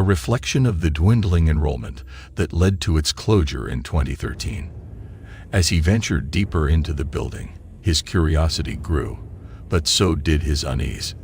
a reflection of the dwindling enrollment that led to its closure in 2013. As he ventured deeper into the building, his curiosity grew, but so did his unease.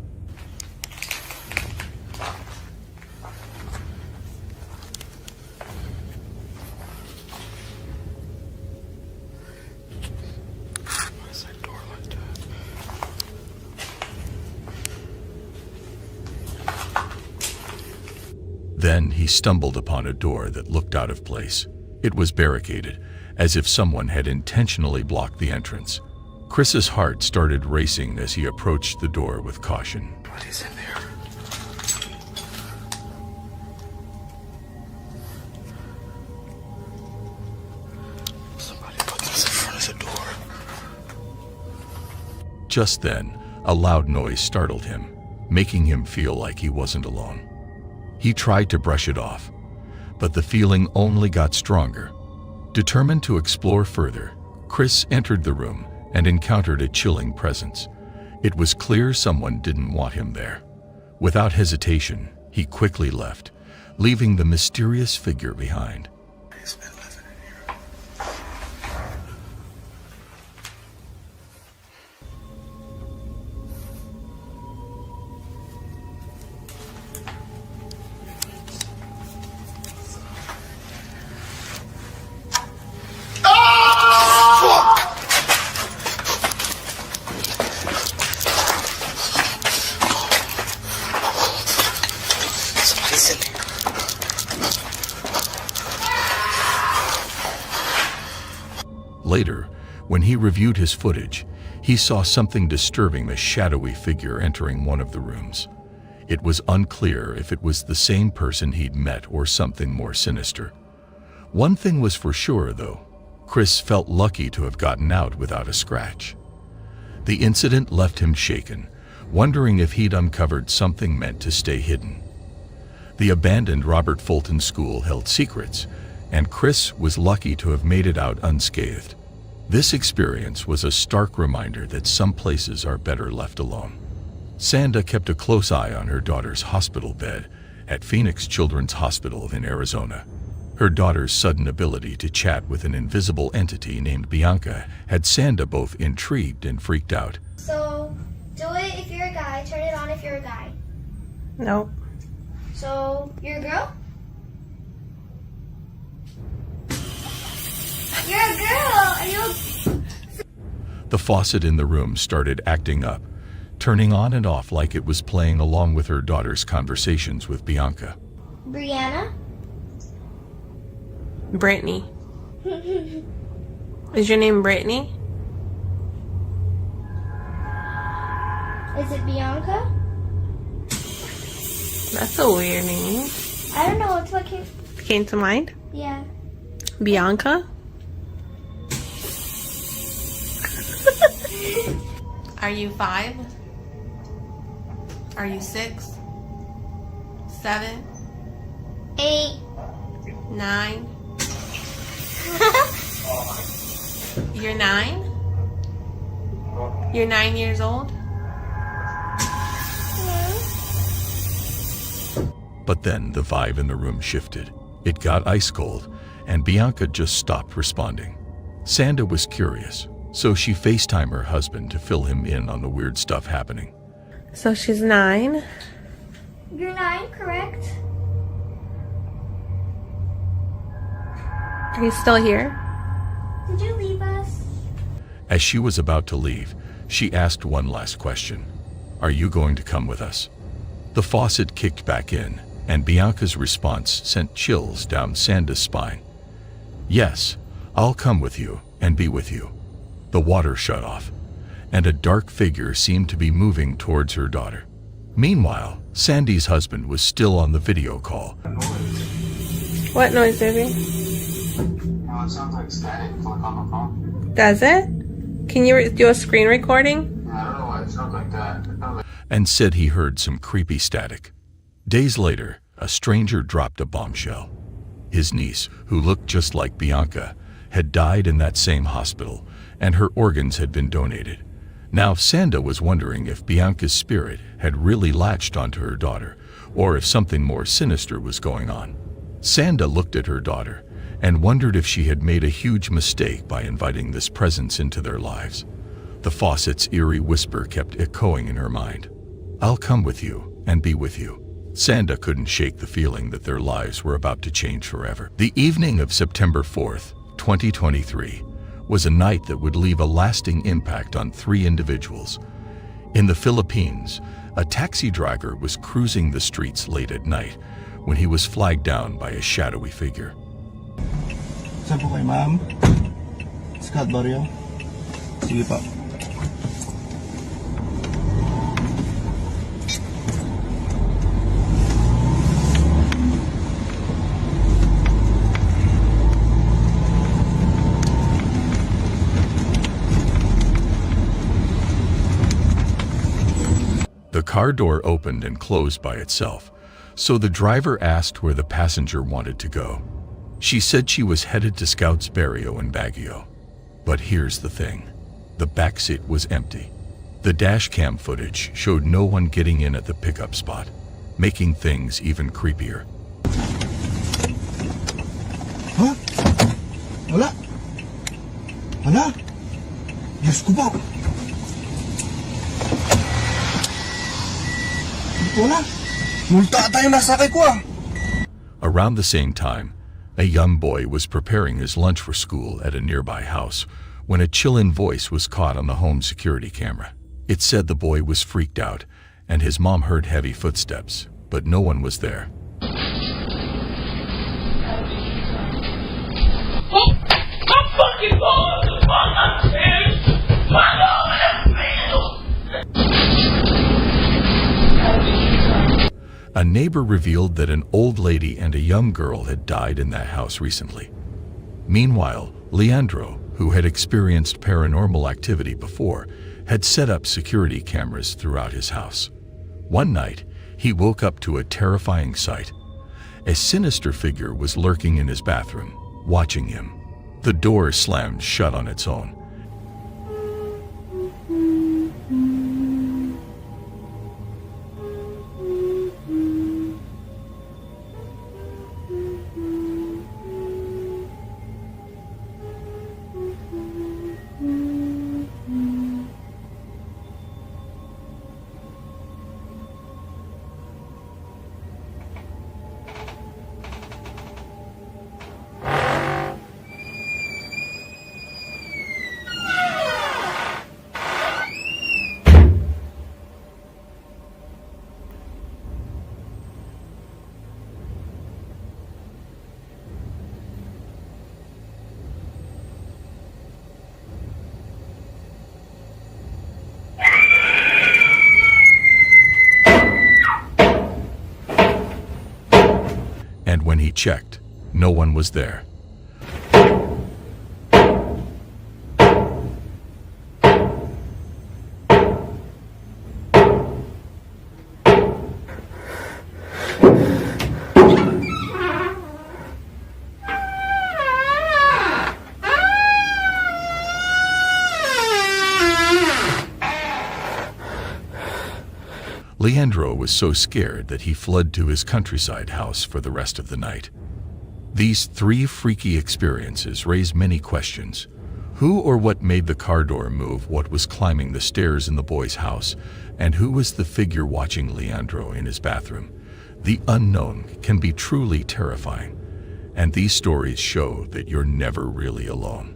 Then he stumbled upon a door that looked out of place. It was barricaded, as if someone had intentionally blocked the entrance. Chris's heart started racing as he approached the door with caution. What is in there? Somebody put this in front of the door. Just then, a loud noise startled him, making him feel like he wasn't alone. He tried to brush it off, but the feeling only got stronger. Determined to explore further, Chris entered the room and encountered a chilling presence. It was clear someone didn't want him there. Without hesitation, he quickly left, leaving the mysterious figure behind. Later, when he reviewed his footage, he saw something disturbing: the shadowy figure entering one of the rooms. It was unclear if it was the same person he'd met or something more sinister. One thing was for sure, though. Chris felt lucky to have gotten out without a scratch. The incident left him shaken, wondering if he'd uncovered something meant to stay hidden. The abandoned Robert Fulton School held secrets, and Chris was lucky to have made it out unscathed. This experience was a stark reminder that some places are better left alone. Sanda kept a close eye on her daughter's hospital bed at Phoenix Children's Hospital in Arizona. Her daughter's sudden ability to chat with an invisible entity named Bianca had Sanda both intrigued and freaked out. So, do it if you're a guy, turn it on if you're a guy. Nope. So, you're a girl? You're a girl! Are you a... The faucet in the room started acting up, turning on and off like it was playing along with her daughter's conversations with Bianca. Brianna? Brittany. Is your name Brittany? Is it Bianca? That's a weird name. I don't know, it's what Came to mind? Yeah. Bianca? Are you 5? Are you 6? 7? 8. 9? You're 9? You're 9 years old? But then the vibe in the room shifted. It got ice cold, and Bianca just stopped responding. Sanda was curious, so she FaceTimed her husband to fill him in on the weird stuff happening. So she's 9. You're 9, correct? Are you still here? Did you leave us? As she was about to leave, she asked one last question. Are you going to come with us? The faucet kicked back in, and Bianca's response sent chills down Sanda's spine. Yes, I'll come with you and be with you. The water shut off, and a dark figure seemed to be moving towards her daughter. Meanwhile, Sandy's husband was still on the video call. What noise, baby? Oh, it sounds like static, like on the phone. Does it? Can you do a screen recording? I don't know why it sounds like that. It sounds like... And said he heard some creepy static. Days later, a stranger dropped a bombshell. His niece, who looked just like Bianca, had died in that same hospital, and her organs had been donated. Now Sanda was wondering if Bianca's spirit had really latched onto her daughter, or if something more sinister was going on. Sanda looked at her daughter and wondered if she had made a huge mistake by inviting this presence into their lives. The faucet's eerie whisper kept echoing in her mind. "I'll come with you and be with you." Sanda couldn't shake the feeling that their lives were about to change forever. The evening of September 4th, 2023, was a night that would leave a lasting impact on 3 individuals. In the Philippines, a taxi driver was cruising the streets late at night when he was flagged down by a shadowy figure. Saan po kayo, ma'am? Scott Barrio? Sige pa. The car door opened and closed by itself, so the driver asked where the passenger wanted to go. She said she was headed to Scouts Barrio in Baguio. But here's the thing. The backseat was empty. The dash cam footage showed no one getting in at the pickup spot, making things even creepier. Huh? Wala? Wala? Diyos ko po! Wala? Multa ata yung nasakay ko ah! Around the same time, a young boy was preparing his lunch for school at a nearby house when a chill-in voice was caught on the home security camera. It said the boy was freaked out and his mom heard heavy footsteps, but no one was there. A neighbor revealed that an old lady and a young girl had died in that house recently. Meanwhile, Leandro, who had experienced paranormal activity before, had set up security cameras throughout his house. One night, he woke up to a terrifying sight. A sinister figure was lurking in his bathroom, watching him. The door slammed shut on its own. And when he checked, no one was there. Leandro was so scared that he fled to his countryside house for the rest of the night. These 3 freaky experiences raise many questions. Who or what made the car door move, what was climbing the stairs in the boy's house, and who was the figure watching Leandro in his bathroom? The unknown can be truly terrifying, and these stories show that you're never really alone.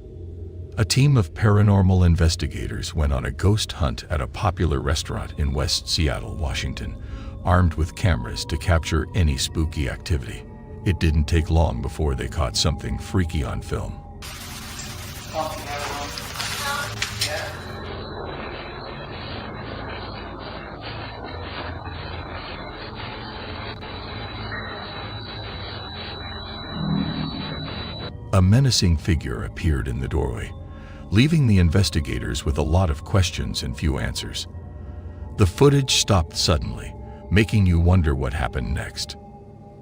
A team of paranormal investigators went on a ghost hunt at a popular restaurant in West Seattle, Washington, armed with cameras to capture any spooky activity. It didn't take long before they caught something freaky on film. A menacing figure appeared in the doorway, leaving the investigators with a lot of questions and few answers. The footage stopped suddenly, making you wonder what happened next.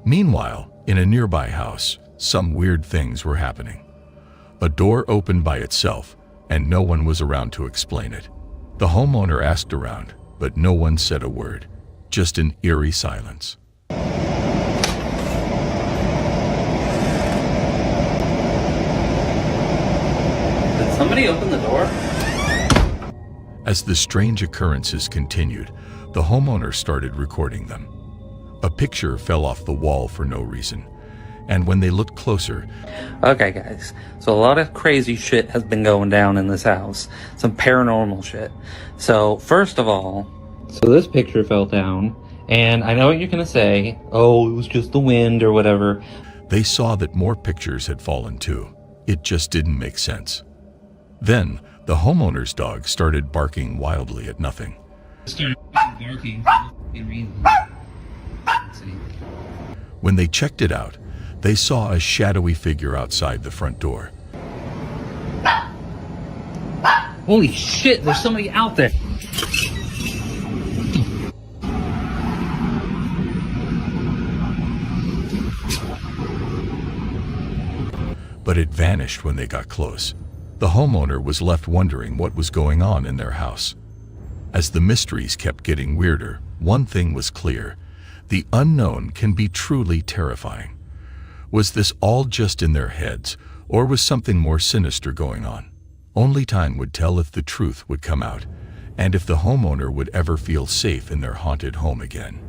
Meanwhile, in a nearby house, some weird things were happening. A door opened by itself, and no one was around to explain it. The homeowner asked around, but no one said a word, just an eerie silence. somebody open the door? As the strange occurrences continued, the homeowner started recording them. A picture fell off the wall for no reason, and when they looked closer... Okay, guys, so a lot of crazy shit has been going down in this house. Some paranormal shit. So, first of all, so this picture fell down, and I know what you're gonna say, oh, it was just the wind or whatever. They saw that more pictures had fallen too. It just didn't make sense. Then, the homeowner's dog started barking wildly at nothing. When they checked it out, they saw a shadowy figure outside the front door. Holy shit, there's somebody out there! But it vanished when they got close. The homeowner was left wondering what was going on in their house. As the mysteries kept getting weirder, one thing was clear: the unknown can be truly terrifying. Was this all just in their heads, or was something more sinister going on? Only time would tell if the truth would come out, and if the homeowner would ever feel safe in their haunted home again.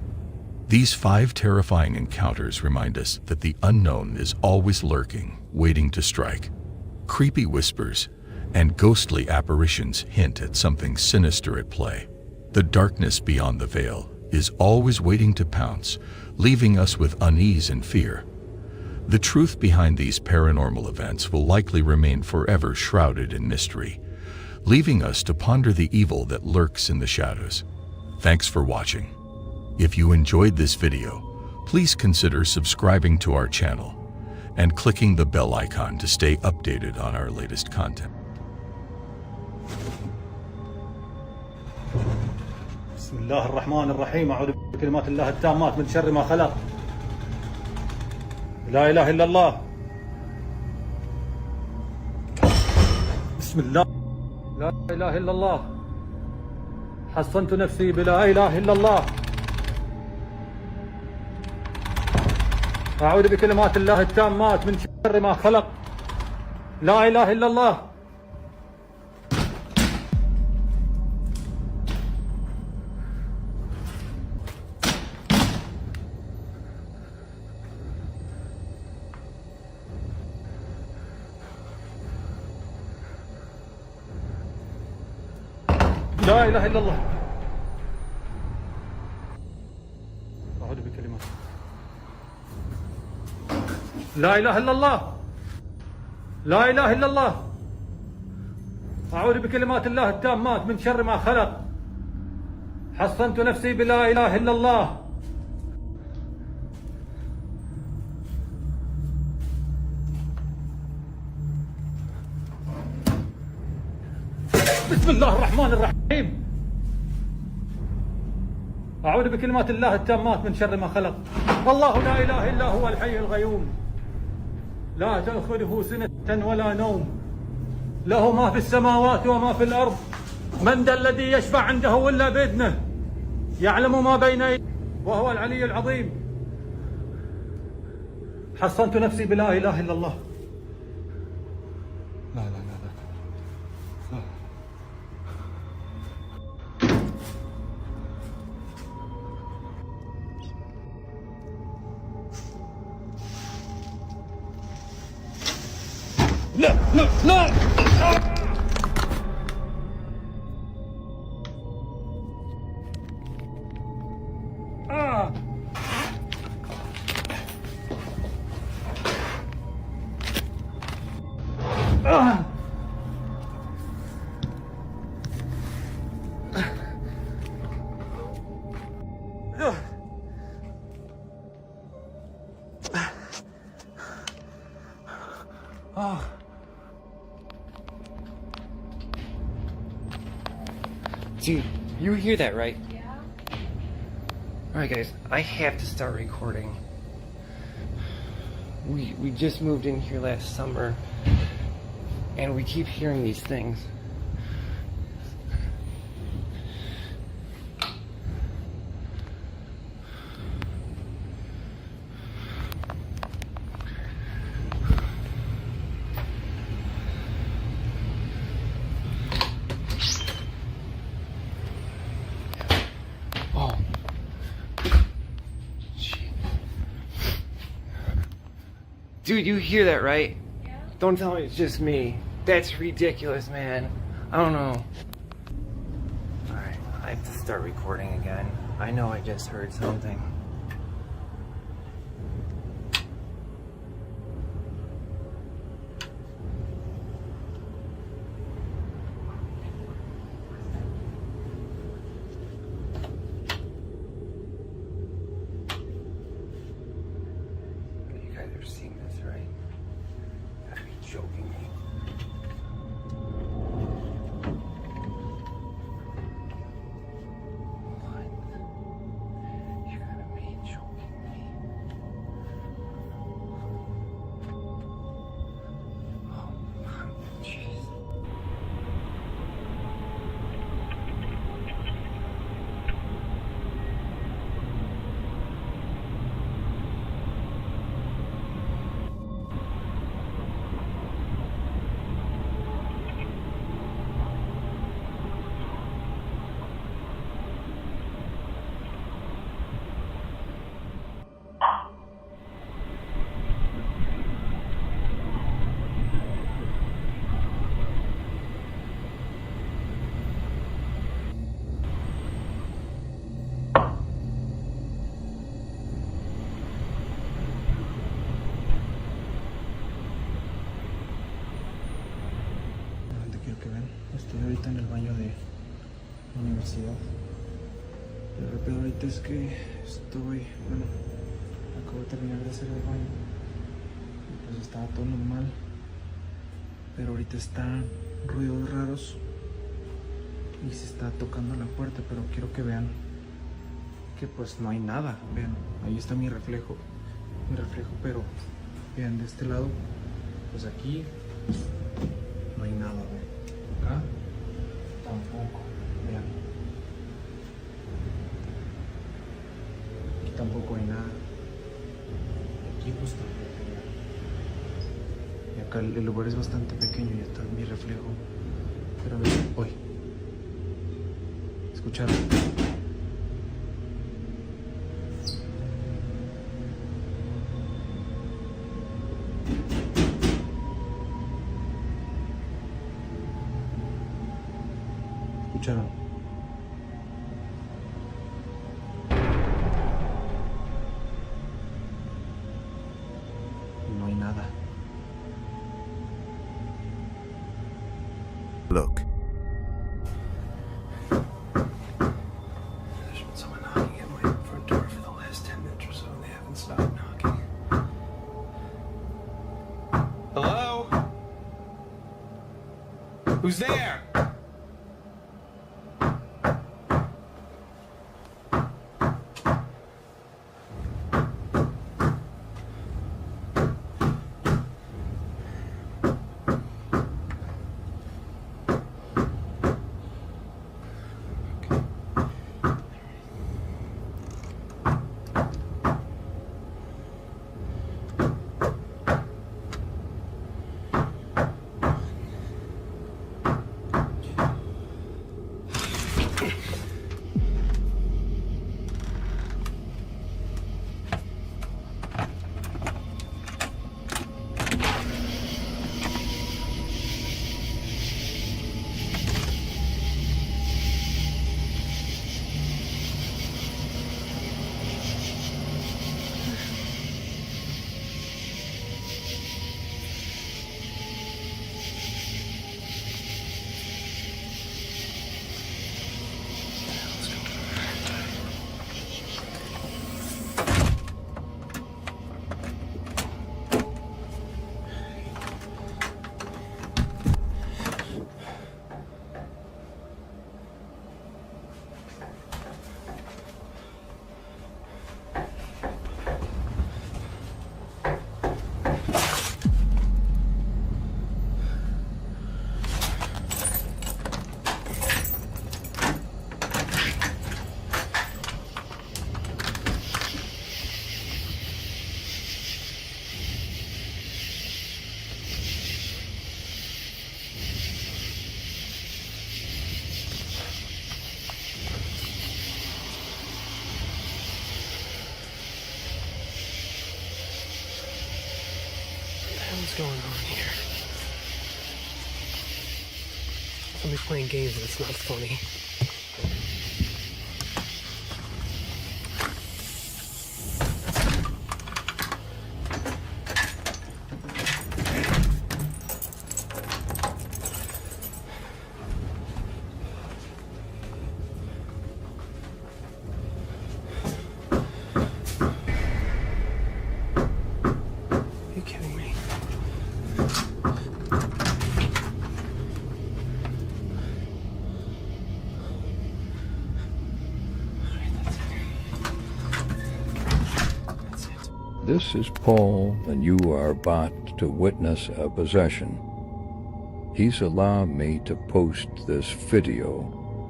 These 5 terrifying encounters remind us that the unknown is always lurking, waiting to strike. Creepy whispers and ghostly apparitions hint at something sinister at play. The darkness beyond the veil is always waiting to pounce, leaving us with unease and fear. The truth behind these paranormal events will likely remain forever shrouded in mystery, leaving us to ponder the evil that lurks in the shadows. Thanks for watching. If you enjoyed this video, please consider subscribing to our channel and clicking the bell icon to stay updated on our latest content. بسم الله الرحمن الرحيم. أعوذ بكلمات الله التامات من شر ما خلق. لا إله إلا الله. بسم الله. لا إله إلا الله. حصنت نفسي بلا إله إلا الله. أعوذ بكلمات الله التامات من شر ما خلق. لا إله إلا الله. لا إله إلا الله. أعوذ بكلمات. لا إله إلا الله. لا إله إلا الله. أعوذ بكلمات الله التامات من شر ما خلق. حصنت نفسي بلا إله إلا الله. بسم الله الرحمن الرحيم. أعوذ بكلمات الله التامات من شر ما خلق. الله لا إله إلا هو الحي القيوم لا تأخذه سنة ولا نوم له ما في السماوات وما في الأرض من ذا الذي يشفع عنده إلا بإذنه يعلم ما بين يديه وهو العلي العظيم. حصنت نفسي بلا إله إلا الله. لا لا لا لا. لا لا لا. Dude, you hear that, right? Yeah. Alright guys, I have to start recording. We just moved in here last summer and we keep hearing these things. Dude, you hear that, right? Yeah. Don't tell me it's just me. That's ridiculous, man. I don't know. Alright, I have to start recording again. I know I just heard something. You guys are seeing this, right? Gotta be joking me. Estoy ahorita en el baño de la universidad. Pero el peor ahorita es que acabo de terminar de hacer el baño. Y pues estaba todo normal. Pero ahorita están ruidos raros. Y se está tocando la puerta, pero quiero que vean que pues no hay nada. Vean, ahí está mi reflejo. Pero vean de este lado, pues aquí no hay nada, vean. Acá tampoco, vean. Aquí tampoco hay nada. Aquí pues tampoco, vean. Y acá el lugar es bastante pequeño y está mi reflejo. Pero vean, hoy. ¿Escucharon? ¿Escucharon? No hay nada. Look. There's been someone knocking at my front door for the last 10 minutes or so, and they haven't stopped knocking. Hello? Who's there? going on here? Somebody's playing games and it's not funny. Are you kidding me? This is Paul, and you are about to witness a possession. He's allowed me to post this video,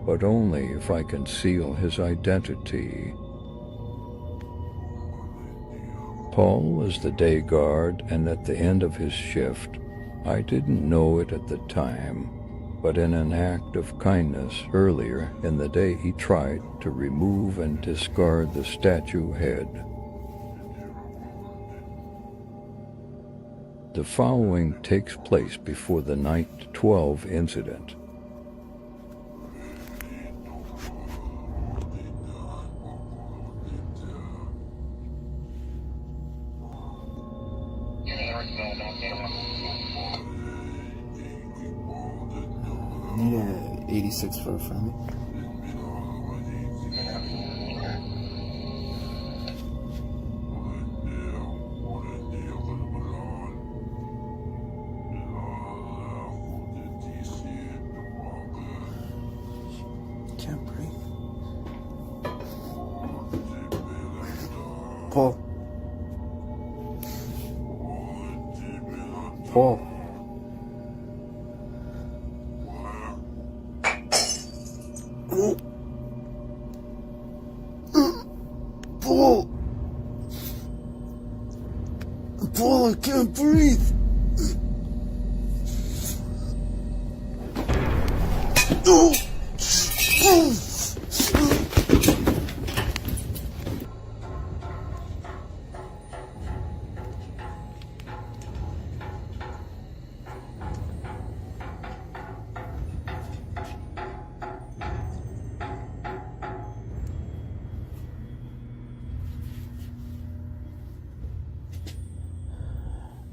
but only if I can seal his identity. Paul is the day guard, and at the end of his shift, I didn't know it at the time, but in an act of kindness earlier in the day he tried to remove and discard the statue head. The following takes place before the night 12 incident. Need a 86 for a friendly. Can't breathe. Paul. Paul. Paul. Paul, I can't breathe. Oh.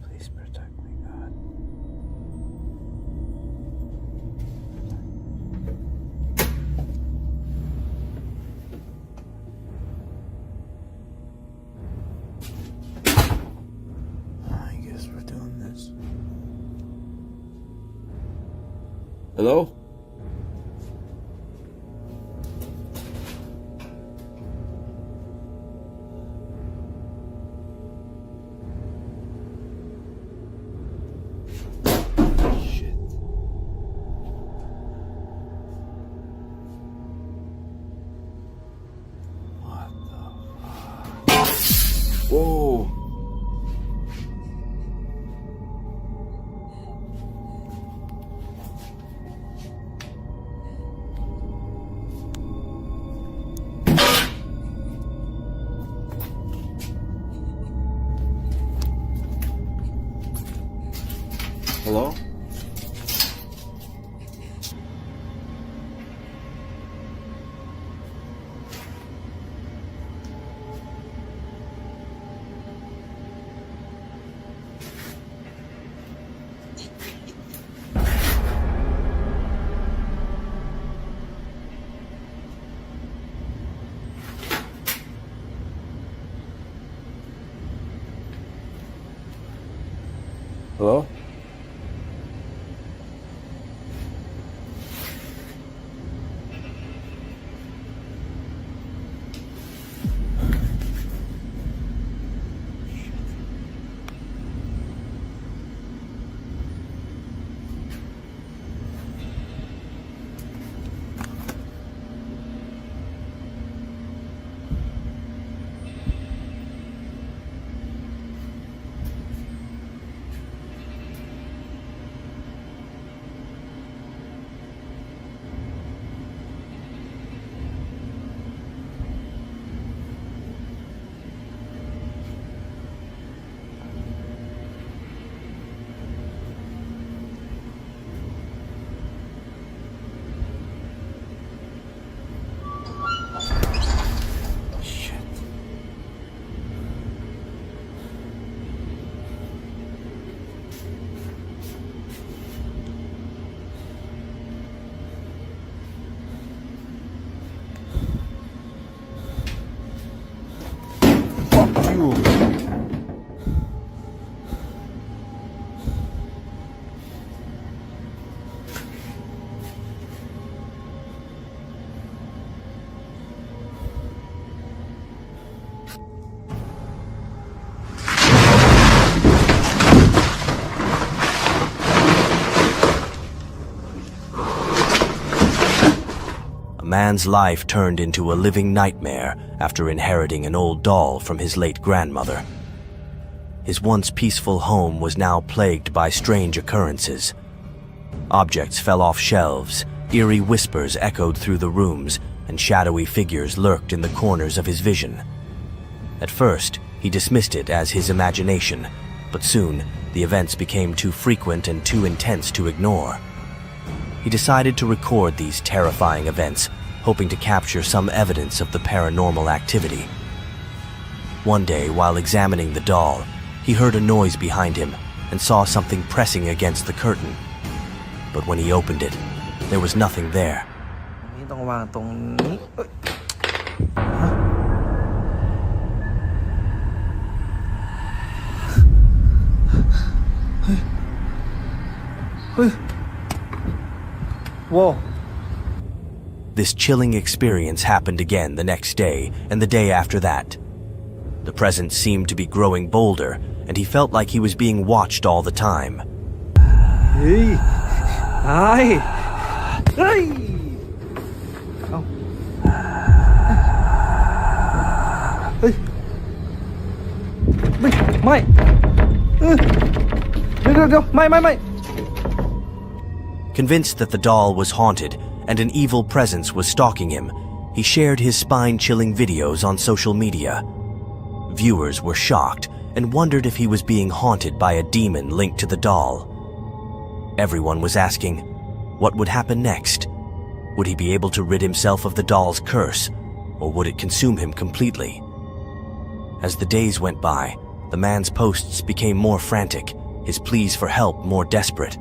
Please protect me, God. I guess we're doing this. Hello? Shit. What the fuck? Whoa. Hello? Hello? man's life turned into a living nightmare after inheriting an old doll from his late grandmother. His once peaceful home was now plagued by strange occurrences. Objects fell off shelves, eerie whispers echoed through the rooms, and shadowy figures lurked in the corners of his vision. At first, he dismissed it as his imagination, but soon the events became too frequent and too intense to ignore. He decided to record these terrifying events, hoping to capture some evidence of the paranormal activity. One day, while examining the doll, he heard a noise behind him and saw something pressing against the curtain. But when he opened it, there was nothing there. Whoa. This chilling experience happened again the next day and the day after that. The presence seemed to be growing bolder, and he felt like he was being watched all the time. Hey! Ay! Ay! Oh. Hey! Mai! Go! Mai! Convinced that the doll was haunted and an evil presence was stalking him, he shared his spine-chilling videos on social media. Viewers were shocked and wondered if he was being haunted by a demon linked to the doll. Everyone was asking, what would happen next? Would he be able to rid himself of the doll's curse, or would it consume him completely? As the days went by, the man's posts became more frantic, his pleas for help more desperate.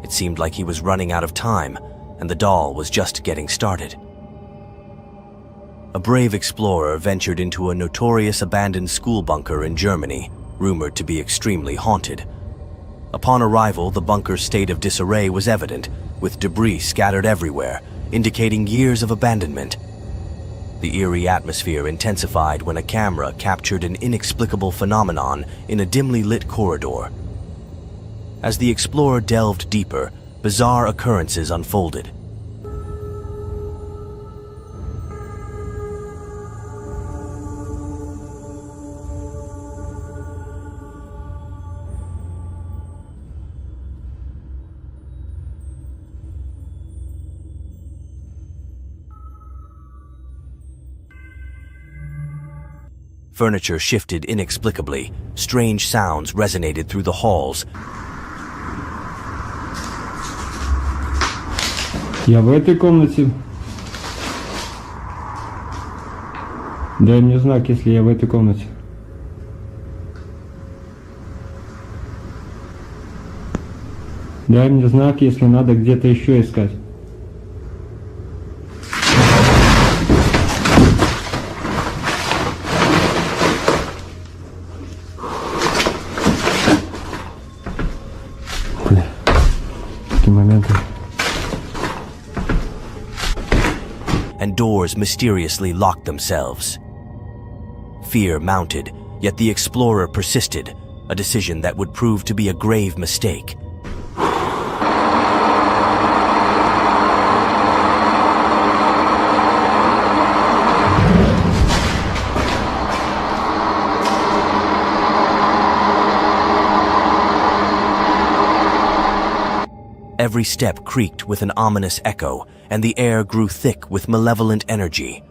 It seemed like he was running out of time, and the doll was just getting started. A brave explorer ventured into a notorious abandoned school bunker in Germany, rumored to be extremely haunted. Upon arrival, the bunker's state of disarray was evident, with debris scattered everywhere, indicating years of abandonment. The eerie atmosphere intensified when a camera captured an inexplicable phenomenon in a dimly lit corridor. As the explorer delved deeper, bizarre occurrences unfolded. Furniture shifted inexplicably. Strange sounds resonated through the halls. Я в этой комнате. Дай мне знак, если я в этой комнате. Дай мне знак, если надо где-то еще искать. Бля, такие моменты. And doors mysteriously locked themselves. Fear mounted, yet the explorer persisted, a decision that would prove to be a grave mistake. Every step creaked with an ominous echo, and the air grew thick with malevolent energy.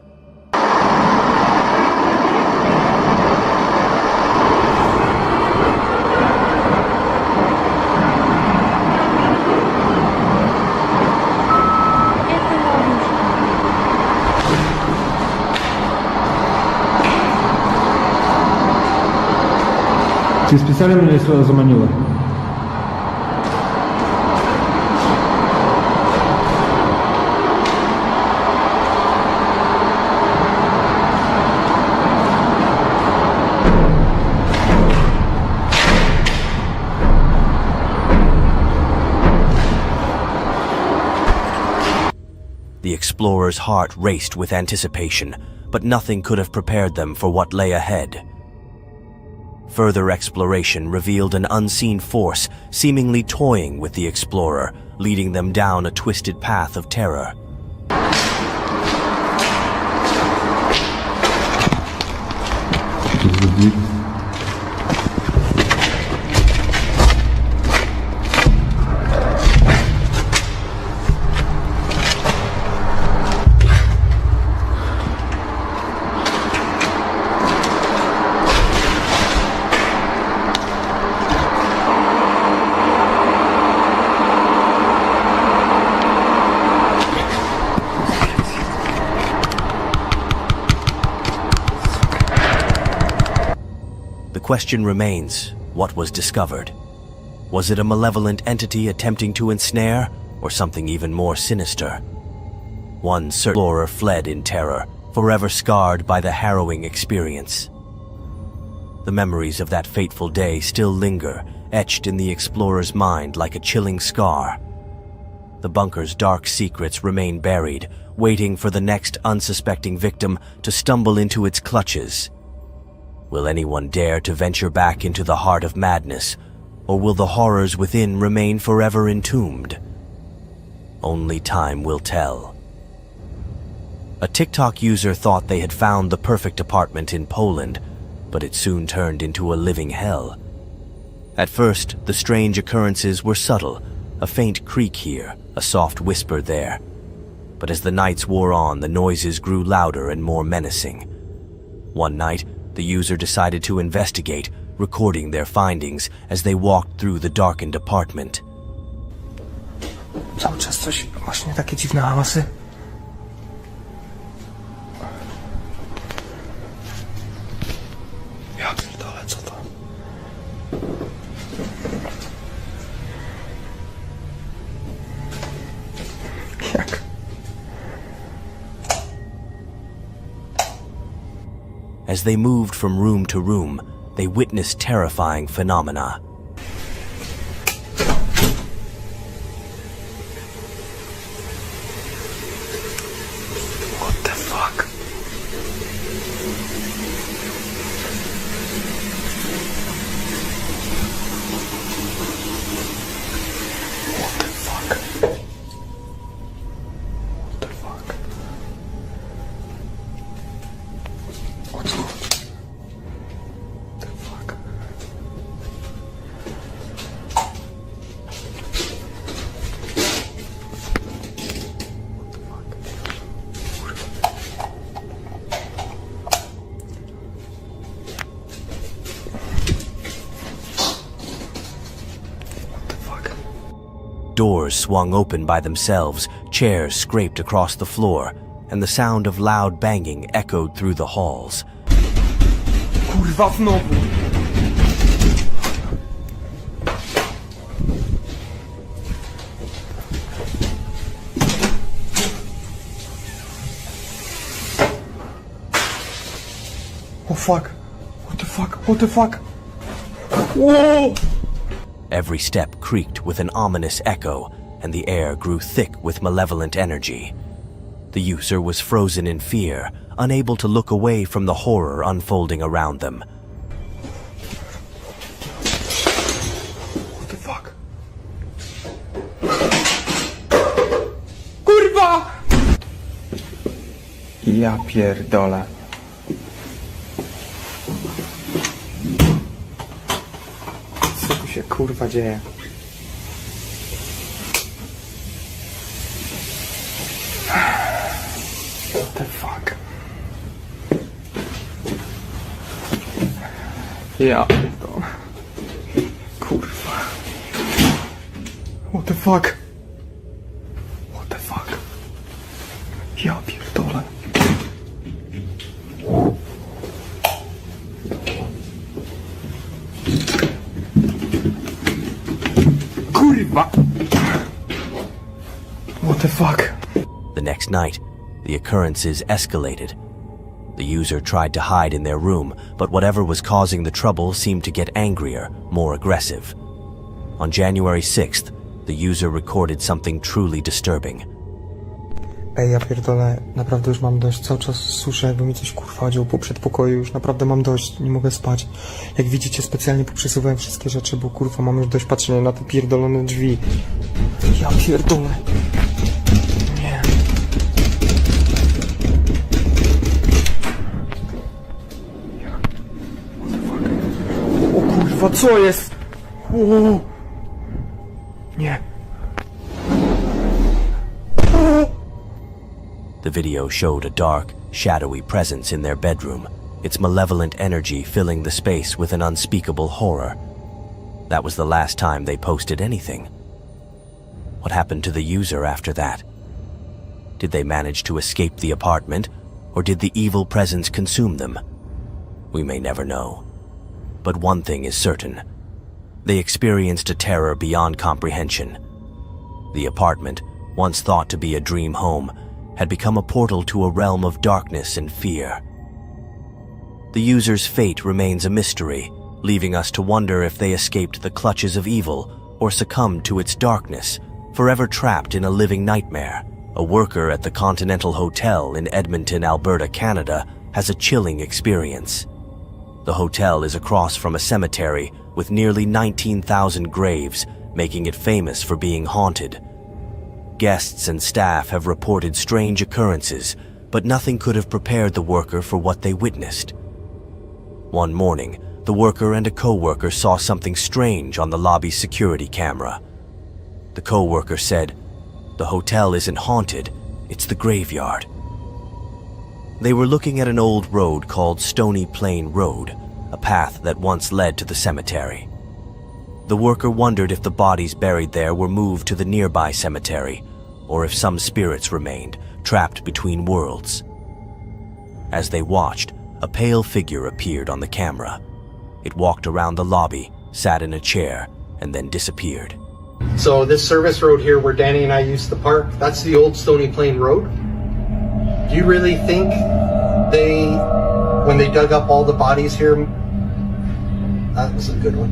Ты специально меня сюда заманила? The explorer's heart raced with anticipation, but nothing could have prepared them for what lay ahead. Further exploration revealed an unseen force seemingly toying with the explorer, leading them down a twisted path of terror. drzwi. The question remains, what was discovered? Was it a malevolent entity attempting to ensnare, or something even more sinister? One explorer fled in terror, forever scarred by the harrowing experience. The memories of that fateful day still linger, etched in the explorer's mind like a chilling scar. The bunker's dark secrets remain buried, waiting for the next unsuspecting victim to stumble into its clutches. Will anyone dare to venture back into the heart of madness, or will the horrors within remain forever entombed? Only time will tell. A TikTok user thought they had found the perfect apartment in Poland, but it soon turned into a living hell. At first, the strange occurrences were subtle, a faint creak here, a soft whisper there. But as the nights wore on, the noises grew louder and more menacing. One night, the user decided to investigate, recording their findings as they walked through the darkened apartment. Cały czas coś, właśnie takie dziwne hałasy. Ja pierdolę, co to? Jak? As they moved from room to room, they witnessed terrifying phenomena. What the fuck? What the fuck? What the fuck? O co chodzi? The fuck? Doors swung open by themselves, chairs scraped across the floor, and the sound of loud banging echoed through the halls. Kurwa, znowu! Oh fuck! What the fuck? What the fuck? Whoa! Every step creaked with an ominous echo, and the air grew thick with malevolent energy. The user was frozen in fear, unable to look away from the horror unfolding around them. What the fuck? Kurwa! Ja pierdolę. Co tu się kurwa dzieje? What the fuck? Ja pierdolę. Kurwa. What the fuck? What the fuck? Ja pierdolę. Kurwa! What the fuck? The next night, the occurrences escalated. The user tried to hide in their room, but whatever was causing the trouble seemed to get angrier, more aggressive. On January 6th, the user recorded something truly disturbing. Ej, ja pierdolę, naprawdę już mam dość, cały czas słyszę, jakby mi coś kurwa chodziło po przedpokoju, już naprawdę mam dość, nie mogę spać. Jak widzicie, specjalnie poprzesuwałem wszystkie rzeczy, bo kurwa mam już dość patrzenia na te pierdolone drzwi. Ja pierdolę. Nie. What the co jest? Nie. The video showed a dark, shadowy presence in their bedroom, its malevolent energy filling the space with an unspeakable horror. That was the last time they posted anything. What happened to the user after that? Did they manage to escape the apartment, or did the evil presence consume them? We may never know. But one thing is certain. They experienced a terror beyond comprehension. The apartment, once thought to be a dream home, had become a portal to a realm of darkness and fear. The user's fate remains a mystery, leaving us to wonder if they escaped the clutches of evil or succumbed to its darkness, forever trapped in a living nightmare. A worker at the Continental Hotel in Edmonton, Alberta, Canada, has a chilling experience. The hotel is across from a cemetery with nearly 19,000 graves, making it famous for being haunted. Guests and staff have reported strange occurrences, but nothing could have prepared the worker for what they witnessed. One morning, the worker and a co-worker saw something strange on the lobby's security camera. The co-worker said, "The hotel isn't haunted, it's the graveyard." They were looking at an old road called Stony Plain Road, a path that once led to the cemetery. The worker wondered if the bodies buried there were moved to the nearby cemetery, or if some spirits remained, trapped between worlds. As they watched, a pale figure appeared on the camera. It walked around the lobby, sat in a chair, and then disappeared. So this service road here where Danny and I used to park, that's the old Stony Plain Road? Do you really think when they dug up all the bodies here, that was a good one,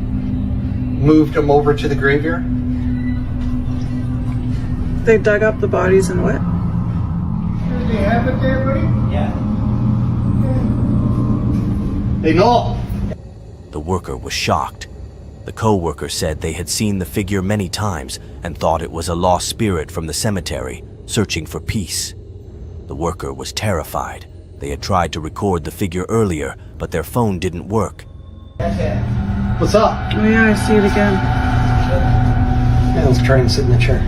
moved them over to the graveyard? They dug up the bodies and what? They have it there, buddy? Yeah. They know. The worker was shocked. The co-worker said they had seen the figure many times and thought it was a lost spirit from the cemetery, searching for peace. The worker was terrified. They had tried to record the figure earlier, but their phone didn't work. What's up? Oh yeah, I see it again. Yeah, let's try and sit in the chair.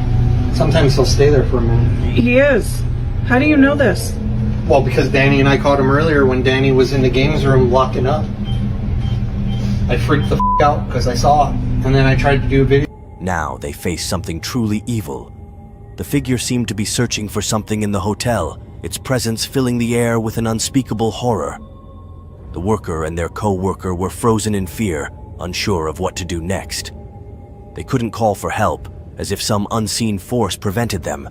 Sometimes he'll stay there for a minute. He is. How do you know this? Well, because Danny and I caught him earlier when Danny was in the games room locking up. I freaked the out because I saw it, and then I tried to do a video. Now they faced something truly evil. The figure seemed to be searching for something in the hotel, its presence filling the air with an unspeakable horror. The worker and their co-worker were frozen in fear, unsure of what to do next. They couldn't call for help, as if some unseen force prevented them.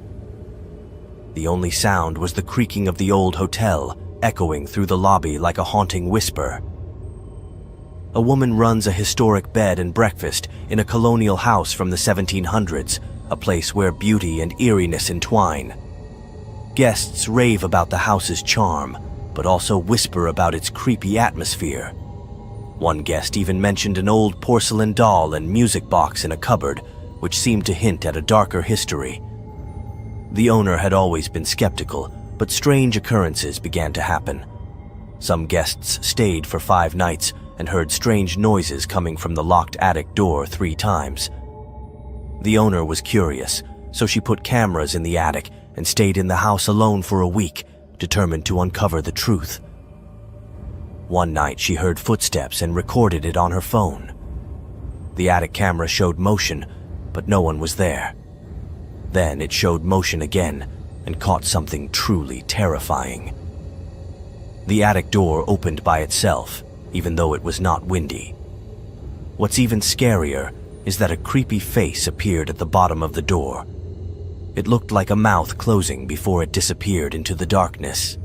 The only sound was the creaking of the old hotel, echoing through the lobby like a haunting whisper. A woman runs a historic bed and breakfast in a colonial house from the 1700s, a place where beauty and eeriness entwine. Guests rave about the house's charm, but also whisper about its creepy atmosphere. One guest even mentioned an old porcelain doll and music box in a cupboard, which seemed to hint at a darker history. The owner had always been skeptical, but strange occurrences began to happen. Some guests stayed for 5 nights and heard strange noises coming from the locked attic door 3 times. The owner was curious, so she put cameras in the attic and stayed in the house alone for a week, determined to uncover the truth. One night she heard footsteps and recorded it on her phone. The attic camera showed motion, but no one was there. Then it showed motion again and caught something truly terrifying. The attic door opened by itself, even though it was not windy. What's even scarier is that a creepy face appeared at the bottom of the door. It looked like a mouth closing before it disappeared into the darkness.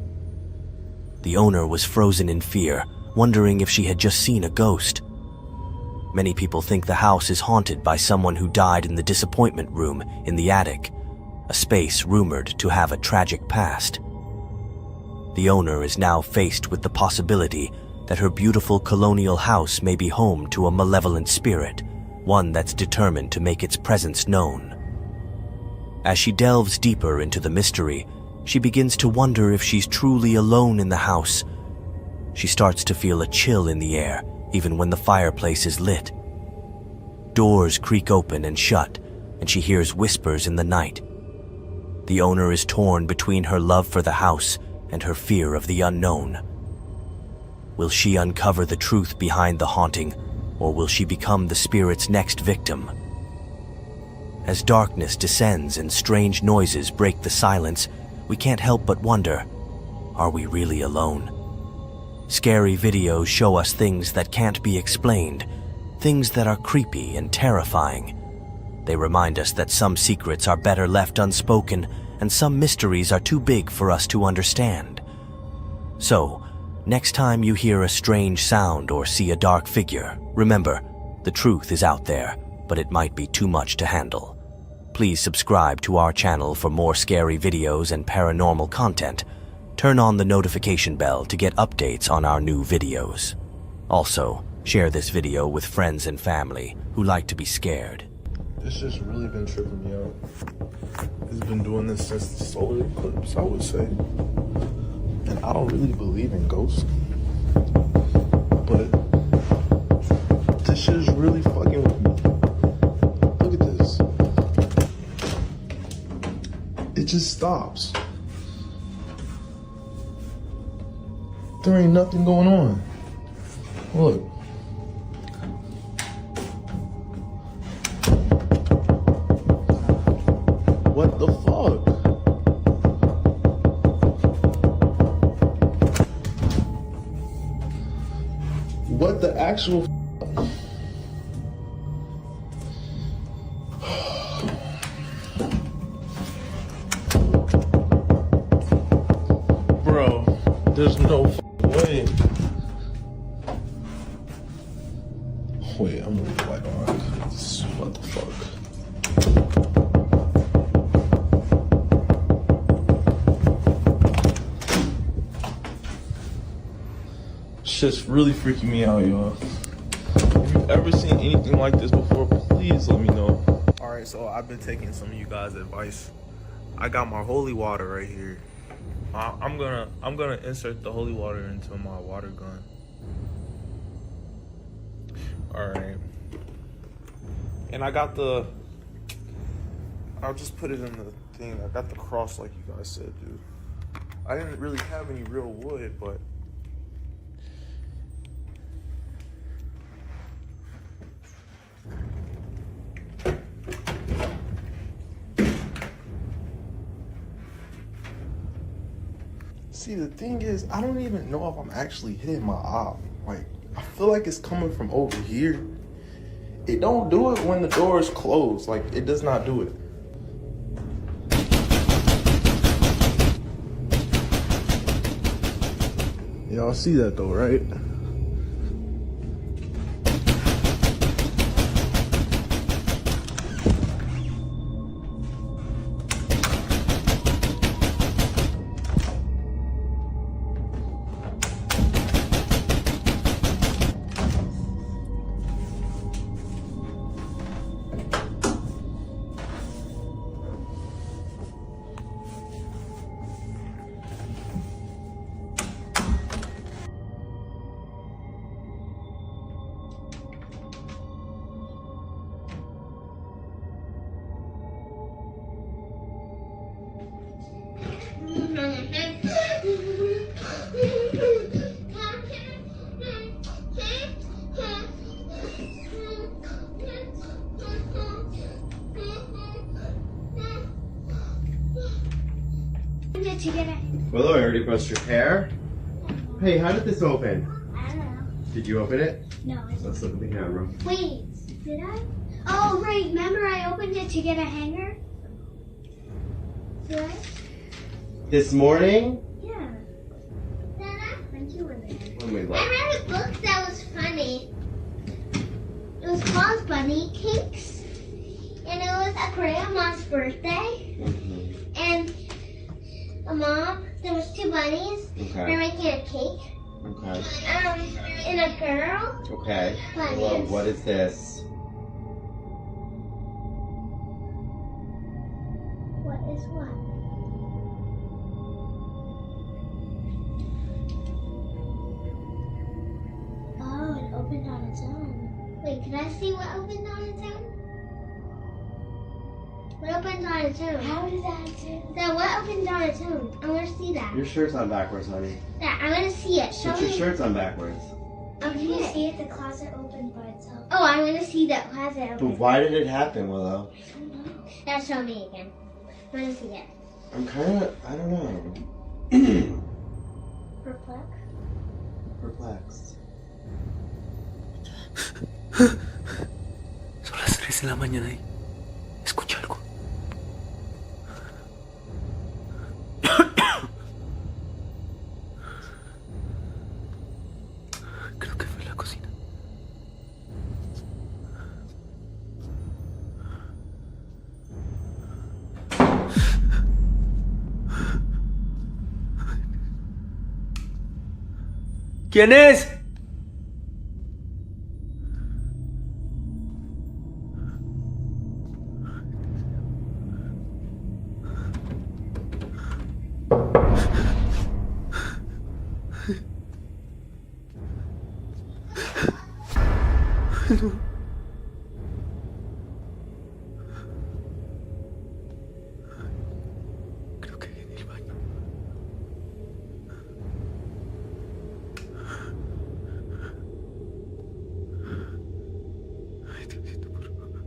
The owner was frozen in fear, wondering if she had just seen a ghost. Many people think the house is haunted by someone who died in the disappointment room in the attic, a space rumored to have a tragic past. The owner is now faced with the possibility that her beautiful colonial house may be home to a malevolent spirit, one that's determined to make its presence known. As she delves deeper into the mystery, she begins to wonder if she's truly alone in the house. She starts to feel a chill in the air, even when the fireplace is lit. Doors creak open and shut, and she hears whispers in the night. The owner is torn between her love for the house and her fear of the unknown. Will she uncover the truth behind the haunting, or will she become the spirit's next victim? As darkness descends and strange noises break the silence, we can't help but wonder, are we really alone? Scary videos show us things that can't be explained, things that are creepy and terrifying. They remind us that some secrets are better left unspoken, and some mysteries are too big for us to understand. So, next time you hear a strange sound or see a dark figure, remember, the truth is out there, but it might be too much to handle. Please subscribe to our channel for more scary videos and paranormal content. Turn on the notification bell to get updates on our new videos. Also, share this video with friends and family who like to be scared. It's just really been tripping me out. It's been doing this since the solar eclipse, I would say. And I don't really believe in ghosts. But this shit is really fucking with me. Look at this. It just stops. There ain't nothing going on. Look. What the fuck? What the actual Bro, there's no way. Wait, I'm gonna be like, alright, what the fuck? Shit's really freaking me out, y'all. If you've ever seen anything like this before, please let me know. Alright, so I've been taking some of you guys' advice. I got my holy water right here. I'm gonna insert the holy water into my water gun. Alright. And I got I'll just put it in the thing. I got the cross like you guys said, dude. I didn't really have any real wood, but see, the thing is, I don't even know if I'm actually hitting my op. Like, I feel like it's coming from over here. It don't do it when the door is closed. Like, it does not do it. Y'all see that though, right? Willow, I already brushed your hair. Hey, how did this open? I don't know. Did you open it? No, I didn't. Let's look at the camera. Wait, did I? Oh, right. Remember I opened it to get a hanger? Did I? This morning? Yeah. Dada? Thank you were there. When we I left. read a book that was funny. It was called Bunny Cakes. And it was a grandma's birthday. And a mom, there was two bunnies. Okay. They're making a cake. Okay. And a girl. Okay. Bunnies. Well, what is this? What is what? Oh, it opened on its own. Wait, Can I see what opened on its own? What opened on its own? How did that do? So what opened on its own? I want to see that. Your shirt's on backwards, honey. Yeah, I want to see it. Show Put me. your shirt's on backwards. Okay. You see it? The closet opened by itself. Oh, I want to see the closet open. But why did it happen, Willow? I don't know. Yeah, show me again. I want to see it. I'm kind of, I don't know. Perplexed. Son las 3 de la mañana y escucho algo. Creo que fue la cocina. ¿Quién es? Creo que en el baño. Ay, Diosito, por favor.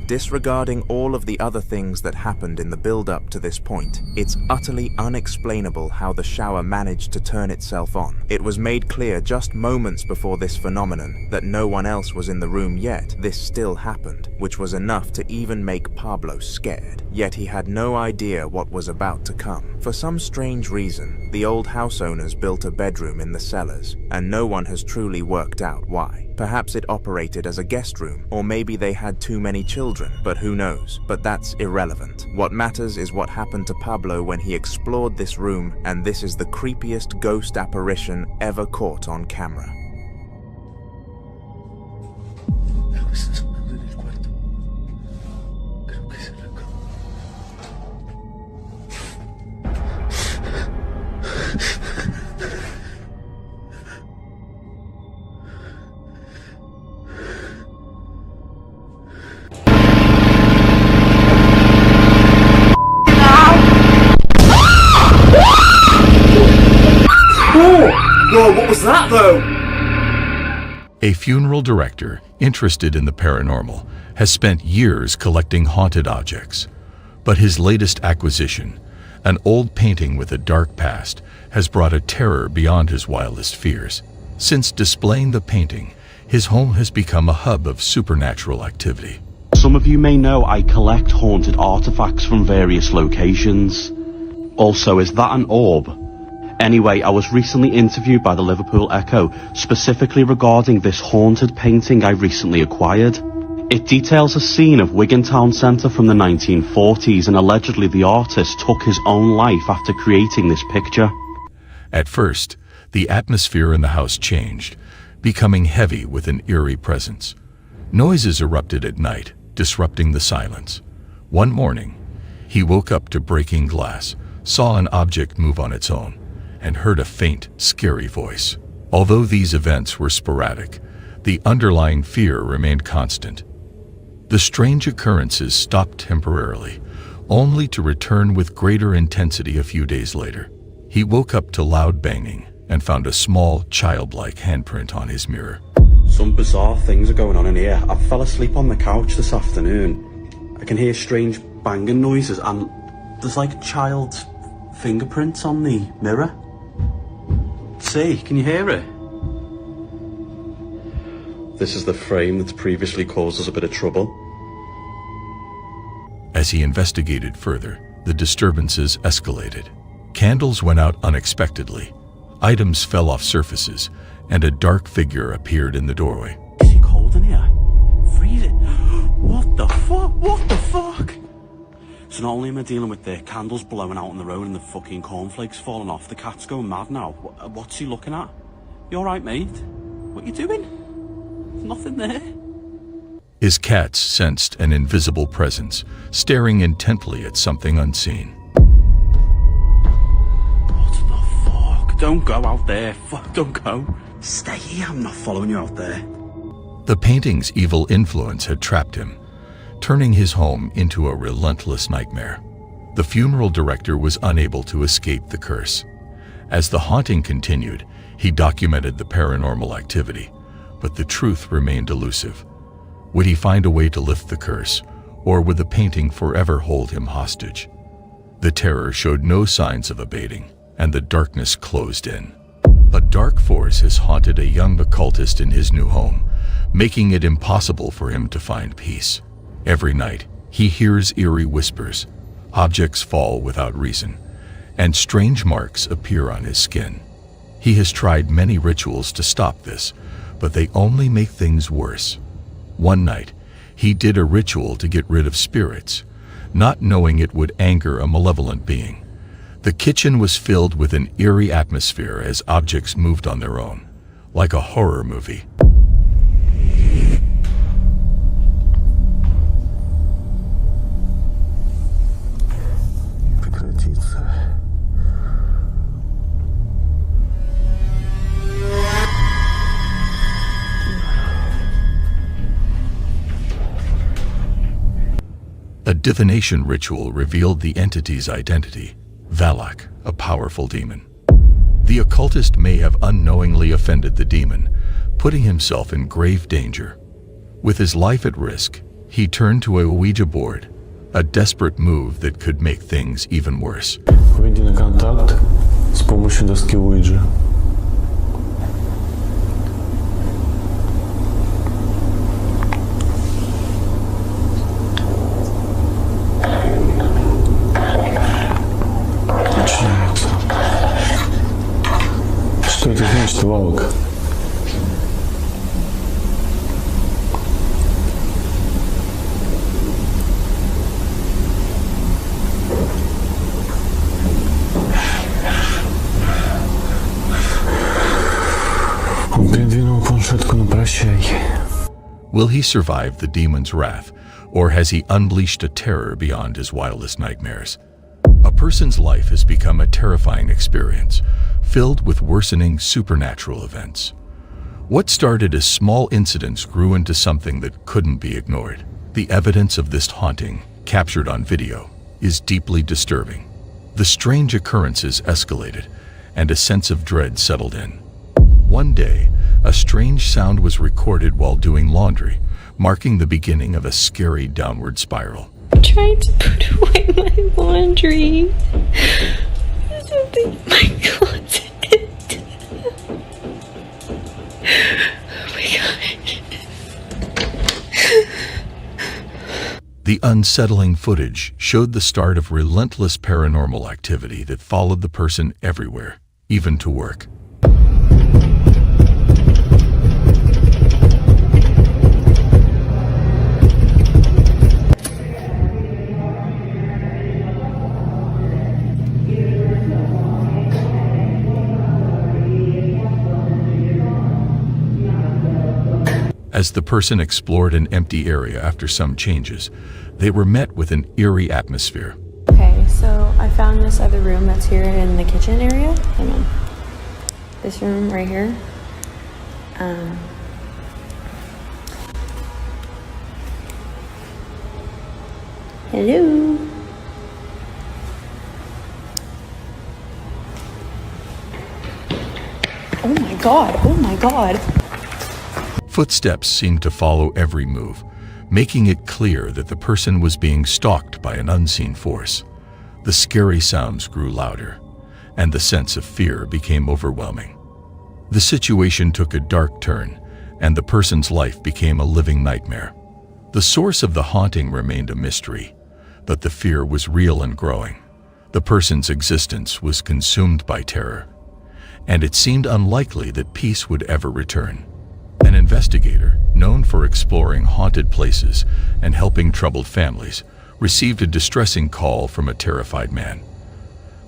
Disregarding all of the other things that happened in the build-up to this point, it's utterly unexplainable how the shower managed to turn itself on. It was made clear just moments before this phenomenon that no one else was in the room yet this still happened, which was enough to even make Pablo scared. Yet he had no idea what was about to come. For some strange reason, the old house owners built a bedroom in the cellars, and no one has truly worked out why. Perhaps it operated as a guest room, or maybe they had too many children, but who knows? But that's irrelevant. What matters is what happened to Pablo when he explored this room, and this is the creepiest ghost apparition ever caught on camera. Algo está sonando en el cuarto. Creo que es la cama. Whoa, what was that though? A funeral director interested in the paranormal has spent years collecting haunted objects. But his latest acquisition, an old painting with a dark past, has brought a terror beyond his wildest fears. Since displaying the painting, his home has become a hub of supernatural activity. Some of you may know I collect haunted artifacts from various locations. Also, is that an orb? Anyway, I was recently interviewed by the Liverpool Echo, specifically regarding this haunted painting I recently acquired. It details a scene of Wigan Town Centre from the 1940s, and allegedly the artist took his own life after creating this picture. At first, the atmosphere in the house changed, becoming heavy with an eerie presence. Noises erupted at night, disrupting the silence. One morning, he woke up to breaking glass, saw an object move on its own, and heard a faint, scary voice. Although these events were sporadic, the underlying fear remained constant. The strange occurrences stopped temporarily, only to return with greater intensity a few days later. He woke up to loud banging and found a small, childlike handprint on his mirror. Some bizarre things are going on in here. I fell asleep on the couch this afternoon. I can hear strange banging noises, and there's like child's fingerprints on the mirror. See, can you hear it? this is the frame that's previously caused us a bit of trouble. As he investigated further, the disturbances escalated. Candles went out unexpectedly, items fell off surfaces, and a dark figure appeared in the doorway. Is it cold in here? Freezing. What the fuck? What the fuck? So not only am I dealing with the candles blowing out on the road and the fucking cornflakes falling off, the cat's going mad now. What's he looking at? You alright, mate? What you doing? There's nothing there. His cats sensed an invisible presence, staring intently at something unseen. What the fuck? Don't go out there. Fuck, don't go. Stay here. I'm not following you out there. The painting's evil influence had trapped him, turning his home into a relentless nightmare. The funeral director was unable to escape the curse. As the haunting continued, he documented the paranormal activity, but the truth remained elusive. Would he find a way to lift the curse, or would the painting forever hold him hostage? The terror showed no signs of abating, and the darkness closed in. A dark force has haunted a young occultist in his new home, making it impossible for him to find peace. Every night, he hears eerie whispers, objects fall without reason, and strange marks appear on his skin. He has tried many rituals to stop this, but they only make things worse. One night, he did a ritual to get rid of spirits, not knowing it would anger a malevolent being. The kitchen was filled with an eerie atmosphere as objects moved on their own, like a horror movie. A divination ritual revealed the entity's identity, Valac, a powerful demon. The occultist may have unknowingly offended the demon, putting himself in grave danger. With his life at risk, he turned to a Ouija board, a desperate move that could make things even worse. Выйди на контакт с помощью доски Ouija. Что это значит, valac? Передвинул планшетку на прощай. Will he survive the demon's wrath, or has he unleashed a terror beyond his wildest nightmares? A person's life has become a terrifying experience, filled with worsening supernatural events. What started as small incidents grew into something that couldn't be ignored. The evidence of this haunting, captured on video, is deeply disturbing. The strange occurrences escalated, and a sense of dread settled in. One day, a strange sound was recorded while doing laundry, marking the beginning of a scary downward spiral. I'm trying to put away my laundry. There's something in my closet. Oh my gosh. The unsettling footage showed the start of relentless paranormal activity that followed the person everywhere, even to work. As the person explored an empty area after some changes, they were met with an eerie atmosphere. Okay, so I found this other room that's here in the kitchen area. Hang on. This room right here. Hello. Oh my god, oh my god. Footsteps seemed to follow every move, making it clear that the person was being stalked by an unseen force. The scary sounds grew louder, and the sense of fear became overwhelming. The situation took a dark turn and the person's life became a living nightmare. The source of the haunting remained a mystery, but the fear was real and growing. The person's existence was consumed by terror, and it seemed unlikely that peace would ever return. An investigator, known for exploring haunted places and helping troubled families, received a distressing call from a terrified man.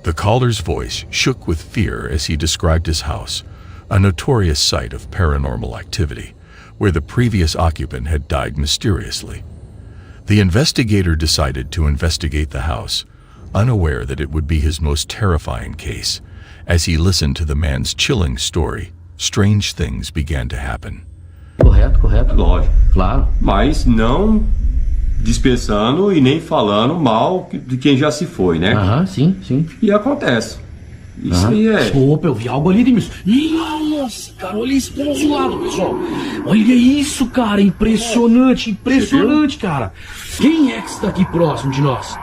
The caller's voice shook with fear as he described his house, a notorious site of paranormal activity, where the previous occupant had died mysteriously. The investigator decided to investigate the house, unaware that it would be his most terrifying case. As he listened to the man's chilling story, strange things began to happen. Correto, lógico, claro. Mas não dispensando e nem falando mal de quem já se foi, né? Aham, sim. E acontece. Isso aí é. Opa, eu vi algo ali, Demis. Nossa, cara, olha isso pro nosso lado, pessoal. Olha isso, cara, impressionante, cara. Quem é que está aqui próximo de nós?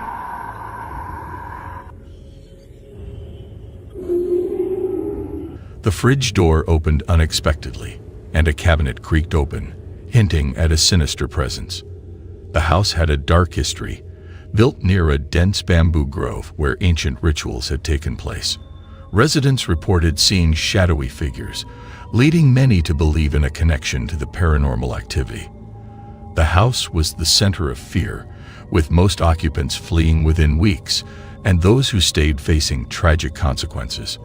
The fridge door opened unexpectedly, and a cabinet creaked open, hinting at a sinister presence. The house had a dark history, built near a dense bamboo grove where ancient rituals had taken place. Residents reported seeing shadowy figures, leading many to believe in a connection to the paranormal activity. The house was the center of fear, with most occupants fleeing within weeks, and those who stayed facing tragic consequences.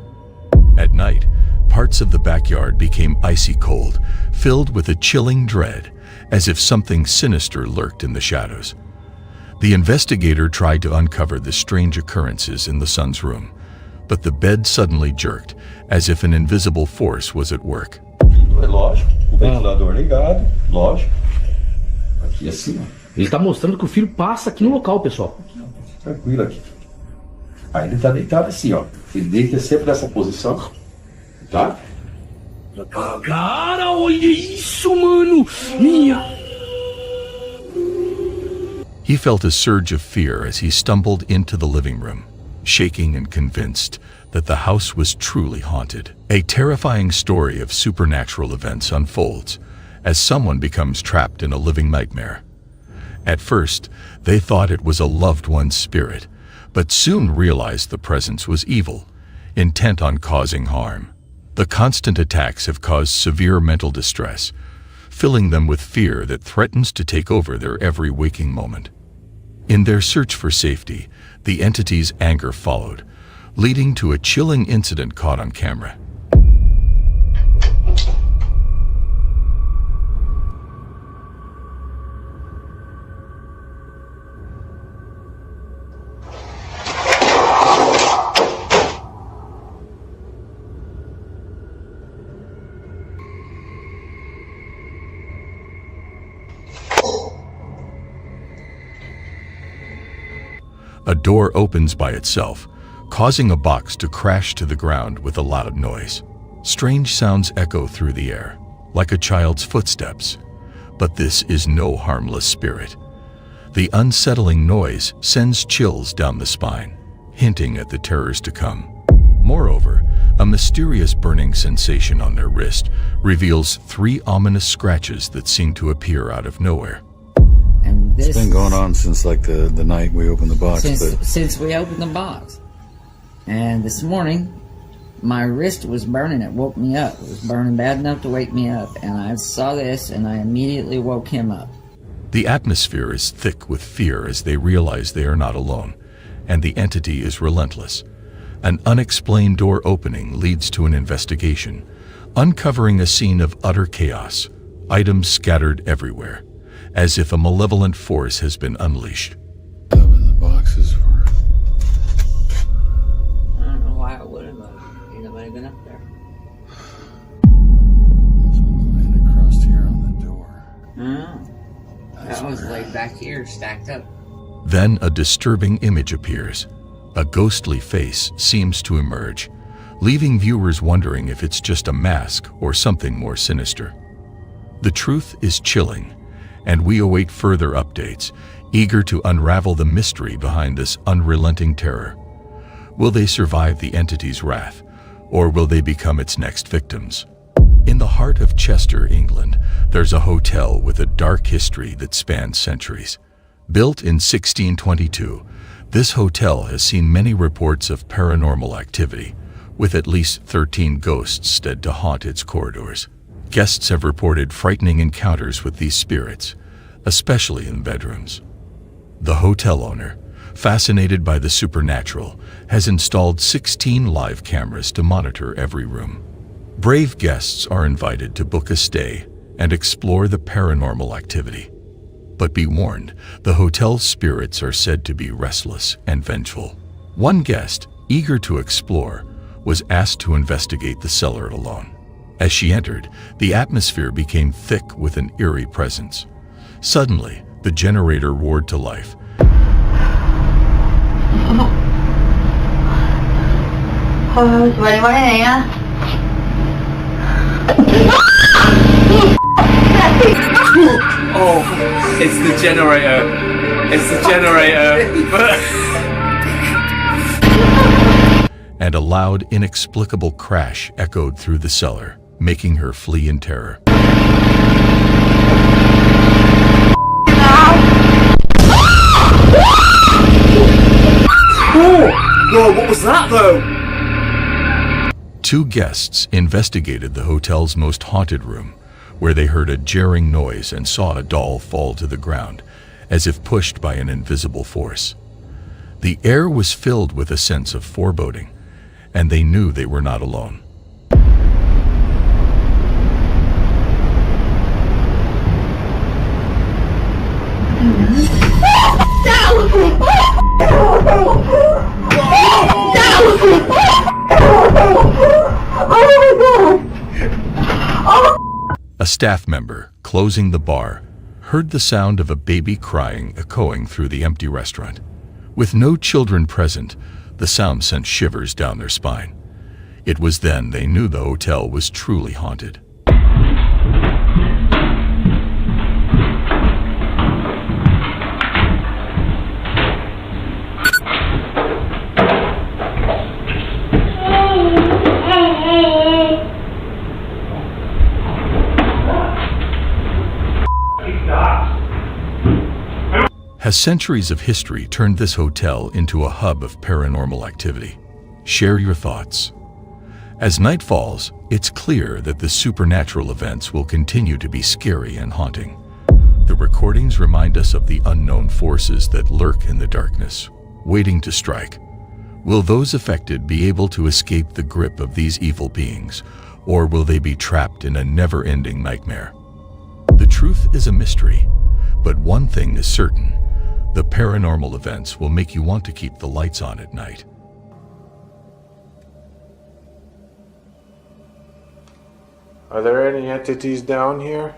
At night, parts of the backyard became icy cold, filled with a chilling dread, as if something sinister lurked in the shadows. The investigator tried to uncover the strange occurrences in the son's room, but the bed suddenly jerked, as if an invisible force was at work. É lógico, o ventilador ligado, lógico. Aqui assim, ó. Ele tá mostrando que o filho passa aqui no local, pessoal. Tranquilo aqui. Aí ele tá deitado assim, ó. Ele deita sempre nessa posição, tá? Cara, olha isso, mano! Minha... He felt a surge of fear as he stumbled into the living room, shaking and convinced that the house was truly haunted. A terrifying story of supernatural events unfolds as someone becomes trapped in a living nightmare. At first, they thought it was a loved one's spirit, but soon realized the presence was evil, intent on causing harm. The constant attacks have caused severe mental distress, filling them with fear that threatens to take over their every waking moment. In their search for safety, the entity's anger followed, leading to a chilling incident caught on camera. A door opens by itself, causing a box to crash to the ground with a loud noise. Strange sounds echo through the air, like a child's footsteps. But this is no harmless spirit. The unsettling noise sends chills down the spine, hinting at the terrors to come. Moreover, a mysterious burning sensation on their wrist reveals 3 ominous scratches that seem to appear out of nowhere. And this it's been going on since like the night we opened the box. Since we opened the box. And this morning, my wrist was burning. It woke me up. It was burning bad enough to wake me up. And I saw this and I immediately woke him up. The atmosphere is thick with fear as they realize they are not alone, and the entity is relentless. An unexplained door opening leads to an investigation, uncovering a scene of utter chaos, items scattered everywhere, as if a malevolent force has been unleashed. The boxes were... I don't know why I would have. Ain't nobody been up there. This one's laying across here on the door. Oh. That was laid back here, stacked up. Then a disturbing image appears. A ghostly face seems to emerge, leaving viewers wondering if it's just a mask or something more sinister. The truth is chilling, and we await further updates, eager to unravel the mystery behind this unrelenting terror. Will they survive the entity's wrath, or will they become its next victims? In the heart of Chester, England, there's a hotel with a dark history that spans centuries. Built in 1622, this hotel has seen many reports of paranormal activity, with at least 13 ghosts said to haunt its corridors. Guests have reported frightening encounters with these spirits, especially in bedrooms. The hotel owner, fascinated by the supernatural, has installed 16 live cameras to monitor every room. Brave guests are invited to book a stay and explore the paranormal activity. But be warned, the hotel's spirits are said to be restless and vengeful. One guest, eager to explore, was asked to investigate the cellar alone. As she entered, the atmosphere became thick with an eerie presence. Suddenly, the generator roared to life. Oh, it's the generator. It's the generator. And a loud, inexplicable crash echoed through the cellar, making her flee in terror. Whoa, what was that though? Two guests investigated the hotel's most haunted room, where they heard a jarring noise and saw a doll fall to the ground, as if pushed by an invisible force. The air was filled with a sense of foreboding, and they knew they were not alone. A staff member, closing the bar, heard the sound of a baby crying echoing through the empty restaurant. With no children present, the sound sent shivers down their spine. It was then they knew the hotel was truly haunted. Has centuries of history turned this hotel into a hub of paranormal activity? Share your thoughts. As night falls, it's clear that the supernatural events will continue to be scary and haunting. The recordings remind us of the unknown forces that lurk in the darkness, waiting to strike. Will those affected be able to escape the grip of these evil beings, or will they be trapped in a never-ending nightmare? The truth is a mystery, but one thing is certain. The paranormal events will make you want to keep the lights on at night. Are there any entities down here?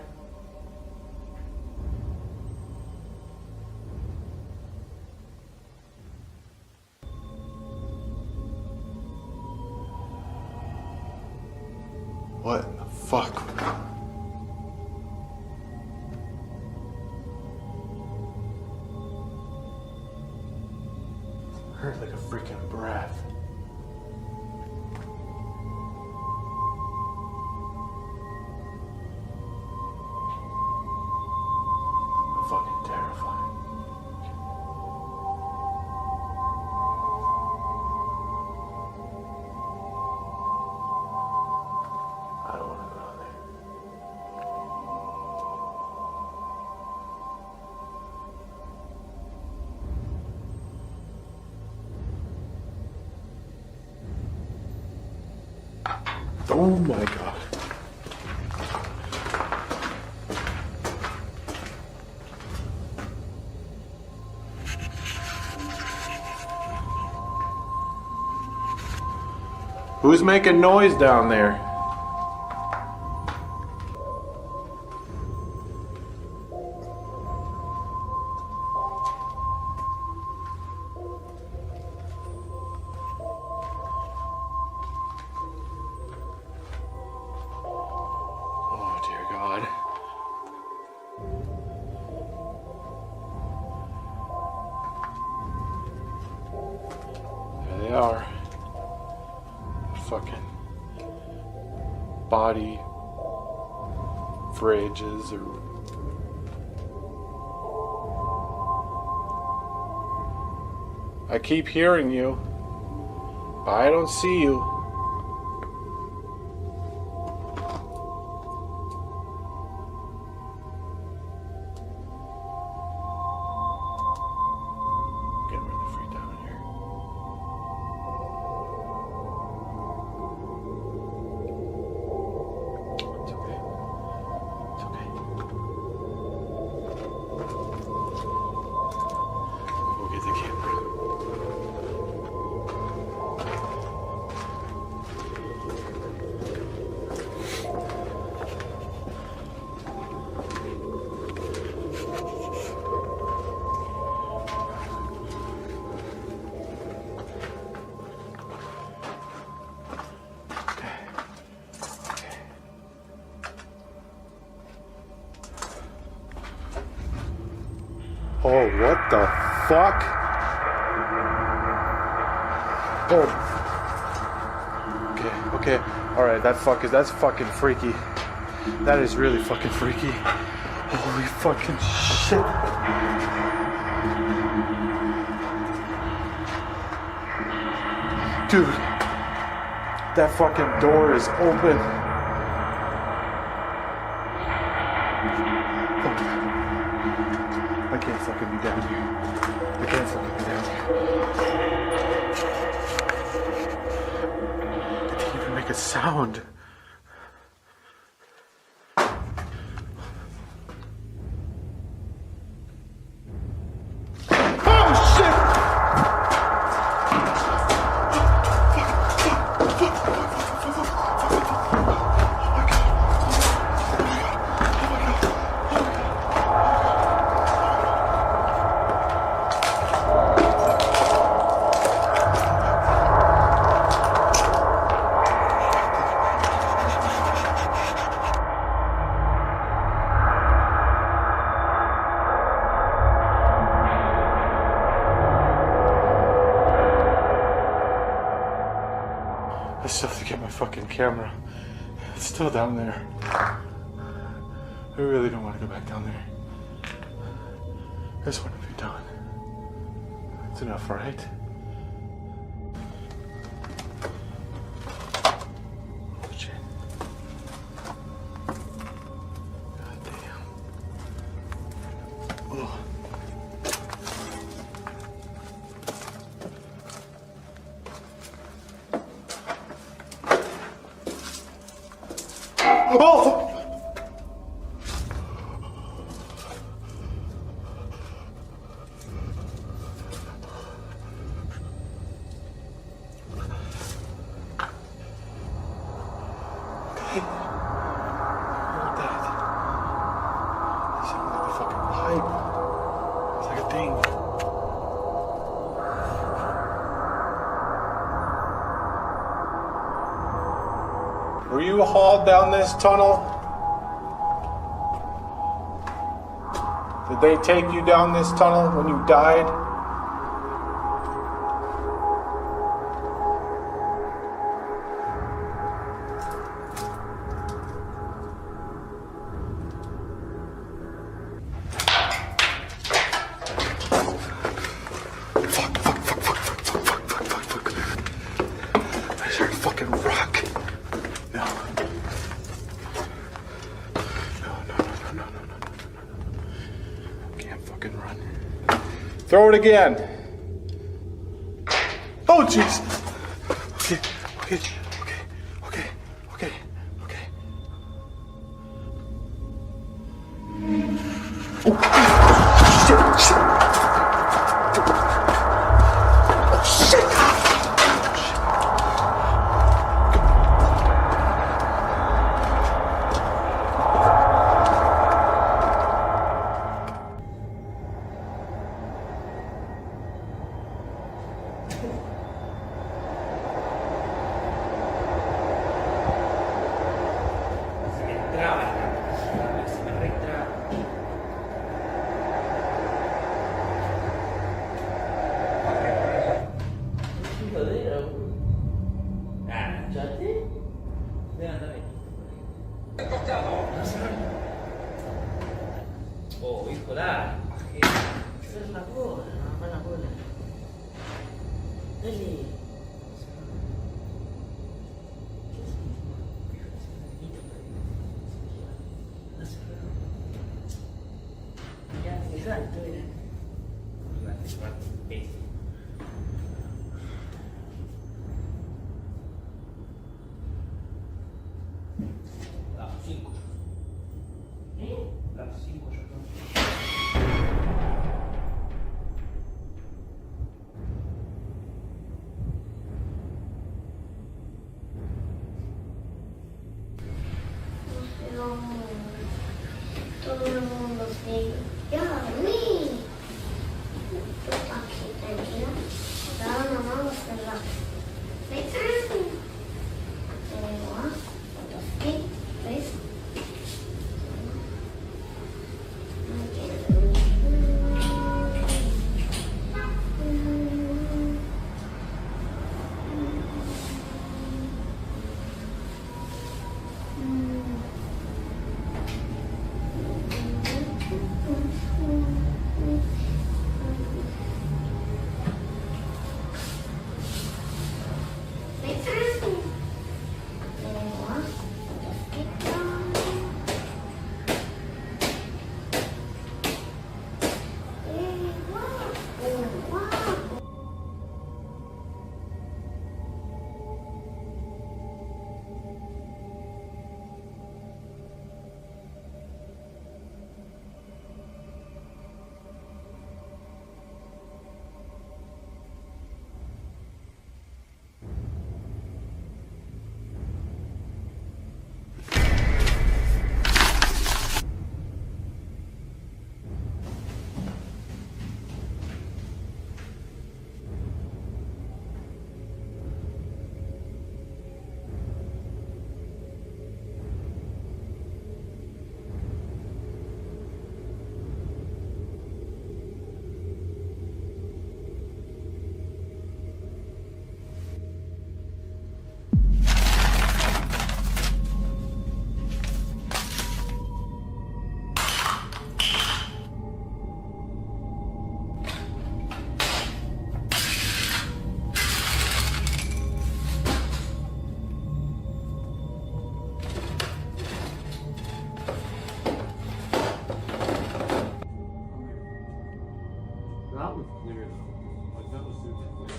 What in the fuck? Hurt like a freaking breath. I'm fucking terrified. I don't want to go down there. Oh my god. Who's making noise down there? Oh dear God. There they are. Fucking body fridges or... I keep hearing you, but I don't see you. Getting really freaked out in here. It's okay. It's okay. We'll get the camera. Oh, what the fuck? Oh. Okay. Alright, that's fucking freaky. That is really fucking freaky. Holy fucking shit. Dude. That fucking door is open. I can't fucking be down here. I can't fucking be down here. It didn't even make a sound. I still have to get my fucking camera. It's still down there. I really don't want to go back down there. I just want to be done. It's enough, right? Oh shit. God damn. Oh. Oh! Okay. Heard that. It sounded like a fucking pipe. It's like a thing. Were you hauled down this tunnel? Did they take you down this tunnel when you died? Fuck. I just heard a fucking rock. No. Can't fucking run. Throw it again. Oh, jeez. Okay. Oh, shit. Oh, shit. Todo el mundo se ¡Yummy! Tú aquí, tranquila. Ahora nos vamos a hacer la sección. ¿Ves? That was clear though. Like that was super clear.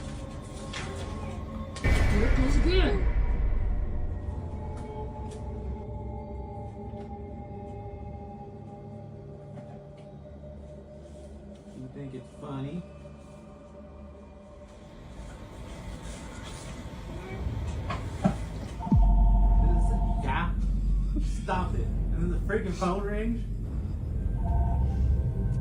Here it goes again. You think it's funny? Yeah. Stop it. And then the freaking phone rings.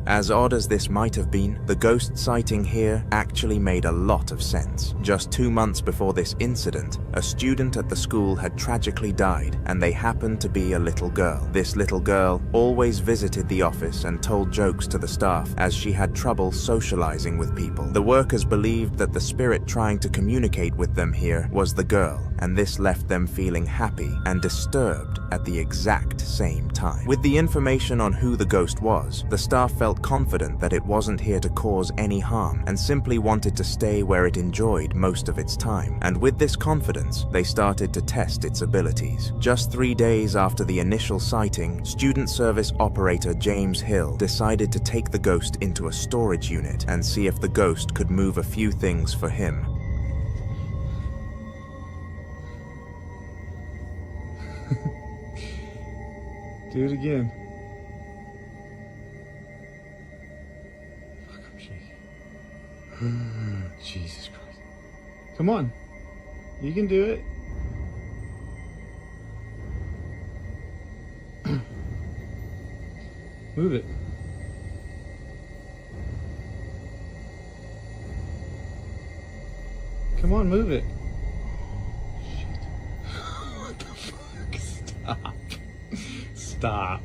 As odd as this might have been, the ghost sighting here actually made a lot of sense. Just 2 months before this incident, a student at the school had tragically died, and they happened to be a little girl. This little girl always visited the office and told jokes to the staff, as she had trouble socializing with people. The workers believed that the spirit trying to communicate with them here was the girl, and this left them feeling happy and disturbed at the exact same time. With the information on who the ghost was, the staff felt confident that it wasn't here to cause any harm and simply wanted to stay where it enjoyed most of its time. And with this confidence, they started to test its abilities. Just 3 days after the initial sighting, student service operator James Hill decided to take the ghost into a storage unit and see if the ghost could move a few things for him. Do it again. Jesus Christ. Come on. You can do it. Move it. Come on, move it. Shit. What the fuck? Stop. Stop.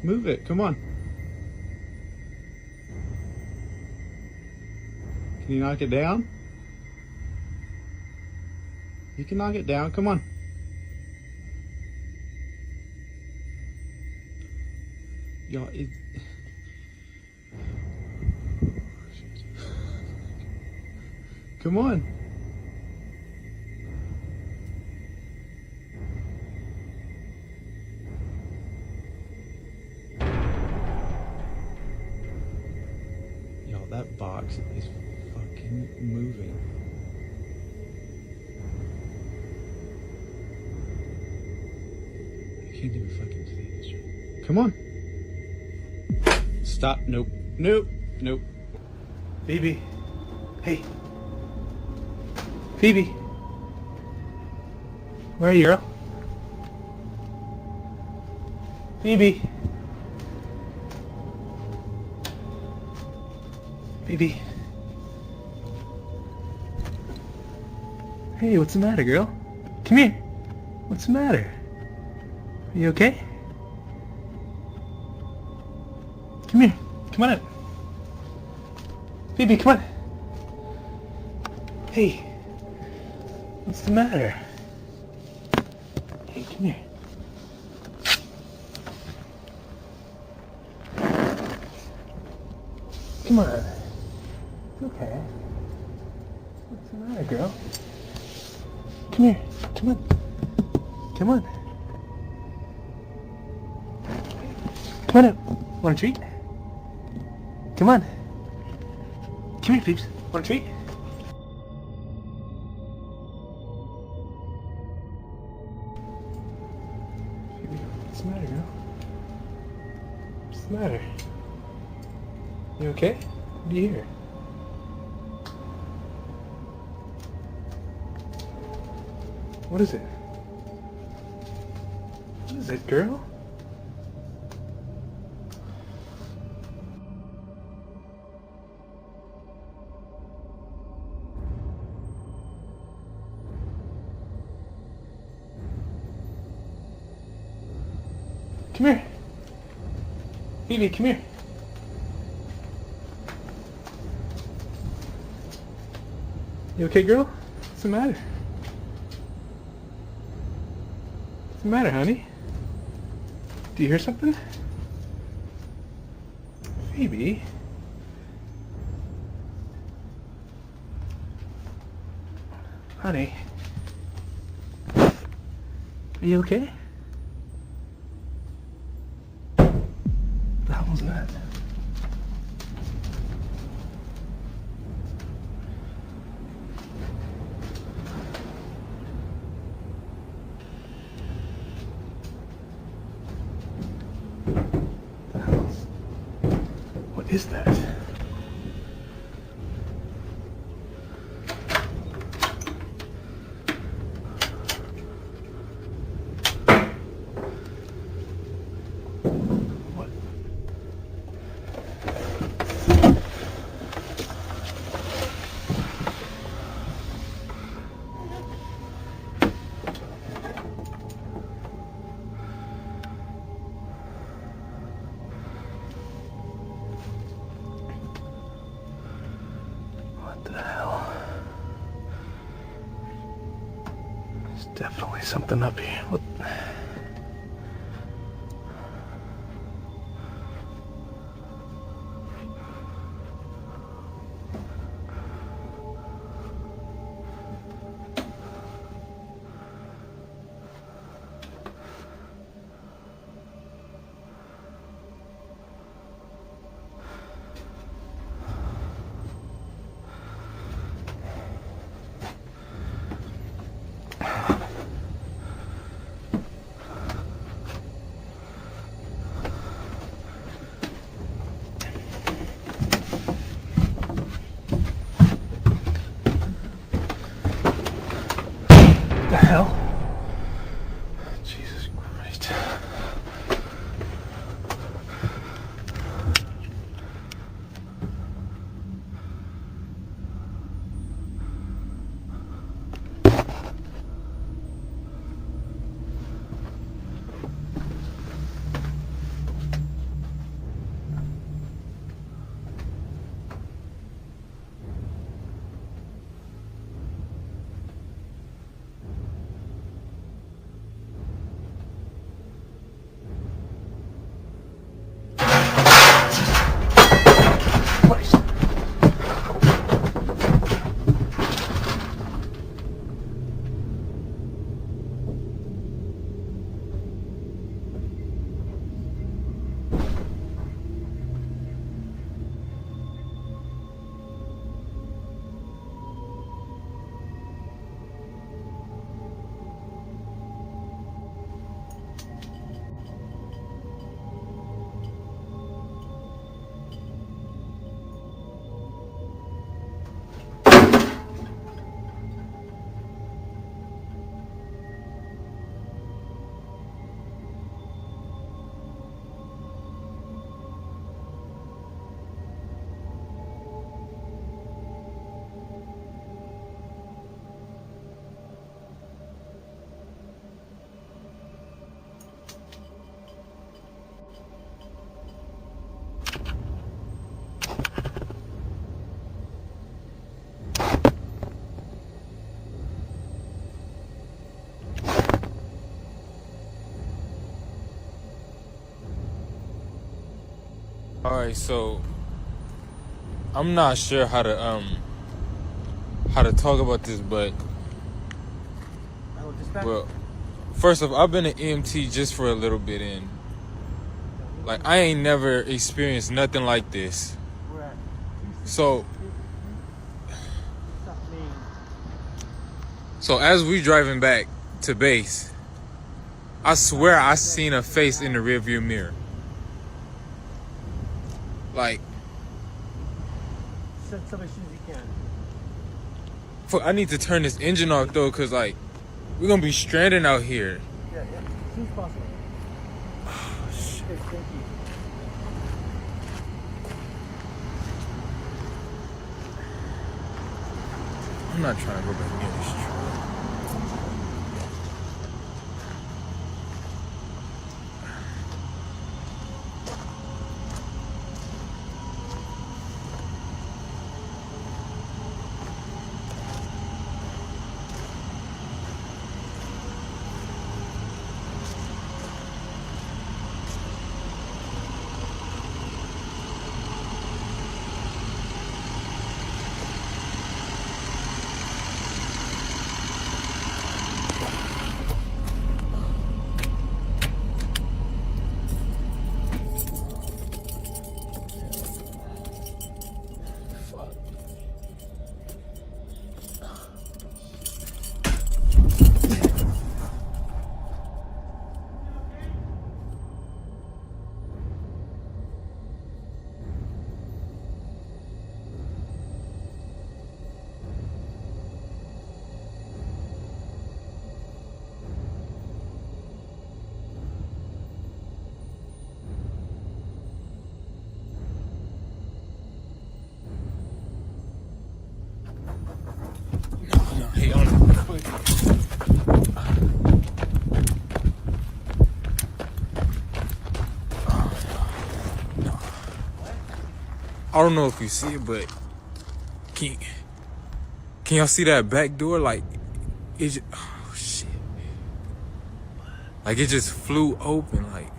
Move it. Come on. Can you knock it down? You can knock it down. Come on. Y'all, Come on. Yo, that box is fucking moving. I can't even fucking see this shit. Come on. Stop. Nope. Nope. Nope. Phoebe. Hey. Phoebe. Where are you, girl? Phoebe. Phoebe. Hey, what's the matter, girl? Come here. What's the matter? Are you okay? Come here. Come on up. Phoebe, come on. Hey. What's the matter? Hey, come here. Come on. It's okay. What's the matter, girl? Come here. Come on. Come on. Come on up. Want a treat? Come on. Come here, peeps. Want a treat? What's the matter, girl? What's the matter? You okay? What do you hear? What is it? What is it, girl? Come here. Phoebe, come here. You okay, girl? What's the matter? What's the matter, honey? Do you hear something? Phoebe? Honey? Are you okay? What the hell was that? What is that? Definitely something up here. What? Alright, so I'm not sure how to talk about this, but well, first off, I've been an EMT just for a little bit, and like I ain't never experienced nothing like this. So as we driving back to base, I swear I seen a face in the rearview mirror. Like, fuck, I need to turn this engine off though, cause like we're gonna be stranded out here. Yeah, as soon as possible. Oh, shit. Thank you. I'm not trying to go back near this truck. I don't know if you see it, but can y'all see that back door? Like, it just, oh shit. Like, it just flew open, like.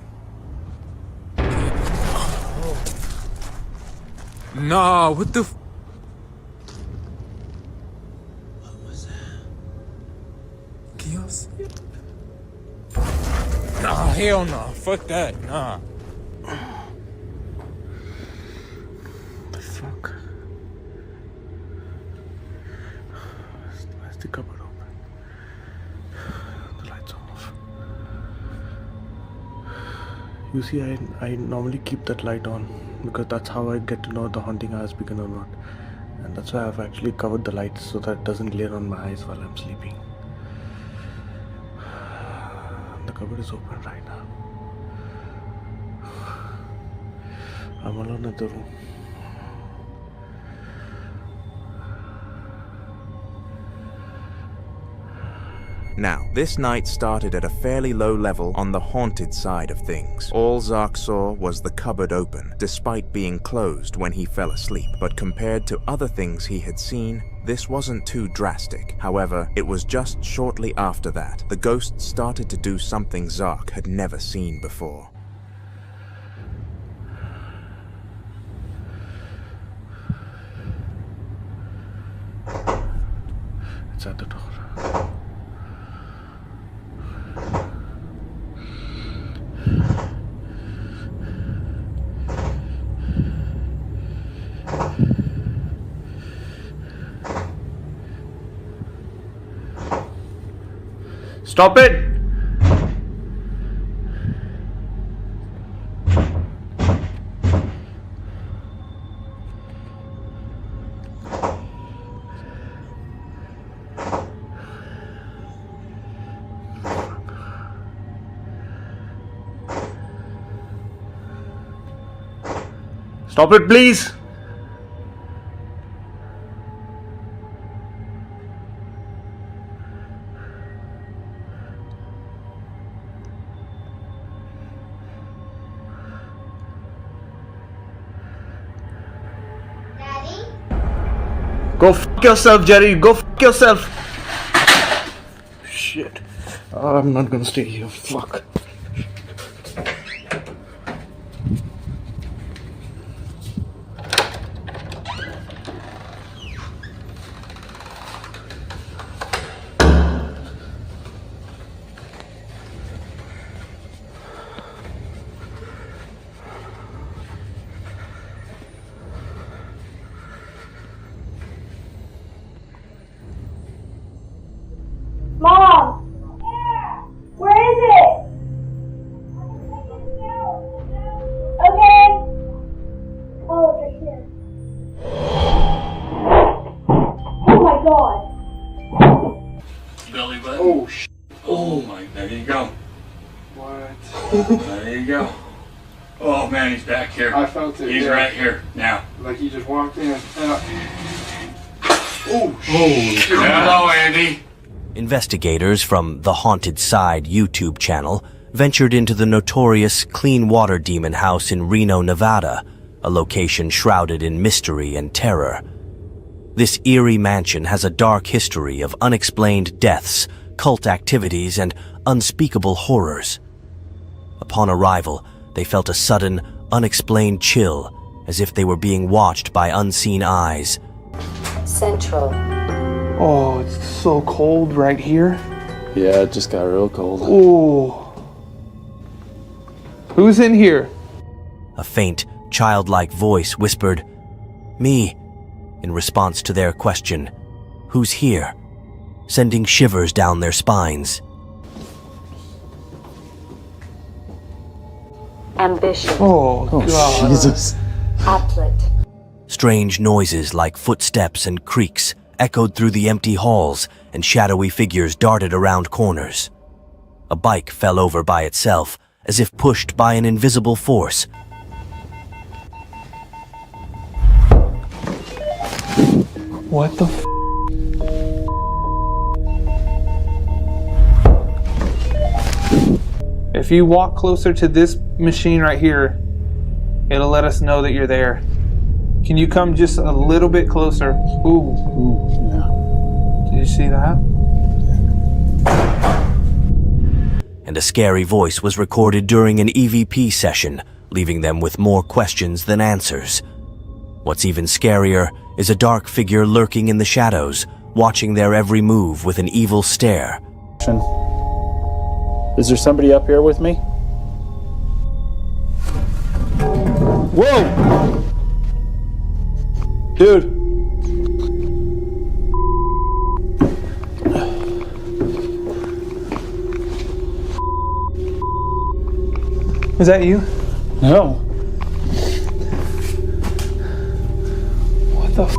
Oh. Nah, what the? What was that? Can y'all see it? Nah, hell no. Fuck that, nah. The cupboard open. The lights are off. You see, I normally keep that light on because that's how I get to know the haunting has begun or not. And that's why I've actually covered the lights so that it doesn't glare on my eyes while I'm sleeping. The cupboard is open right now. I'm alone in the room. Now, this night started at a fairly low level on the haunted side of things. All Zark saw was the cupboard open, despite being closed when he fell asleep. But compared to other things he had seen, this wasn't too drastic. However, it was just shortly after that, the ghost started to do something Zark had never seen before. It's at the door. Stop it! Stop it, please! Go fuck yourself, Jerry. Go fuck yourself. Shit. I'm not gonna stay here. Fuck. Oh, shit. Oh my, there you go. What? There you go. Oh man, he's back here. I felt it. He's yeah. right here now. Like he just walked in. Oh, hello, Andy. Investigators from the Haunted Side YouTube channel ventured into the notorious Clean Water Demon House in Reno, Nevada, a location shrouded in mystery and terror. This eerie mansion has a dark history of unexplained deaths, cult activities, and unspeakable horrors. Upon arrival, they felt a sudden, unexplained chill, as if they were being watched by unseen eyes. Central. Oh, it's so cold right here. Yeah, it just got real cold. Oh. Who's in here? A faint, childlike voice whispered, "Me," in response to their question, "Who's here?" sending shivers down their spines. Ambition. Oh, God. Jesus. Atlet. Strange noises like footsteps and creaks echoed through the empty halls, and shadowy figures darted around corners. A bike fell over by itself, as if pushed by an invisible force. What the f? If you walk closer to this machine right here, it'll let us know that you're there. Can you come just a little bit closer? Ooh. Ooh, yeah. Did you see that? And a scary voice was recorded during an EVP session, leaving them with more questions than answers. What's even scarier is a dark figure lurking in the shadows, watching their every move with an evil stare. Is there somebody up here with me? Whoa! Dude! Is that you? No. What the f?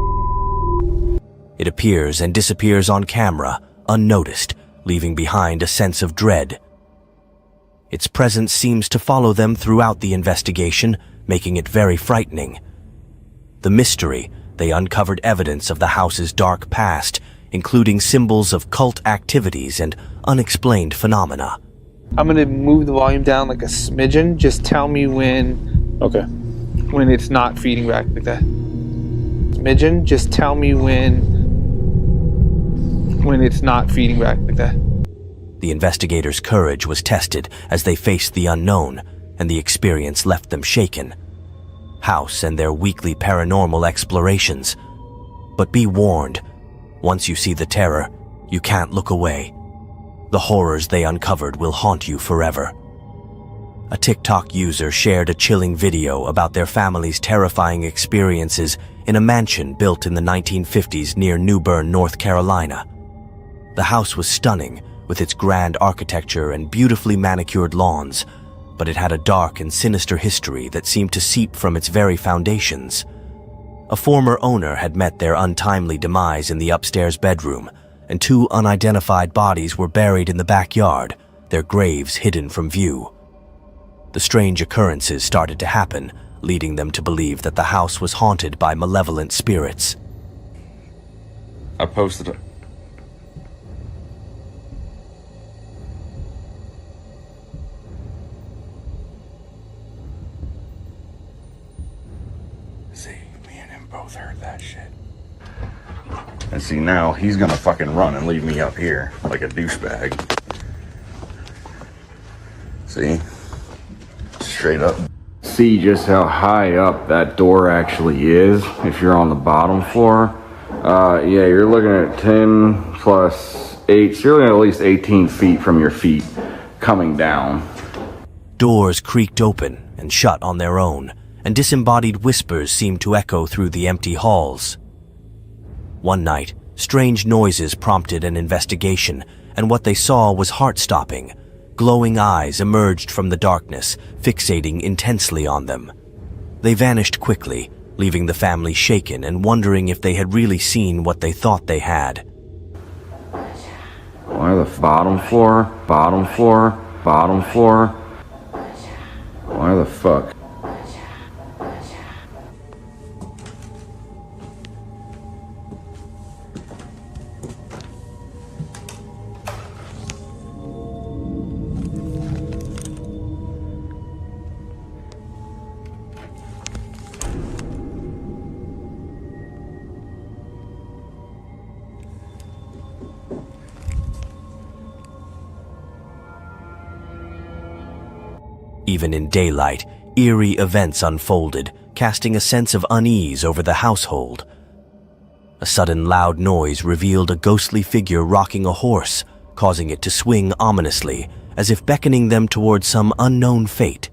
It appears and disappears on camera, unnoticed, leaving behind a sense of dread. Its presence seems to follow them throughout the investigation, making it very frightening. The mystery, they uncovered evidence of the house's dark past, including symbols of cult activities and unexplained phenomena. I'm gonna move the volume down like a smidgen. Just tell me when. Okay. When it's not feeding back like that. Smidgen. Just tell me when it's not feeding back like that. The investigators' courage was tested as they faced the unknown, and the experience left them shaken. House and their weekly paranormal explorations. But be warned, once you see the terror, you can't look away. The horrors they uncovered will haunt you forever. A TikTok user shared a chilling video about their family's terrifying experiences in a mansion built in the 1950s near New Bern, North Carolina. The house was stunning, with its grand architecture and beautifully manicured lawns, but it had a dark and sinister history that seemed to seep from its very foundations. A former owner had met their untimely demise in the upstairs bedroom, and 2 unidentified bodies were buried in the backyard, their graves hidden from view. The strange occurrences started to happen, leading them to believe that the house was haunted by malevolent spirits. I posted it. Both heard that shit. And see, now he's gonna fucking run and leave me up here like a douchebag. See? Straight up. See just how high up that door actually is if you're on the bottom floor. Yeah, you're looking at 10 plus 8, so you're looking at least 18 feet from your feet coming down. Doors creaked open and shut on their own, and disembodied whispers seemed to echo through the empty halls. One night, strange noises prompted an investigation, and what they saw was heart-stopping. Glowing eyes emerged from the darkness, fixating intensely on them. They vanished quickly, leaving the family shaken and wondering if they had really seen what they thought they had. Why the bottom floor? Bottom floor? Bottom floor? Why the fuck? Even in daylight, eerie events unfolded, casting a sense of unease over the household. A sudden loud noise revealed a ghostly figure rocking a horse, causing it to swing ominously, as if beckoning them towards some unknown fate.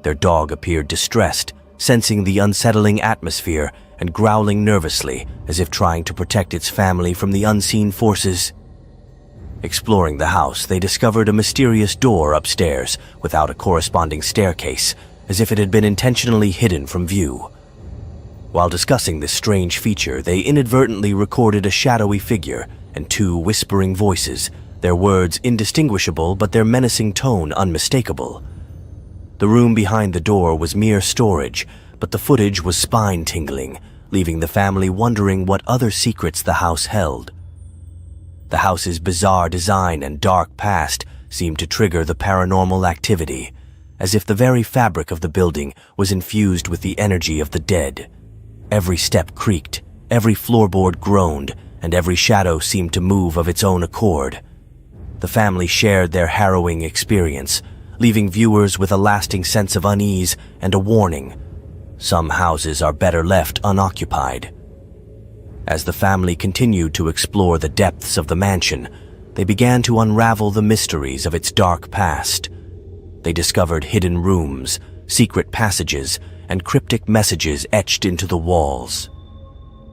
Their dog appeared distressed, sensing the unsettling atmosphere and growling nervously as if trying to protect its family from the unseen forces. Exploring the house, they discovered a mysterious door upstairs without a corresponding staircase, as if it had been intentionally hidden from view. While discussing this strange feature, they inadvertently recorded a shadowy figure and two whispering voices, their words indistinguishable but their menacing tone unmistakable. The room behind the door was mere storage, but the footage was spine-tingling, leaving the family wondering what other secrets the house held. The house's bizarre design and dark past seemed to trigger the paranormal activity, as if the very fabric of the building was infused with the energy of the dead. Every step creaked, every floorboard groaned, and every shadow seemed to move of its own accord. The family shared their harrowing experience, leaving viewers with a lasting sense of unease and a warning. Some houses are better left unoccupied. As the family continued to explore the depths of the mansion, they began to unravel the mysteries of its dark past. They discovered hidden rooms, secret passages, and cryptic messages etched into the walls.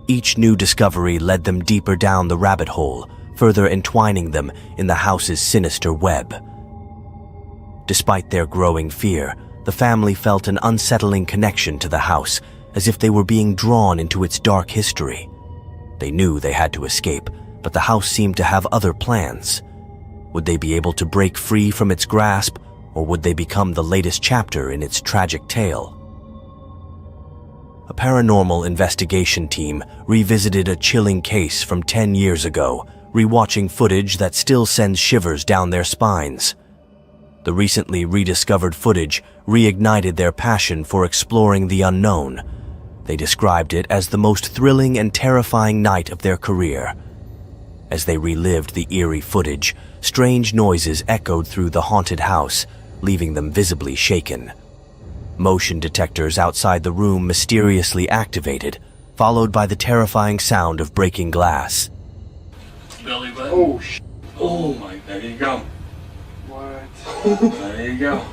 Each new discovery led them deeper down the rabbit hole, further entwining them in the house's sinister web. Despite their growing fear, the family felt an unsettling connection to the house, as if they were being drawn into its dark history. They knew they had to escape, but the house seemed to have other plans. Would they be able to break free from its grasp, or would they become the latest chapter in its tragic tale? A paranormal investigation team revisited a chilling case from 10 years ago, rewatching footage that still sends shivers down their spines. The recently rediscovered footage reignited their passion for exploring the unknown. They described it as the most thrilling and terrifying night of their career. As they relived the eerie footage, strange noises echoed through the haunted house, leaving them visibly shaken. Motion detectors outside the room mysteriously activated, followed by the terrifying sound of breaking glass. Belly button. Oh my, there you go. There you go.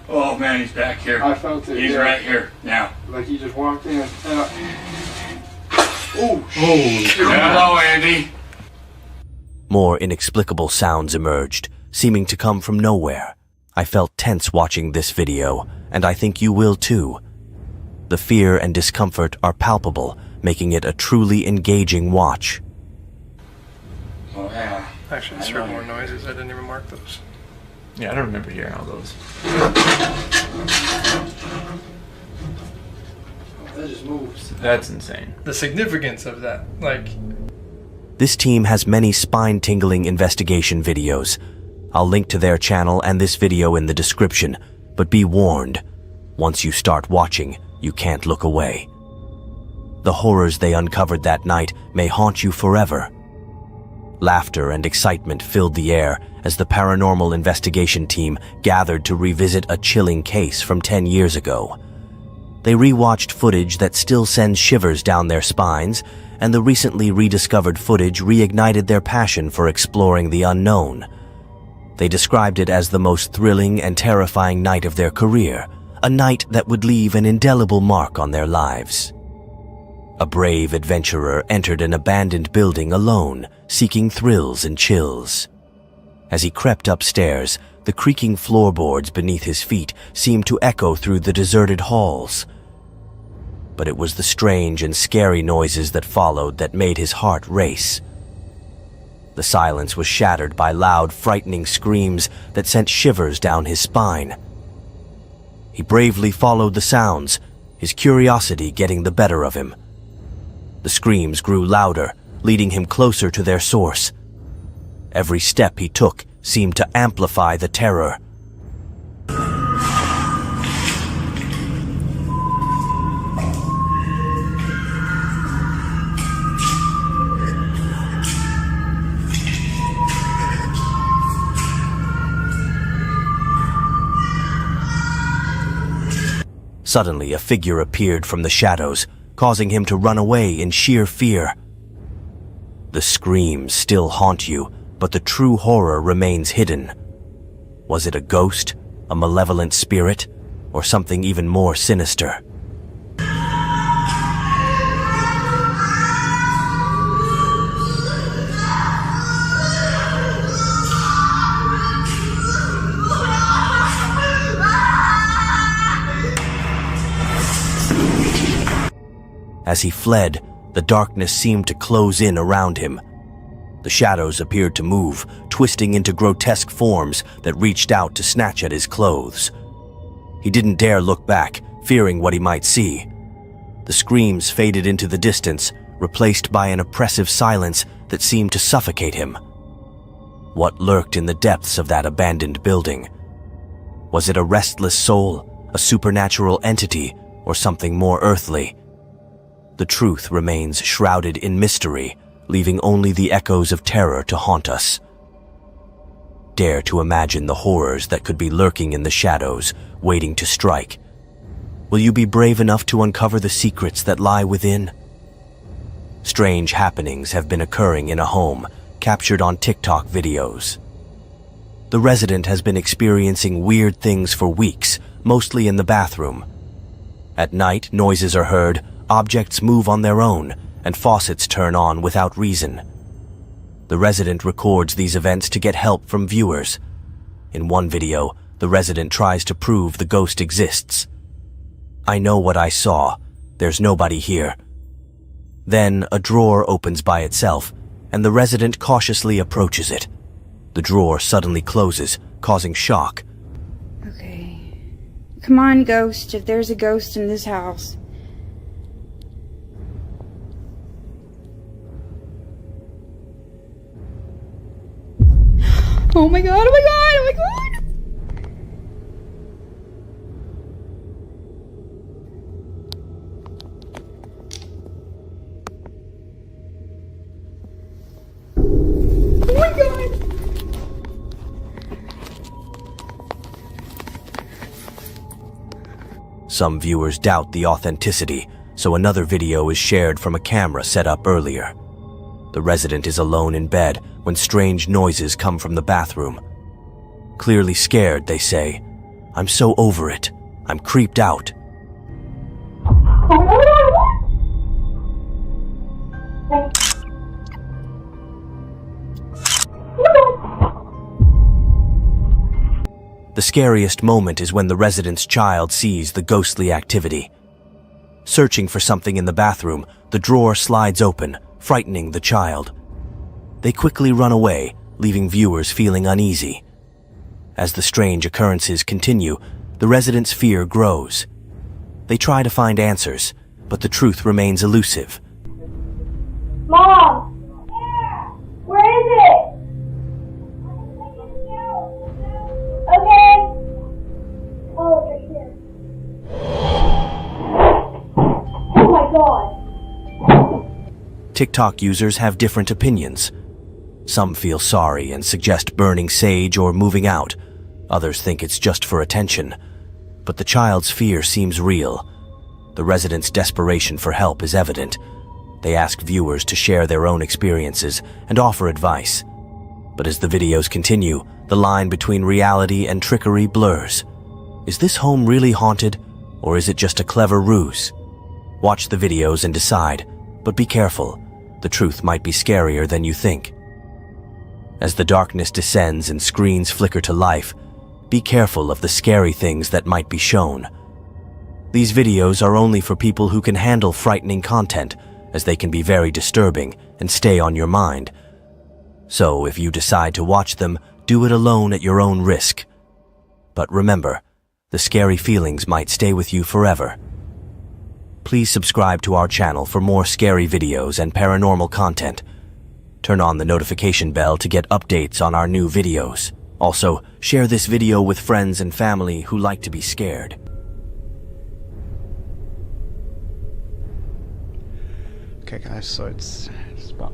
Oh man, he's back here. I felt it. He's right here now. Like he just walked in. Hello, Andy. More inexplicable sounds emerged, seeming to come from nowhere. I felt tense watching this video, and I think you will too. The fear and discomfort are palpable, making it a truly engaging watch. Oh yeah. Actually, I heard more noises. I didn't even mark those. Yeah, I don't remember hearing all those. That just moves. That's insane. The significance of that, like... This team has many spine-tingling investigation videos. I'll link to their channel and this video in the description, but be warned, once you start watching, you can't look away. The horrors they uncovered that night may haunt you forever. Laughter and excitement filled the air as the paranormal investigation team gathered to revisit a chilling case from 10 years ago. They rewatched footage that still sends shivers down their spines, and the recently rediscovered footage reignited their passion for exploring the unknown. They described it as the most thrilling and terrifying night of their career, a night that would leave an indelible mark on their lives. A brave adventurer entered an abandoned building alone, seeking thrills and chills. As he crept upstairs, the creaking floorboards beneath his feet seemed to echo through the deserted halls. But it was the strange and scary noises that followed that made his heart race. The silence was shattered by loud, frightening screams that sent shivers down his spine. He bravely followed the sounds, his curiosity getting the better of him. The screams grew louder, leading him closer to their source. Every step he took seemed to amplify the terror. Suddenly, a figure appeared from the shadows, causing him to run away in sheer fear. The screams still haunt you, but the true horror remains hidden. Was it a ghost, a malevolent spirit, or something even more sinister? As he fled, the darkness seemed to close in around him. The shadows appeared to move, twisting into grotesque forms that reached out to snatch at his clothes. He didn't dare look back, fearing what he might see. The screams faded into the distance, replaced by an oppressive silence that seemed to suffocate him. What lurked in the depths of that abandoned building? Was it a restless soul, a supernatural entity, or something more earthly? The truth remains shrouded in mystery, leaving only the echoes of terror to haunt us. Dare to imagine the horrors that could be lurking in the shadows, waiting to strike. Will you be brave enough to uncover the secrets that lie within? Strange happenings have been occurring in a home, captured on TikTok videos. The resident has been experiencing weird things for weeks, mostly in the bathroom. At night, noises are heard, objects move on their own, and faucets turn on without reason. The resident records these events to get help from viewers. In one video, the resident tries to prove the ghost exists. "I know what I saw. There's nobody here." Then a drawer opens by itself, and the resident cautiously approaches it. The drawer suddenly closes, causing shock. Okay. Come on, ghost, if there's a ghost in this house. Oh my god, oh my god, oh my god! Oh my god! Some viewers doubt the authenticity, so another video is shared from a camera set up earlier. The resident is alone in bed when strange noises come from the bathroom. Clearly scared, they say, "I'm so over it. I'm creeped out." The scariest moment is when the resident's child sees the ghostly activity. Searching for something in the bathroom, the drawer slides open, frightening the child. They quickly run away, leaving viewers feeling uneasy. As the strange occurrences continue, the residents' fear grows. They try to find answers, but the truth remains elusive. Mom! Where is it? Okay. Oh, it's right here. Oh my god. TikTok users have different opinions. Some feel sorry and suggest burning sage or moving out. Others think it's just for attention. But the child's fear seems real. The residents' desperation for help is evident. They ask viewers to share their own experiences and offer advice. But as the videos continue, the line between reality and trickery blurs. Is this home really haunted, or is it just a clever ruse? Watch the videos and decide, but be careful. The truth might be scarier than you think. As the darkness descends and screens flicker to life, be careful of the scary things that might be shown. These videos are only for people who can handle frightening content, as they can be very disturbing and stay on your mind. So if you decide to watch them, do it alone at your own risk. But remember, the scary feelings might stay with you forever. Please subscribe to our channel for more scary videos and paranormal content. Turn on the notification bell to get updates on our new videos. Also, share this video with friends and family who like to be scared. Okay guys, so it's about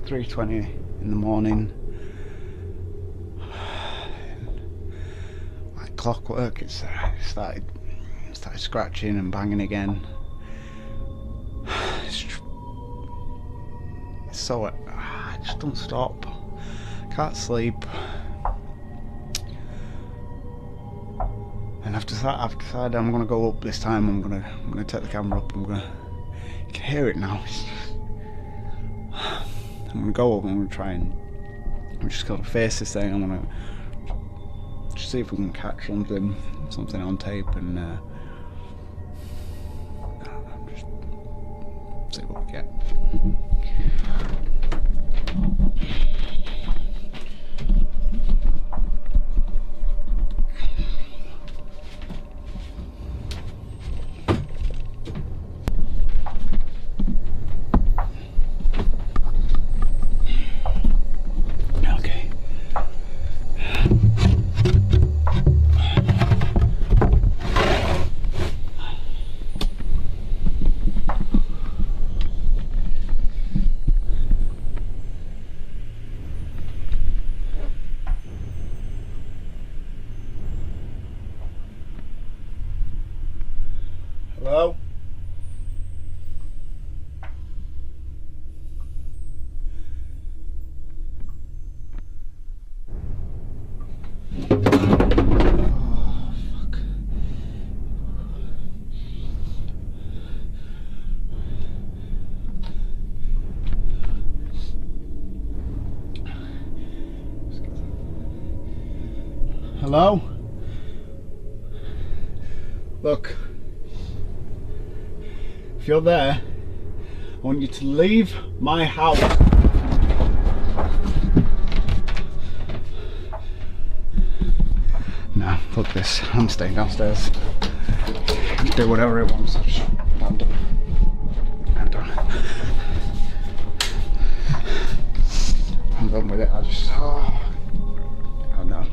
3:20 in the morning. Like clockwork, it started scratching and banging again. So it just don't stop. Can't sleep. And I've decided I'm gonna go up this time. I'm gonna take the camera up. You can hear it now. I'm gonna go up. I'm gonna try and I'm just gonna face this thing. I'm gonna just see if we can catch something on tape and just see what we get. Hello? Hello? Look. If you're there, I want you to leave my house. Nah, fuck this. I'm staying downstairs. Do whatever it wants. I'm done. I'm done. I'm done with it. Oh no.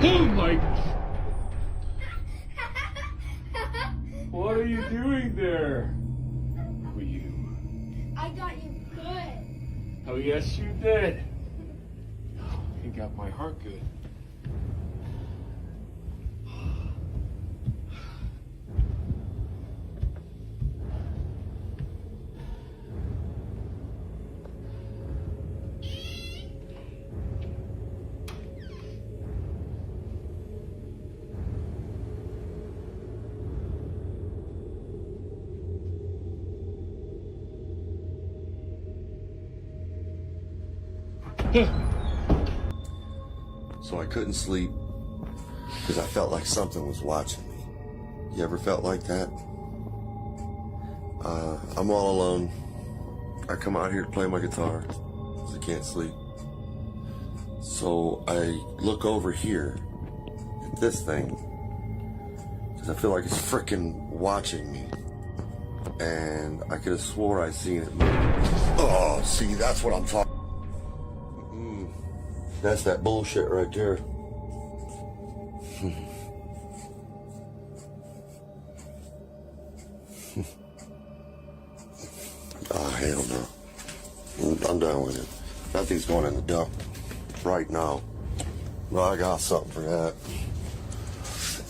Oh my. What are you doing there? Who are you? I got you good. Oh, yes, you did. You got my heart good. So I couldn't sleep because I felt like something was watching me. You ever felt like that? I'm all alone. I come out here to play my guitar because I can't sleep. So I look over here at this thing because I feel like it's frickin' watching me. And I could have swore I seen it move. Oh, see, that's what I'm talking. That's that bullshit right there. Oh, hell no. I'm done with it. That thing's going in the dump right now. Well, I got something for that.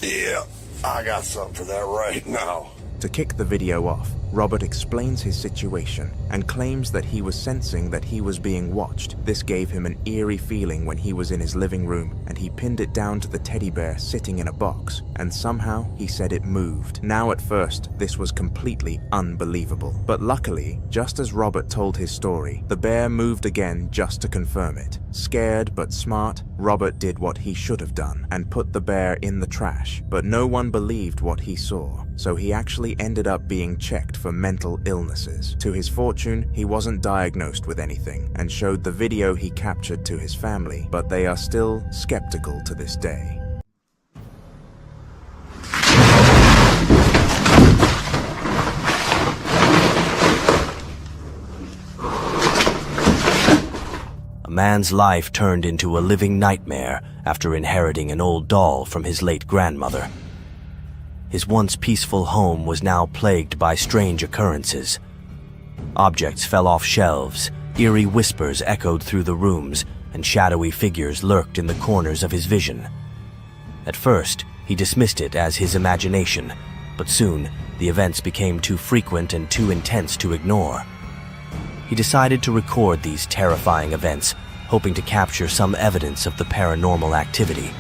Yeah, I got something for that right now. To kick the video off, Robert explains his situation and claims that he was sensing that he was being watched. This gave him an eerie feeling when he was in his living room, and he pinned it down to the teddy bear sitting in a box, and somehow he said it moved. Now at first, this was completely unbelievable. But luckily, just as Robert told his story, the bear moved again just to confirm it. Scared but smart, Robert did what he should have done and put the bear in the trash, but no one believed what he saw. So he actually ended up being checked for mental illnesses. To his fortune, he wasn't diagnosed with anything and showed the video he captured to his family, but they are still skeptical to this day. A man's life turned into a living nightmare after inheriting an old doll from his late grandmother. His once peaceful home was now plagued by strange occurrences. Objects fell off shelves, eerie whispers echoed through the rooms, and shadowy figures lurked in the corners of his vision. At first, he dismissed it as his imagination, but soon the events became too frequent and too intense to ignore. He decided to record these terrifying events, hoping to capture some evidence of the paranormal activity.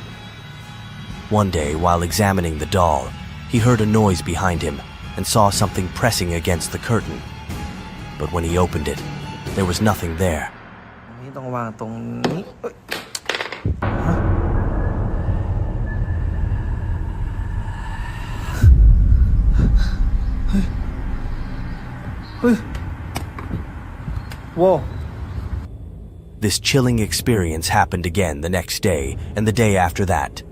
One day, while examining the doll, he heard a noise behind him and saw something pressing against the curtain. But when he opened it, there was nothing there. Whoa. This chilling experience happened again the next day and the day after that.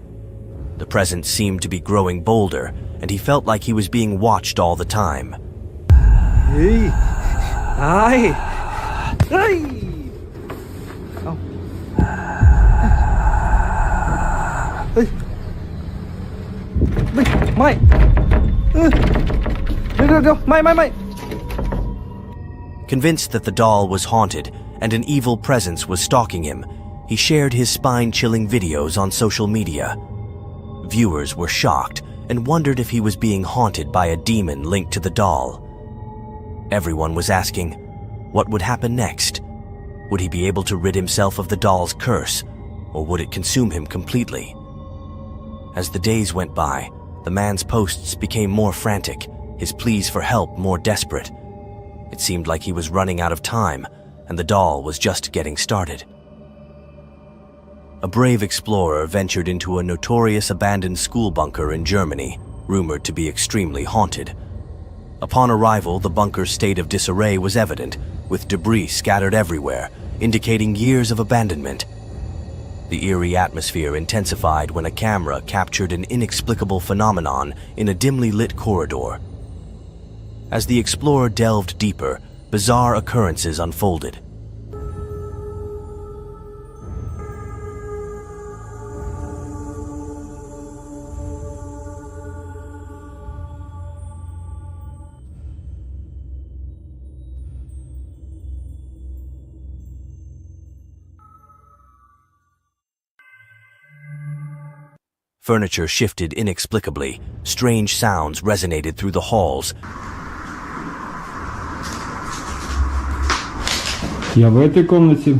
The presence seemed to be growing bolder, and he felt like he was being watched all the time. Hey! Ay! Ay! Oh. Hey! Mày! Mày! Convinced that the doll was haunted and an evil presence was stalking him, he shared his spine-chilling videos on social media. Viewers were shocked and wondered if he was being haunted by a demon linked to the doll. Everyone was asking, what would happen next? Would he be able to rid himself of the doll's curse, or would it consume him completely? As the days went by, the man's posts became more frantic, his pleas for help more desperate. It seemed like he was running out of time, and the doll was just getting started. A brave explorer ventured into a notorious abandoned school bunker in Germany, rumored to be extremely haunted. Upon arrival, the bunker's state of disarray was evident, with debris scattered everywhere, indicating years of abandonment. The eerie atmosphere intensified when a camera captured an inexplicable phenomenon in a dimly lit corridor. As the explorer delved deeper, bizarre occurrences unfolded. Furniture shifted inexplicably. Strange sounds resonated through the halls. Я в этой комнате.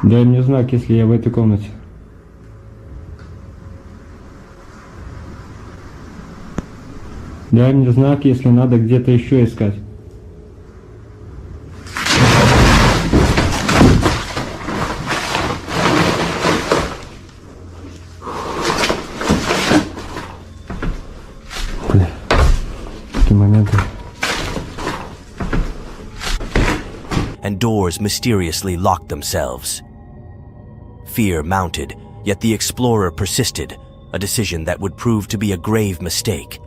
Дай мне знак, если я в этой комнате. Дай мне знак, если надо где-то еще искать. Бля, такие моменты. And doors mysteriously locked themselves. Fear mounted, yet the explorer persisted, a decision that would prove to be a grave mistake.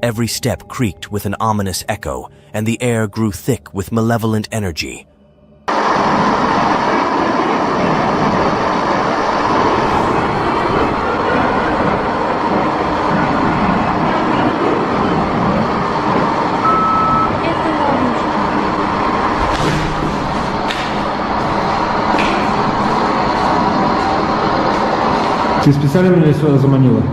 Every step creaked with an ominous echo, and the air grew thick with malevolent energy. Ты специально меня сюда заманила?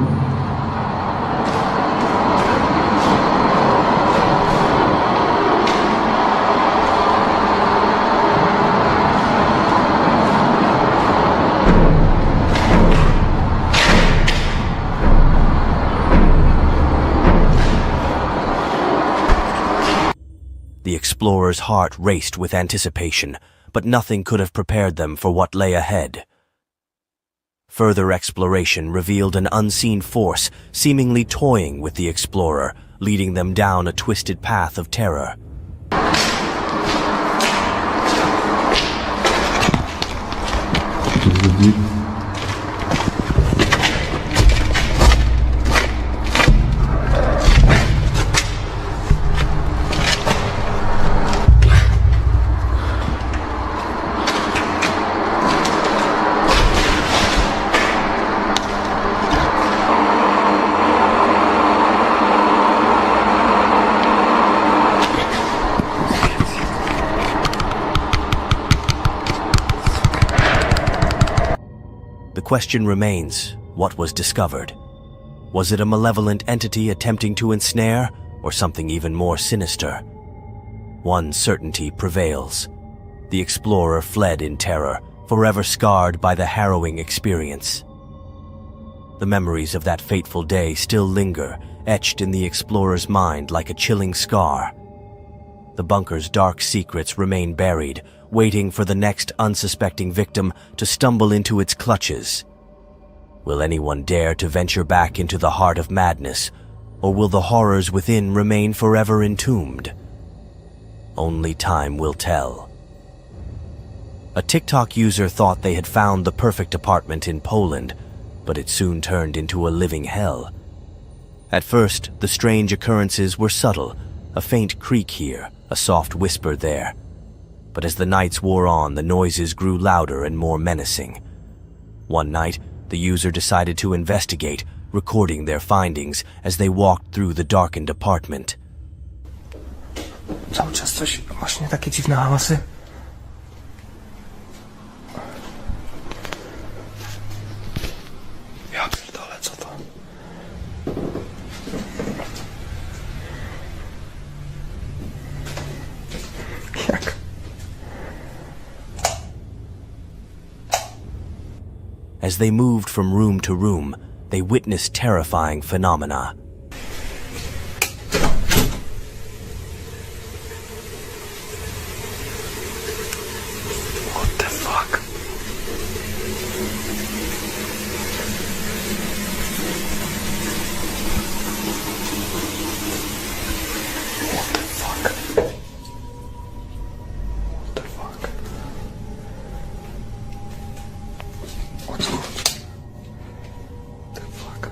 The explorer's heart raced with anticipation, but nothing could have prepared them for what lay ahead. Further exploration revealed an unseen force seemingly toying with the explorer, leading them down a twisted path of terror. The question remains, what was discovered? Was it a malevolent entity attempting to ensnare, or something even more sinister? One certainty prevails. The explorer fled in terror, forever scarred by the harrowing experience. The memories of that fateful day still linger, etched in the explorer's mind like a chilling scar. The bunker's dark secrets remain buried, waiting for the next unsuspecting victim to stumble into its clutches. Will anyone dare to venture back into the heart of madness, or will the horrors within remain forever entombed? Only time will tell. A TikTok user thought they had found the perfect apartment in Poland, but it soon turned into a living hell. At first, the strange occurrences were subtle, a faint creak here, a soft whisper there. But as the nights wore on, the noises grew louder and more menacing. One night, the user decided to investigate, recording their findings as they walked through the darkened apartment. Cały czas coś, właśnie takie dziwne hałasy. Ja pierdolę, co to? Jak? As they moved from room to room, they witnessed terrifying phenomena. What the fuck? What the fuck? What the fuck? What's going on? What the fuck?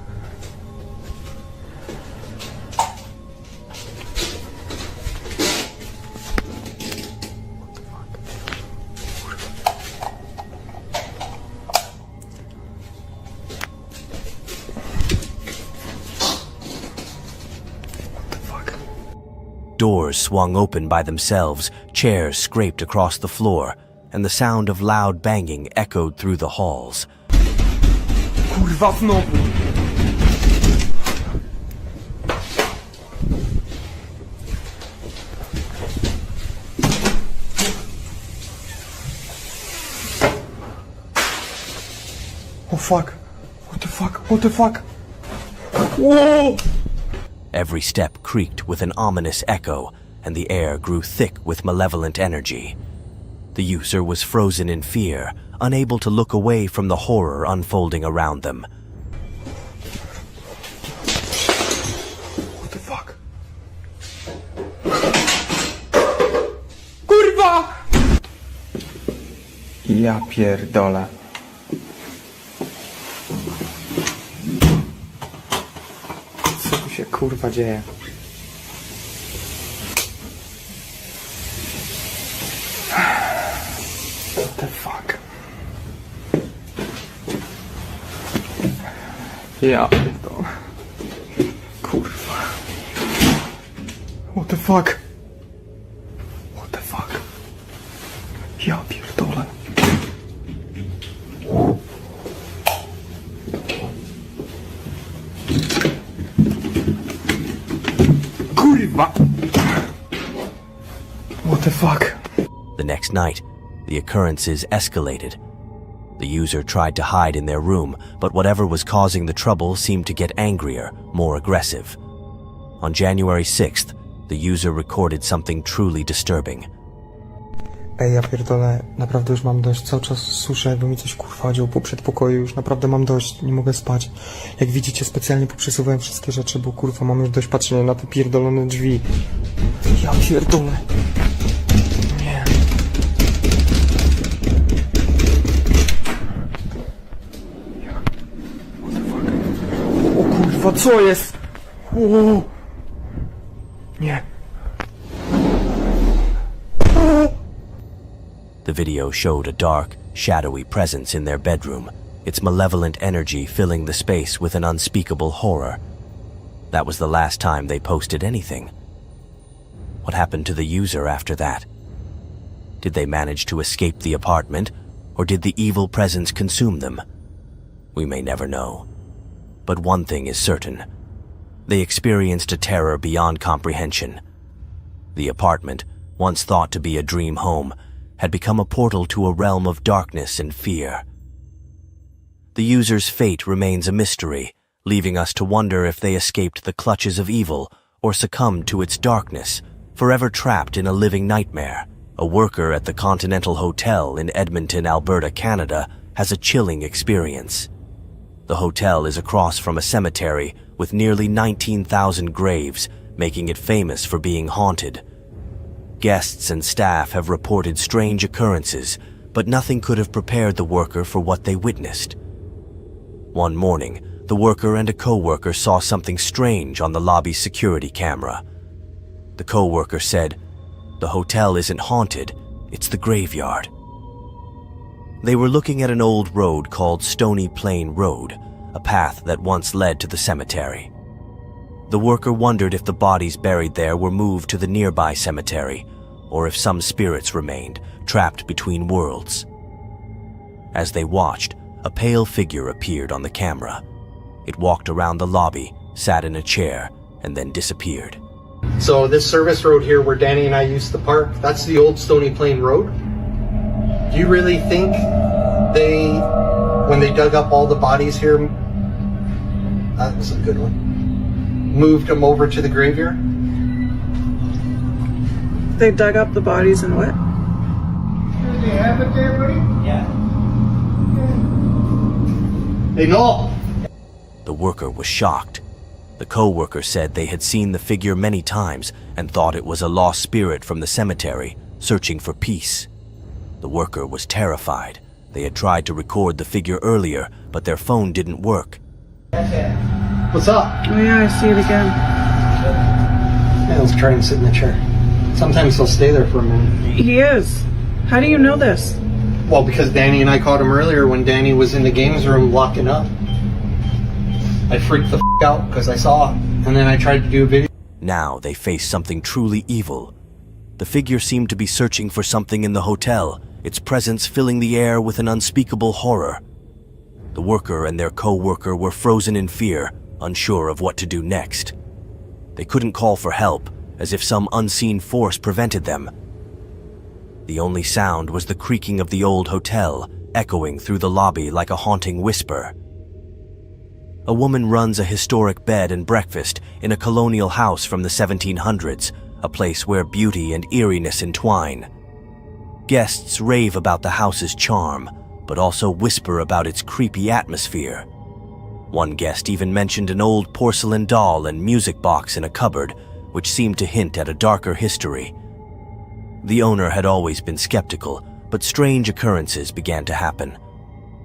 Doors swung open by themselves, chairs scraped across the floor, and the sound of loud banging echoed through the halls. Kurwa znowu! Oh fuck. What the fuck? What the fuck? Whoa! Every step creaked with an ominous echo, and the air grew thick with malevolent energy. The user was frozen in fear, unable to look away from the horror unfolding around them. What the fuck? Kurwa! Ja pierdolę. Co tu się kurwa dzieje? What the fuck? Ja pierdolę. Kurwa. What the fuck? What the fuck? Ja pierdolę. Kurwa! What the fuck? The next night, the occurrences escalated. The user tried to hide in their room, but whatever was causing the trouble seemed to get angrier, more aggressive. On January 6th, the user recorded something truly disturbing. Ej, ja pierdolę, naprawdę już mam dość. Cały czas słyszę, jakby mi coś kurwa dział po przedpokoju. Już naprawdę mam dość, nie mogę spać. Jak widzicie, specjalnie poprzesuwałem wszystkie rzeczy, bo kurwa mam już dość patrzenia na te pierdolone drzwi. Ja pierdolę. Nie. What the fuck? O kurwa, co jest? O! Nie. The video showed a dark, shadowy presence in their bedroom, its malevolent energy filling the space with an unspeakable horror. That was the last time they posted anything. What happened to the user after that? Did they manage to escape the apartment, or did the evil presence consume them? We may never know. But one thing is certain. They experienced a terror beyond comprehension. The apartment, once thought to be a dream home, had become a portal to a realm of darkness and fear. The user's fate remains a mystery, leaving us to wonder if they escaped the clutches of evil or succumbed to its darkness, forever trapped in a living nightmare. A worker at the Continental Hotel in Edmonton, Alberta, Canada, has a chilling experience. The hotel is across from a cemetery with nearly 19,000 graves, making it famous for being haunted. Guests and staff have reported strange occurrences, but nothing could have prepared the worker for what they witnessed. One morning, the worker and a co-worker saw something strange on the lobby's security camera. The co-worker said, "The hotel isn't haunted, it's the graveyard." They were looking at an old road called Stony Plain Road, a path that once led to the cemetery. The worker wondered if the bodies buried there were moved to the nearby cemetery, or if some spirits remained, trapped between worlds. As they watched, a pale figure appeared on the camera. It walked around the lobby, sat in a chair, and then disappeared. So this service road here where Danny and I used to park, that's the old Stony Plain Road. Do you really think when they dug up all the bodies here, that was a good one, moved them over to the graveyard? They dug up the bodies and what? Do they have it there, buddy? Yeah. They know. The worker was shocked. The co-worker said they had seen the figure many times and thought it was a lost spirit from the cemetery, searching for peace. The worker was terrified. They had tried to record the figure earlier, but their phone didn't work. What's up? Oh yeah, I see it again. Yeah, let's try and sit in the chair. Sometimes he'll stay there for a minute. He is. How do you know this? Well, because Danny and I caught him earlier when Danny was in the games room locking up. I freaked the out because I saw it, and then I tried to do a video. Now they faced something truly evil. The figure seemed to be searching for something in the hotel, its presence filling the air with an unspeakable horror. The worker and their co-worker were frozen in fear, unsure of what to do next. They couldn't call for help, as if some unseen force prevented them. The only sound was the creaking of the old hotel, echoing through the lobby like a haunting whisper. A woman runs a historic bed and breakfast in a colonial house from the 1700s, a place where beauty and eeriness entwine. Guests rave about the house's charm, but also whisper about its creepy atmosphere. One guest even mentioned an old porcelain doll and music box in a cupboard, which seemed to hint at a darker history. The owner had always been skeptical, but strange occurrences began to happen.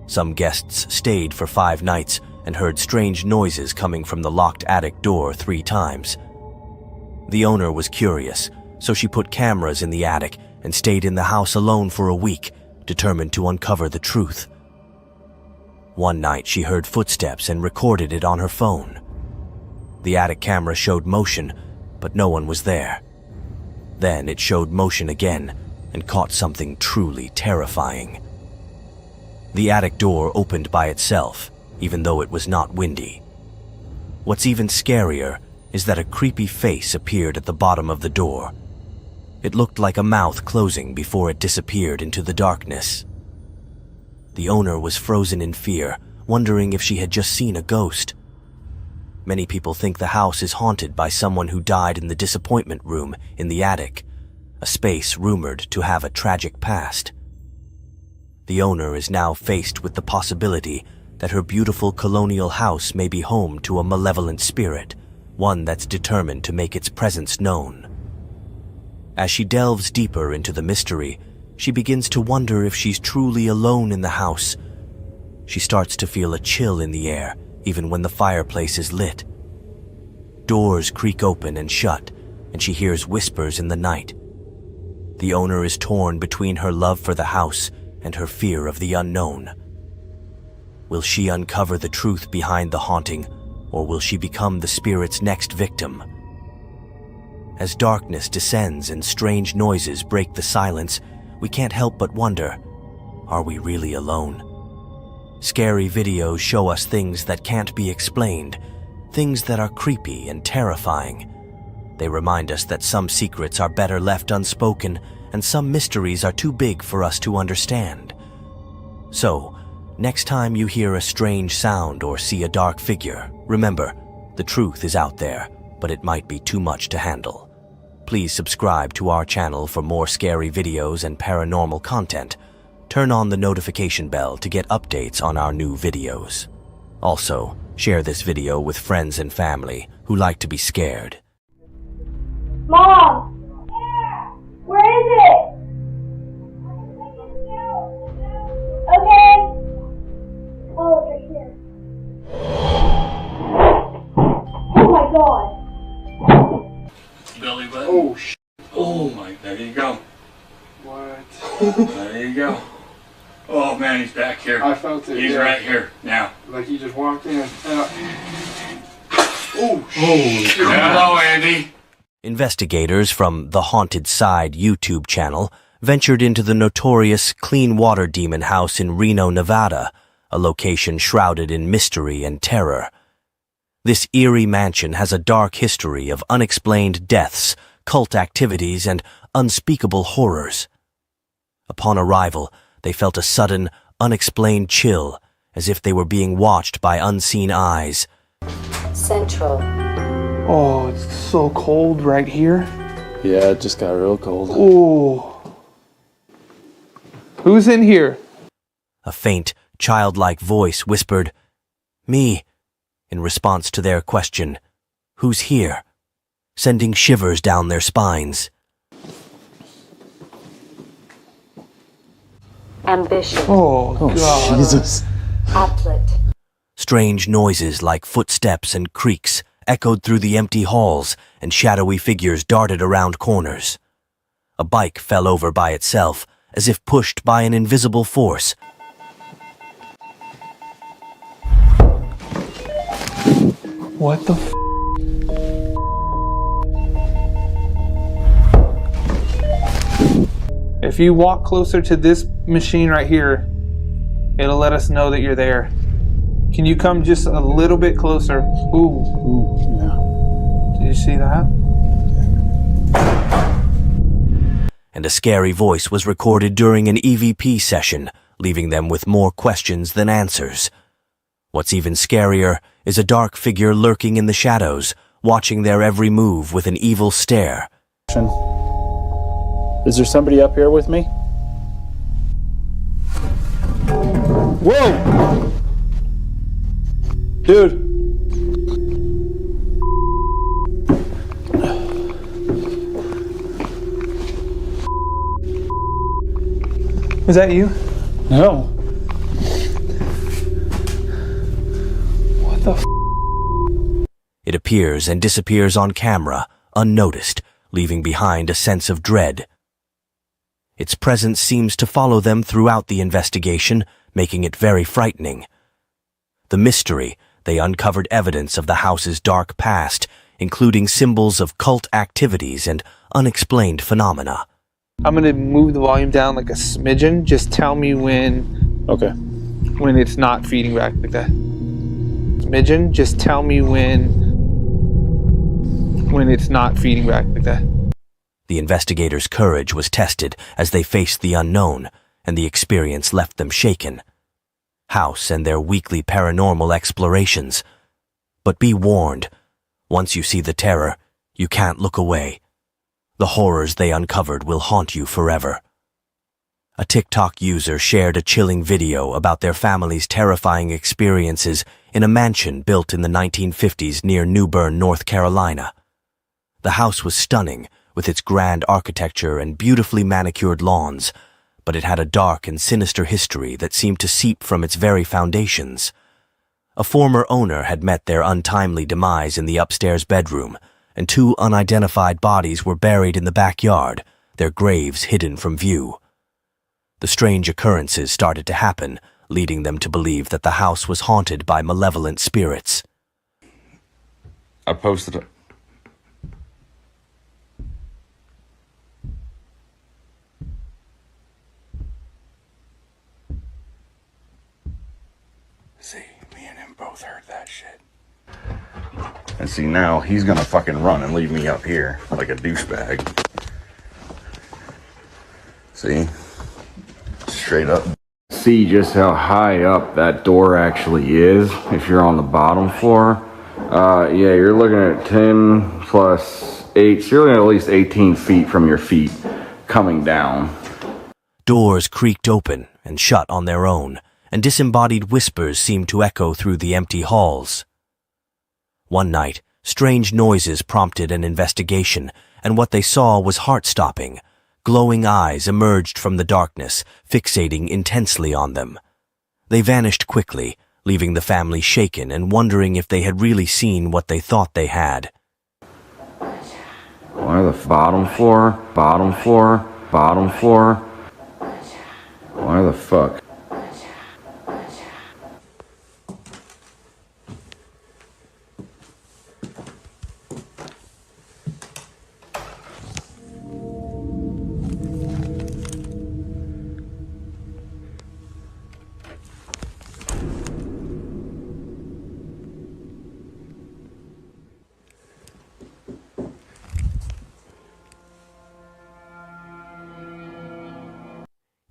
Some guests stayed for 5 nights and heard strange noises coming from the locked attic door 3 times. The owner was curious, so she put cameras in the attic and stayed in the house alone for a week, determined to uncover the truth. One night she heard footsteps and recorded it on her phone. The attic camera showed motion, but no one was there. Then it showed motion again and caught something truly terrifying. The attic door opened by itself, even though it was not windy. What's even scarier is that a creepy face appeared at the bottom of the door. It looked like a mouth closing before it disappeared into the darkness. The owner was frozen in fear, wondering if she had just seen a ghost. Many people think the house is haunted by someone who died in the disappointment room in the attic, a space rumored to have a tragic past. The owner is now faced with the possibility that her beautiful colonial house may be home to a malevolent spirit, one that's determined to make its presence known. As she delves deeper into the mystery, she begins to wonder if she's truly alone in the house. She starts to feel a chill in the air, even when the fireplace is lit. Doors creak open and shut, and she hears whispers in the night. The owner is torn between her love for the house and her fear of the unknown. Will she uncover the truth behind the haunting, or will she become the spirit's next victim? As darkness descends and strange noises break the silence, we can't help but wonder, are we really alone? Scary videos show us things that can't be explained, things that are creepy and terrifying. They remind us that some secrets are better left unspoken, and some mysteries are too big for us to understand. So, next time you hear a strange sound or see a dark figure, remember, the truth is out there, but it might be too much to handle. Please subscribe to our channel for more scary videos and paranormal content. Turn on the notification bell to get updates on our new videos. Also, share this video with friends and family who like to be scared. Mom! Where is it? Okay. Oh, it's right here. Oh my god. Belly button. Oh, shit. Oh my, there you go. What? There you go. Oh man, he's back here. I felt it. He's yeah. right here now. Like he just walked in. Oh, shit. Hello, Andy. Investigators from the Haunted Side YouTube channel ventured into the notorious Clean Water Demon House in Reno, Nevada, a location shrouded in mystery and terror. This eerie mansion has a dark history of unexplained deaths, cult activities, and unspeakable horrors. Upon arrival, they felt a sudden, unexplained chill, as if they were being watched by unseen eyes. Central. Oh, it's so cold right here. Yeah, it just got real cold. Oh. Who's in here? A faint, childlike voice whispered, "Me," in response to their question, "Who's here?" sending shivers down their spines. Ambition. Oh, God. Jesus. Applet. Strange noises like footsteps and creaks echoed through the empty halls, and shadowy figures darted around corners. A bike fell over by itself, as if pushed by an invisible force. What the f? If you walk closer to this machine right here, it'll let us know that you're there. Can you come just a little bit closer? Ooh, yeah. Did you see that? And a scary voice was recorded during an EVP session, leaving them with more questions than answers. What's even scarier is a dark figure lurking in the shadows, watching their every move with an evil stare. Is there somebody up here with me? Whoa! Dude! Was that you? No. What the f? It appears and disappears on camera, unnoticed, leaving behind a sense of dread. Its presence seems to follow them throughout the investigation, making it very frightening. The mystery, they uncovered evidence of the house's dark past, including symbols of cult activities and unexplained phenomena. I'm gonna move the volume down like a smidgen. Just tell me when. Okay. When it's not feeding back like that. Smidgen. Just tell me when it's not feeding back like that. The investigators' courage was tested as they faced the unknown, and the experience left them shaken. House and their weekly paranormal explorations. But be warned, once you see the terror, you can't look away. The horrors they uncovered will haunt you forever. A TikTok user shared a chilling video about their family's terrifying experiences in a mansion built in the 1950s near New Bern, North Carolina. The house was stunning, with its grand architecture and beautifully manicured lawns, but it had a dark and sinister history that seemed to seep from its very foundations. A former owner had met their untimely demise in the upstairs bedroom, and 2 unidentified bodies were buried in the backyard, their graves hidden from view. The strange occurrences started to happen, leading them to believe that the house was haunted by malevolent spirits. I posted it. See, me and him both heard that shit. And see, now he's gonna fucking run and leave me up here like a douchebag. See? Straight up. See just how high up that door actually is if you're on the bottom floor. Yeah, you're looking at 10 plus 8, so you're looking at least 18 feet from your feet coming down. Doors creaked open and shut on their own, and disembodied whispers seemed to echo through the empty halls. One night, strange noises prompted an investigation, and what they saw was heart-stopping. Glowing eyes emerged from the darkness, fixating intensely on them. They vanished quickly, leaving the family shaken and wondering if they had really seen what they thought they had. Why the bottom floor? Bottom floor? Bottom floor? Why the fuck?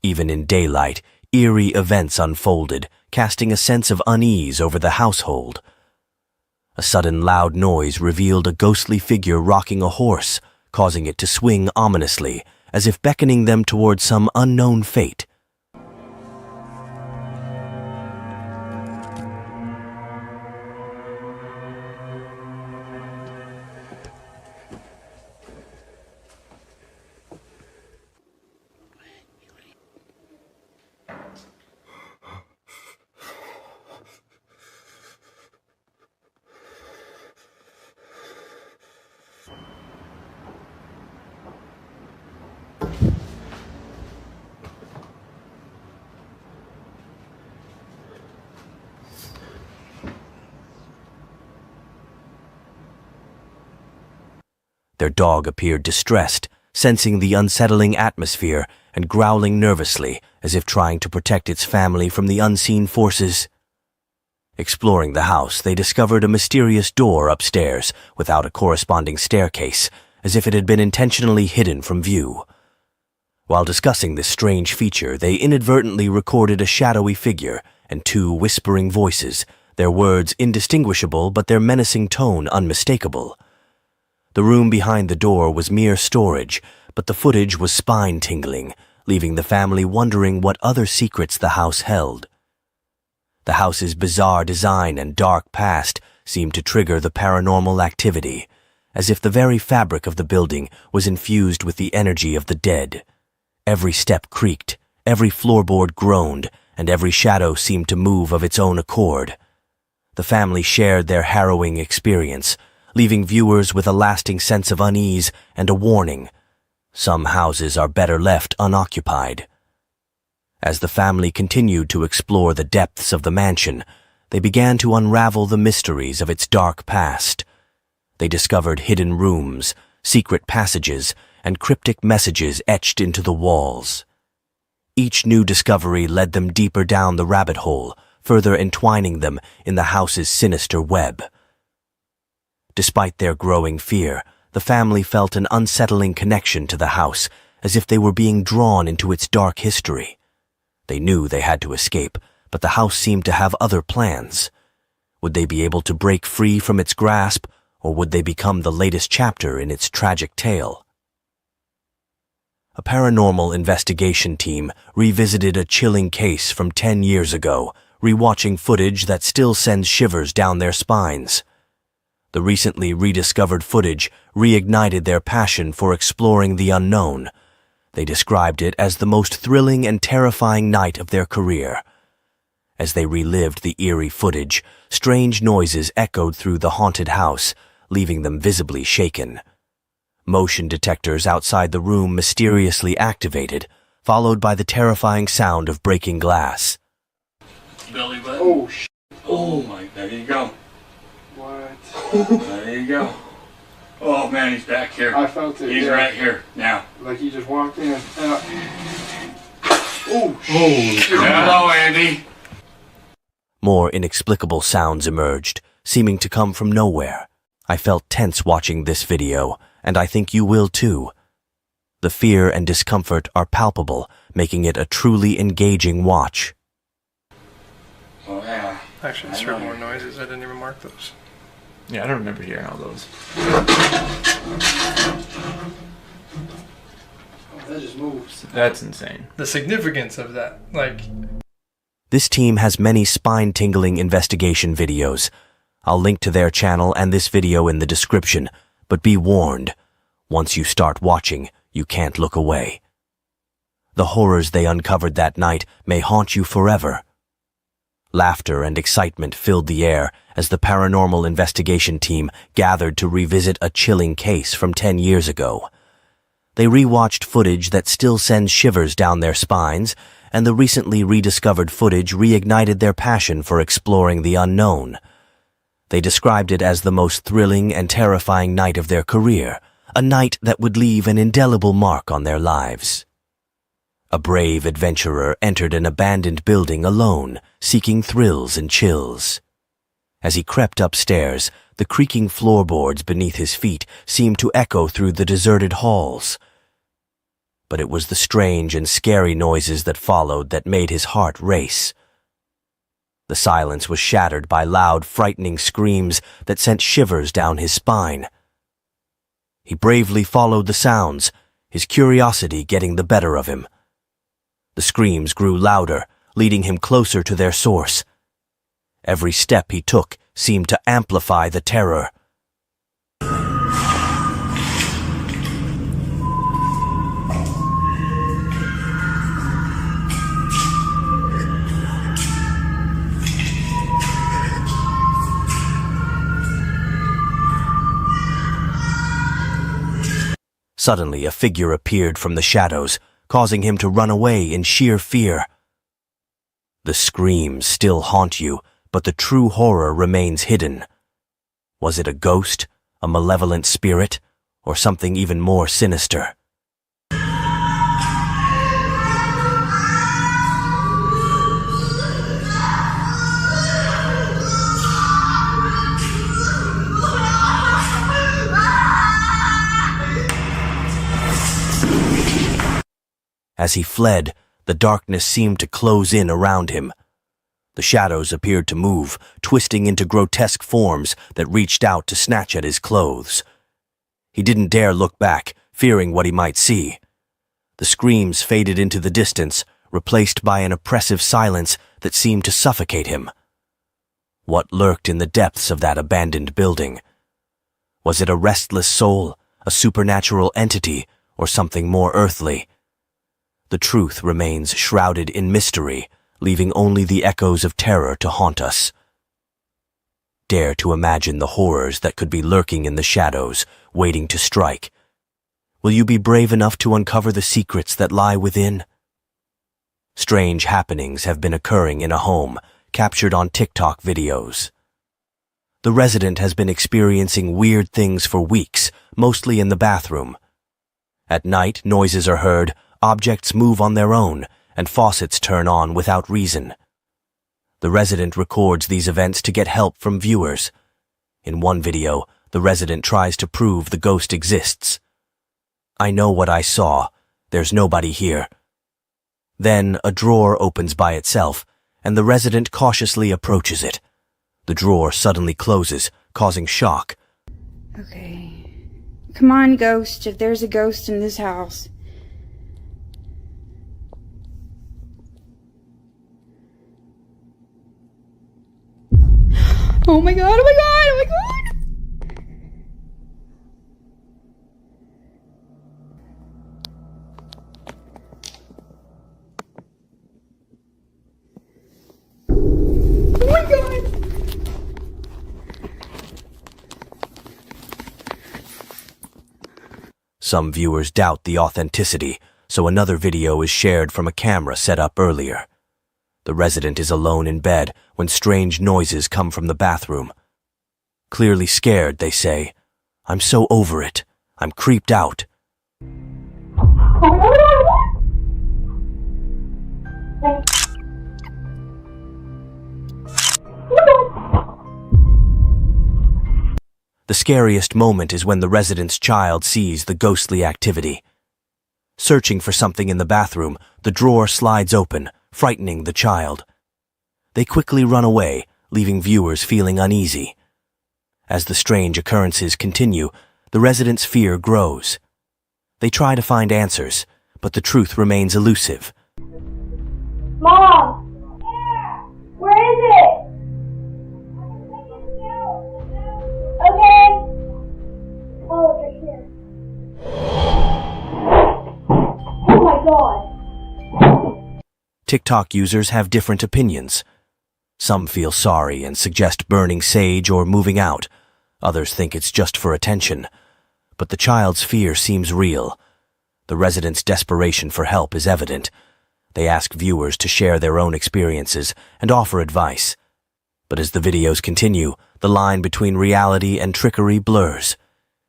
Even in daylight, eerie events unfolded, casting a sense of unease over the household. A sudden loud noise revealed a ghostly figure rocking a horse, causing it to swing ominously, as if beckoning them toward some unknown fate. Their dog appeared distressed, sensing the unsettling atmosphere and growling nervously as if trying to protect its family from the unseen forces. Exploring the house, they discovered a mysterious door upstairs without a corresponding staircase, as if it had been intentionally hidden from view. While discussing this strange feature, they inadvertently recorded a shadowy figure and 2 whispering voices, their words indistinguishable but their menacing tone unmistakable. The room behind the door was mere storage, but the footage was spine-tingling, leaving the family wondering what other secrets the house held. The house's bizarre design and dark past seemed to trigger the paranormal activity, as if the very fabric of the building was infused with the energy of the dead. Every step creaked, every floorboard groaned, and every shadow seemed to move of its own accord. The family shared their harrowing experience, leaving viewers with a lasting sense of unease and a warning. Some houses are better left unoccupied. As the family continued to explore the depths of the mansion, they began to unravel the mysteries of its dark past. They discovered hidden rooms, secret passages, and cryptic messages etched into the walls. Each new discovery led them deeper down the rabbit hole, further entwining them in the house's sinister web. Despite their growing fear, the family felt an unsettling connection to the house, as if they were being drawn into its dark history. They knew they had to escape, but the house seemed to have other plans. Would they be able to break free from its grasp, or would they become the latest chapter in its tragic tale? A paranormal investigation team revisited a chilling case from 10 years ago, rewatching footage that still sends shivers down their spines. The recently rediscovered footage reignited their passion for exploring the unknown. They described it as the most thrilling and terrifying night of their career. As they relived the eerie footage, strange noises echoed through the haunted house, leaving them visibly shaken. Motion detectors outside the room mysteriously activated, followed by the terrifying sound of breaking glass. Belly button. Oh, Oh my, there you go. What? There you go. Oh man, he's back here. I felt it. He's yeah. right here now. Like he just walked in. Oh, hello, Andy. More inexplicable sounds emerged, seeming to come from nowhere. I felt tense watching this video, and I think you will too. The fear and discomfort are palpable, making it a truly engaging watch. Oh yeah. Actually, it's heard more noises. I didn't even mark those. Yeah, I don't remember hearing all those. That just moves. That's insane. The significance of that, like... This team has many spine-tingling investigation videos. I'll link to their channel and this video in the description, but be warned, once you start watching, you can't look away. The horrors they uncovered that night may haunt you forever. Laughter and excitement filled the air as the paranormal investigation team gathered to revisit a chilling case from 10 years ago. They rewatched footage that still sends shivers down their spines, and the recently rediscovered footage reignited their passion for exploring the unknown. They described it as the most thrilling and terrifying night of their career, a night that would leave an indelible mark on their lives. A brave adventurer entered an abandoned building alone, seeking thrills and chills. As he crept upstairs, the creaking floorboards beneath his feet seemed to echo through the deserted halls. But it was the strange and scary noises that followed that made his heart race. The silence was shattered by loud, frightening screams that sent shivers down his spine. He bravely followed the sounds, his curiosity getting the better of him. The screams grew louder, leading him closer to their source. Every step he took seemed to amplify the terror. Suddenly, a figure appeared from the shadows, causing him to run away in sheer fear. The screams still haunt you, but the true horror remains hidden. Was it a ghost, a malevolent spirit, or something even more sinister? As he fled, the darkness seemed to close in around him. The shadows appeared to move, twisting into grotesque forms that reached out to snatch at his clothes. He didn't dare look back, fearing what he might see. The screams faded into the distance, replaced by an oppressive silence that seemed to suffocate him. What lurked in the depths of that abandoned building? Was it a restless soul, a supernatural entity, or something more earthly? The truth remains shrouded in mystery, leaving only the echoes of terror to haunt us. Dare to imagine the horrors that could be lurking in the shadows, waiting to strike. Will you be brave enough to uncover the secrets that lie within? Strange happenings have been occurring in a home, captured on TikTok videos. The resident has been experiencing weird things for weeks, mostly in the bathroom. At night, noises are heard, objects move on their own, and faucets turn on without reason. The resident records these events to get help from viewers. In one video, the resident tries to prove the ghost exists. "I know what I saw. There's nobody here." Then a drawer opens by itself, and the resident cautiously approaches it. The drawer suddenly closes, causing shock. Okay. Come on, ghost, if there's a ghost in this house. Oh my god, oh my god, oh my god! Oh my god! Some viewers doubt the authenticity, so another video is shared from a camera set up earlier. The resident is alone in bed when strange noises come from the bathroom. Clearly scared, they say. "I'm so over it. I'm creeped out." The scariest moment is when the resident's child sees the ghostly activity. Searching for something in the bathroom, the drawer slides open, frightening the child. They quickly run away, leaving viewers feeling uneasy. As the strange occurrences continue, the residents' fear grows. They try to find answers, but the truth remains elusive. Mom! Where is it? Okay. Oh, it's right here. Oh my god. TikTok users have different opinions. Some feel sorry and suggest burning sage or moving out. Others think it's just for attention. But the child's fear seems real. The residents' desperation for help is evident. They ask viewers to share their own experiences and offer advice. But as the videos continue, the line between reality and trickery blurs.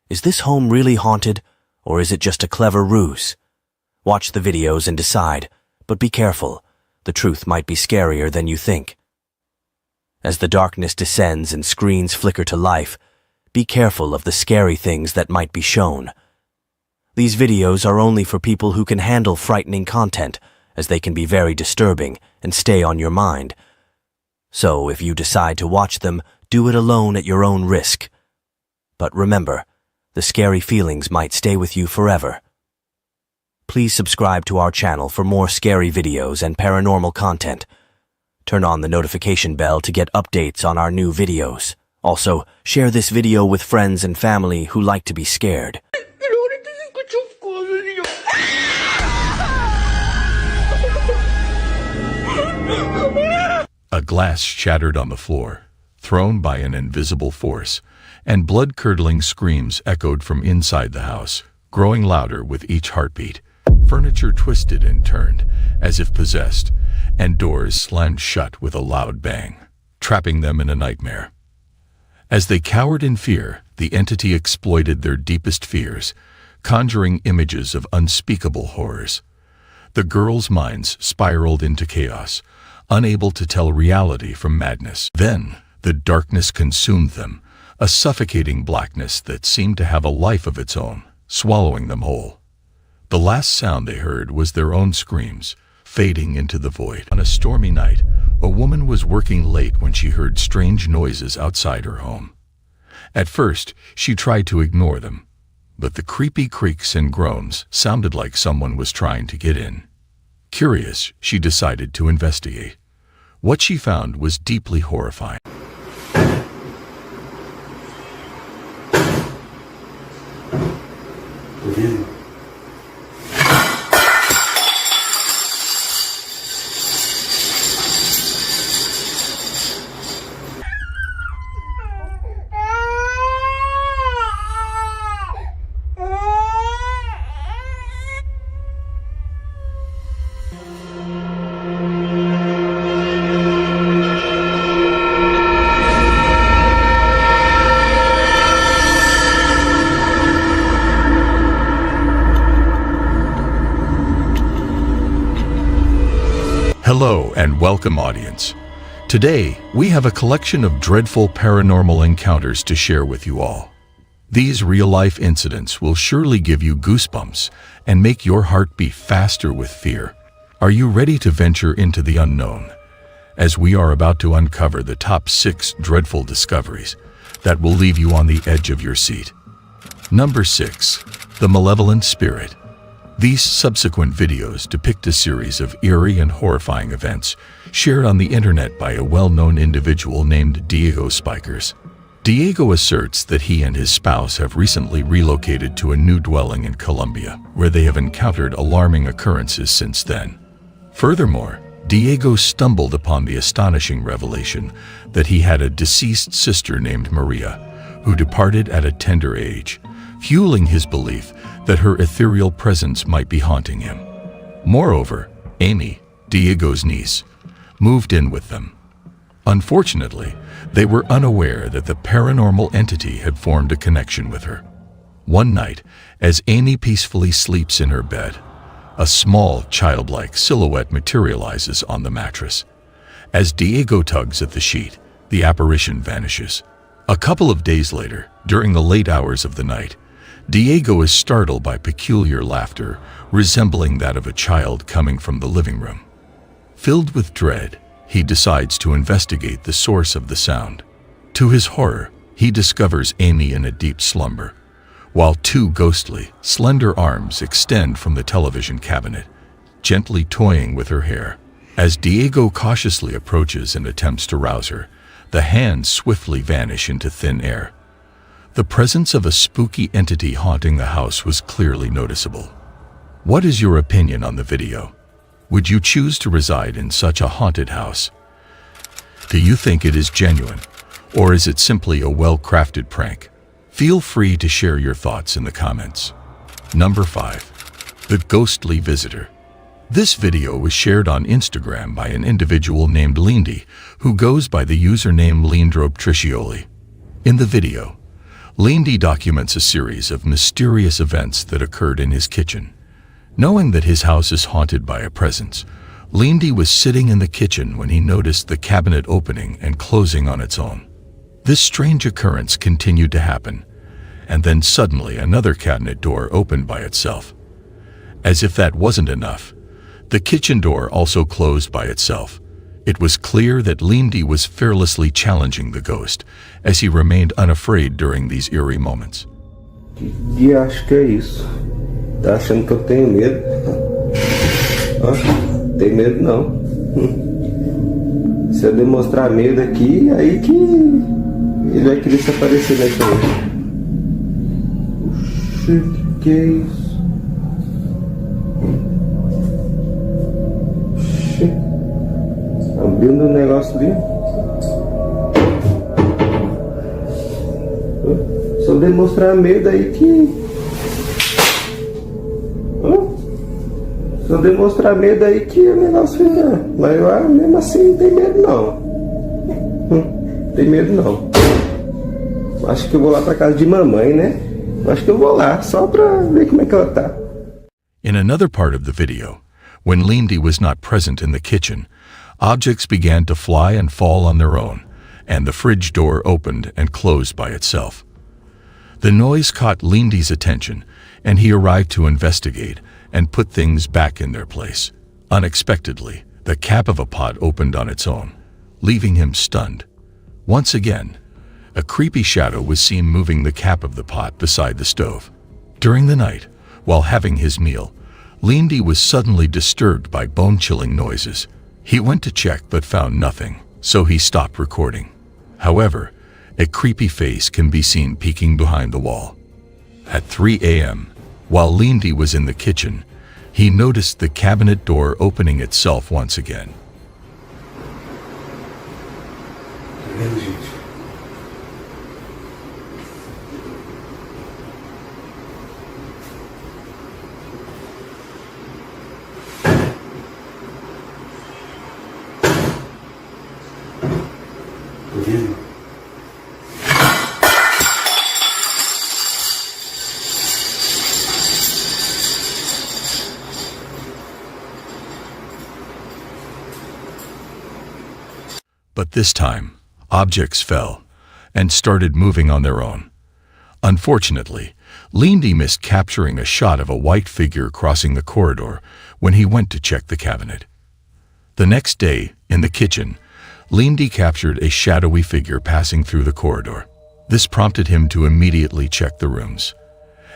Is this home really haunted, or is it just a clever ruse? Watch the videos and decide, but be careful. The truth might be scarier than you think. As the darkness descends and screens flicker to life, be careful of the scary things that might be shown. These videos are only for people who can handle frightening content, as they can be very disturbing and stay on your mind. So if you decide to watch them, do it alone at your own risk. But remember, the scary feelings might stay with you forever. Please subscribe to our channel for more scary videos and paranormal content. Turn on the notification bell to get updates on our new videos. Also, share this video with friends and family who like to be scared. A glass shattered on the floor, thrown by an invisible force, and blood-curdling screams echoed from inside the house, growing louder with each heartbeat. Furniture twisted and turned, as if possessed, and doors slammed shut with a loud bang, trapping them in a nightmare. As they cowered in fear, the entity exploited their deepest fears, conjuring images of unspeakable horrors. The girls' minds spiraled into chaos, unable to tell reality from madness. Then, the darkness consumed them, a suffocating blackness that seemed to have a life of its own, swallowing them whole. The last sound they heard was their own screams, fading into the void. On a stormy night, a woman was working late when she heard strange noises outside her home. At first, she tried to ignore them, but the creepy creaks and groans sounded like someone was trying to get in. Curious, she decided to investigate. What she found was deeply horrifying. Hello and welcome, audience. Today, we have a collection of dreadful paranormal encounters to share with you all. These real-life incidents will surely give you goosebumps and make your heart beat faster with fear. Are you ready to venture into the unknown? As we are about to uncover the top 6 dreadful discoveries that will leave you on the edge of your seat. Number 6. The Malevolent Spirit. These subsequent videos depict a series of eerie and horrifying events shared on the internet by a well-known individual named Diego Spikers. Diego asserts that he and his spouse have recently relocated to a new dwelling in Colombia, where they have encountered alarming occurrences since then. Furthermore, Diego stumbled upon the astonishing revelation that he had a deceased sister named Maria, who departed at a tender age, fueling his belief that her ethereal presence might be haunting him. Moreover, Amy, Diego's niece, moved in with them. Unfortunately, they were unaware that the paranormal entity had formed a connection with her. One night, as Amy peacefully sleeps in her bed, a small, childlike silhouette materializes on the mattress. As Diego tugs at the sheet, the apparition vanishes. A couple of days later, during the late hours of the night, Diego is startled by peculiar laughter, resembling that of a child coming from the living room. Filled with dread, he decides to investigate the source of the sound. To his horror, he discovers Amy in a deep slumber, while 2 ghostly, slender arms extend from the television cabinet, gently toying with her hair. As Diego cautiously approaches and attempts to rouse her, the hands swiftly vanish into thin air. The presence of a spooky entity haunting the house was clearly noticeable. What is your opinion on the video? Would you choose to reside in such a haunted house? Do you think it is genuine, or is it simply a well-crafted prank? Feel free to share your thoughts in the comments. Number 5. The Ghostly Visitor. This video was shared on Instagram by an individual named Lindy, who goes by the username Tricioli. In the video, Lindy documents a series of mysterious events that occurred in his kitchen. Knowing that his house is haunted by a presence, Lindy was sitting in the kitchen when he noticed the cabinet opening and closing on its own. This strange occurrence continued to happen, and then suddenly another cabinet door opened by itself. As if that wasn't enough, the kitchen door also closed by itself. It was clear that Lindy was fearlessly challenging the ghost, as he remained unafraid during these eerie moments. E acho que é isso. Tá achando que eu tenho medo? Ó, tem medo não. Se eu demonstrar medo aqui, aí que ele vai querer se aparecer na frente. Oxi, que é isso? Oxi. Abrindo um negócio ali. Se eu demonstrar medo aí que... Se eu demonstrar medo aí que o negócio fica... Mas eu mesmo assim não tem medo não. Não tem medo não. Acho que eu vou lá pra casa de mamãe, né? Acho que eu vou lá, só pra ver como é que ela tá. In another part of the video, when Lindy was not present in the kitchen, objects began to fly and fall on their own, and the fridge door opened and closed by itself. The noise caught Lindy's attention, and he arrived to investigate and put things back in their place. Unexpectedly, the cap of a pot opened on its own, leaving him stunned. Once again, a creepy shadow was seen moving the cap of the pot beside the stove. During the night, while having his meal, Lindy was suddenly disturbed by bone-chilling noises. He went to check but found nothing, so he stopped recording. However, a creepy face can be seen peeking behind the wall. At 3 a.m., while Lindy was in the kitchen, he noticed the cabinet door opening itself once again. But this time, objects fell and started moving on their own. Unfortunately, Lindy missed capturing a shot of a white figure crossing the corridor when he went to check the cabinet. The next day, in the kitchen, Lindy captured a shadowy figure passing through the corridor. This prompted him to immediately check the rooms.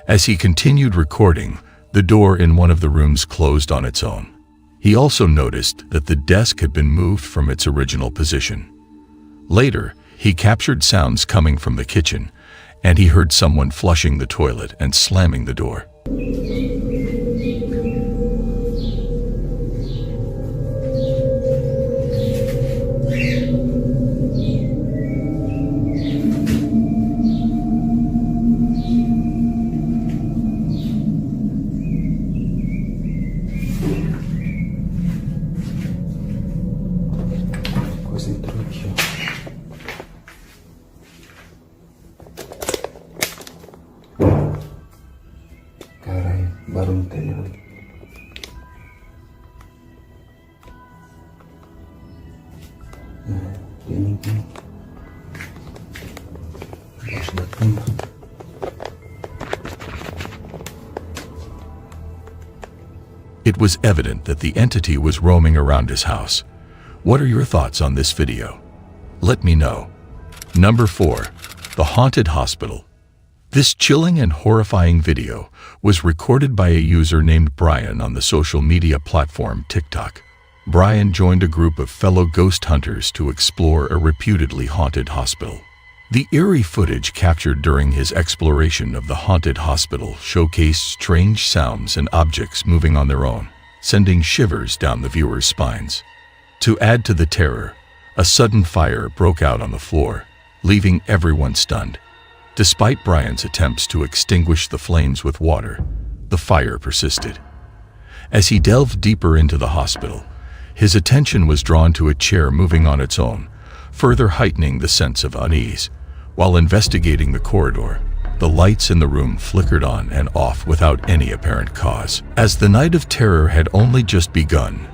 As he continued recording, the door in one of the rooms closed on its own. He also noticed that the desk had been moved from its original position. Later, he captured sounds coming from the kitchen, and he heard someone flushing the toilet and slamming the door. It was evident that the entity was roaming around his house. What are your thoughts on this video? Let me know. Number 4. The Haunted Hospital. This chilling and horrifying video was recorded by a user named Brian on the social media platform TikTok. Brian joined a group of fellow ghost hunters to explore a reputedly haunted hospital. The eerie footage captured during his exploration of the haunted hospital showcased strange sounds and objects moving on their own, sending shivers down the viewer's spines. To add to the terror, a sudden fire broke out on the floor, leaving everyone stunned. Despite Brian's attempts to extinguish the flames with water, the fire persisted. As he delved deeper into the hospital, his attention was drawn to a chair moving on its own, further heightening the sense of unease. While investigating the corridor, the lights in the room flickered on and off without any apparent cause. As the night of terror had only just begun,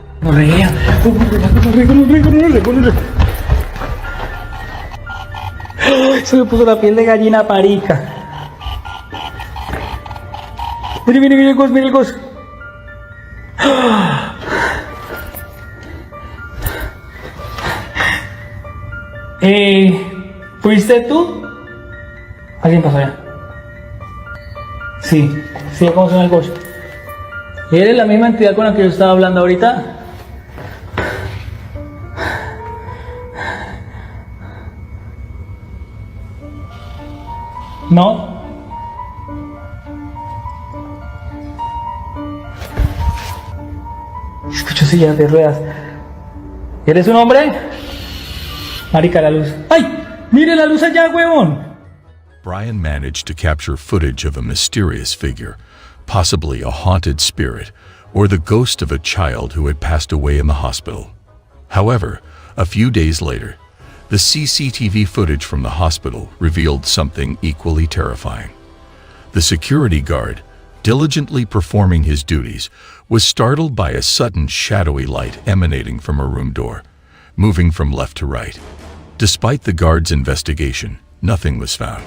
Se me puso la piel de gallina parica. Mire el ghost, mire el ghost. ¿Fuiste tú? ¿Alguien pasó allá? Sí, ¿cómo suena el ghost? ¿Eres la misma entidad con la que yo estaba hablando ahorita? ¿No? Escucho sillas de ruedas. ¿Eres un hombre? Marica, la luz. ¡Ay! ¡Mire la luz allá, huevón! Brian managed to capture footage of a mysterious figure, possibly a haunted spirit, or the ghost of a child who had passed away in the hospital. However, a few days later, the CCTV footage from the hospital revealed something equally terrifying. The security guard, diligently performing his duties, was startled by a sudden shadowy light emanating from a room door, moving from left to right. Despite the guard's investigation, nothing was found.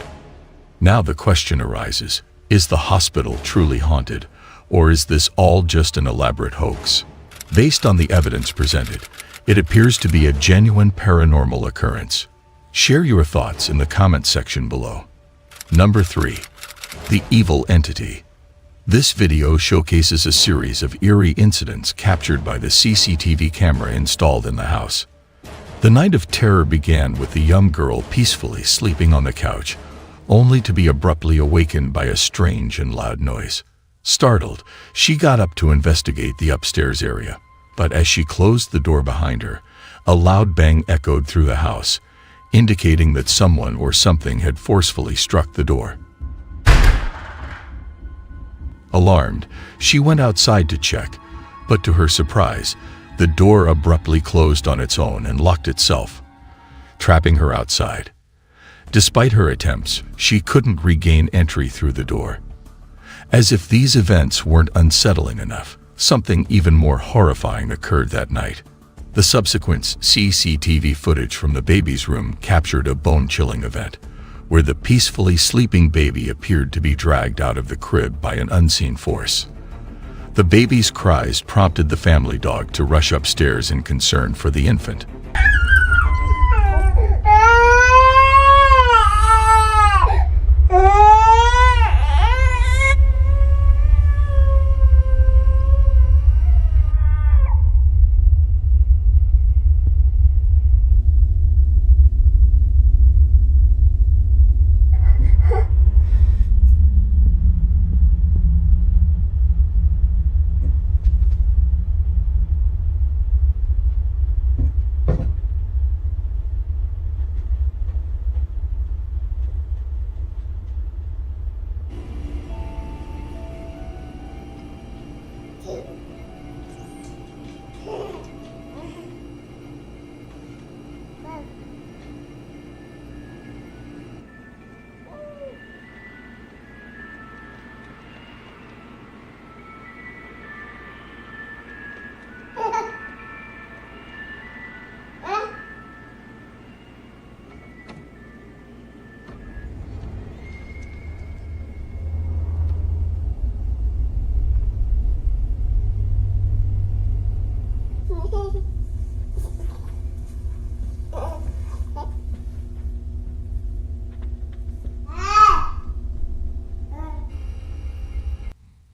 Now the question arises, is the hospital truly haunted, Or is this all just an elaborate hoax? Based on the evidence presented, it appears to be a genuine paranormal occurrence. Share your thoughts in the comment section below. Number 3. The Evil Entity. This video showcases a series of eerie incidents captured by the CCTV camera installed in the house. The night of terror began with the young girl peacefully sleeping on the couch, only to be abruptly awakened by a strange and loud noise. Startled, she got up to investigate the upstairs area, but as she closed the door behind her, a loud bang echoed through the house, indicating that someone or something had forcefully struck the door. Alarmed, she went outside to check, but to her surprise, the door abruptly closed on its own and locked itself, trapping her outside. Despite her attempts, she couldn't regain entry through the door. As if these events weren't unsettling enough, something even more horrifying occurred that night. The subsequent CCTV footage from the baby's room captured a bone-chilling event, where the peacefully sleeping baby appeared to be dragged out of the crib by an unseen force. The baby's cries prompted the family dog to rush upstairs in concern for the infant.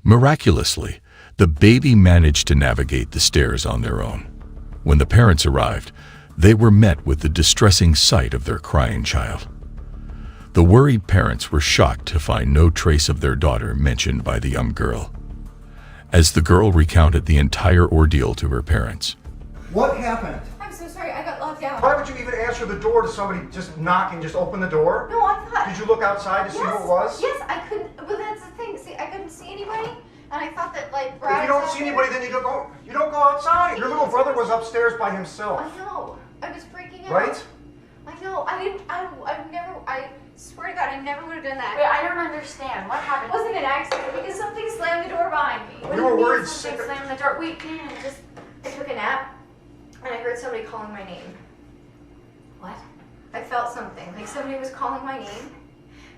Miraculously, the baby managed to navigate the stairs on their own. When the parents arrived, they were met with the distressing sight of their crying child. The worried parents were shocked to find no trace of their daughter mentioned by the young girl. As the girl recounted the entire ordeal to her parents. What happened? I'm so sorry, I got locked out. Why would you even answer the door to somebody just knock and just open the door? No, I thought... Did you look outside to see who it was? Yes, I couldn't, but that's the thing, see, I couldn't see anybody, and I thought that, like, If you don't see anybody, then you don't go outside. Your little brother was upstairs by himself. I know, I was freaking out. Right? I know, I swear to God, I never would have done that. Wait, I don't understand, what happened? It wasn't an accident, because something slammed the door behind me. You were worried something slammed the door. Wait, man, I took a nap, and I heard somebody calling my name. What? I felt something, like somebody was calling my name,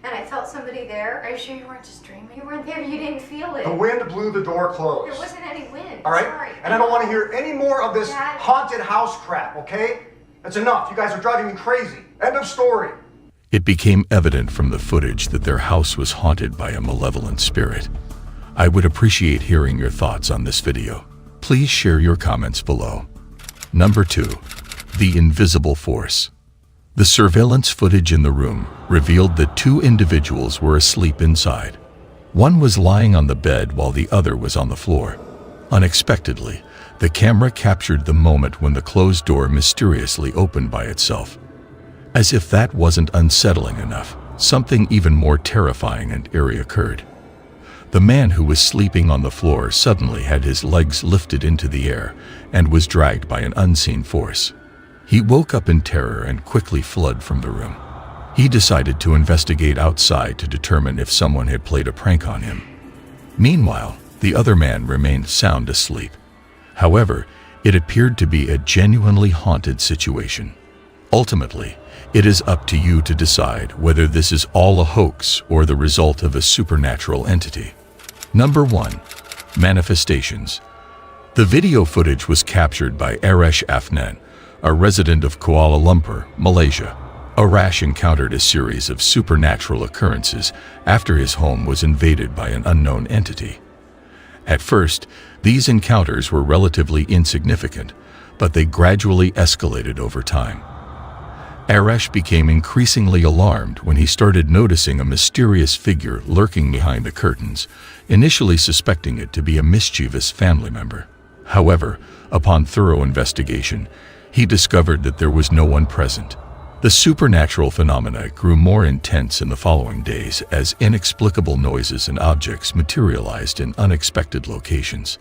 and I felt somebody there. Are you sure you weren't just dreaming? You weren't there, you didn't feel it. The wind blew the door closed. There wasn't any wind. All right? Sorry. And I don't want to hear any more of this Dad. haunted house crap, okay? That's enough. You guys are driving me crazy. End of story. It became evident from the footage that their house was haunted by a malevolent spirit. I would appreciate hearing your thoughts on this video. Please share your comments below. Number 2. The Invisible Force. The surveillance footage in the room revealed that 2 individuals were asleep inside. One was lying on the bed while the other was on the floor. Unexpectedly, the camera captured the moment when the closed door mysteriously opened by itself. As if that wasn't unsettling enough, something even more terrifying and eerie occurred. The man who was sleeping on the floor suddenly had his legs lifted into the air and was dragged by an unseen force. He woke up in terror and quickly fled from the room. He decided to investigate outside to determine if someone had played a prank on him. Meanwhile, the other man remained sound asleep. However, it appeared to be a genuinely haunted situation. Ultimately, it is up to you to decide whether this is all a hoax or the result of a supernatural entity. Number 1. Manifestations. The video footage was captured by Arash Afnan, a resident of Kuala Lumpur, Malaysia. Arash encountered a series of supernatural occurrences after his home was invaded by an unknown entity. At first, these encounters were relatively insignificant, but they gradually escalated over time. Arash became increasingly alarmed when he started noticing a mysterious figure lurking behind the curtains, initially suspecting it to be a mischievous family member. However, upon thorough investigation, he discovered that there was no one present. The supernatural phenomena grew more intense in the following days as inexplicable noises and objects materialized in unexpected locations.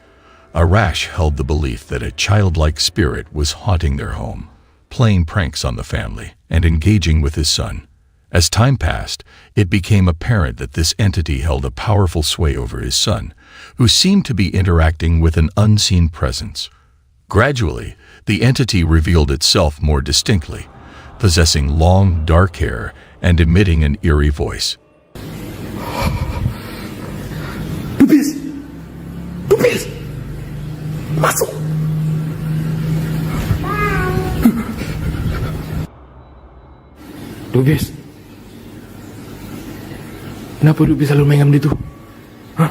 Arash held the belief that a childlike spirit was haunting their home, playing pranks on the family, and engaging with his son. As time passed, it became apparent that this entity held a powerful sway over his son, who seemed to be interacting with an unseen presence. Gradually, the entity revealed itself more distinctly, possessing long, dark hair and emitting an eerie voice. Tupis! Tupis! Masuk! Tupis, kenapa Tupis selalu main gitu? Hah?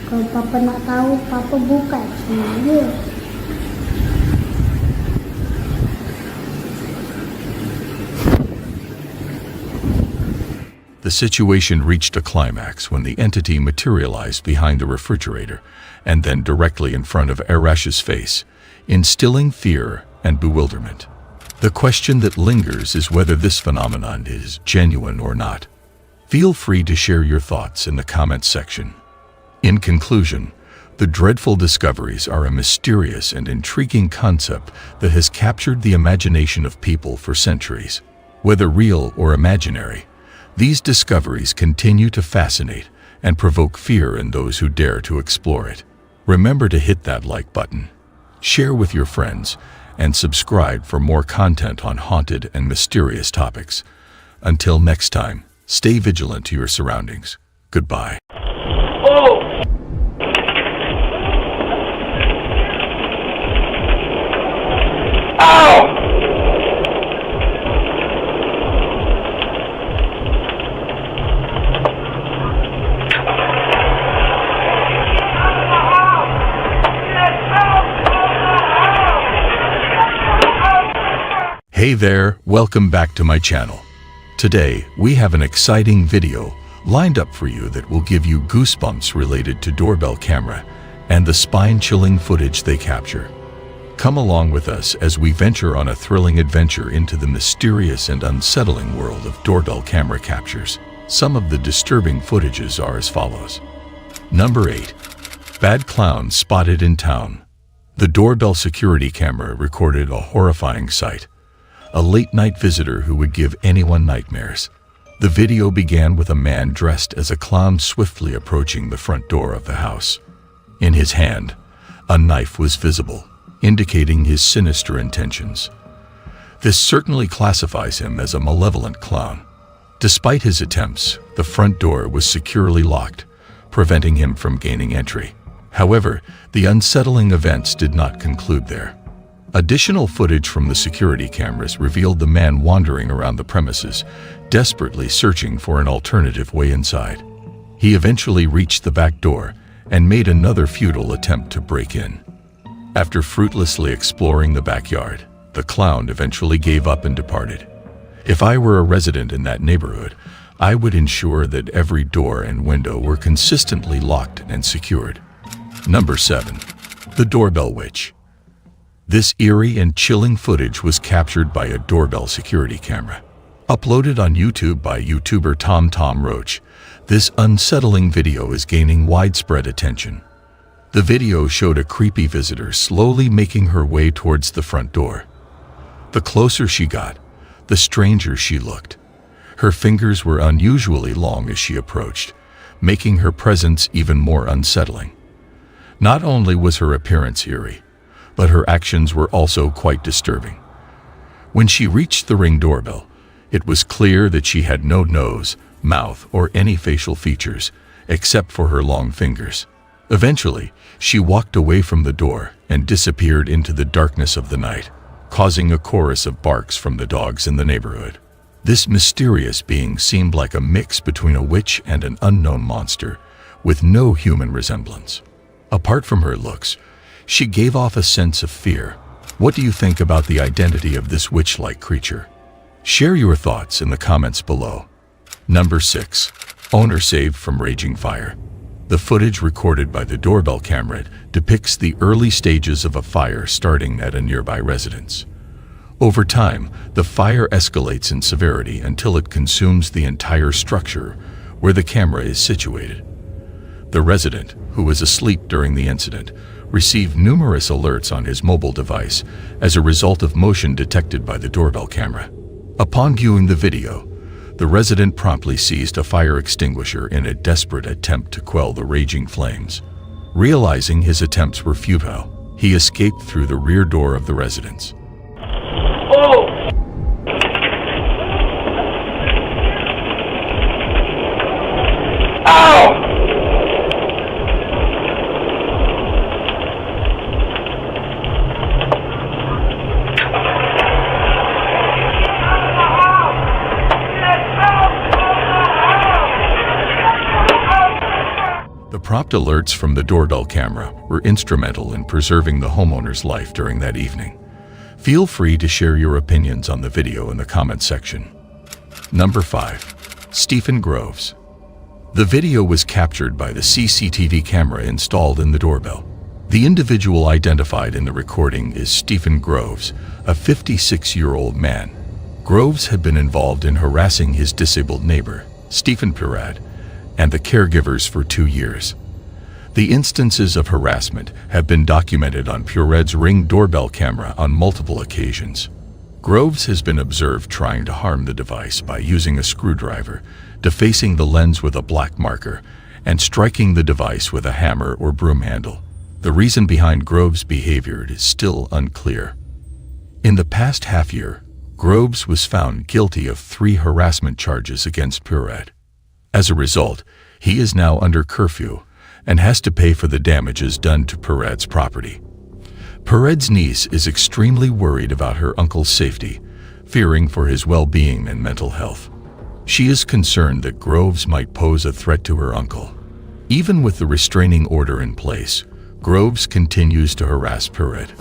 Kalau Papa nak tahu, Papa buka sendiri. The situation reached a climax when the entity materialized behind the refrigerator and then directly in front of Arash's face, instilling fear and bewilderment. The question that lingers is whether this phenomenon is genuine or not. Feel free to share your thoughts in the comments section. In conclusion, the dreadful discoveries are a mysterious and intriguing concept that has captured the imagination of people for centuries. Whether real or imaginary, these discoveries continue to fascinate and provoke fear in those who dare to explore it. Remember to hit that like button, share with your friends, and subscribe for more content on haunted and mysterious topics. Until next time, stay vigilant to your surroundings. Goodbye. Oh! Ow! Hey there, welcome back to my channel. Today, we have an exciting video lined up for you that will give you goosebumps related to doorbell camera and the spine-chilling footage they capture. Come along with us as we venture on a thrilling adventure into the mysterious and unsettling world of doorbell camera captures. Some of the disturbing footages are as follows. Number 8. Bad clowns spotted in town. The doorbell security camera recorded a horrifying sight. A late-night visitor who would give anyone nightmares. The video began with a man dressed as a clown swiftly approaching the front door of the house. In his hand, a knife was visible, indicating his sinister intentions. This certainly classifies him as a malevolent clown. Despite his attempts, the front door was securely locked, preventing him from gaining entry. However, the unsettling events did not conclude there. Additional footage from the security cameras revealed the man wandering around the premises, desperately searching for an alternative way inside. He eventually reached the back door and made another futile attempt to break in. After fruitlessly exploring the backyard, the clown eventually gave up and departed. If I were a resident in that neighborhood, I would ensure that every door and window were consistently locked and secured. Number 7. The Doorbell Witch. This eerie and chilling footage was captured by a doorbell security camera. Uploaded on YouTube by YouTuber Tom Roach, this unsettling video is gaining widespread attention. The video showed a creepy visitor slowly making her way towards the front door. The closer she got, the stranger she looked. Her fingers were unusually long as she approached, making her presence even more unsettling. Not only was her appearance eerie, but her actions were also quite disturbing. When she reached the Ring doorbell, it was clear that she had no nose, mouth, or any facial features, except for her long fingers. Eventually, she walked away from the door and disappeared into the darkness of the night, causing a chorus of barks from the dogs in the neighborhood. This mysterious being seemed like a mix between a witch and an unknown monster, with no human resemblance. Apart from her looks, she gave off a sense of fear. What do you think about the identity of this witch-like creature? Share your thoughts in the comments below. Number 6. Owner saved from raging fire. The footage recorded by the doorbell camera depicts the early stages of a fire starting at a nearby residence. Over time, the fire escalates in severity until it consumes the entire structure where the camera is situated. The resident, who was asleep during the incident, received numerous alerts on his mobile device as a result of motion detected by the doorbell camera. Upon viewing the video, the resident promptly seized a fire extinguisher in a desperate attempt to quell the raging flames. Realizing his attempts were futile, he escaped through the rear door of the residence. The prompt alerts from the doorbell camera were instrumental in preserving the homeowner's life during that evening. Feel free to share your opinions on the video in the comment section. Number 5. Stephen Groves. The video was captured by the CCTV camera installed in the doorbell. The individual identified in the recording is Stephen Groves, a 56-year-old man. Groves had been involved in harassing his disabled neighbor, Stephen Purad, and the caregivers for 2 years. The instances of harassment have been documented on Purad's Ring doorbell camera on multiple occasions. Groves has been observed trying to harm the device by using a screwdriver, defacing the lens with a black marker, and striking the device with a hammer or broom handle. The reason behind Groves' behavior is still unclear. In the past half year, Groves was found guilty of 3 harassment charges against Purad. As a result, he is now under curfew and has to pay for the damages done to Purad's property. Purad's niece is extremely worried about her uncle's safety, fearing for his well-being and mental health. She is concerned that Groves might pose a threat to her uncle. Even with the restraining order in place, Groves continues to harass Purad.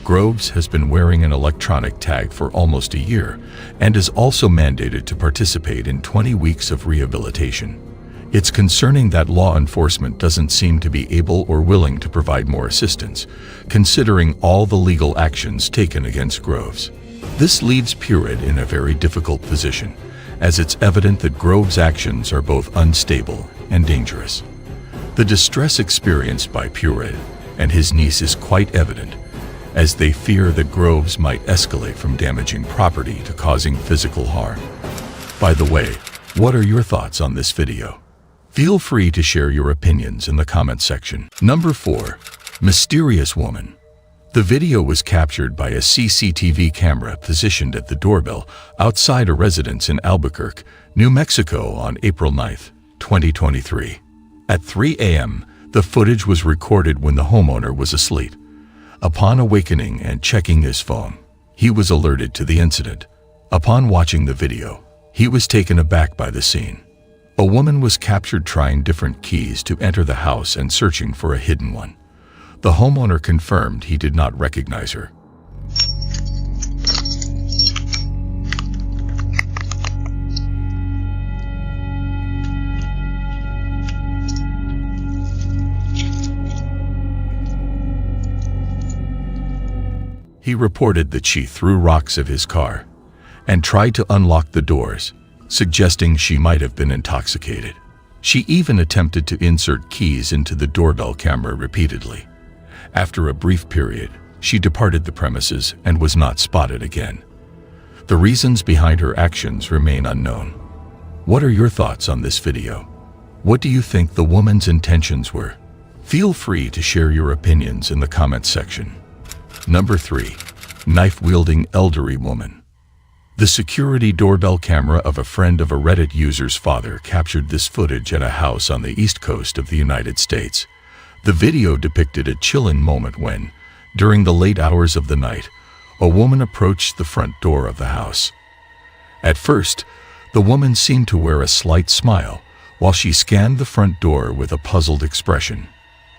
Groves has been wearing an electronic tag for almost a year and is also mandated to participate in 20 weeks of rehabilitation. It's concerning that law enforcement doesn't seem to be able or willing to provide more assistance, considering all the legal actions taken against Groves. This leaves Purad in a very difficult position, as it's evident that Groves' actions are both unstable and dangerous. The distress experienced by Purad and his niece is quite evident, as they fear that Groves might escalate from damaging property to causing physical harm. By the way, what are your thoughts on this video? Feel free to share your opinions in the comment section. Number 4. Mysterious Woman. The video was captured by a CCTV camera positioned at the doorbell outside a residence in Albuquerque, New Mexico on April 9, 2023. At 3 a.m., the footage was recorded when the homeowner was asleep. Upon awakening and checking his phone, he was alerted to the incident. Upon watching the video, he was taken aback by the scene. A woman was captured trying different keys to enter the house and searching for a hidden one. The homeowner confirmed he did not recognize her. He reported that she threw rocks at his car and tried to unlock the doors, suggesting she might have been intoxicated. She even attempted to insert keys into the doorbell camera repeatedly. After a brief period, she departed the premises and was not spotted again. The reasons behind her actions remain unknown. What are your thoughts on this video? What do you think the woman's intentions were? Feel free to share your opinions in the comments section. Number 3. Knife-wielding elderly woman. The security doorbell camera of a friend of a Reddit user's father captured this footage at a house on the east coast of the United States. The video depicted a chilling moment when, during the late hours of the night, a woman approached the front door of the house. At first, the woman seemed to wear a slight smile while she scanned the front door with a puzzled expression.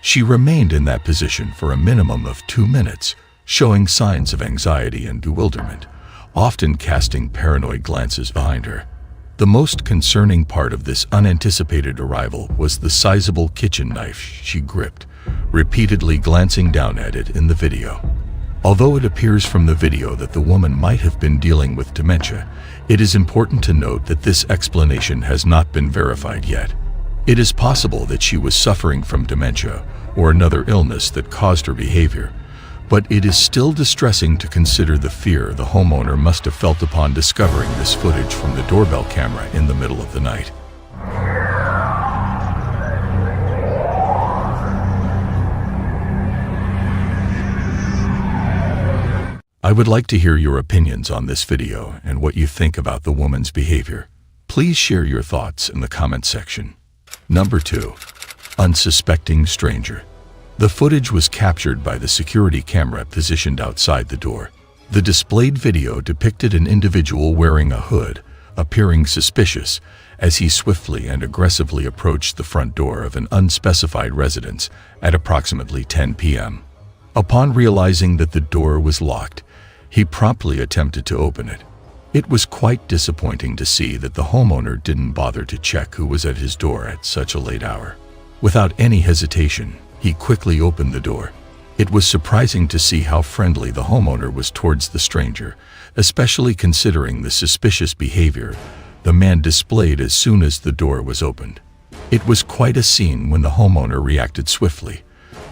She remained in that position for a minimum of 2 minutes, showing signs of anxiety and bewilderment, often casting paranoid glances behind her. The most concerning part of this unanticipated arrival was the sizable kitchen knife she gripped, repeatedly glancing down at it in the video. Although it appears from the video that the woman might have been dealing with dementia, it is important to note that this explanation has not been verified yet. It is possible that she was suffering from dementia or another illness that caused her behavior, but it is still distressing to consider the fear the homeowner must have felt upon discovering this footage from the doorbell camera in the middle of the night. I would like to hear your opinions on this video and what you think about the woman's behavior. Please share your thoughts in the comment section. Number 2. Unsuspecting stranger. The footage was captured by the security camera positioned outside the door. The displayed video depicted an individual wearing a hood, appearing suspicious, as he swiftly and aggressively approached the front door of an unspecified residence at approximately 10 p.m. Upon realizing that the door was locked, he promptly attempted to open it. It was quite disappointing to see that the homeowner didn't bother to check who was at his door at such a late hour. Without any hesitation, he quickly opened the door. It was surprising to see how friendly the homeowner was towards the stranger, especially considering the suspicious behavior the man displayed as soon as the door was opened. It was quite a scene when the homeowner reacted swiftly,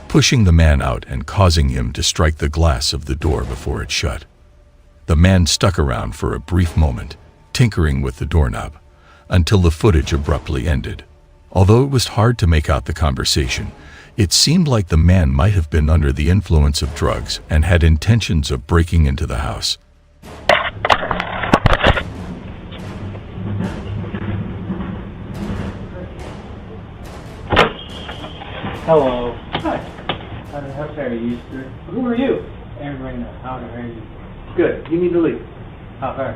pushing the man out and causing him to strike the glass of the door before it shut. The man stuck around for a brief moment, tinkering with the doorknob, until the footage abruptly ended. Although it was hard to make out the conversation, it seemed like the man might have been under the influence of drugs and had intentions of breaking into the house. Hello. Hi. How far are you, sir? Who are you? Everybody knows. How far are you? Good. You need to leave. How far?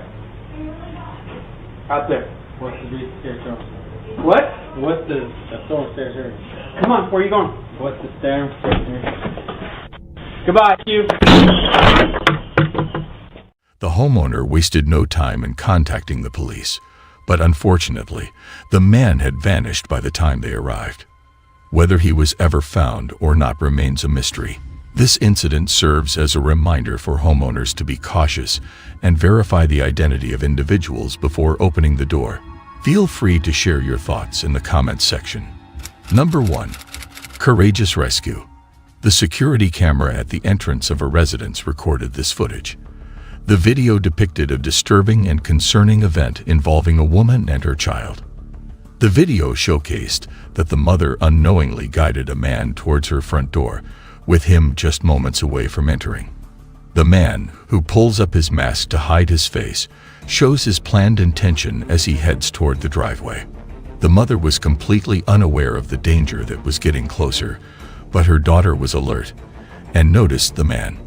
Out there. What's the stairs from? What? What's the stone stairs here? Come on, where are you going? What's the stairs here? Goodbye, you. The homeowner wasted no time in contacting the police, but unfortunately, the man had vanished by the time they arrived. Whether he was ever found or not remains a mystery. This incident serves as a reminder for homeowners to be cautious and verify the identity of individuals before opening the door. Feel free to share your thoughts in the comments section. Number 1. Courageous rescue. The security camera at the entrance of a residence recorded this footage. The video depicted a disturbing and concerning event involving a woman and her child. The video showcased that the mother unknowingly guided a man towards her front door, with him just moments away from entering. The man, who pulls up his mask to hide his face, shows his planned intention as he heads toward the driveway. The mother was completely unaware of the danger that was getting closer, but her daughter was alert and noticed the man.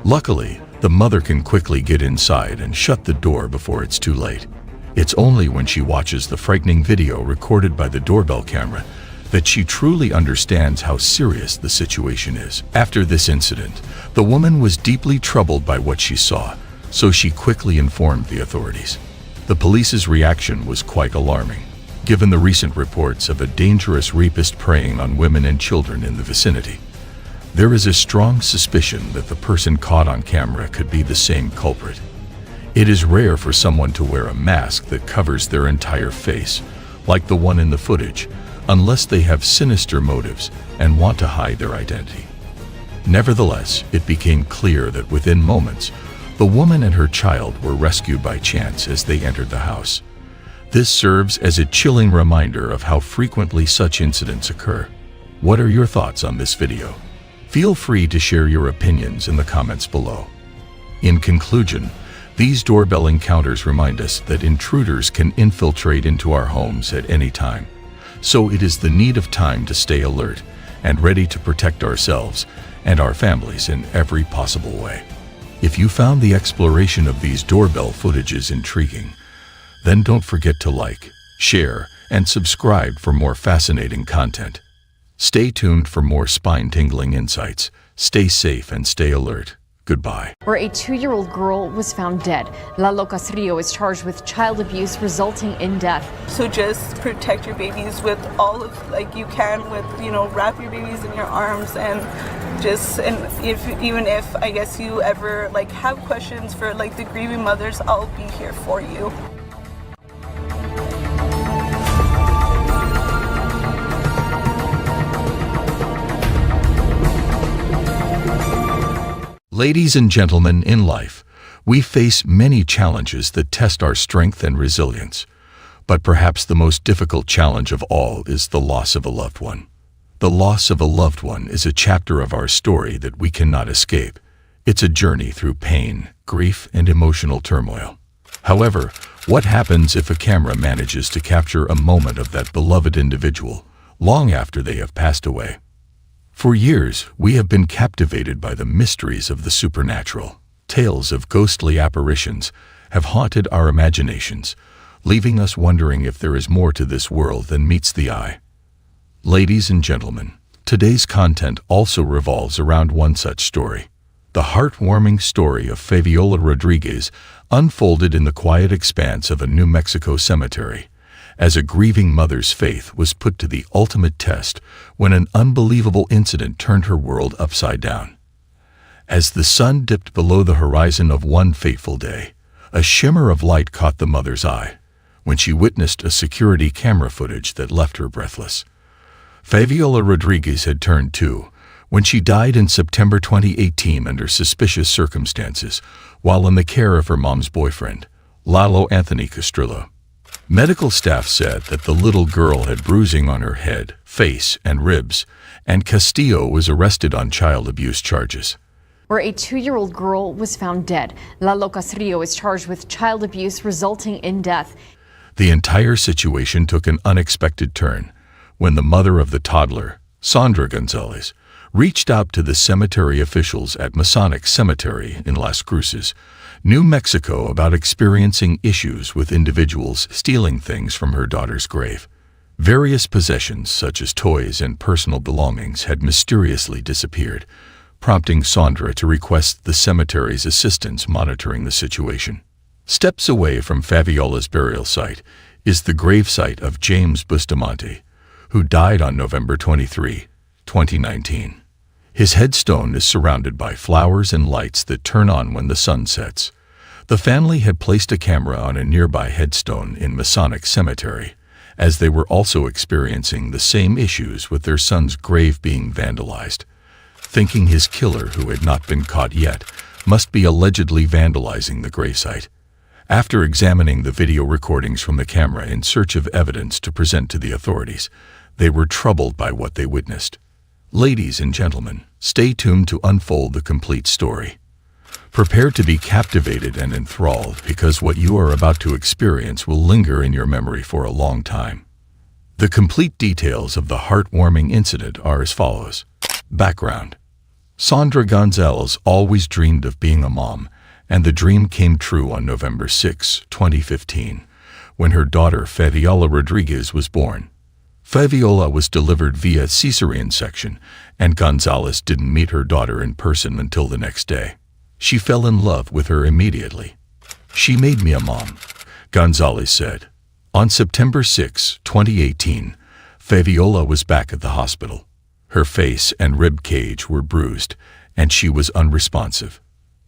Luckily, the mother can quickly get inside and shut the door before it's too late. It's only when she watches the frightening video recorded by the doorbell camera that she truly understands how serious the situation is. After this incident, the woman was deeply troubled by what she saw, so she quickly informed the authorities. The police's reaction was quite alarming, given the recent reports of a dangerous rapist preying on women and children in the vicinity. There is a strong suspicion that the person caught on camera could be the same culprit. It is rare for someone to wear a mask that covers their entire face, like the one in the footage, unless they have sinister motives and want to hide their identity. Nevertheless, it became clear that within moments, the woman and her child were rescued by chance as they entered the house. This serves as a chilling reminder of how frequently such incidents occur. What are your thoughts on this video? Feel free to share your opinions in the comments below. In conclusion, these doorbell encounters remind us that intruders can infiltrate into our homes at any time. So it is the need of time to stay alert and ready to protect ourselves and our families in every possible way. If you found the exploration of these doorbell footages intriguing, then don't forget to like, share, and subscribe for more fascinating content. Stay tuned for more spine-tingling insights. Stay safe and stay alert. Goodbye. Where a 2-year-old girl was found dead. Lalo Casrillo is charged with child abuse resulting in death. So just protect your babies with all of, like you can with, wrap your babies in your arms and even if I guess you ever have questions for the grieving mothers, I'll be here for you. Ladies and gentlemen, in life, we face many challenges that test our strength and resilience. But perhaps the most difficult challenge of all is the loss of a loved one. The loss of a loved one is a chapter of our story that we cannot escape. It's a journey through pain, grief, and emotional turmoil. However, what happens if a camera manages to capture a moment of that beloved individual long after they have passed away? For years, we have been captivated by the mysteries of the supernatural. Tales of ghostly apparitions have haunted our imaginations, leaving us wondering if there is more to this world than meets the eye. Ladies and gentlemen, today's content also revolves around one such story. The heartwarming story of Fabiola Rodriguez unfolded in the quiet expanse of a New Mexico cemetery, as a grieving mother's faith was put to the ultimate test when an unbelievable incident turned her world upside down. As the sun dipped below the horizon of one fateful day, a shimmer of light caught the mother's eye when she witnessed a security camera footage that left her breathless. Fabiola Rodriguez had turned 2 when she died in September 2018 under suspicious circumstances while in the care of her mom's boyfriend, Lalo Anthony Castrillo. Medical staff said that the little girl had bruising on her head, face, and ribs, and Castillo was arrested on child abuse charges. Where a 2-year-old girl was found dead. Lalo Casrillo is charged with child abuse resulting in death. The entire situation took an unexpected turn when the mother of the toddler, Sandra Gonzalez, reached out to the cemetery officials at Masonic Cemetery in Las Cruces, New Mexico, about experiencing issues with individuals stealing things from her daughter's grave. Various possessions, such as toys and personal belongings, had mysteriously disappeared, prompting Sandra to request the cemetery's assistance monitoring the situation. Steps away from Fabiola's burial site is the gravesite of James Bustamante, who died on November 23, 2019. His headstone is surrounded by flowers and lights that turn on when the sun sets. The family had placed a camera on a nearby headstone in Masonic Cemetery, as they were also experiencing the same issues with their son's grave being vandalized. Thinking his killer, who had not been caught yet, must be allegedly vandalizing the gravesite. After examining the video recordings from the camera in search of evidence to present to the authorities, they were troubled by what they witnessed. Ladies and gentlemen, stay tuned to unfold the complete story. Prepare to be captivated and enthralled, because what you are about to experience will linger in your memory for a long time. The complete details of the heartwarming incident are as follows. Background. Sandra Gonzalez always dreamed of being a mom, and the dream came true on November 6, 2015, when her daughter Fabiola Rodriguez was born. Fabiola was delivered via cesarean section, and Gonzalez didn't meet her daughter in person until the next day. She fell in love with her immediately. "She made me a mom," Gonzalez said. On September 6, 2018, Fabiola was back at the hospital. Her face and rib cage were bruised, and she was unresponsive.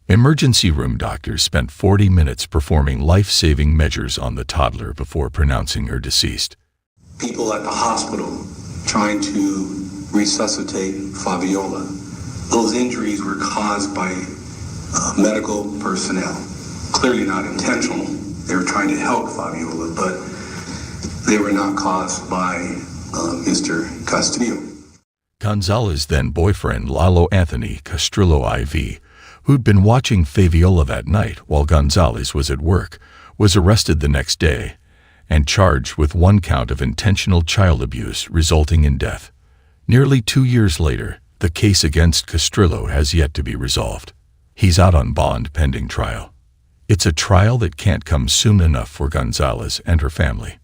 Emergency room doctors spent 40 minutes performing life-saving measures on the toddler before pronouncing her deceased. People at the hospital trying to resuscitate Fabiola. Those injuries were caused by medical personnel. Clearly not intentional. They were trying to help Fabiola, but they were not caused by Mr. Castillo. Gonzalez's then-boyfriend Lalo Anthony Castrillo IV, who'd been watching Fabiola that night while Gonzalez was at work, was arrested the next day and charged with 1 count of intentional child abuse resulting in death. Nearly 2 years later, the case against Castrillo has yet to be resolved. He's out on bond pending trial. It's a trial that can't come soon enough for Gonzalez and her family.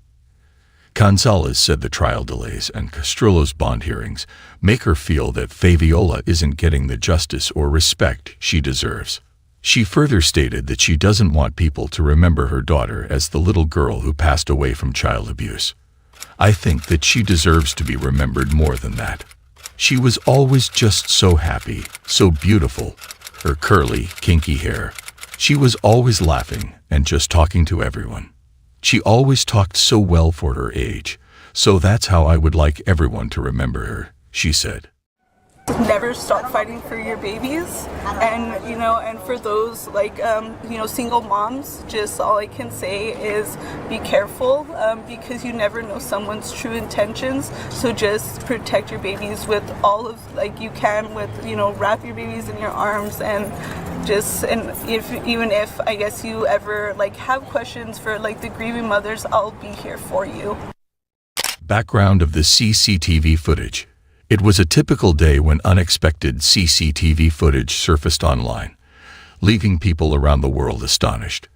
Gonzalez said the trial delays and Castrillo's bond hearings make her feel that Fabiola isn't getting the justice or respect she deserves. She further stated that she doesn't want people to remember her daughter as the little girl who passed away from child abuse. I think that she deserves to be remembered more than that. She was always just so happy, so beautiful, her curly, kinky hair. She was always laughing and just talking to everyone. She always talked so well for her age, so that's how I would like everyone to remember her, she said. Never stop fighting for your babies, and and for those single moms, just all I can say is be careful, because you never know someone's true intentions. So just protect your babies with all of you can, with wrap your babies in your arms, and if I guess you ever have questions for the grieving mothers, I'll be here for you. Background of the CCTV footage. It was a typical day when unexpected CCTV footage surfaced online, leaving people around the world astonished.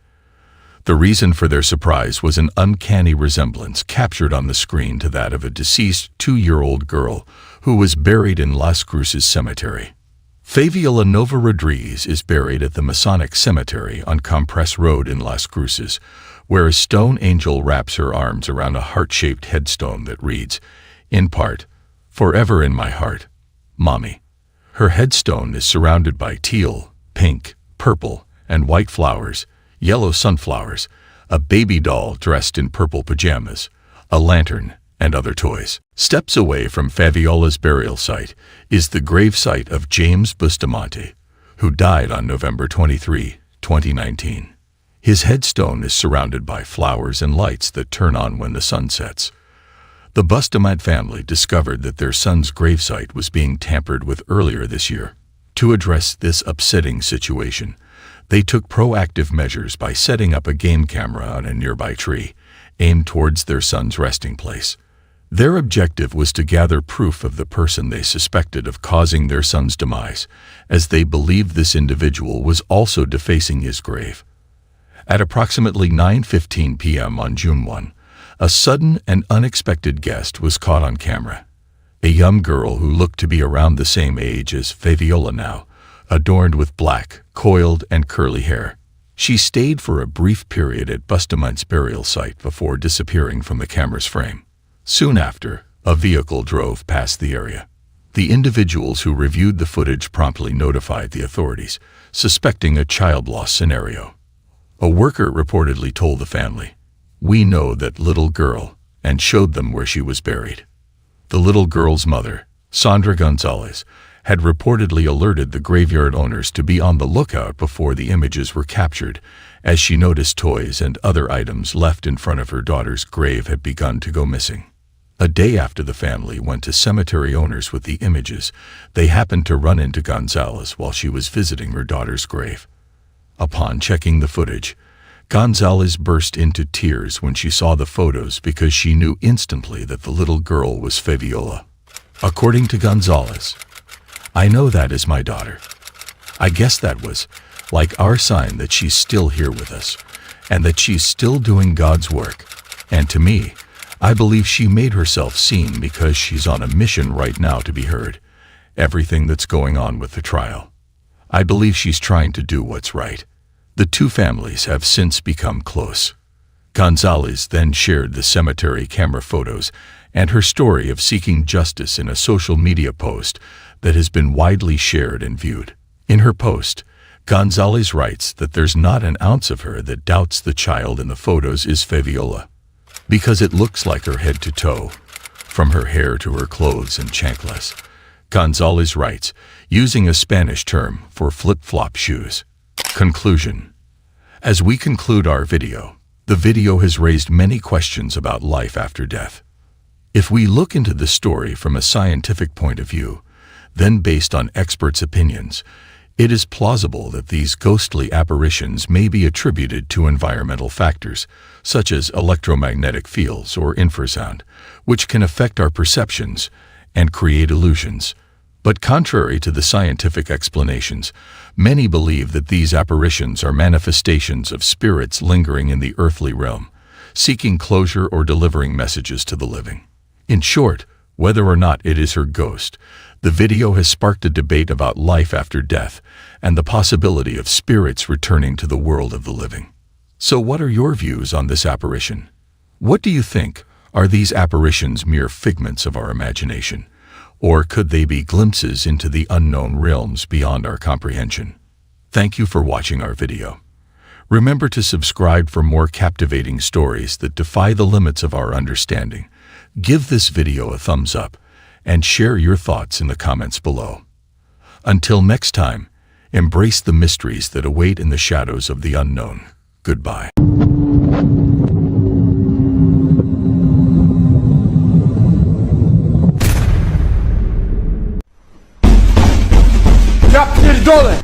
The reason for their surprise was an uncanny resemblance captured on the screen to that of a deceased 2-year-old girl who was buried in Las Cruces Cemetery. Fabiola Nova Rodriguez is buried at the Masonic Cemetery on Compress Road in Las Cruces, where a stone angel wraps her arms around a heart-shaped headstone that reads, in part, "Forever in my heart, Mommy." Her headstone is surrounded by teal, pink, purple, and white flowers, yellow sunflowers, a baby doll dressed in purple pajamas, a lantern, and other toys. Steps away from Fabiola's burial site is the gravesite of James Bustamante, who died on November 23, 2019. His headstone is surrounded by flowers and lights that turn on when the sun sets. The Bustamante family discovered that their son's gravesite was being tampered with earlier this year. To address this upsetting situation, they took proactive measures by setting up a game camera on a nearby tree, aimed towards their son's resting place. Their objective was to gather proof of the person they suspected of causing their son's demise, as they believed this individual was also defacing his grave. At approximately 9:15 p.m. on June 1, a sudden and unexpected guest was caught on camera. A young girl who looked to be around the same age as Fabiola now, adorned with black, coiled, and curly hair. She stayed for a brief period at Bustamante's burial site before disappearing from the camera's frame. Soon after, a vehicle drove past the area. The individuals who reviewed the footage promptly notified the authorities, suspecting a child loss scenario. A worker reportedly told the family, "We know that little girl," and showed them where she was buried. The little girl's mother, Sandra Gonzalez, had reportedly alerted the graveyard owners to be on the lookout before the images were captured, as she noticed toys and other items left in front of her daughter's grave had begun to go missing. A day after the family went to cemetery owners with the images, they happened to run into Gonzalez while she was visiting her daughter's grave. Upon checking the footage, Gonzalez burst into tears when she saw the photos because she knew instantly that the little girl was Fabiola. According to Gonzalez, "I know that is my daughter. I guess that was like our sign that she's still here with us, and that she's still doing God's work. And to me, I believe she made herself seen because she's on a mission right now to be heard. Everything that's going on with the trial. I believe she's trying to do what's right." The two families have since become close. Gonzalez then shared the cemetery camera photos and her story of seeking justice in a social media post that has been widely shared and viewed. In her post, Gonzalez writes that there's not an ounce of her that doubts the child in the photos is Fabiola, because it looks like her head to toe, from her hair to her clothes and chanclas. Gonzalez writes, using a Spanish term for flip-flop shoes. Conclusion. As we conclude our video, the video has raised many questions about life after death. If we look into the story from a scientific point of view, then based on experts' opinions, it is plausible that these ghostly apparitions may be attributed to environmental factors, such as electromagnetic fields or infrasound, which can affect our perceptions and create illusions. But contrary to the scientific explanations, many believe that these apparitions are manifestations of spirits lingering in the earthly realm, seeking closure or delivering messages to the living. In short, whether or not it is her ghost, the video has sparked a debate about life after death and the possibility of spirits returning to the world of the living. So what are your views on this apparition? What do you think? Are these apparitions mere figments of our imagination? Or could they be glimpses into the unknown realms beyond our comprehension? Thank you for watching our video. Remember to subscribe for more captivating stories that defy the limits of our understanding. Give this video a thumbs up and share your thoughts in the comments below. Until next time, embrace the mysteries that await in the shadows of the unknown. Goodbye. Ja pierdolę!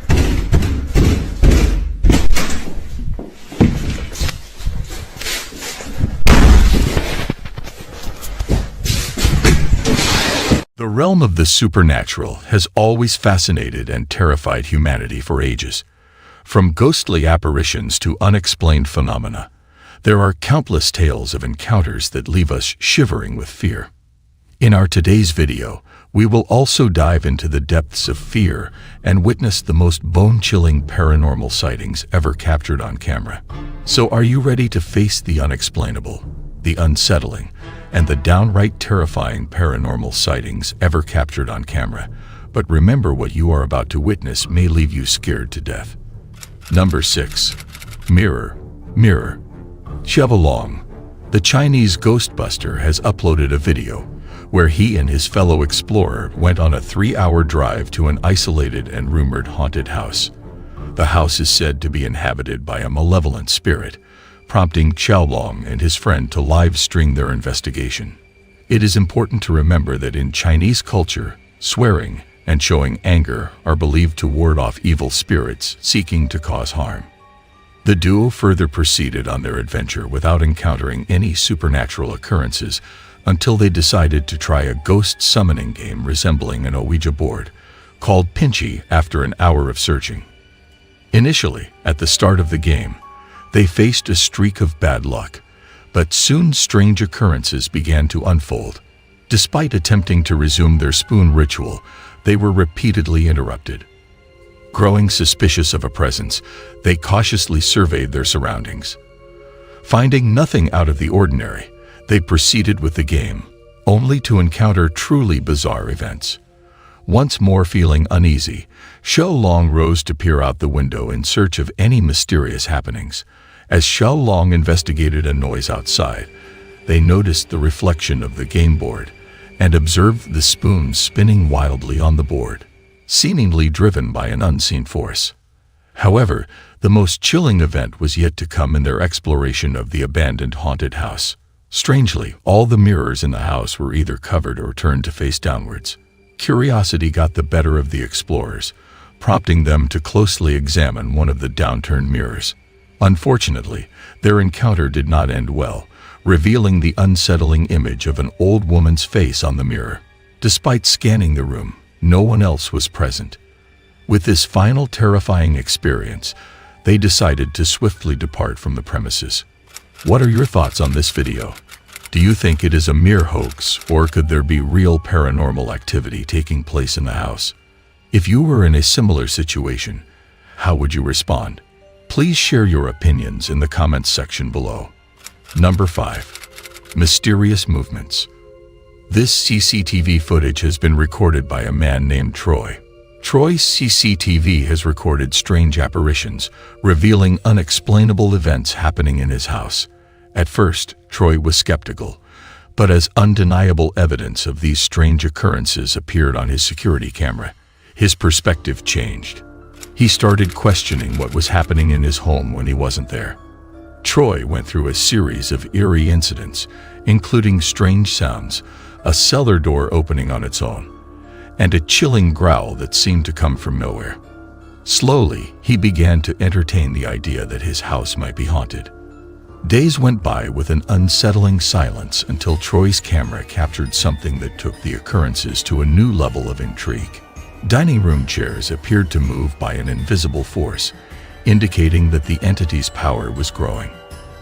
The realm of the supernatural has always fascinated and terrified humanity for ages. From ghostly apparitions to unexplained phenomena, there are countless tales of encounters that leave us shivering with fear. In our today's video, we will also dive into the depths of fear and witness the most bone-chilling paranormal sightings ever captured on camera. So are you ready to face the unexplainable, the unsettling, and the downright terrifying paranormal sightings ever captured on camera? But remember, what you are about to witness may leave you scared to death. Number 6. Mirror. Chevalong, the Chinese ghostbuster, has uploaded a video where he and his fellow explorer went on a 3-hour drive to an isolated and rumored haunted house. The house is said to be inhabited by a malevolent spirit, prompting Chevalong and his friend to live-stream their investigation. It is important to remember that in Chinese culture, swearing and showing anger are believed to ward off evil spirits seeking to cause harm. The duo further proceeded on their adventure without encountering any supernatural occurrences until they decided to try a ghost summoning game resembling an Ouija board, called Pinchy, after an hour of searching. Initially, at the start of the game, they faced a streak of bad luck, but soon strange occurrences began to unfold. Despite attempting to resume their spoon ritual, they were repeatedly interrupted. Growing suspicious of a presence, they cautiously surveyed their surroundings. Finding nothing out of the ordinary, they proceeded with the game, only to encounter truly bizarre events. Once more feeling uneasy, Xiaolong rose to peer out the window in search of any mysterious happenings. As Xiaolong investigated a noise outside, they noticed the reflection of the game board and observed the spoons spinning wildly on the board, seemingly driven by an unseen force. However, the most chilling event was yet to come in their exploration of the abandoned haunted house. Strangely, all the mirrors in the house were either covered or turned to face downwards. Curiosity got the better of the explorers, prompting them to closely examine one of the downturned mirrors. Unfortunately, their encounter did not end well, revealing the unsettling image of an old woman's face on the mirror. Despite scanning the room, no one else was present. With this final terrifying experience, they decided to swiftly depart from the premises. What are your thoughts on this video? Do you think it is a mere hoax, or could there be real paranormal activity taking place in the house? If you were in a similar situation, how would you respond? Please share your opinions in the comments section below. Number 5. Mysterious movements. This CCTV footage has been recorded by a man named Troy. Troy's CCTV has recorded strange apparitions, revealing unexplainable events happening in his house. At first, Troy was skeptical, but as undeniable evidence of these strange occurrences appeared on his security camera, his perspective changed. He started questioning what was happening in his home when he wasn't there. Troy went through a series of eerie incidents, including strange sounds, a cellar door opening on its own, and a chilling growl that seemed to come from nowhere. Slowly, he began to entertain the idea that his house might be haunted. Days went by with an unsettling silence until Troy's camera captured something that took the occurrences to a new level of intrigue. Dining room chairs appeared to move by an invisible force, indicating that the entity's power was growing.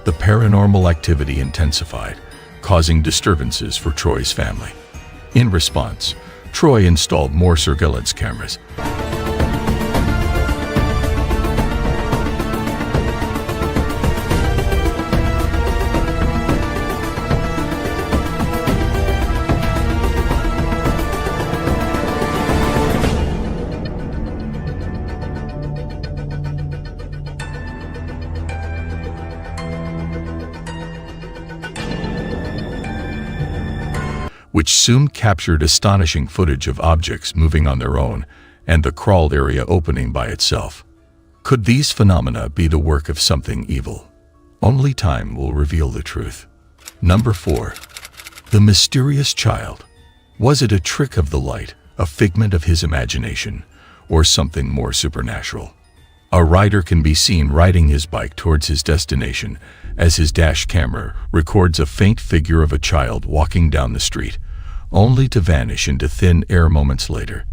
The paranormal activity intensified, causing disturbances for Troy's family. In response, Troy installed more surveillance cameras. Which soon captured astonishing footage of objects moving on their own and the crawl area opening by itself. Could these phenomena be the work of something evil? Only time will reveal the truth. Number 4. The mysterious child. Was it a trick of the light, a figment of his imagination, or something more supernatural? A rider can be seen riding his bike towards his destination as his dash camera records a faint figure of a child walking down the street, only to vanish into thin air moments later.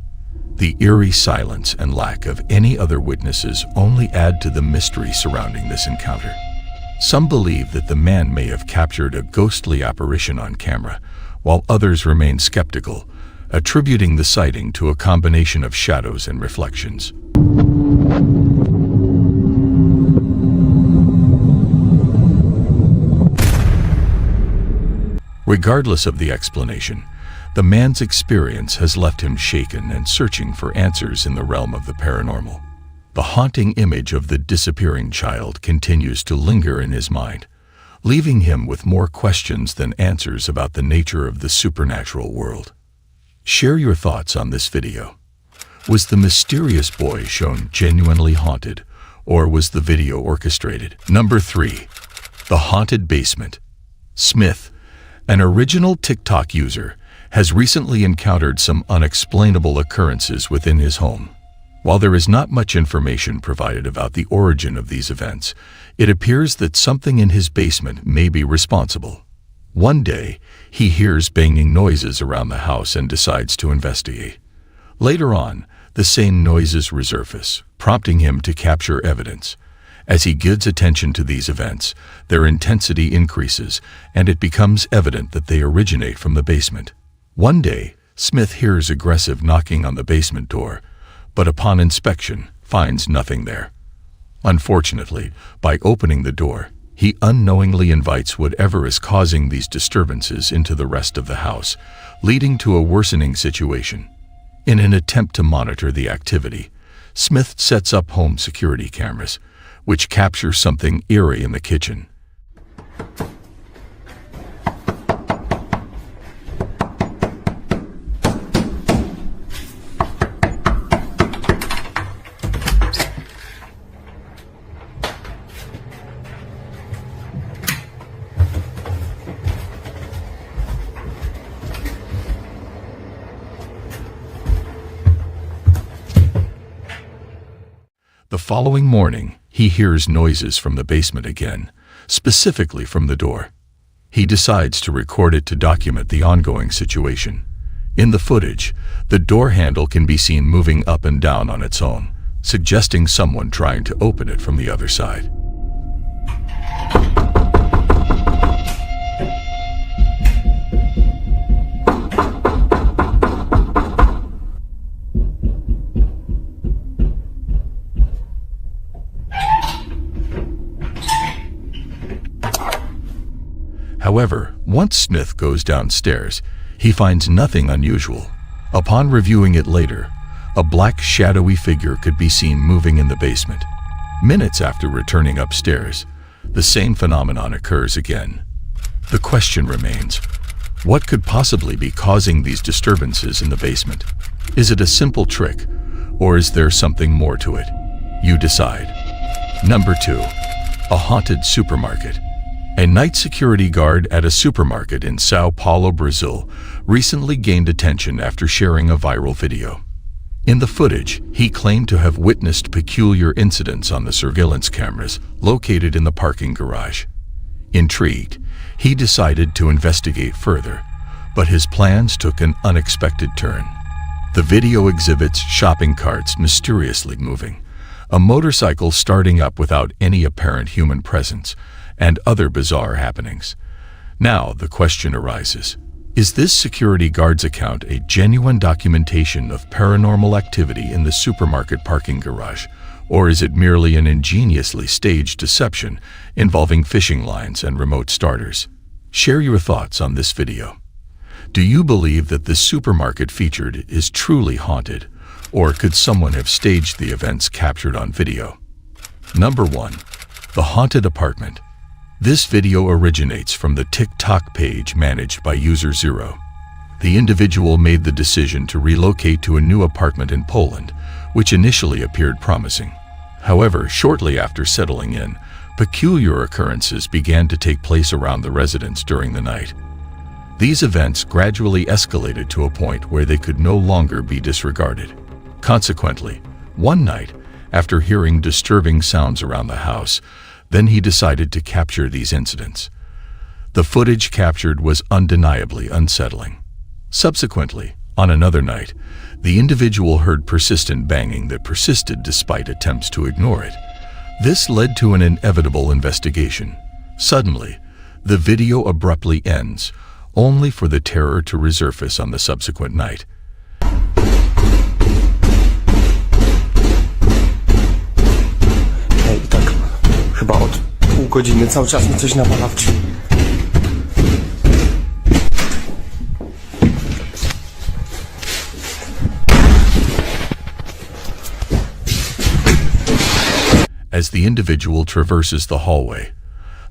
The eerie silence and lack of any other witnesses only add to the mystery surrounding this encounter. Some believe that the man may have captured a ghostly apparition on camera, while others remain skeptical, attributing the sighting to a combination of shadows and reflections. Regardless of the explanation, the man's experience has left him shaken and searching for answers in the realm of the paranormal. The haunting image of the disappearing child continues to linger in his mind, leaving him with more questions than answers about the nature of the supernatural world. Share your thoughts on this video. Was the mysterious boy shown genuinely haunted, or was the video orchestrated? Number 3. The haunted basement. Smith, an original TikTok user, has recently encountered some unexplainable occurrences within his home. While there is not much information provided about the origin of these events, it appears that something in his basement may be responsible. One day, he hears banging noises around the house and decides to investigate. Later on, the same noises resurface, prompting him to capture evidence. As he gives attention to these events, their intensity increases, and it becomes evident that they originate from the basement. One day, Smith hears aggressive knocking on the basement door, but upon inspection, finds nothing there. Unfortunately, by opening the door, he unknowingly invites whatever is causing these disturbances into the rest of the house, leading to a worsening situation. In an attempt to monitor the activity, Smith sets up home security cameras, which capture something eerie in the kitchen. The following morning, he hears noises from the basement again, specifically from the door. He decides to record it to document the ongoing situation. In the footage, the door handle can be seen moving up and down on its own, suggesting someone trying to open it from the other side. However, once Smith goes downstairs, he finds nothing unusual. Upon reviewing it later, a black shadowy figure could be seen moving in the basement. Minutes after returning upstairs, the same phenomenon occurs again. The question remains, what could possibly be causing these disturbances in the basement? Is it a simple trick, or is there something more to it? You decide. Number 2. A haunted supermarket. A night security guard at a supermarket in Sao Paulo, Brazil, recently gained attention after sharing a viral video. In the footage, he claimed to have witnessed peculiar incidents on the surveillance cameras located in the parking garage. Intrigued, he decided to investigate further, but his plans took an unexpected turn. The video exhibits shopping carts mysteriously moving, a motorcycle starting up without any apparent human presence, and other bizarre happenings. Now the question arises, is this security guard's account a genuine documentation of paranormal activity in the supermarket parking garage, or is it merely an ingeniously staged deception involving fishing lines and remote starters? Share your thoughts on this video. Do you believe that the supermarket featured is truly haunted, or could someone have staged the events captured on video? Number 1. The Haunted Apartment. This video originates from the TikTok page managed by User Zero. The individual made the decision to relocate to a new apartment in Poland, which initially appeared promising. However, shortly after settling in, peculiar occurrences began to take place around the residence during the night. These events gradually escalated to a point where they could no longer be disregarded. Consequently, one night, after hearing disturbing sounds around the house, then he decided to capture these incidents. The footage captured was undeniably unsettling. Subsequently, on another night, the individual heard persistent banging that persisted despite attempts to ignore it. This led to an inevitable investigation. Suddenly, the video abruptly ends, only for the terror to resurface on the subsequent night. Ej, tak chyba od pół godziny cały czas mi coś nawala w drzwi. As the individual traverses the hallway,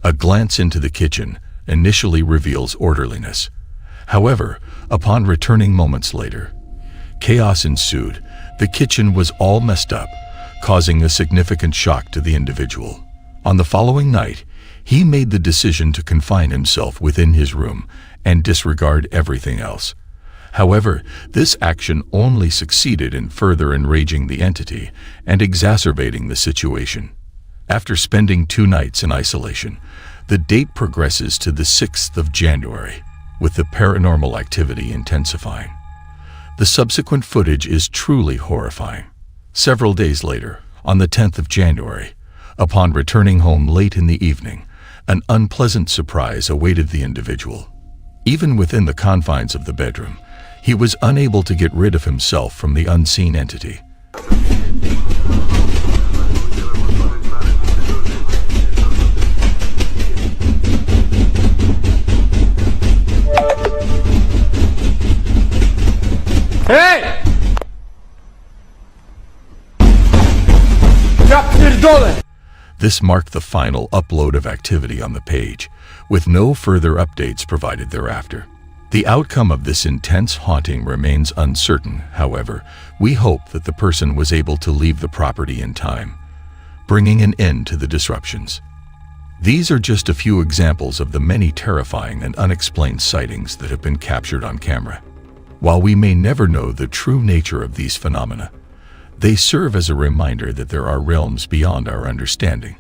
a glance into the kitchen initially reveals orderliness. However, upon returning moments later, chaos ensued. The kitchen was all messed up, causing a significant shock to the individual. On the following night, he made the decision to confine himself within his room and disregard everything else. However, this action only succeeded in further enraging the entity and exacerbating the situation. After spending 2 nights in isolation, the date progresses to the 6th of January, with the paranormal activity intensifying. The subsequent footage is truly horrifying. Several days later, on the 10th of January, upon returning home late in the evening, an unpleasant surprise awaited the individual. Even within the confines of the bedroom, he was unable to get rid of himself from the unseen entity. Hej! Ja pierdolę! This marked the final upload of activity on the page, with no further updates provided thereafter. The outcome of this intense haunting remains uncertain. However, we hope that the person was able to leave the property in time, bringing an end to the disruptions. These are just a few examples of the many terrifying and unexplained sightings that have been captured on camera. While we may never know the true nature of these phenomena, they serve as a reminder that there are realms beyond our understanding,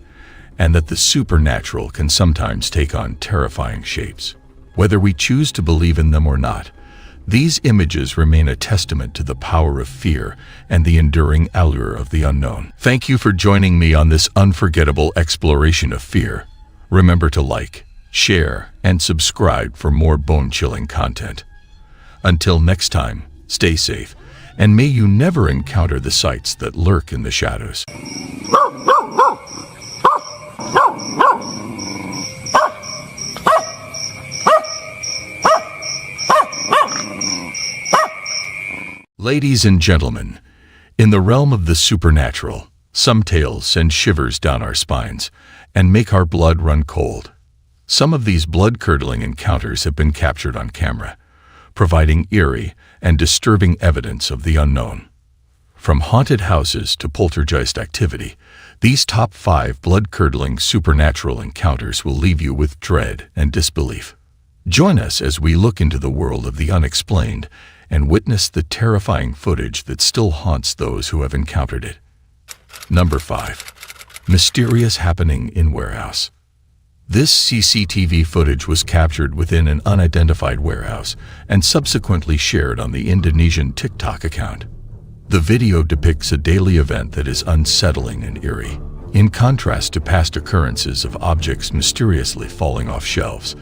and that the supernatural can sometimes take on terrifying shapes. Whether we choose to believe in them or not, these images remain a testament to the power of fear and the enduring allure of the unknown. Thank you for joining me on this unforgettable exploration of fear. Remember to like, share, and subscribe for more bone-chilling content. Until next time, stay safe, and may you never encounter the sights that lurk in the shadows. Ladies and gentlemen, in the realm of the supernatural, some tales send shivers down our spines and make our blood run cold. Some of these blood-curdling encounters have been captured on camera, providing eerie and disturbing evidence of the unknown. From haunted houses to poltergeist activity, these top 5 blood-curdling supernatural encounters will leave you with dread and disbelief. Join us as we look into the world of the unexplained and witness the terrifying footage that still haunts those who have encountered it. Number 5. Mysterious happening in warehouse. This CCTV footage was captured within an unidentified warehouse and subsequently shared on the Indonesian TikTok account. The video depicts a daily event that is unsettling and eerie. In contrast to past occurrences of objects mysteriously falling off shelves,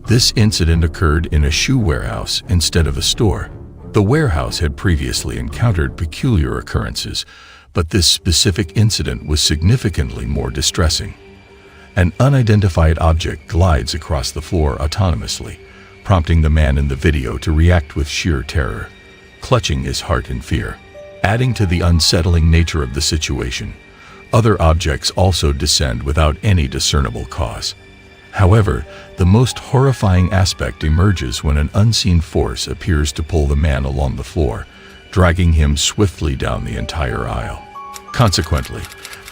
this incident occurred in a shoe warehouse instead of a store. The warehouse had previously encountered peculiar occurrences, but this specific incident was significantly more distressing. An unidentified object glides across the floor autonomously, prompting the man in the video to react with sheer terror, clutching his heart in fear. Adding to the unsettling nature of the situation, other objects also descend without any discernible cause. However, the most horrifying aspect emerges when an unseen force appears to pull the man along the floor, dragging him swiftly down the entire aisle. Consequently,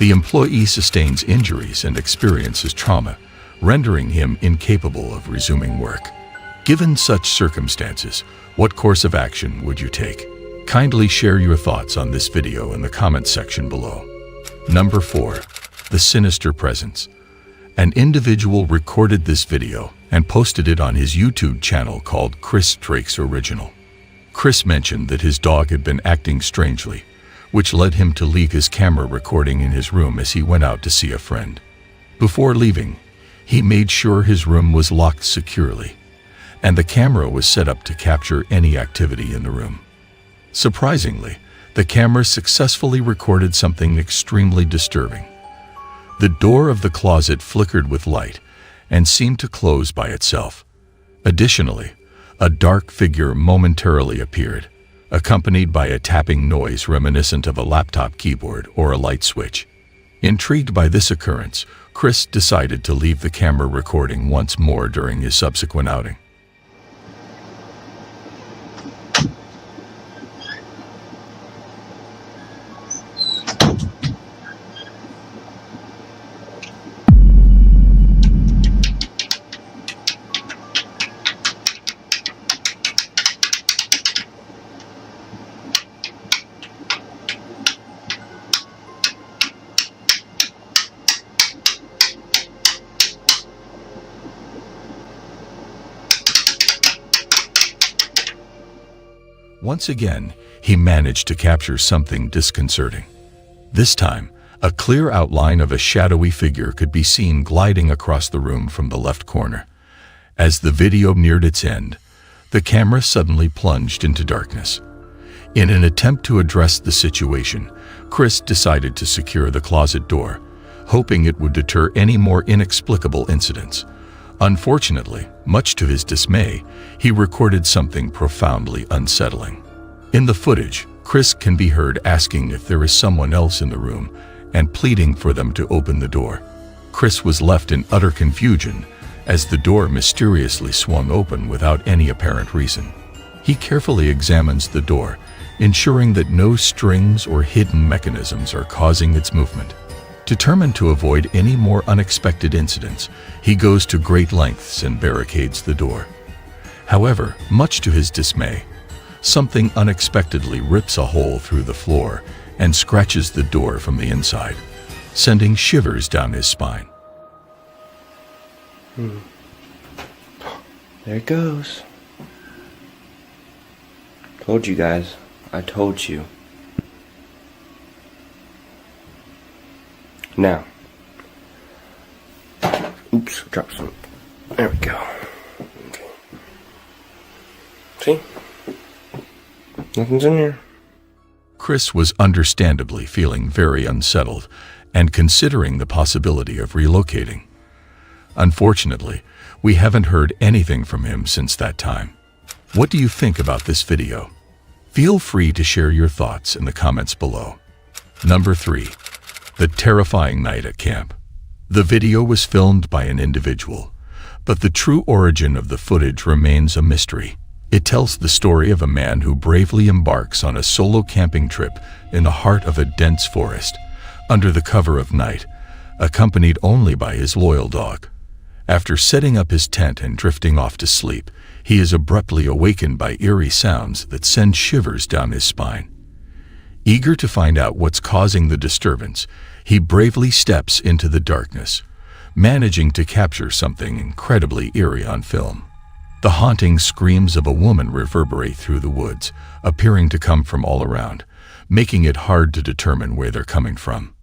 the employee sustains injuries and experiences trauma, rendering him incapable of resuming work. Given such circumstances, what course of action would you take? Kindly share your thoughts on this video in the comment section below. Number 4. The Sinister Presence. An individual recorded this video and posted it on his YouTube channel called Chris Drake's Original. Chris mentioned that his dog had been acting strangely, which led him to leave his camera recording in his room as he went out to see a friend. Before leaving, he made sure his room was locked securely, and the camera was set up to capture any activity in the room. Surprisingly, the camera successfully recorded something extremely disturbing. The door of the closet flickered with light and seemed to close by itself. Additionally, a dark figure momentarily appeared, accompanied by a tapping noise reminiscent of a laptop keyboard or a light switch. Intrigued by this occurrence, Chris decided to leave the camera recording once more during his subsequent outing. Once again, he managed to capture something disconcerting. This time, a clear outline of a shadowy figure could be seen gliding across the room from the left corner. As the video neared its end, the camera suddenly plunged into darkness. In an attempt to address the situation, Chris decided to secure the closet door, hoping it would deter any more inexplicable incidents. Unfortunately, much to his dismay, he recorded something profoundly unsettling. In the footage, Chris can be heard asking if there is someone else in the room and pleading for them to open the door. Chris was left in utter confusion as the door mysteriously swung open without any apparent reason. He carefully examines the door, ensuring that no strings or hidden mechanisms are causing its movement. Determined to avoid any more unexpected incidents, he goes to great lengths and barricades the door. However, much to his dismay, something unexpectedly rips a hole through the floor and scratches the door from the inside, sending shivers down his spine. There it goes. Told you guys. I told you. Now. Oops, dropped some. There we go. Okay. See? Nothing's in here. Chris was understandably feeling very unsettled and considering the possibility of relocating. Unfortunately, we haven't heard anything from him since that time. What do you think about this video? Feel free to share your thoughts in the comments below. Number 3. The terrifying night at camp. The video was filmed by an individual, but the true origin of the footage remains a mystery. It tells the story of a man who bravely embarks on a solo camping trip in the heart of a dense forest, under the cover of night, accompanied only by his loyal dog. After setting up his tent and drifting off to sleep, he is abruptly awakened by eerie sounds that send shivers down his spine. Eager to find out what's causing the disturbance, he bravely steps into the darkness, managing to capture something incredibly eerie on film. The haunting screams of a woman reverberate through the woods, appearing to come from all around, making it hard to determine where they're coming from.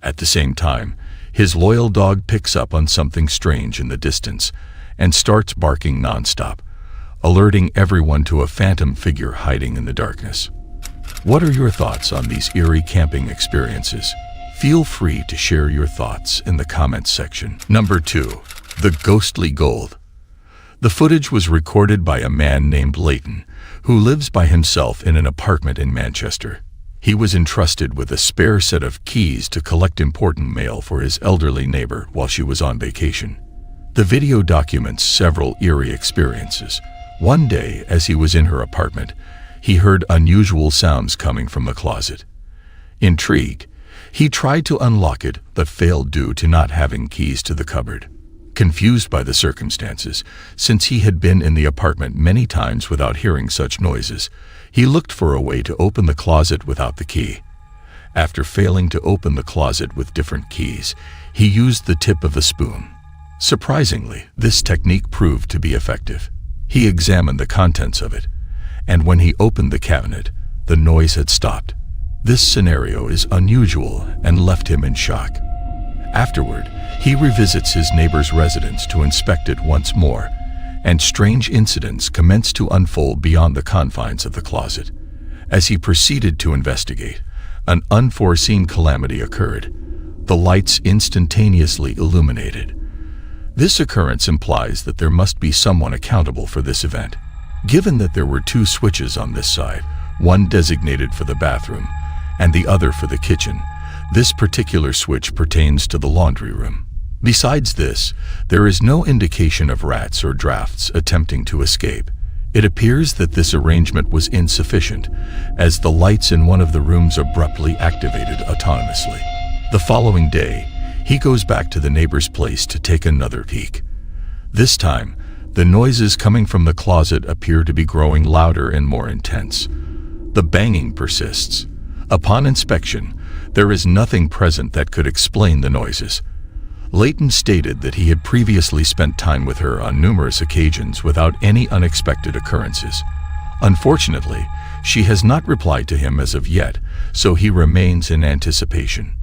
At the same time, his loyal dog picks up on something strange in the distance and starts barking nonstop, alerting everyone to a phantom figure hiding in the darkness. What are your thoughts on these eerie camping experiences? Feel free to share your thoughts in the comments section. Number 2. The Ghostly Gold. The footage was recorded by a man named Leighton, who lives by himself in an apartment in Manchester. He was entrusted with a spare set of keys to collect important mail for his elderly neighbor while she was on vacation. The video documents several eerie experiences. One day, as he was in her apartment, he heard unusual sounds coming from the closet. Intrigued, he tried to unlock it but failed due to not having keys to the cupboard. Confused by the circumstances, since he had been in the apartment many times without hearing such noises, he looked for a way to open the closet without the key. After failing to open the closet with different keys, he used the tip of a spoon. Surprisingly, this technique proved to be effective. He examined the contents of it, and when he opened the cabinet, the noise had stopped. This scenario is unusual and left him in shock. Afterward, he revisits his neighbor's residence to inspect it once more, and strange incidents commenced to unfold beyond the confines of the closet. As he proceeded to investigate, an unforeseen calamity occurred. The lights instantaneously illuminated. This occurrence implies that there must be someone accountable for this event. Given that there were 2 switches on this side, one designated for the bathroom and the other for the kitchen, this particular switch pertains to the laundry room. Besides this, there is no indication of rats or drafts attempting to escape. It appears that this arrangement was insufficient, as the lights in one of the rooms abruptly activated autonomously. The following day, he goes back to the neighbor's place to take another peek. This time, the noises coming from the closet appear to be growing louder and more intense. The banging persists. Upon inspection, there is nothing present that could explain the noises. Leighton stated that he had previously spent time with her on numerous occasions without any unexpected occurrences. Unfortunately, she has not replied to him as of yet, so he remains in anticipation.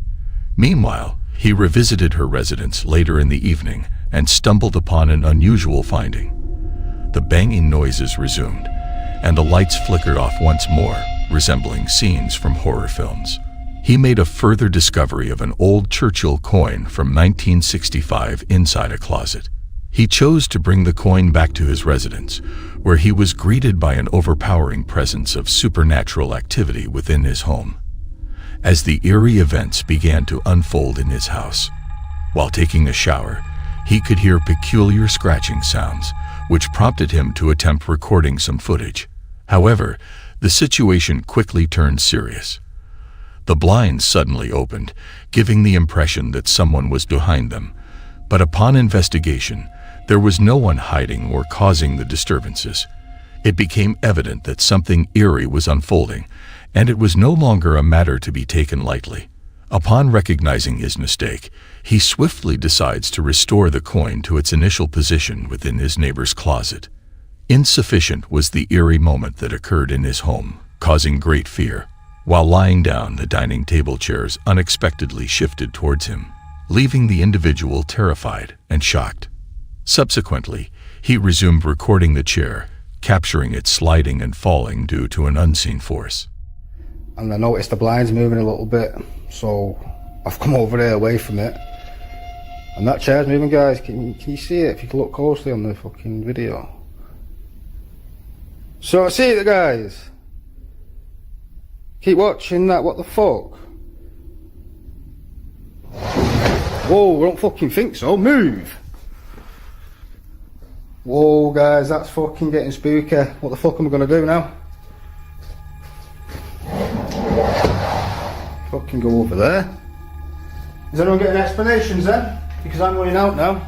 Meanwhile, he revisited her residence later in the evening and stumbled upon an unusual finding. The banging noises resumed, and the lights flickered off once more, resembling scenes from horror films. He made a further discovery of an old Churchill coin from 1965 inside a closet. He chose to bring the coin back to his residence, where he was greeted by an overpowering presence of supernatural activity within his home. As the eerie events began to unfold in his house, while taking a shower, he could hear peculiar scratching sounds, which prompted him to attempt recording some footage. However, the situation quickly turned serious. The blinds suddenly opened, giving the impression that someone was behind them, but upon investigation, there was no one hiding or causing the disturbances. It became evident that something eerie was unfolding, and it was no longer a matter to be taken lightly. Upon recognizing his mistake, he swiftly decides to restore the coin to its initial position within his neighbor's closet. Insufficient was the eerie moment that occurred in his home, causing great fear. While lying down, the dining table chairs unexpectedly shifted towards him, leaving the individual terrified and shocked. Subsequently, he resumed recording the chair, capturing it sliding and falling due to an unseen force. And I noticed the blinds moving a little bit, so I've come over there away from it. And that chair's moving, guys. Can you see it? If you can look closely on the fucking video. So, see it, guys. Keep watching that, what the fuck? Whoa, I don't fucking think so, move! Whoa guys, that's fucking getting spooky. What the fuck am I gonna do now? Fucking go over there. Is anyone getting explanations then? Because I'm running out now.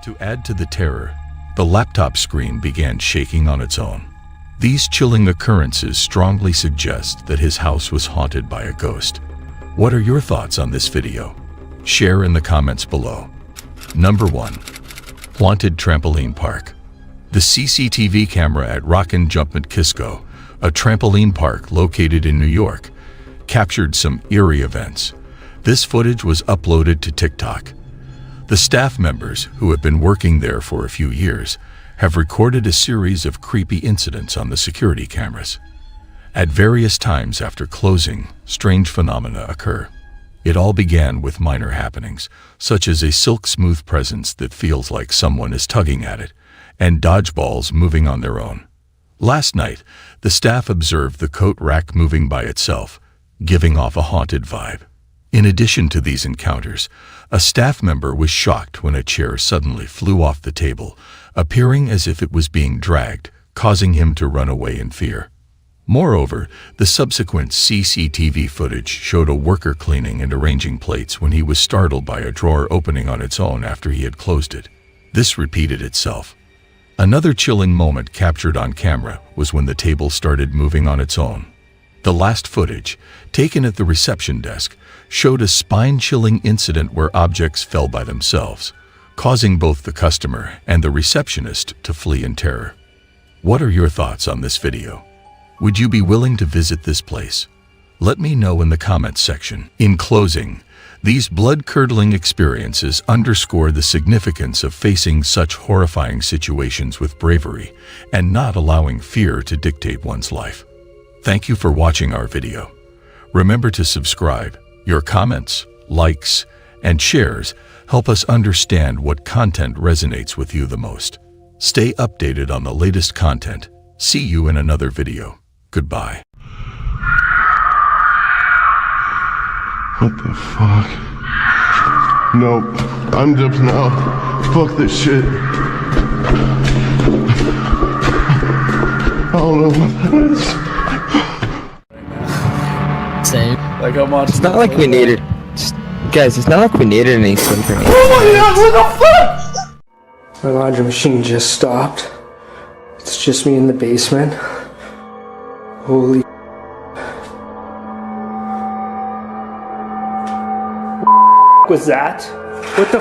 To add to the terror, the laptop screen began shaking on its own. These chilling occurrences strongly suggest that his house was haunted by a ghost. What are your thoughts on this video? Share in the comments below. Number 1. Haunted Trampoline Park. The CCTV camera at Rockin' Jumpin' Kisco, a trampoline park located in New York, captured some eerie events. This footage was uploaded to TikTok. The staff members, who have been working there for a few years, have recorded a series of creepy incidents on the security cameras. At various times after closing, strange phenomena occur. It all began with minor happenings, such as a silk-smooth presence that feels like someone is tugging at it, and dodgeballs moving on their own. Last night, the staff observed the coat rack moving by itself, giving off a haunted vibe. In addition to these encounters, a staff member was shocked when a chair suddenly flew off the table, appearing as if it was being dragged, causing him to run away in fear. Moreover, the subsequent CCTV footage showed a worker cleaning and arranging plates when he was startled by a drawer opening on its own after he had closed it. This repeated itself. Another chilling moment captured on camera was when the table started moving on its own. The last footage, taken at the reception desk, showed a spine-chilling incident where objects fell by themselves, causing both the customer and the receptionist to flee in terror. What are your thoughts on this video? Would you be willing to visit this place? Let me know in the comments section. In closing, these blood-curdling experiences underscore the significance of facing such horrifying situations with bravery and not allowing fear to dictate one's life. Thank you for watching our video. Remember to subscribe. Your comments, likes, and shares help us understand what content resonates with you the most. Stay updated on the latest content. See you in another video. Goodbye. What the fuck? Nope. I'm jumping out. Fuck this shit. I don't know what that is. Same. Like how much? It's not like we needed. Guys, it's not like we needed any sleeper. Oh my god, what the fuck? My laundry machine just stopped. It's just me in the basement. Holy was that? What the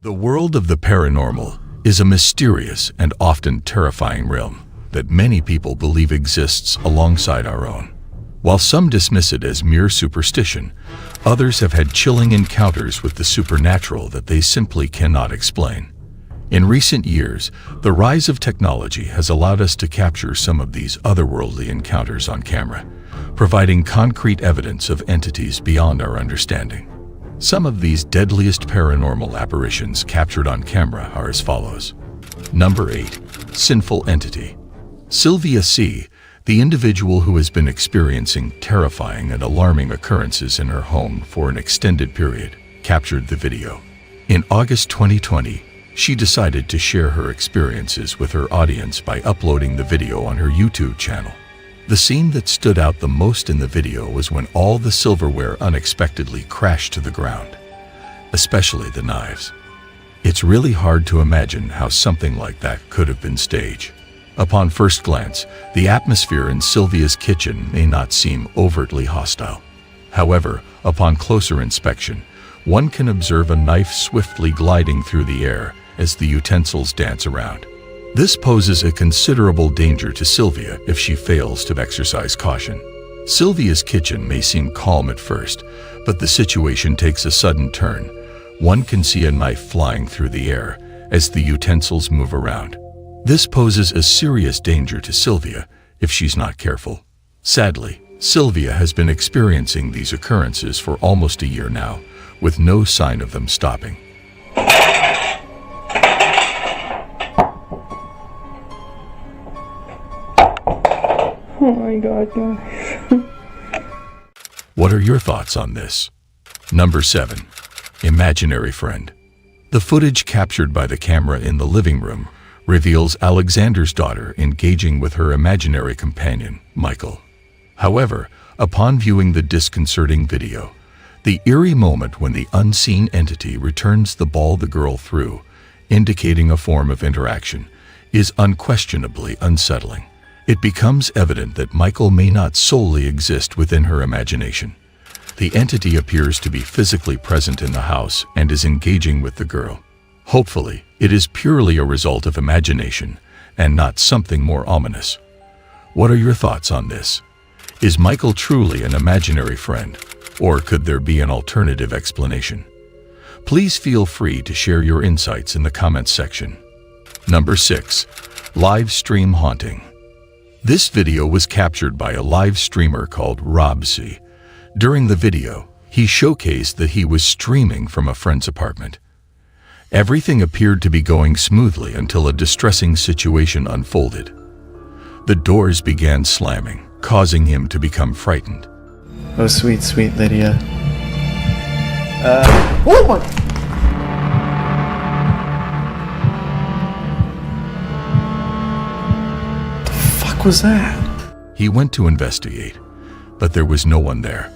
The world of the paranormal is a mysterious and often terrifying realm that many people believe exists alongside our own. While some dismiss it as mere superstition, others have had chilling encounters with the supernatural that they simply cannot explain. In recent years, the rise of technology has allowed us to capture some of these otherworldly encounters on camera, providing concrete evidence of entities beyond our understanding. Some of these deadliest paranormal apparitions captured on camera are as follows. Number 8. Sinful Entity. Sylvia C., the individual who has been experiencing terrifying and alarming occurrences in her home for an extended period, captured the video. In August 2020, she decided to share her experiences with her audience by uploading the video on her YouTube channel. The scene that stood out the most in the video was when all the silverware unexpectedly crashed to the ground, especially the knives. It's really hard to imagine how something like that could have been staged. Upon first glance, the atmosphere in Sylvia's kitchen may not seem overtly hostile. However, upon closer inspection, one can observe a knife swiftly gliding through the air as the utensils dance around. This poses a considerable danger to Sylvia if she fails to exercise caution. Sylvia's kitchen may seem calm at first, but the situation takes a sudden turn. One can see a knife flying through the air as the utensils move around. This poses a serious danger to Sylvia if she's not careful. Sadly, Sylvia has been experiencing these occurrences for almost a year now, with no sign of them stopping. Oh my god, guys. What are your thoughts on this? Number 7. Imaginary friend. The footage captured by the camera in the living room reveals Alexander's daughter engaging with her imaginary companion, Michael. However, upon viewing the disconcerting video, the eerie moment when the unseen entity returns the ball the girl threw, indicating a form of interaction, is unquestionably unsettling. It becomes evident that Michael may not solely exist within her imagination. The entity appears to be physically present in the house and is engaging with the girl. Hopefully, it is purely a result of imagination and not something more ominous. What are your thoughts on this? Is Michael truly an imaginary friend, or could there be an alternative explanation? Please feel free to share your insights in the comments section. Number 6. Live stream haunting. This video was captured by a live streamer called Robsy. During the video, he showcased that he was streaming from a friend's apartment. Everything appeared to be going smoothly until a distressing situation unfolded. The doors began slamming, causing him to become frightened. Oh, sweet, sweet Lydia. Oh my! The fuck was that? He went to investigate, but there was no one there.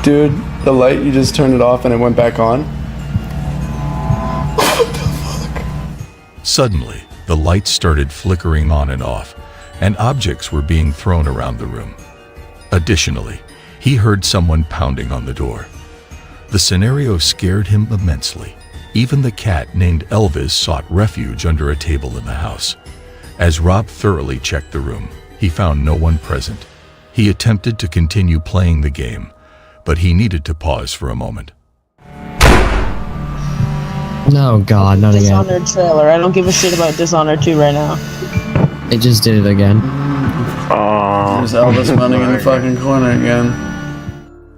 Dude, the light, you just turned it off and it went back on? Suddenly, the lights started flickering on and off, and objects were being thrown around the room. Additionally, he heard someone pounding on the door. The scenario scared him immensely. Even the cat named Elvis sought refuge under a table in the house. As Rob thoroughly checked the room, he found no one present. He attempted to continue playing the game, but he needed to pause for a moment. No, God, not again. Dishonored trailer. I don't give a shit about Dishonored 2 right now. It just did it again. There's Elvis running in the fucking corner again.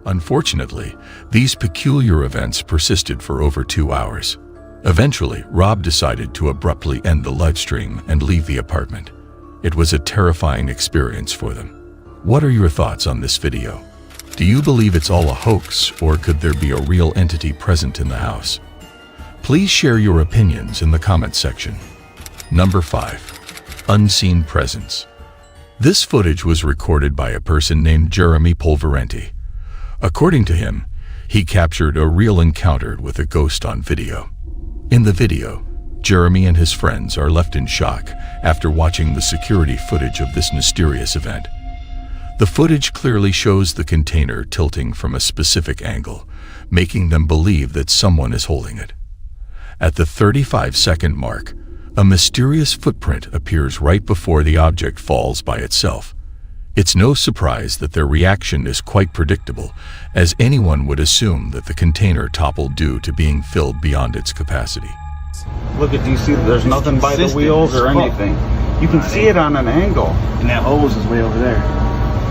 Unfortunately, these peculiar events persisted for over 2 hours. Eventually, Rob decided to abruptly end the live stream and leave the apartment. It was a terrifying experience for them. What are your thoughts on this video? Do you believe it's all a hoax, or could there be a real entity present in the house? Please share your opinions in the comment section. Number 5. Unseen presence. This footage was recorded by a person named Jeremy Polverenti. According to him, he captured a real encounter with a ghost on video. In the video, Jeremy and his friends are left in shock after watching the security footage of this mysterious event. The footage clearly shows the container tilting from a specific angle, making them believe that someone is holding it. At the 35-second mark, a mysterious footprint appears right before the object falls by itself. It's no surprise that their reaction is quite predictable, as anyone would assume that the container toppled due to being filled beyond its capacity. Look at, do you see there's nothing by the wheels or anything? You can see it on an angle. And that hose is way over there.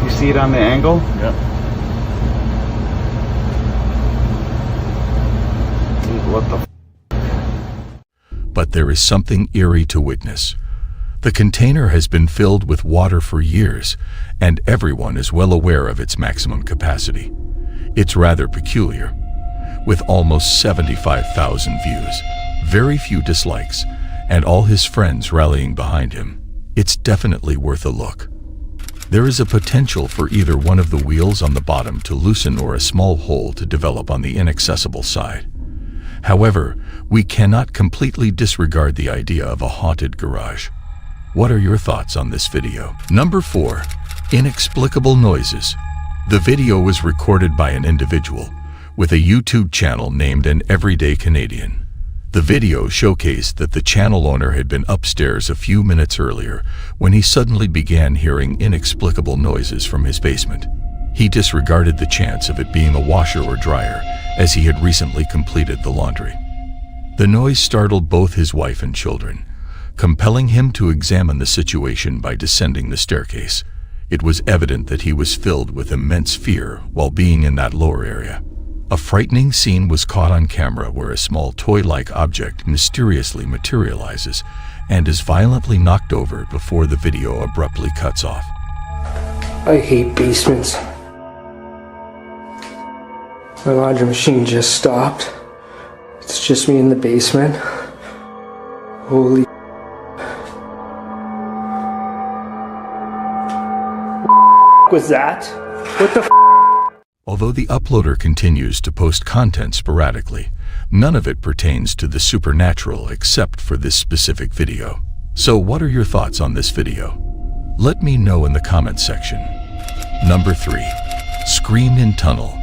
You see it on the angle? Yep. Dude, what the But there is something eerie to witness. The container has been filled with water for years, and everyone is well aware of its maximum capacity. It's rather peculiar. With almost 75,000 views, very few dislikes, and all his friends rallying behind him, it's definitely worth a look. There is a potential for either one of the wheels on the bottom to loosen or a small hole to develop on the inaccessible side. However, we cannot completely disregard the idea of a haunted garage. What are your thoughts on this video? Number 4. Inexplicable noises. The video was recorded by an individual with a YouTube channel named An Everyday Canadian. The video showcased that the channel owner had been upstairs a few minutes earlier when he suddenly began hearing inexplicable noises from his basement. He disregarded the chance of it being a washer or dryer, as he had recently completed the laundry. The noise startled both his wife and children, compelling him to examine the situation by descending the staircase. It was evident that he was filled with immense fear while being in that lower area. A frightening scene was caught on camera where a small toy-like object mysteriously materializes and is violently knocked over before the video abruptly cuts off. I hate basements. My laundry machine just stopped. It's just me in the basement. Holy was that? What the Although the uploader continues to post content sporadically, none of it pertains to the supernatural except for this specific video. So what are your thoughts on this video? Let me know in the comments section. Number 3. Scream in Tunnel.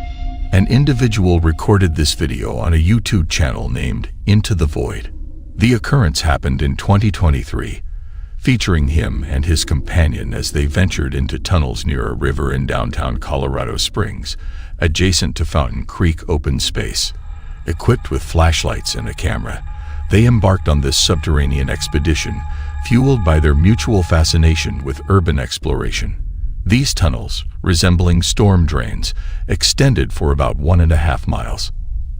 An individual recorded this video on a YouTube channel named Into the Void. The occurrence happened in 2023, featuring him and his companion as they ventured into tunnels near a river in downtown Colorado Springs, adjacent to Fountain Creek open space. Equipped with flashlights and a camera, they embarked on this subterranean expedition, fueled by their mutual fascination with urban exploration. These tunnels, resembling storm drains, extended for about 1.5 miles.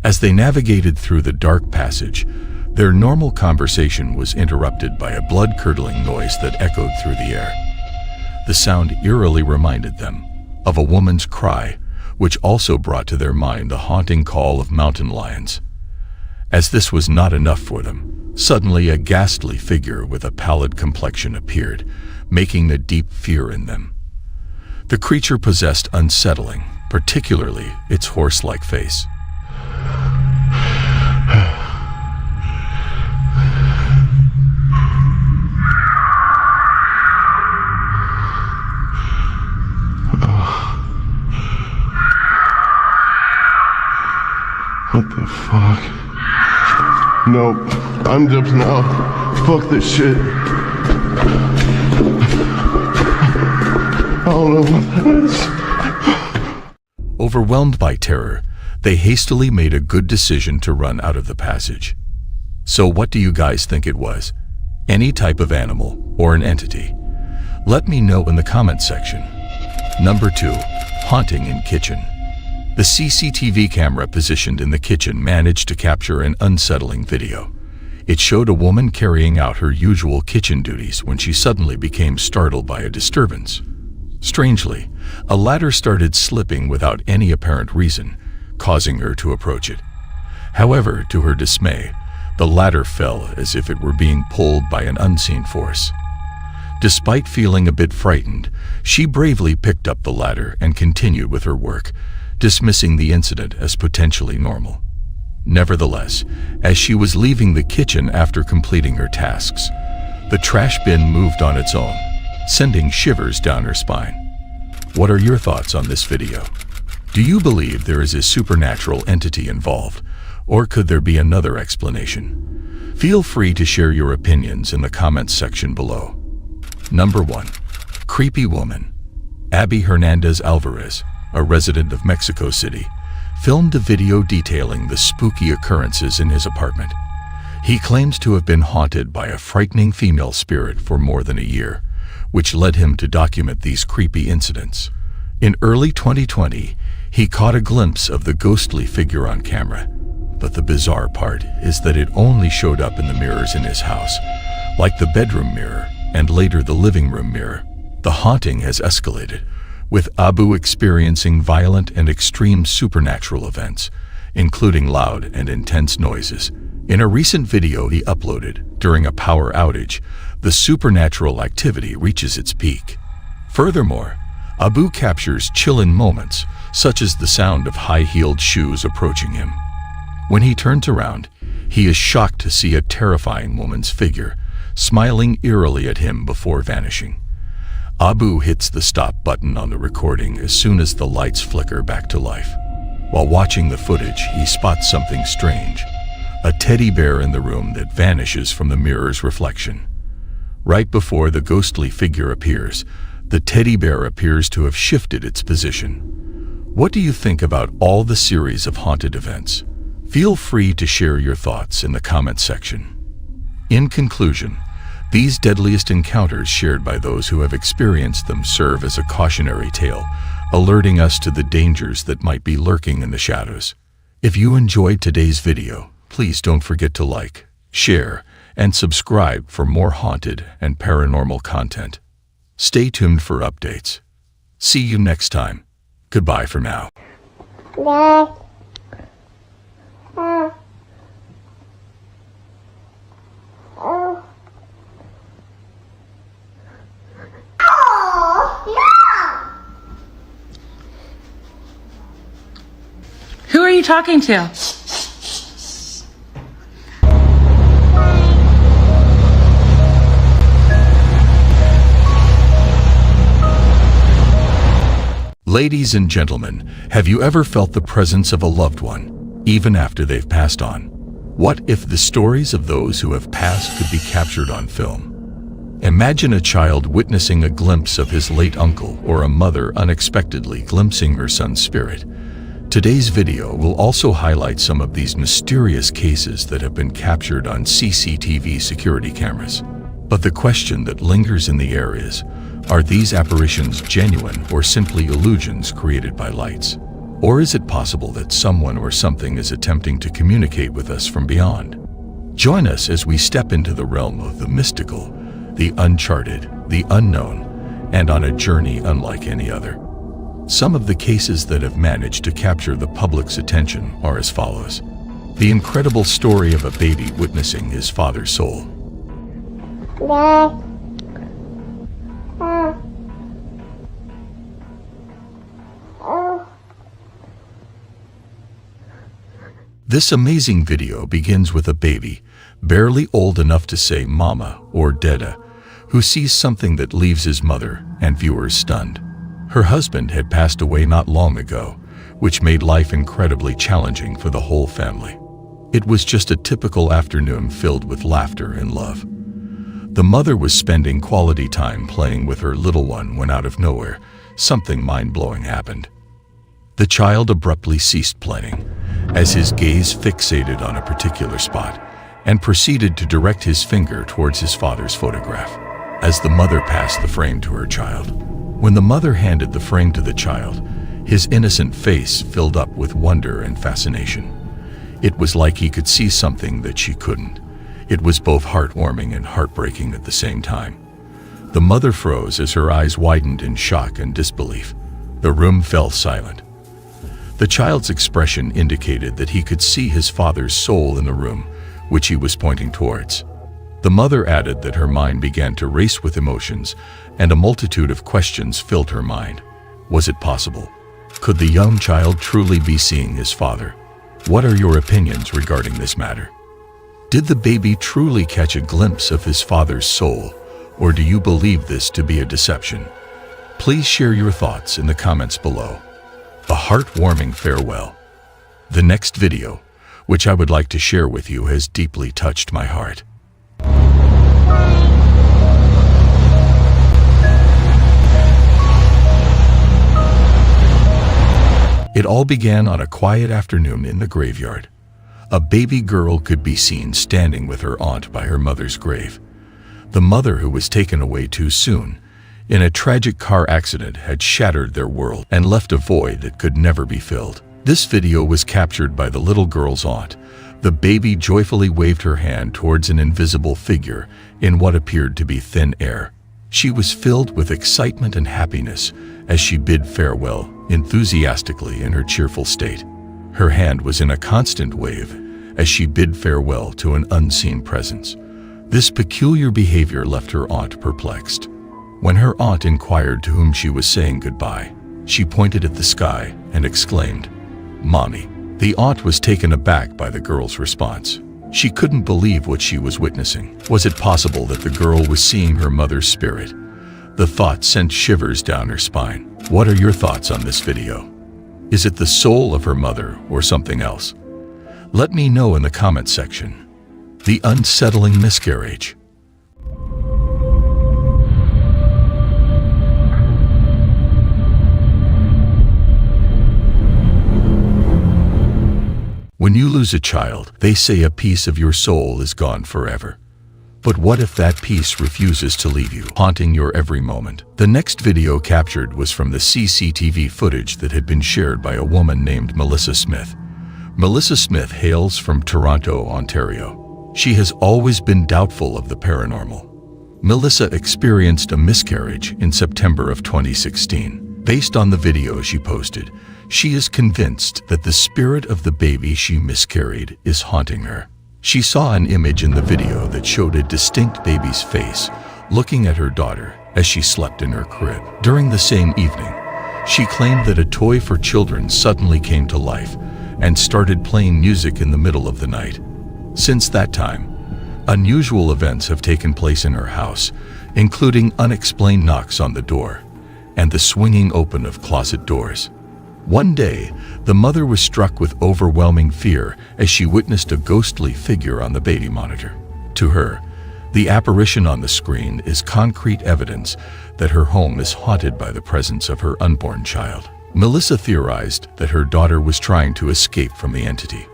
As they navigated through the dark passage, their normal conversation was interrupted by a blood-curdling noise that echoed through the air. The sound eerily reminded them of a woman's cry, which also brought to their mind the haunting call of mountain lions. As this was not enough for them, suddenly a ghastly figure with a pallid complexion appeared, making a deep fear in them. The creature possessed unsettling, particularly its horse-like face. What the fuck? Nope. I'm jumping out. Fuck this shit. I don't know what that is. Overwhelmed by terror, they hastily made a good decision to run out of the passage. So what do you guys think it was? Any type of animal or an entity? Let me know in the comment section. Number 2. Haunting in Kitchen. The CCTV camera positioned in the kitchen managed to capture an unsettling video. It showed a woman carrying out her usual kitchen duties when she suddenly became startled by a disturbance. Strangely, a ladder started slipping without any apparent reason, causing her to approach it. However, to her dismay, the ladder fell as if it were being pulled by an unseen force. Despite feeling a bit frightened, she bravely picked up the ladder and continued with her work, dismissing the incident as potentially normal. Nevertheless, as she was leaving the kitchen after completing her tasks, the trash bin moved on its own, sending shivers down her spine. What are your thoughts on this video? Do you believe there is a supernatural entity involved, or could there be another explanation? Feel free to share your opinions in the comments section below. Number 1. Creepy Woman. Abby Hernandez Alvarez, a resident of Mexico City, filmed a video detailing the spooky occurrences in his apartment. He claims to have been haunted by a frightening female spirit for more than a year, which led him to document these creepy incidents. In early 2020, he caught a glimpse of the ghostly figure on camera, but the bizarre part is that it only showed up in the mirrors in his house, like the bedroom mirror and later the living room mirror. The haunting has escalated, with Abu experiencing violent and extreme supernatural events, including loud and intense noises. In a recent video he uploaded during a power outage, the supernatural activity reaches its peak. Furthermore, Abu captures chilling moments, such as the sound of high-heeled shoes approaching him. When he turns around, he is shocked to see a terrifying woman's figure, smiling eerily at him before vanishing. Abu hits the stop button on the recording as soon as the lights flicker back to life. While watching the footage, he spots something strange, a teddy bear in the room that vanishes from the mirror's reflection. Right before the ghostly figure appears, the teddy bear appears to have shifted its position. What do you think about all the series of haunted events? Feel free to share your thoughts in the comment section. In conclusion, these deadliest encounters shared by those who have experienced them serve as a cautionary tale, alerting us to the dangers that might be lurking in the shadows. If you enjoyed today's video, please don't forget to like, share, and subscribe for more haunted and paranormal content. Stay tuned for updates. See you next time. Goodbye for now. Dad. you talking to? Ladies and gentlemen, have you ever felt the presence of a loved one, even after they've passed on? What if the stories of those who have passed could be captured on film? Imagine a child witnessing a glimpse of his late uncle or a mother unexpectedly glimpsing her son's spirit. Today's video will also highlight some of these mysterious cases that have been captured on CCTV security cameras. But the question that lingers in the air is, are these apparitions genuine or simply illusions created by lights? Or is it possible that someone or something is attempting to communicate with us from beyond? Join us as we step into the realm of the mystical, the uncharted, the unknown, and on a journey unlike any other. Some of the cases that have managed to capture the public's attention are as follows. The incredible story of a baby witnessing his father's soul. This amazing video begins with a baby, barely old enough to say mama or dada, who sees something that leaves his mother and viewers stunned. Her husband had passed away not long ago, which made life incredibly challenging for the whole family. It was just a typical afternoon filled with laughter and love. The mother was spending quality time playing with her little one when out of nowhere, something mind-blowing happened. The child abruptly ceased playing, as his gaze fixated on a particular spot, and proceeded to direct his finger towards his father's photograph, as the mother passed the frame to her child. When the mother handed the frame to the child, his innocent face filled up with wonder and fascination. It was like he could see something that she couldn't. It was both heartwarming and heartbreaking at the same time. The mother froze as her eyes widened in shock and disbelief. The room fell silent. The child's expression indicated that he could see his father's soul in the room, which he was pointing towards. The mother added that her mind began to race with emotions, and a multitude of questions filled her mind. Was it possible? Could the young child truly be seeing his father? What are your opinions regarding this matter? Did the baby truly catch a glimpse of his father's soul, or do you believe this to be a deception? Please share your thoughts in the comments below. A heartwarming farewell. The next video, which I would like to share with you, has deeply touched my heart. It all began on a quiet afternoon in the graveyard. A baby girl could be seen standing with her aunt by her mother's grave. The mother, who was taken away too soon in a tragic car accident, had shattered their world and left a void that could never be filled. This video was captured by the little girl's aunt. The baby joyfully waved her hand towards an invisible figure in what appeared to be thin air. She was filled with excitement and happiness as she bid farewell enthusiastically in her cheerful state. Her hand was in a constant wave as she bid farewell to an unseen presence. This peculiar behavior left her aunt perplexed. When her aunt inquired to whom she was saying goodbye, she pointed at the sky and exclaimed, "Mommy." The aunt was taken aback by the girl's response. She couldn't believe what she was witnessing. Was it possible that the girl was seeing her mother's spirit? The thought sent shivers down her spine. What are your thoughts on this video? Is it the soul of her mother or something else? Let me know in the comment section. The unsettling miscarriage. When you lose a child, they say a piece of your soul is gone forever. But what if that piece refuses to leave you, haunting your every moment? The next video captured was from the CCTV footage that had been shared by a woman named Melissa Smith. Melissa Smith hails from Toronto, Ontario. She has always been doubtful of the paranormal. Melissa experienced a miscarriage in September of 2016. Based on the video she posted, she is convinced that the spirit of the baby she miscarried is haunting her. She saw an image in the video that showed a distinct baby's face looking at her daughter as she slept in her crib. During the same evening, she claimed that a toy for children suddenly came to life and started playing music in the middle of the night. Since that time, unusual events have taken place in her house, including unexplained knocks on the door and the swinging open of closet doors. One day, the mother was struck with overwhelming fear as she witnessed a ghostly figure on the baby monitor. To her, the apparition on the screen is concrete evidence that her home is haunted by the presence of her unborn child. Melissa theorized that her daughter was trying to escape from the entity,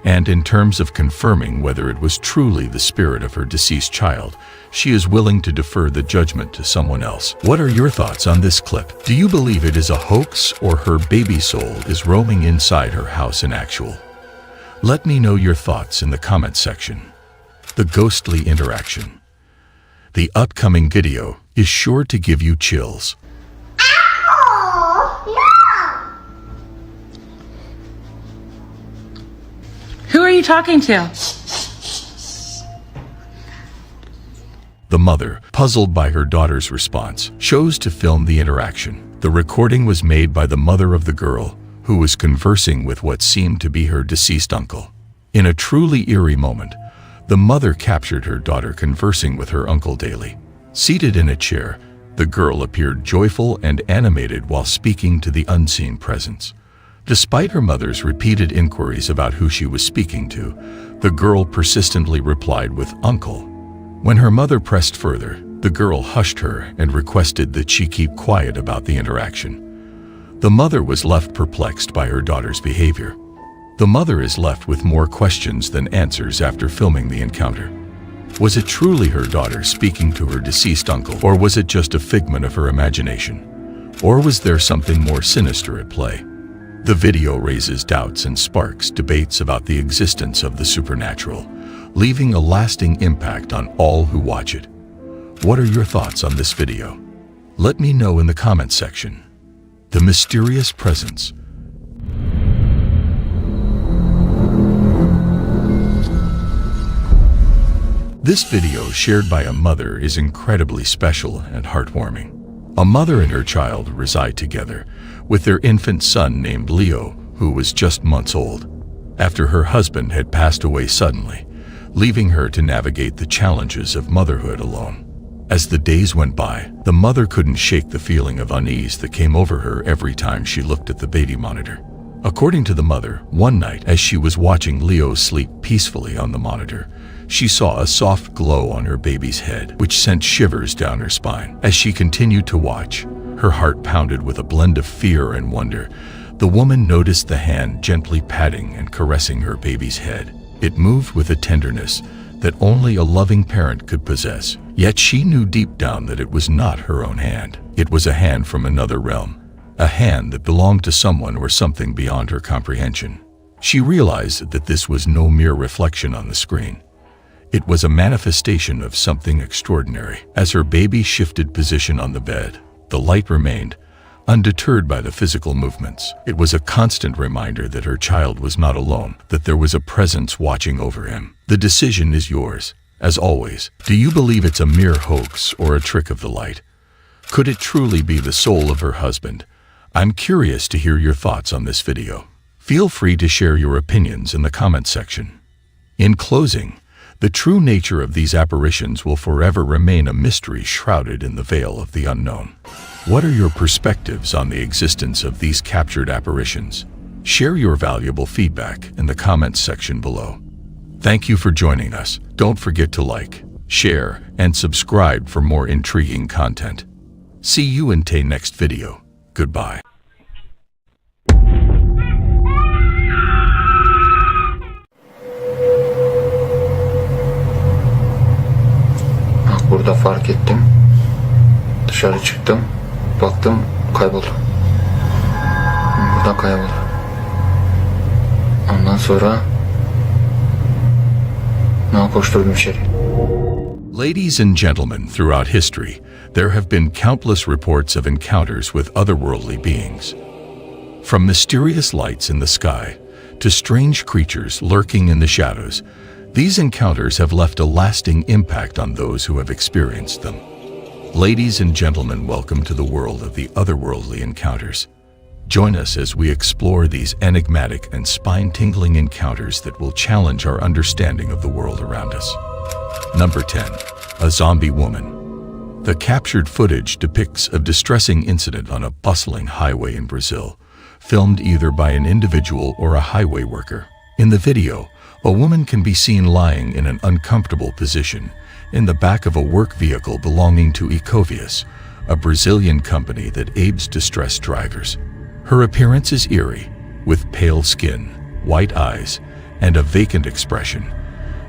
and in terms of confirming whether it was truly the spirit of her deceased child, she is willing to defer the judgment to someone else. What are your thoughts on this clip? Do you believe it is a hoax or her baby soul is roaming inside her house in actual? Let me know your thoughts in the comments section. The ghostly interaction. The upcoming video is sure to give you chills. Who are you talking to? The mother, puzzled by her daughter's response, chose to film the interaction. The recording was made by the mother of the girl, who was conversing with what seemed to be her deceased uncle. In a truly eerie moment, the mother captured her daughter conversing with her uncle daily. Seated in a chair, the girl appeared joyful and animated while speaking to the unseen presence. Despite her mother's repeated inquiries about who she was speaking to, the girl persistently replied with "uncle." When her mother pressed further, the girl hushed her and requested that she keep quiet about the interaction. The mother was left perplexed by her daughter's behavior. The mother is left with more questions than answers after filming the encounter. Was it truly her daughter speaking to her deceased uncle, or was it just a figment of her imagination? Or was there something more sinister at play? The video raises doubts and sparks debates about the existence of the supernatural, leaving a lasting impact on all who watch it. What are your thoughts on this video? Let me know in the comments section. The mysterious presence. This video shared by a mother is incredibly special and heartwarming. A mother and her child reside together with their infant son named Leo, who was just months old, after her husband had passed away suddenly, leaving her to navigate the challenges of motherhood alone. As the days went by, the mother couldn't shake the feeling of unease that came over her every time she looked at the baby monitor. According to the mother, one night as she was watching Leo sleep peacefully on the monitor, she saw a soft glow on her baby's head, which sent shivers down her spine. As she continued to watch, her heart pounded with a blend of fear and wonder. The woman noticed the hand gently patting and caressing her baby's head. It moved with a tenderness that only a loving parent could possess. Yet she knew deep down that it was not her own hand. It was a hand from another realm, a hand that belonged to someone or something beyond her comprehension. She realized that this was no mere reflection on the screen. It was a manifestation of something extraordinary. As her baby shifted position on the bed, the light remained, undeterred by the physical movements. It was a constant reminder that her child was not alone, that there was a presence watching over him. The decision is yours. As always, do you believe it's a mere hoax or a trick of the light? Could it truly be the soul of her husband? I'm curious to hear your thoughts on this video. Feel free to share your opinions in the comments section. In closing, the true nature of these apparitions will forever remain a mystery shrouded in the veil of the unknown. What are your perspectives on the existence of these captured apparitions? Share your valuable feedback in the comments section below. Thank you for joining us. Don't forget to like, share, and subscribe for more intriguing content. See you in the next video. Goodbye. Burada fark ettim. Dışarı çıktım. Baktım kayboldu. Buradan kayboldu. Ondan sonra koşturdum içeri. Ladies and gentlemen, throughout history, there have been countless reports of encounters with otherworldly beings. From mysterious lights in the sky to strange creatures lurking in the shadows, these encounters have left a lasting impact on those who have experienced them. Ladies and gentlemen, welcome to the world of the otherworldly encounters. Join us as we explore these enigmatic and spine-tingling encounters that will challenge our understanding of the world around us. Number 10. A zombie woman. The captured footage depicts a distressing incident on a bustling highway in Brazil, filmed either by an individual or a highway worker. In the video, a woman can be seen lying in an uncomfortable position in the back of a work vehicle belonging to Ecovias, a Brazilian company that aids distressed drivers. Her appearance is eerie, with pale skin, white eyes, and a vacant expression,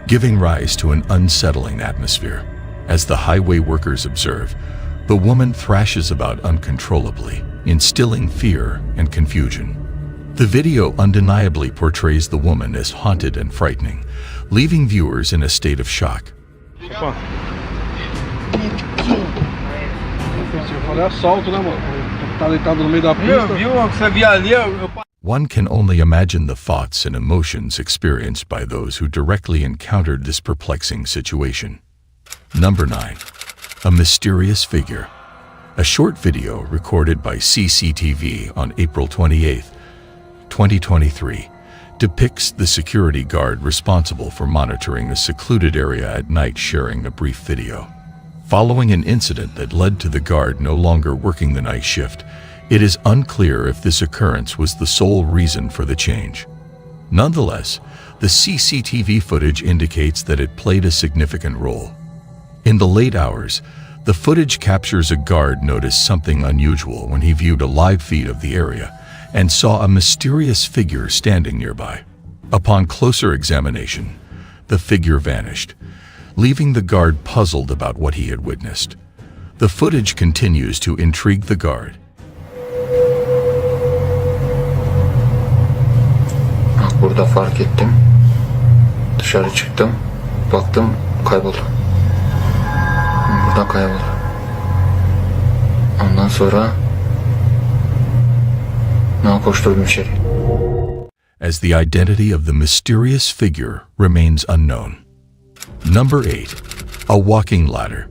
giving rise to an unsettling atmosphere. As the highway workers observe, the woman thrashes about uncontrollably, instilling fear and confusion. The video undeniably portrays the woman as haunted and frightening, leaving viewers in a state of shock. One can only imagine the thoughts and emotions experienced by those who directly encountered this perplexing situation. Number 9. A mysterious figure. A short video recorded by CCTV on April 28, 2023, depicts the security guard responsible for monitoring a secluded area at night sharing a brief video. Following an incident that led to the guard no longer working the night shift, it is unclear if this occurrence was the sole reason for the change. Nonetheless, the CCTV footage indicates that it played a significant role. In the late hours, the footage captures a guard noticed something unusual when he viewed a live feed of the area and saw a mysterious figure standing nearby. Upon closer examination, the figure vanished, leaving the guard puzzled about what he had witnessed. The footage continues to intrigue the guard. Burada fark ettim. Dışarı çıktım. Baktım kayboldu. Buradan kayboldu. Ondan sonra koşturdum içeri. As the identity of the mysterious figure remains unknown. Number 8. A walking ladder.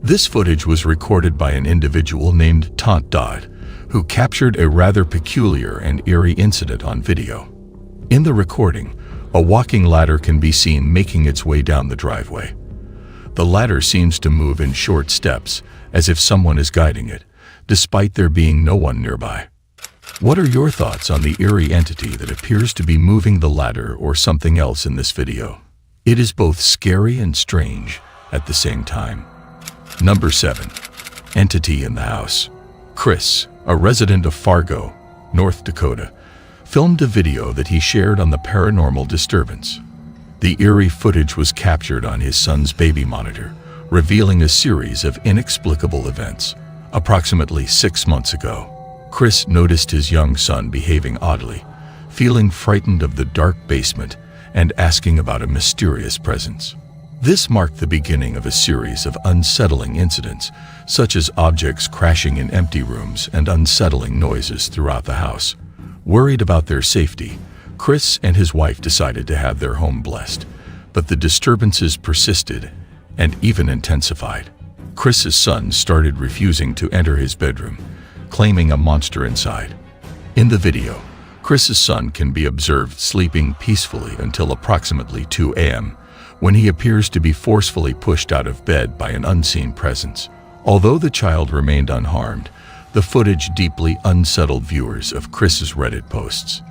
This footage was recorded by an individual named Tant Dodd, who captured a rather peculiar and eerie incident on video. In the recording, a walking ladder can be seen making its way down the driveway. The ladder seems to move in short steps, as if someone is guiding it, despite there being no one nearby. What are your thoughts on the eerie entity that appears to be moving the ladder or something else in this video? It is both scary and strange at the same time. Number 7. Entity in the house. Chris, a resident of Fargo, North Dakota, filmed a video that he shared on the Paranormal Disturbance. The eerie footage was captured on his son's baby monitor, revealing a series of inexplicable events. Approximately 6 months ago, Chris noticed his young son behaving oddly, feeling frightened of the dark basement and asking about a mysterious presence. This marked the beginning of a series of unsettling incidents, such as objects crashing in empty rooms and unsettling noises throughout the house. Worried about their safety, Chris and his wife decided to have their home blessed, but the disturbances persisted and even intensified. Chris's son started refusing to enter his bedroom, claiming a monster inside. In the video, Chris's son can be observed sleeping peacefully until approximately 2 a.m., when he appears to be forcefully pushed out of bed by an unseen presence. Although the child remained unharmed, the footage deeply unsettled viewers of Chris's Reddit posts.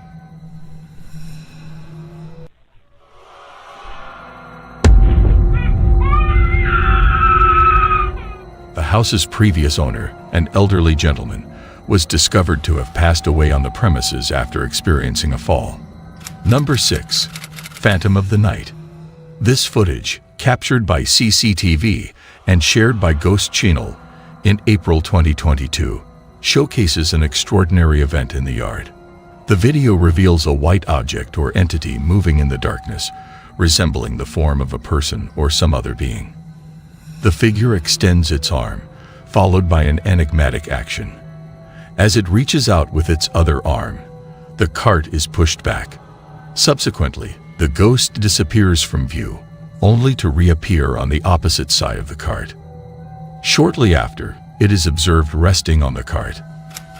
The house's previous owner, an elderly gentleman, was discovered to have passed away on the premises after experiencing a fall. Number 6. Phantom of the Night. This footage, captured by CCTV and shared by Ghost Channel in April 2022, showcases an extraordinary event in the yard. The video reveals a white object or entity moving in the darkness, resembling the form of a person or some other being. The figure extends its arm, followed by an enigmatic action. As it reaches out with its other arm, the cart is pushed back. Subsequently, the ghost disappears from view, only to reappear on the opposite side of the cart. Shortly after, it is observed resting on the cart.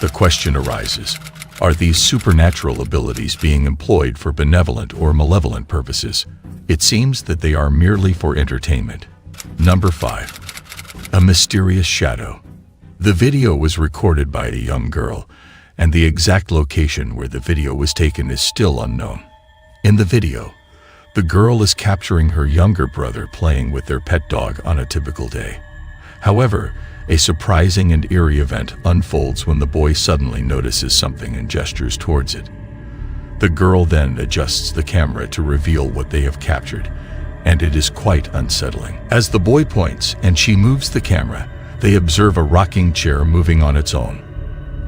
The question arises, Are these supernatural abilities being employed for benevolent or malevolent purposes? It seems that they are merely for entertainment. Number 5. A mysterious shadow. The video was recorded by a young girl, and the exact location where the video was taken is still unknown. In the video, the girl is capturing her younger brother playing with their pet dog on a typical day. However, a surprising and eerie event unfolds when the boy suddenly notices something and gestures towards it. The girl then adjusts the camera to reveal what they have captured, and it is quite unsettling. As the boy points and she moves the camera, they observe a rocking chair moving on its own.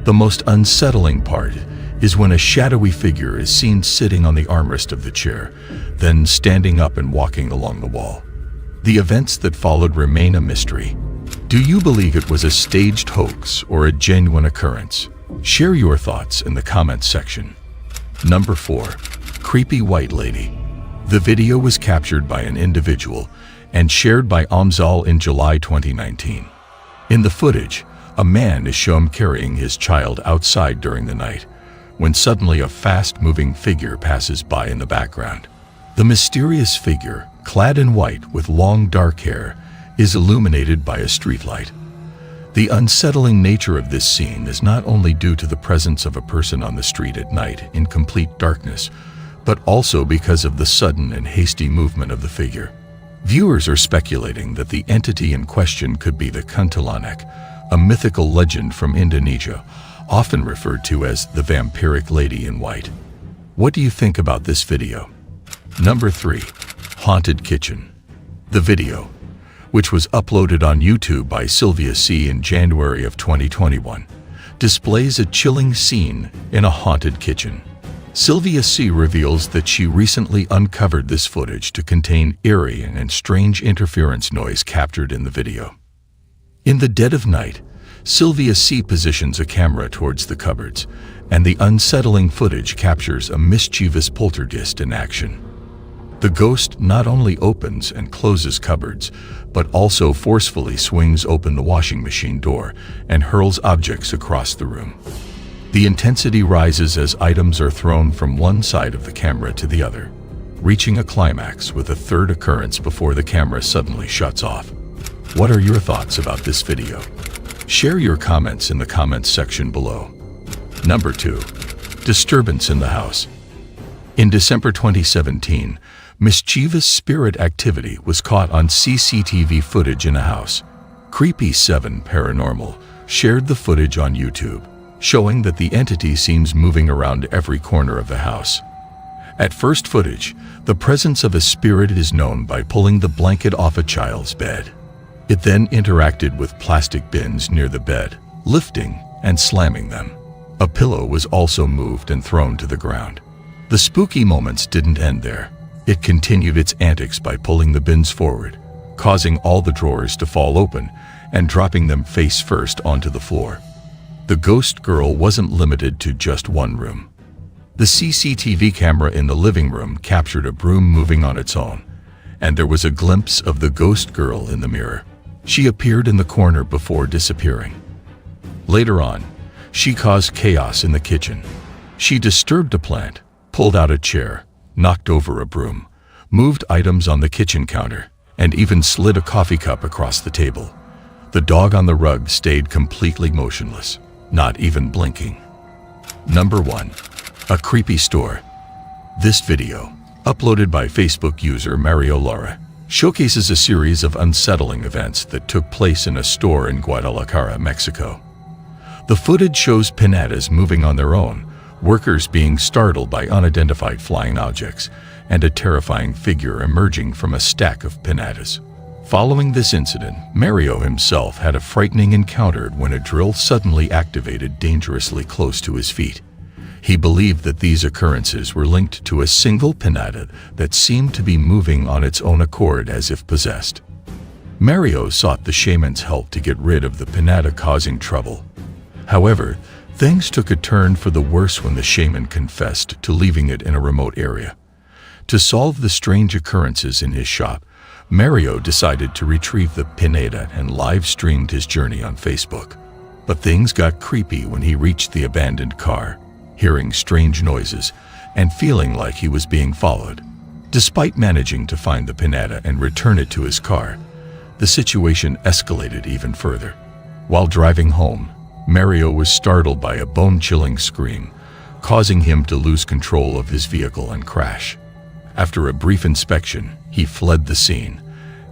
The most unsettling part is when a shadowy figure is seen sitting on the armrest of the chair, then standing up and walking along the wall. The events that followed remain a mystery. Do you believe it was a staged hoax or a genuine occurrence? Share your thoughts in the comments section. Number 4. Creepy White Lady. The video was captured by an individual and shared by Amzal in July 2019. In the footage, a man is shown carrying his child outside during the night, when suddenly a fast-moving figure passes by in the background. The mysterious figure, clad in white with long dark hair, is illuminated by a streetlight. The unsettling nature of this scene is not only due to the presence of a person on the street at night in complete darkness, but also because of the sudden and hasty movement of the figure. Viewers are speculating that the entity in question could be the Kuntilanak, a mythical legend from Indonesia, often referred to as the vampiric lady in white. What do you think about this video? Number 3. Haunted Kitchen. The video, which was uploaded on YouTube by Sylvia C. in January of 2021, displays a chilling scene in a haunted kitchen. Sylvia C. reveals that she recently uncovered this footage to contain eerie and strange interference noise captured in the video. In the dead of night, Sylvia C. positions a camera towards the cupboards, and the unsettling footage captures a mischievous poltergeist in action. The ghost not only opens and closes cupboards, but also forcefully swings open the washing machine door and hurls objects across the room. The intensity rises as items are thrown from one side of the camera to the other, reaching a climax with a third occurrence before the camera suddenly shuts off. What are your thoughts about this video? Share your comments in the comments section below. Number 2. Disturbance in the house. In December 2017, mischievous spirit activity was caught on CCTV footage in a house. Creepy7 Paranormal shared the footage on YouTube, showing that the entity seems moving around every corner of the house. At first footage, the presence of a spirit is known by pulling the blanket off a child's bed. It then interacted with plastic bins near the bed, lifting and slamming them. A pillow was also moved and thrown to the ground. The spooky moments didn't end there. It continued its antics by pulling the bins forward, causing all the drawers to fall open and dropping them face first onto the floor. The ghost girl wasn't limited to just one room. The CCTV camera in the living room captured a broom moving on its own, and there was a glimpse of the ghost girl in the mirror. She appeared in the corner before disappearing. Later on, she caused chaos in the kitchen. She disturbed a plant, pulled out a chair, knocked over a broom, moved items on the kitchen counter, and even slid a coffee cup across the table. The dog on the rug stayed completely motionless, not even blinking. Number 1. A creepy store. This video, uploaded by Facebook user Fabiola, showcases a series of unsettling events that took place in a store in Guadalajara, Mexico. The footage shows pinatas moving on their own, workers being startled by unidentified flying objects, and a terrifying figure emerging from a stack of pinatas. Following this incident, Mario himself had a frightening encounter when a drill suddenly activated dangerously close to his feet. He believed that these occurrences were linked to a single pinata that seemed to be moving on its own accord as if possessed. Mario sought the shaman's help to get rid of the pinata causing trouble. However, things took a turn for the worse when the shaman confessed to leaving it in a remote area. To solve the strange occurrences in his shop, Mario decided to retrieve the pinata and live-streamed his journey on Facebook. But things got creepy when he reached the abandoned car. hearing strange noises, and feeling like he was being followed. Despite managing to find the pinata and return it to his car, the situation escalated even further. While driving home, Mario was startled by a bone-chilling scream, causing him to lose control of his vehicle and crash. After a brief inspection, he fled the scene,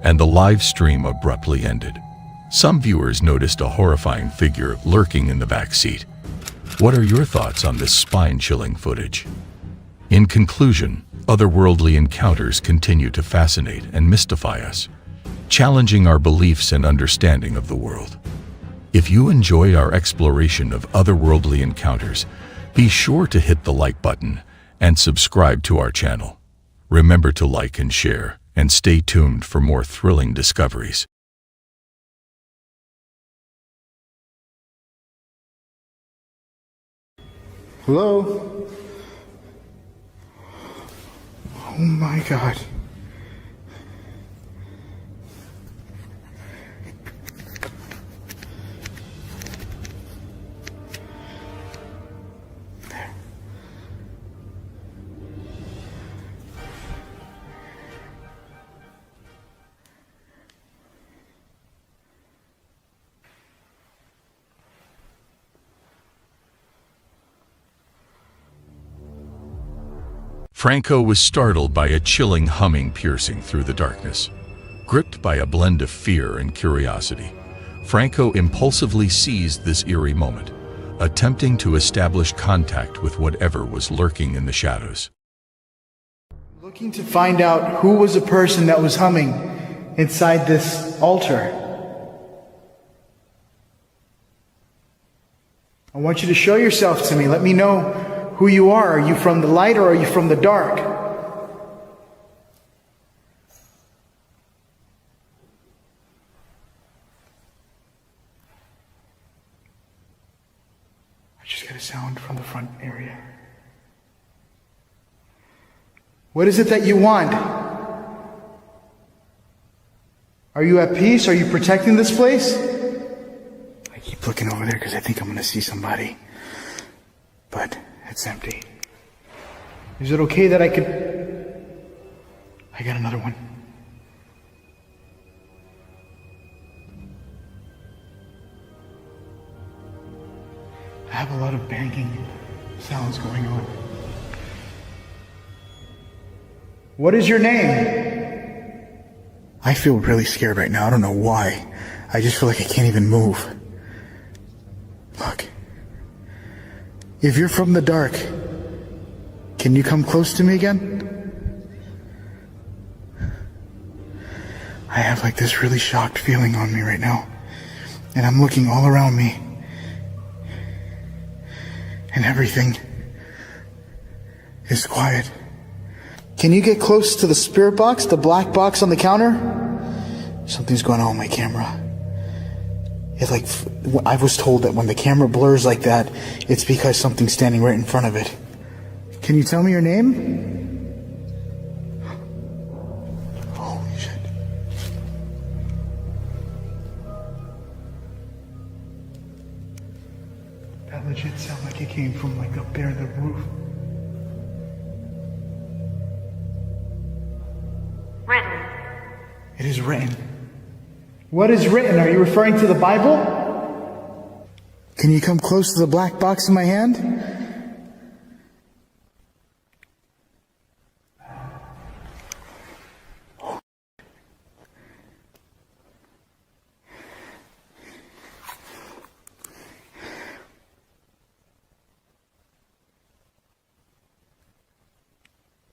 and the live stream abruptly ended. Some viewers noticed a horrifying figure lurking in the back seat. What are your thoughts on this spine-chilling footage? In conclusion, otherworldly encounters continue to fascinate and mystify us, challenging our beliefs and understanding of the world. If you enjoy our exploration of otherworldly encounters, be sure to hit the like button and subscribe to our channel. Remember to like and share, and stay tuned for more thrilling discoveries. Hello? Oh my God. Franco was startled by a chilling humming piercing through the darkness. Gripped by a blend of fear and curiosity, Franco impulsively seized this eerie moment, attempting to establish contact with whatever was lurking in the shadows. Looking to find out who was the person that was humming inside this altar. I want you to show yourself to me. Let me know who you are. Are you from the light or are you from the dark? I just got a sound from the front area. What is it that you want? Are you at peace? Are you protecting this place? I keep looking over there because I think I'm going to see somebody. But it's empty. Is it okay that I got another one. I have a lot of banging sounds going on. What is your name? I feel really scared right now. I don't know why. I just feel like I can't even move. Look. If you're from the dark, can you come close to me again? I have like this really shocked feeling on me right now. And I'm looking all around me. And everything is quiet. Can you get close to the spirit box, the black box on the counter? Something's going on with my camera. I was told that when the camera blurs like that, it's because something's standing right in front of it. Can you tell me your name? Holy shit. That legit sounded like it came from like up there in the roof. Written. It is written. What is written? Are you referring to the Bible? Can you come close to the black box in my hand?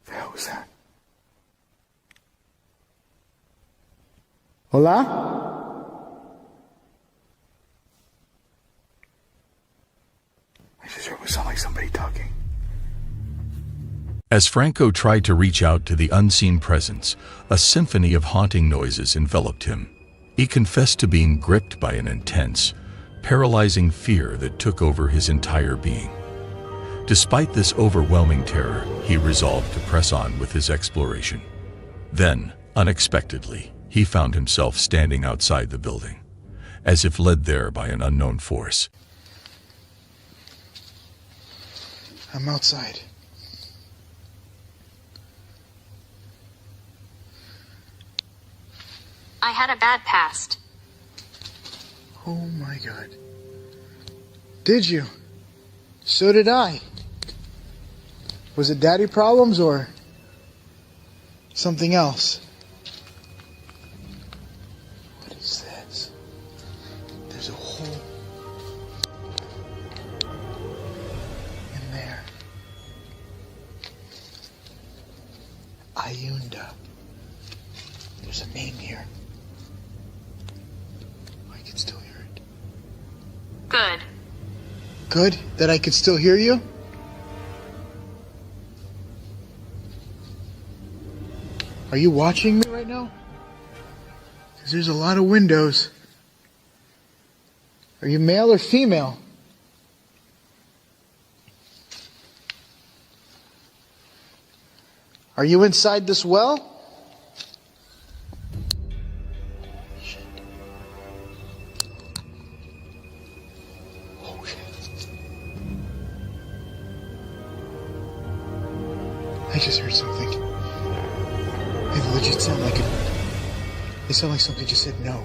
The hell was that? Hola? I just heard it sound like somebody talking. As Franco tried to reach out to the unseen presence, a symphony of haunting noises enveloped him. He confessed to being gripped by an intense, paralyzing fear that took over his entire being. Despite this overwhelming terror, he resolved to press on with his exploration. Then, unexpectedly, he found himself standing outside the building, as if led there by an unknown force. I'm outside. I had a bad past. Oh my God. Did you? So did I. Was it daddy problems or something else? What is this? There's a hole in there. Ayunda. There's a name here. I can still hear it. Good. Good? That I could still hear you? Are you watching me right now? Because there's a lot of windows. Are you male or female? Are you inside this well? Oh shit. I just heard something. It legit sounded like it sounded like something just said no.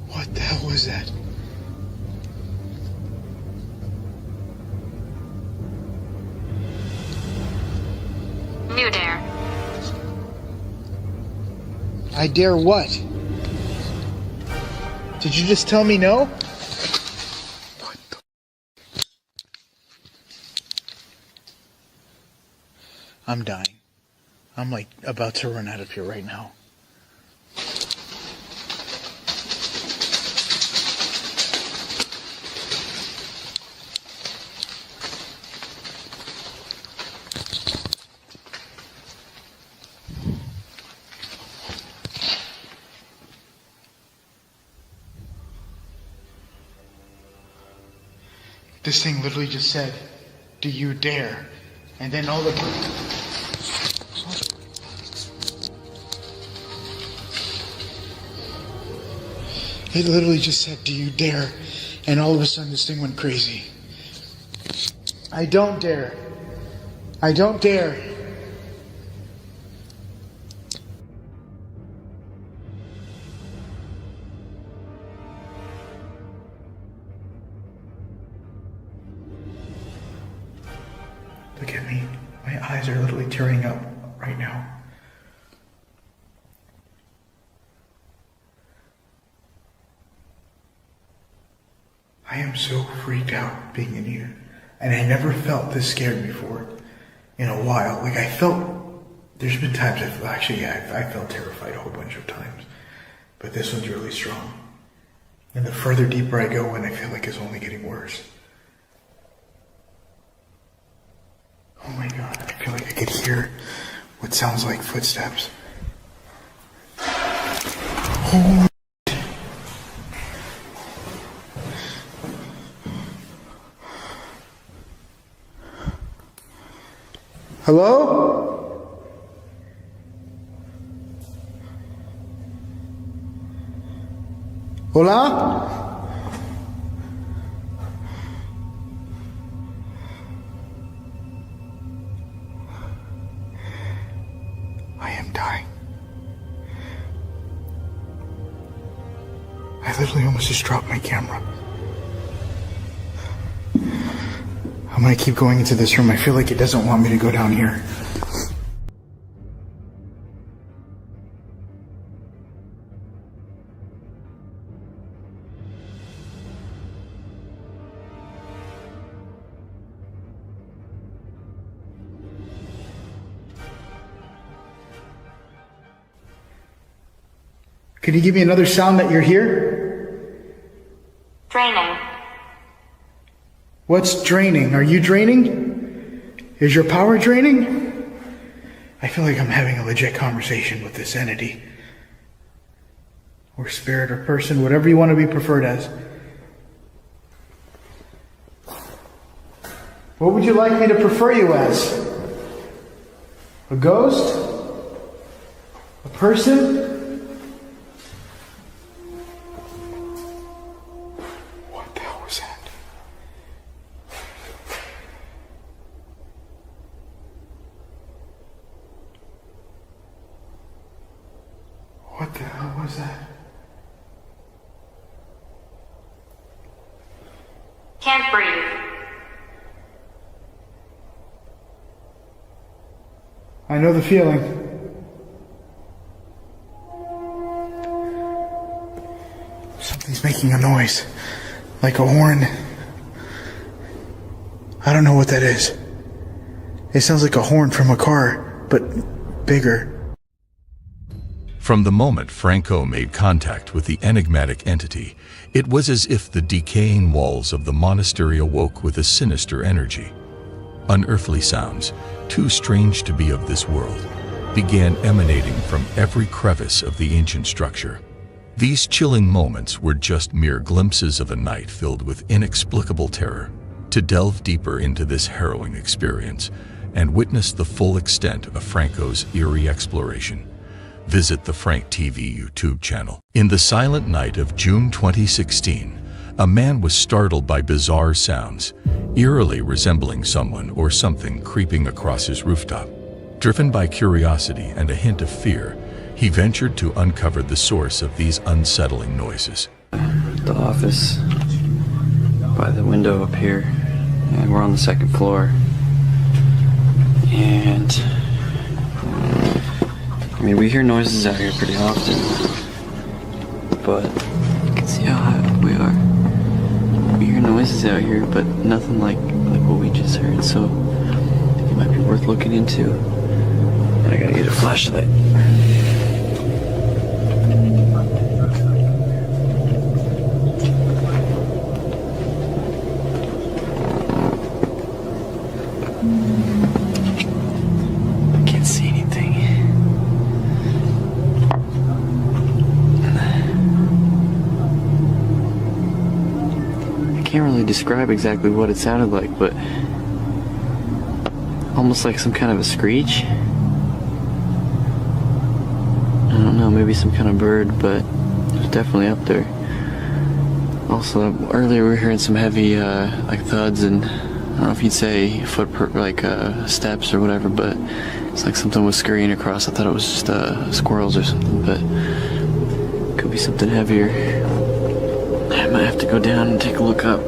What the hell was that? New dare. I dare what? Did you just tell me no? What the... I'm dying. I'm like about to run out of here right now. This thing literally just said, "Do you dare?" And then all the... It literally just said, "Do you dare?" And all of a sudden this thing went crazy. I don't dare. I don't dare. Look at me. My eyes are literally tearing up right now. I am so freaked out being in here. And I never felt this scared before in a while. Like I felt, there's been times I felt terrified a whole bunch of times. But this one's really strong. And the further deeper I go in, I feel like it's only getting worse. Oh my God, I feel like I could hear what sounds like footsteps. Oh. Hello? Hola? I am dying. I literally almost just dropped my camera. I'm gonna keep going into this room. I feel like it doesn't want me to go down here. Can you give me another sound that you're here? Draining. What's draining? Are you draining? Is your power draining? I feel like I'm having a legit conversation with this entity. Or spirit or person, whatever you want to be preferred as. What would you like me to prefer you as? A ghost? A person? What the hell was that? was that? Can't breathe. I know the feeling. Something's making a noise. Like a horn. I don't know what that is. It sounds like a horn from a car, but bigger. From the moment Franco made contact with the enigmatic entity, it was as if the decaying walls of the monastery awoke with a sinister energy. Unearthly sounds, too strange to be of this world, began emanating from every crevice of the ancient structure. These chilling moments were just mere glimpses of a night filled with inexplicable terror. To delve deeper into this harrowing experience and witness the full extent of Franco's eerie exploration, visit the Frank TV YouTube channel. In the silent night of June 2016, a man was startled by bizarre sounds, eerily resembling someone or something creeping across his rooftop. Driven by curiosity and a hint of fear, he ventured to uncover the source of these unsettling noises. The office by the window up here, and we're on the second floor. And I mean, we hear noises out here pretty often, but you can see how high up we are. We hear noises out here, but nothing like what we just heard, so it might be worth looking into. I gotta get a flashlight. I can't really describe exactly what it sounded like, but almost like some kind of a screech. I don't know, maybe some kind of bird, but it was definitely up there. Also, earlier we were hearing some heavy like thuds, and I don't know if you'd say steps or whatever, but it's like something was scurrying across. I thought it was just squirrels or something, but it could be something heavier. I might have to go down and take a look up.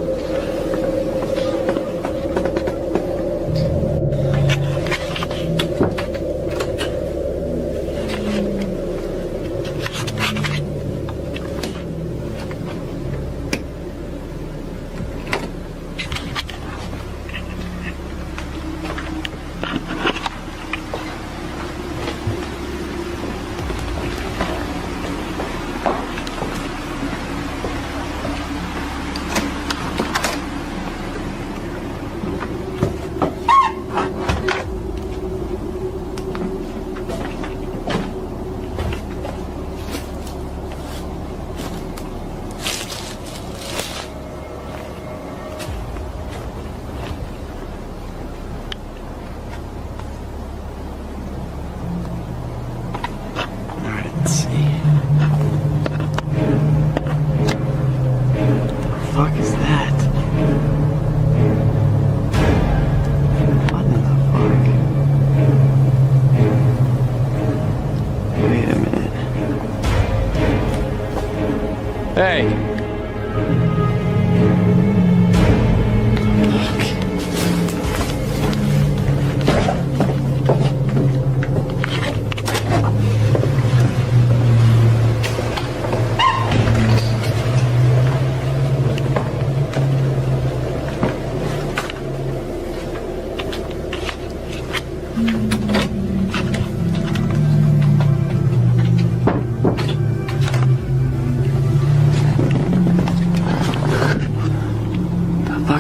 Hey.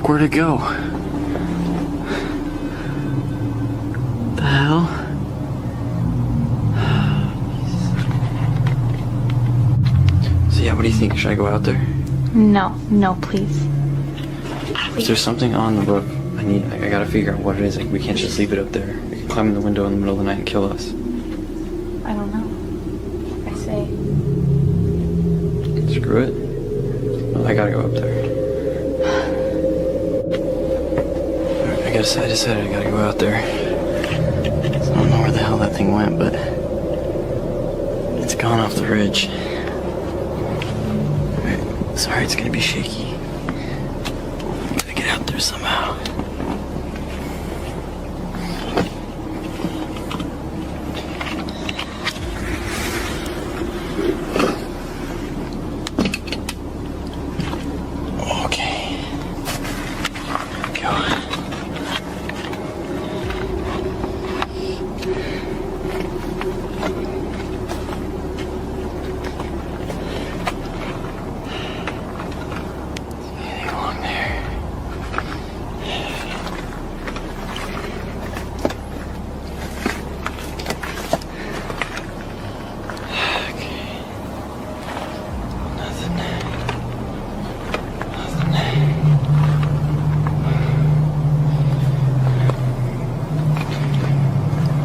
Where'd it go? The hell? So yeah, what do you think? Should I go out there? No, please. If there's something on the roof, I gotta figure out what it is. Like, we can't just leave it up there. It could climb in the window in the middle of the night and kill us. I don't know. I say. Screw it. Well, I gotta go up there. I decided I gotta go out there. So I don't know where the hell that thing went, but it's gone off the ridge. Sorry, it's gonna be shaky. Gotta get out there somehow. Okay.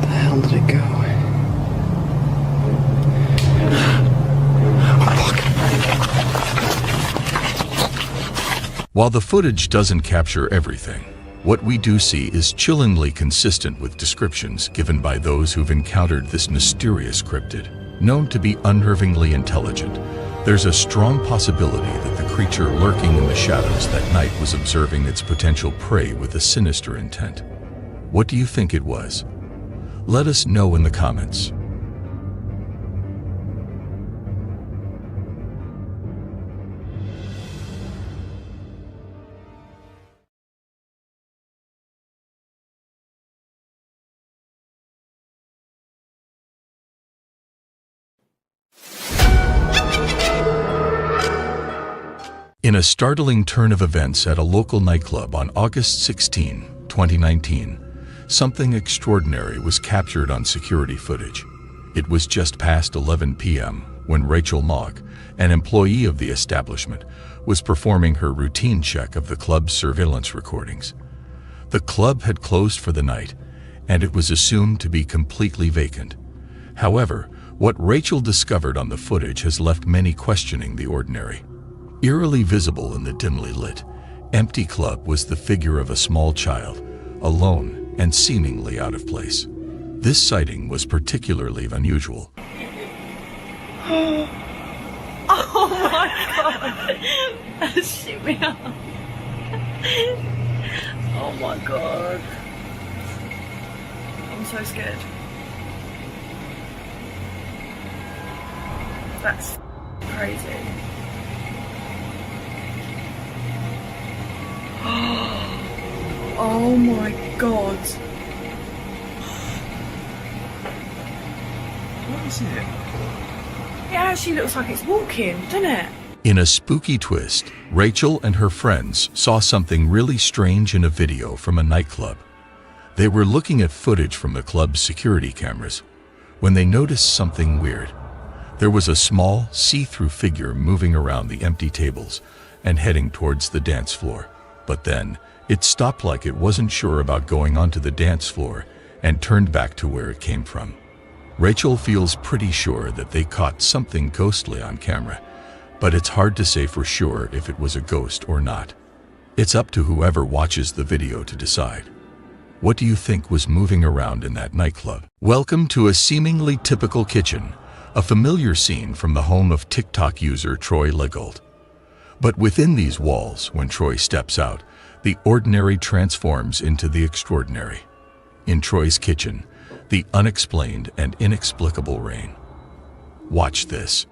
There we go. While the footage doesn't capture everything, what we do see is chillingly consistent with descriptions given by those who've encountered this mysterious cryptid. Known to be unnervingly intelligent, there's a strong possibility that the creature lurking in the shadows that night was observing its potential prey with a sinister intent. What do you think it was? Let us know in the comments. In a startling turn of events at a local nightclub on August 16, 2019, something extraordinary was captured on security footage. It was just past 11 p.m. when Rachel Mogg, an employee of the establishment, was performing her routine check of the club's surveillance recordings. The club had closed for the night, and it was assumed to be completely vacant. However, what Rachel discovered on the footage has left many questioning the ordinary. Eerily visible in the dimly lit, empty club was the figure of a small child, alone and seemingly out of place. This sighting was particularly unusual. Oh my god! Shoot me up. Oh my god. I'm so scared. That's crazy. Oh my god. What is it? It actually looks like it's walking, doesn't it? In a spooky twist, Rachel and her friends saw something really strange in a video from a nightclub. They were looking at footage from the club's security cameras when they noticed something weird. There was a small, see-through figure moving around the empty tables and heading towards the dance floor. But then, it stopped like it wasn't sure about going onto the dance floor and turned back to where it came from. Rachel feels pretty sure that they caught something ghostly on camera, but it's hard to say for sure if it was a ghost or not. It's up to whoever watches the video to decide. What do you think was moving around in that nightclub? Welcome to a seemingly typical kitchen, a familiar scene from the home of TikTok user Troy Legault. But within these walls, when Troy steps out, the ordinary transforms into the extraordinary. In Troy's kitchen, the unexplained and inexplicable reign. Watch this.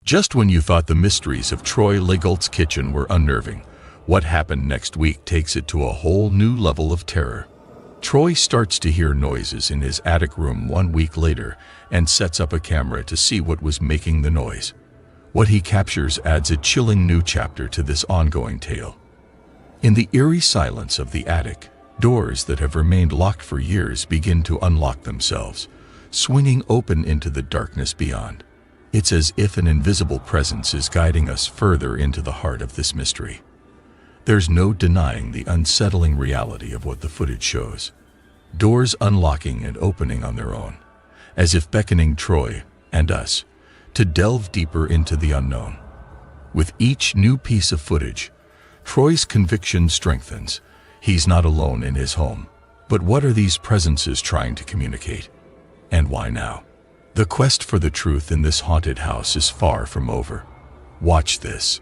Just when you thought the mysteries of Troy Legault's kitchen were unnerving, what happened next week takes it to a whole new level of terror. Troy starts to hear noises in his attic room 1 week later and sets up a camera to see what was making the noise. What he captures adds a chilling new chapter to this ongoing tale. In the eerie silence of the attic, doors that have remained locked for years begin to unlock themselves, swinging open into the darkness beyond. It's as if an invisible presence is guiding us further into the heart of this mystery. There's no denying the unsettling reality of what the footage shows. Doors unlocking and opening on their own, as if beckoning Troy and us to delve deeper into the unknown. With each new piece of footage, Troy's conviction strengthens. He's not alone in his home. But what are these presences trying to communicate? And why now? The quest for the truth in this haunted house is far from over. Watch this.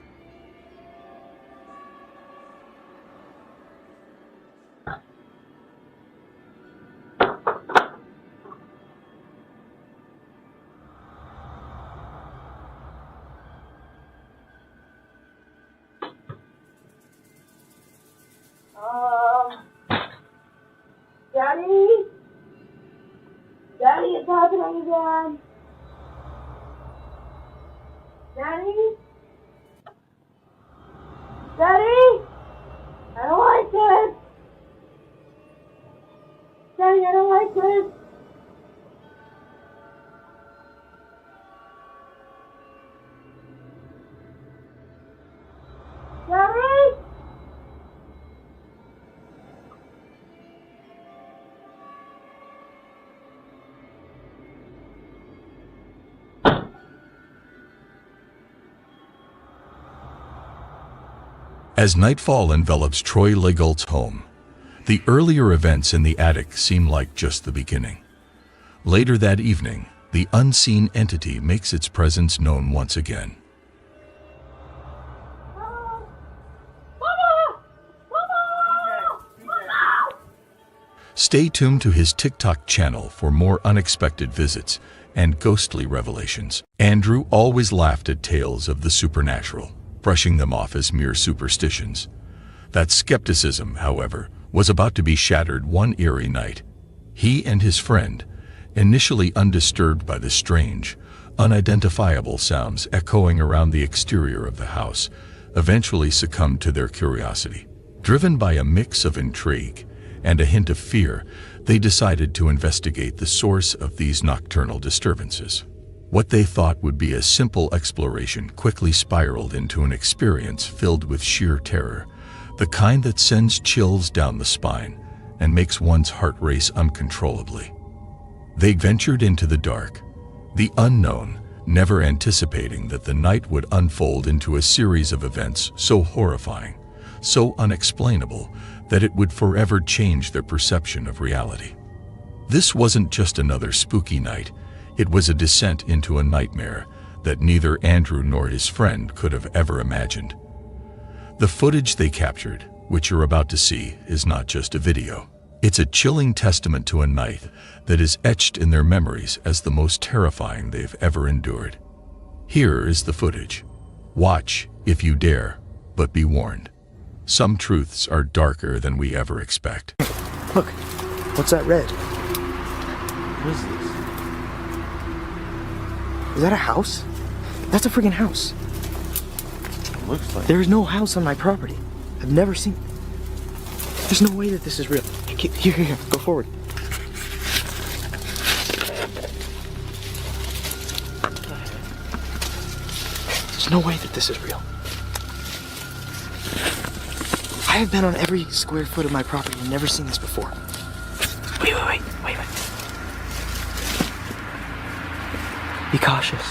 Daddy? Daddy, it's happening again. Daddy? Daddy? I don't like this. Daddy, I don't like this. Daddy? As nightfall envelops Troy Legault's home, the earlier events in the attic seem like just the beginning. Later that evening, the unseen entity makes its presence known once again. Stay tuned to his TikTok channel for more unexpected visits and ghostly revelations. Andrew always laughed at tales of the supernatural, brushing them off as mere superstitions. That skepticism, however, was about to be shattered one eerie night. He and his friend, initially undisturbed by the strange, unidentifiable sounds echoing around the exterior of the house, eventually succumbed to their curiosity. Driven by a mix of intrigue and a hint of fear, they decided to investigate the source of these nocturnal disturbances. What they thought would be a simple exploration quickly spiraled into an experience filled with sheer terror, the kind that sends chills down the spine and makes one's heart race uncontrollably. They ventured into the dark, the unknown, never anticipating that the night would unfold into a series of events so horrifying, so unexplainable, that it would forever change their perception of reality. This wasn't just another spooky night. It was a descent into a nightmare that neither Andrew nor his friend could have ever imagined. The footage they captured, which you're about to see, is not just a video. It's a chilling testament to a night that is etched in their memories as the most terrifying they've ever endured. Here is the footage. Watch if you dare, but be warned. Some truths are darker than we ever expect. Look, what's that red? What is this? Is that a house? That's a freaking house. It looks like. There's no house on my property. I've never seen. There's no way that this is real. Here, go forward. There's no way that this is real. I have been on every square foot of my property and never seen this before. Wait. Be cautious.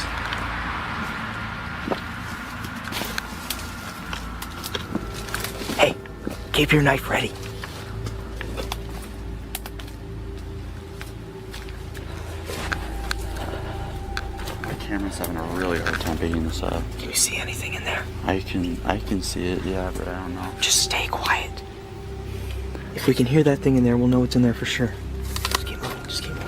Hey, keep your knife ready. My camera's having a really hard time picking this up. Can you see anything in there? I can see it, yeah, but I don't know. Just stay quiet. If we can hear that thing in there, we'll know it's in there for sure. Just keep moving, just keep moving.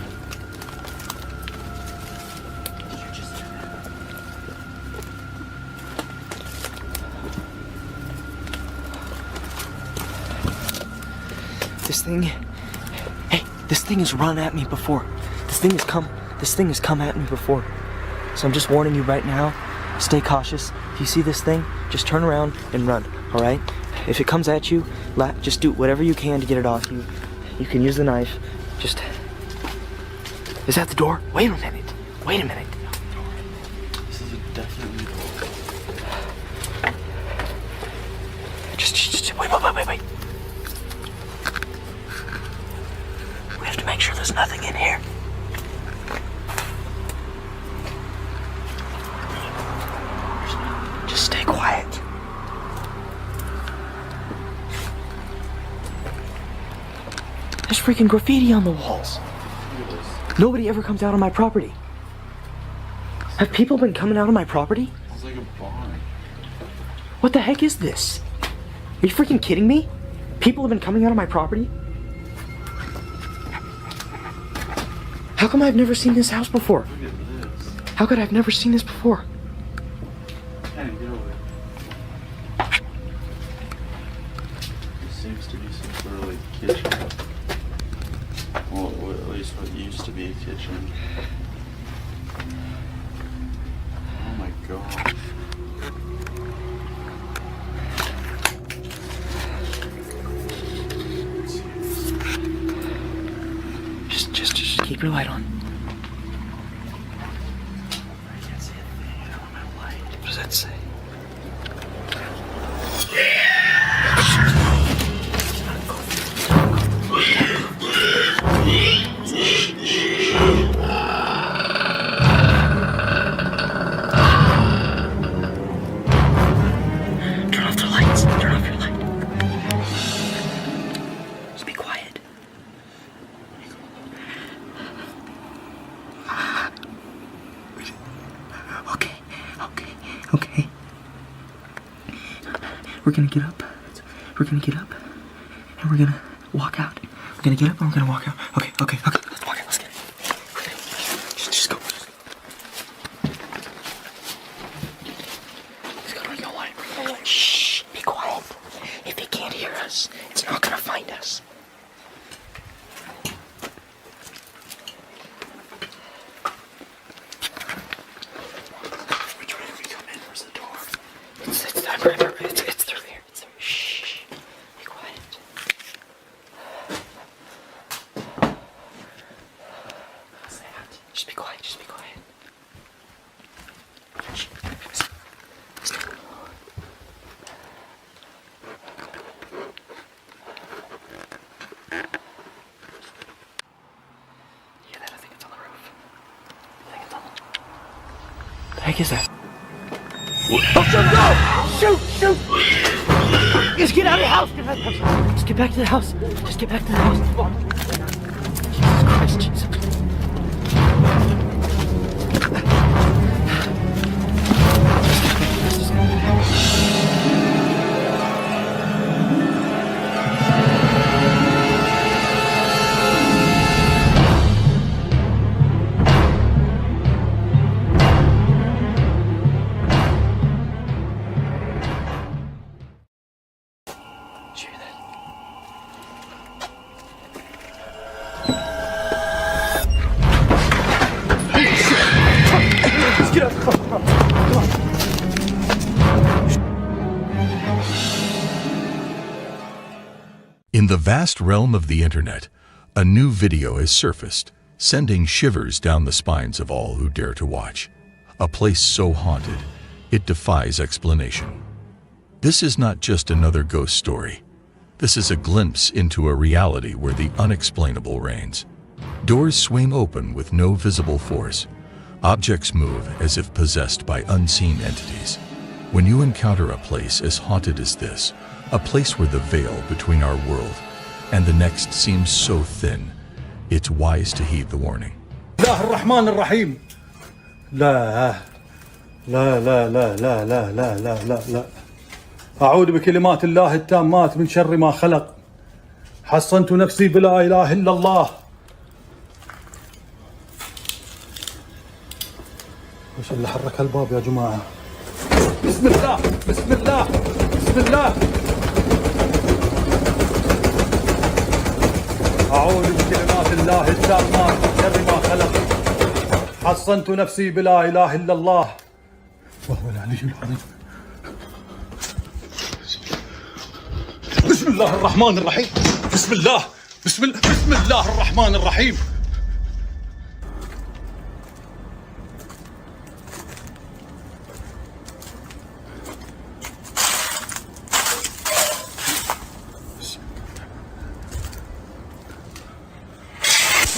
This thing... Hey, this thing has run at me before. This thing has come at me before. So I'm just warning you right now, stay cautious. If you see this thing, just turn around and run, alright? If it comes at you, just do whatever you can to get it off you. You can use the knife. Just... Is that the door? Wait a minute. Wait a minute. This is definitely the door. Just wait. We have to make sure there's nothing in here. Just stay quiet. There's freaking graffiti on the walls. Nobody ever comes out on my property. Have people been coming out on my property? It's like a barn. What the heck is this? Are you freaking kidding me? People have been coming out of my property? How come I've never seen this house before? Look at this. How could I've never seen this before? Can't even get over it. This seems to be some sort of like kitchen. Well, at least what used to be a kitchen. Oh my god. Just keep your light on. I can't see anything. I don't have light. What does that say? Turn off the lights. Turn off your light. Just be quiet. Okay. We're gonna get up. And we're gonna walk out. We're gonna get up and we're gonna walk out. Okay. Let's walk out. Let's get it. Just go. Let's go. Ring the light. Shh. Be quiet. If he can't hear us, it's not gonna find us. Which way do we come in? Where's the door? It's through here. Shh. Be quiet. What's that? Just be quiet. Shh. Hear that? I think it's on the roof. The heck is that? Shoot! Just get out of the house! Just get back to the house! Jesus Christ, Jesus. In the vast realm of the internet, a new video has surfaced, sending shivers down the spines of all who dare to watch. A place so haunted, it defies explanation. This is not just another ghost story. This is a glimpse into a reality where the unexplainable reigns. Doors swing open with no visible force. Objects move as if possessed by unseen entities. When you encounter a place as haunted as this, a place where the veil between our world and the next seems so thin, it's wise to heed the warning. الله الرحمن الرحيم. لا لا لا لا لا لا لا لا لا لا. أعوذ بكلمات الله التامات من شر ما خلق. حصنت نفسي بلا إله إلا الله. وش اللي حرك الباب يا جماعة؟ بسم الله بسم الله بسم الله. أعوذ بكلمات الله التامات من شر ما خلق حصنت نفسي بلا إله إلا الله وهو العلي العظيم. بسم الله الرحمن الرحيم. بسم الله الرحمن الرحيم.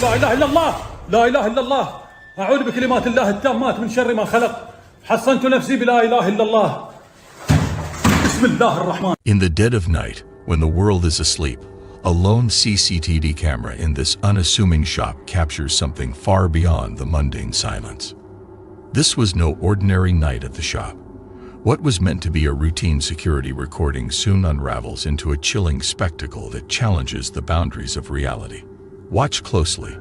لا إله إلا الله، لا إله إلا الله، أعوذ بكلمات الله التامات من شر ما خلق حصنت نفسي بلا إله إلا الله. بسم الله الرحمن. In the dead of night, when the world is asleep, a lone CCTV camera in this unassuming shop captures something far beyond the mundane silence. This was no ordinary night at the shop. What was meant to be a routine security recording soon unravels into a chilling spectacle that challenges the boundaries of reality. Watch closely.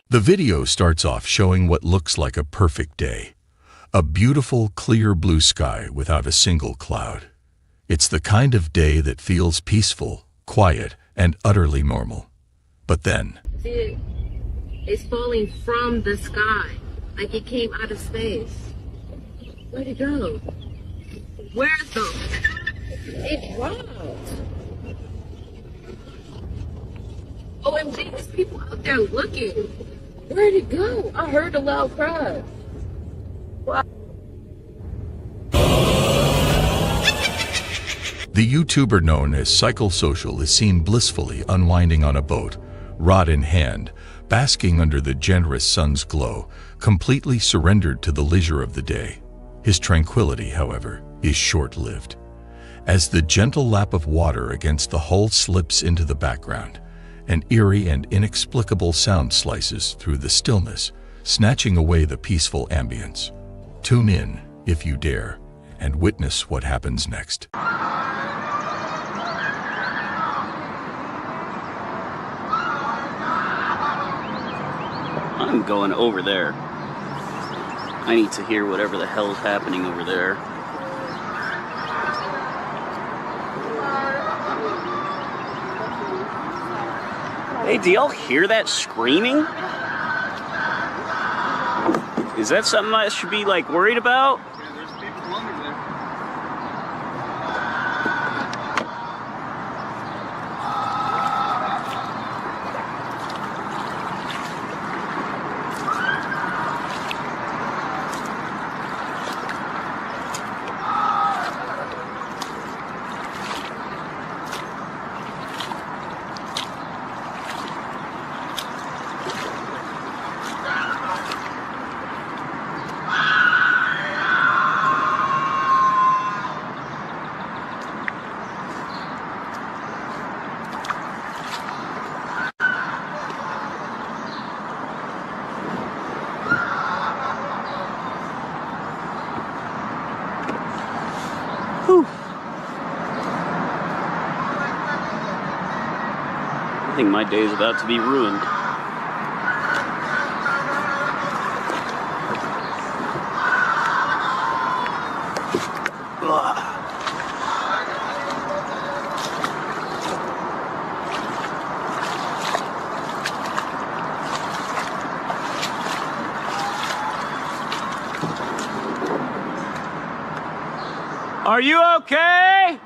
The video starts off showing what looks like a perfect day. A beautiful, clear blue sky without a single cloud. It's the kind of day that feels peaceful, quiet, and utterly normal. But then... See, it's falling from the sky, like it came out of space. Where'd it go? Where's the... It dropped. OMG, there's people out there looking. Where'd it go? I heard a loud cry. What? The YouTuber known as Psychosocial is seen blissfully unwinding on a boat, rod in hand, basking under the generous sun's glow, completely surrendered to the leisure of the day. His tranquility, however, is short-lived. As the gentle lap of water against the hull slips into the background, an eerie and inexplicable sound slices through the stillness, snatching away the peaceful ambience. Tune in, if you dare, and witness what happens next. I'm going over there. I need to hear whatever the hell's happening over there. Hey, do y'all hear that screaming? Is that something I should be, like, worried about? I think my day is about to be ruined. Are you okay?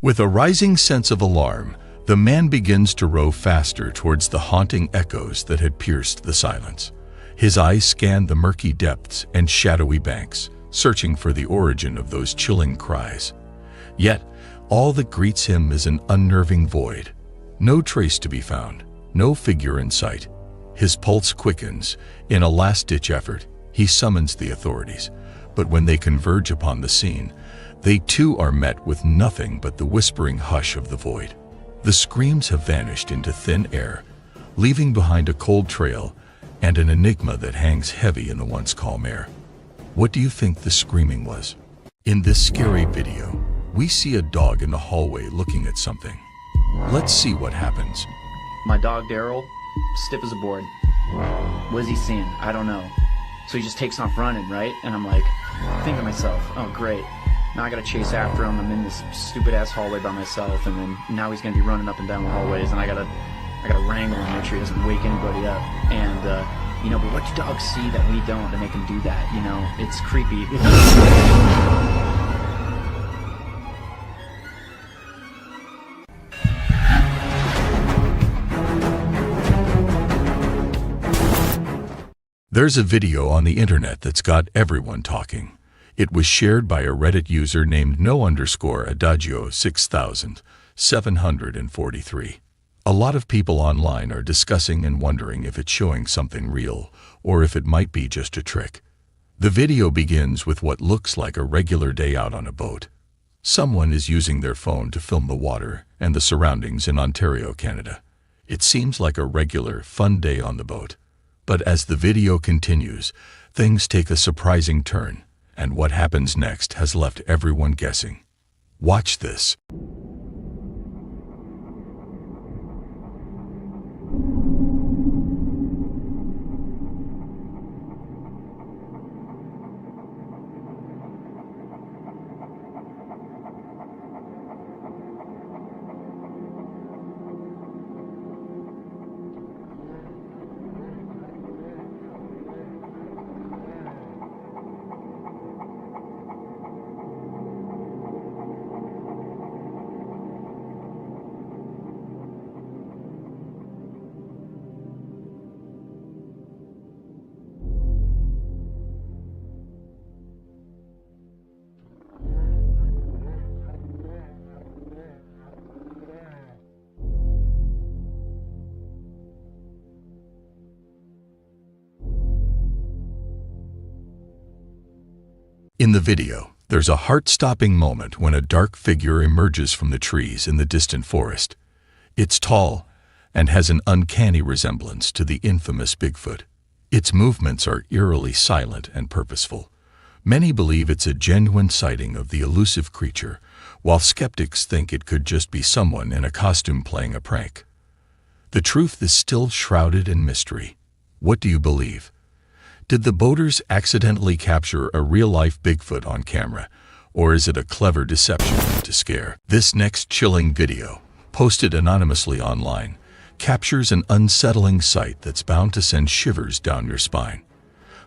With a rising sense of alarm, the man begins to row faster towards the haunting echoes that had pierced the silence. His eyes scan the murky depths and shadowy banks, searching for the origin of those chilling cries. Yet, all that greets him is an unnerving void. No trace to be found, no figure in sight. His pulse quickens. In a last-ditch effort, he summons the authorities. But when they converge upon the scene, they too are met with nothing but the whispering hush of the void. The screams have vanished into thin air, leaving behind a cold trail and an enigma that hangs heavy in the once calm air. What do you think the screaming was? In this scary video, we see a dog in the hallway looking at something. Let's see what happens. My dog Daryl, stiff as a board. What is he seeing? I don't know. So he just takes off running, right? And I'm like, think to myself, oh great. Now I gotta chase after him. I'm in this stupid ass hallway by myself, and then now he's gonna be running up and down the hallways, and I gotta wrangle him, make sure he doesn't wake anybody up. And you know, but what do dogs see that we don't to make him do that? You know, it's creepy. There's a video on the internet that's got everyone talking. It was shared by a Reddit user named no_adagio6743. A lot of people online are discussing and wondering if it's showing something real or if it might be just a trick. The video begins with what looks like a regular day out on a boat. Someone is using their phone to film the water and the surroundings in Ontario, Canada. It seems like a regular, fun day on the boat. But as the video continues, things take a surprising turn. And what happens next has left everyone guessing. Watch this. In the video, there's a heart-stopping moment when a dark figure emerges from the trees in the distant forest. It's tall and has an uncanny resemblance to the infamous Bigfoot. Its movements are eerily silent and purposeful. Many believe it's a genuine sighting of the elusive creature, while skeptics think it could just be someone in a costume playing a prank. The truth is still shrouded in mystery. What do you believe? Did the boaters accidentally capture a real-life Bigfoot on camera, or is it a clever deception to scare? This next chilling video, posted anonymously online, captures an unsettling sight that's bound to send shivers down your spine.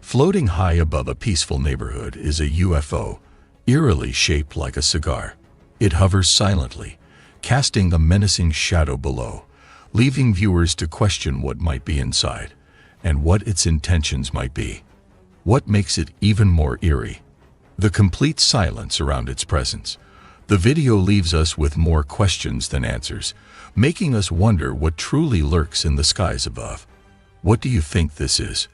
Floating high above a peaceful neighborhood is a UFO, eerily shaped like a cigar. It hovers silently, casting a menacing shadow below, leaving viewers to question what might be inside and what its intentions might be. What makes it even more eerie? The complete silence around its presence. The video leaves us with more questions than answers, making us wonder what truly lurks in the skies above. What do you think this is?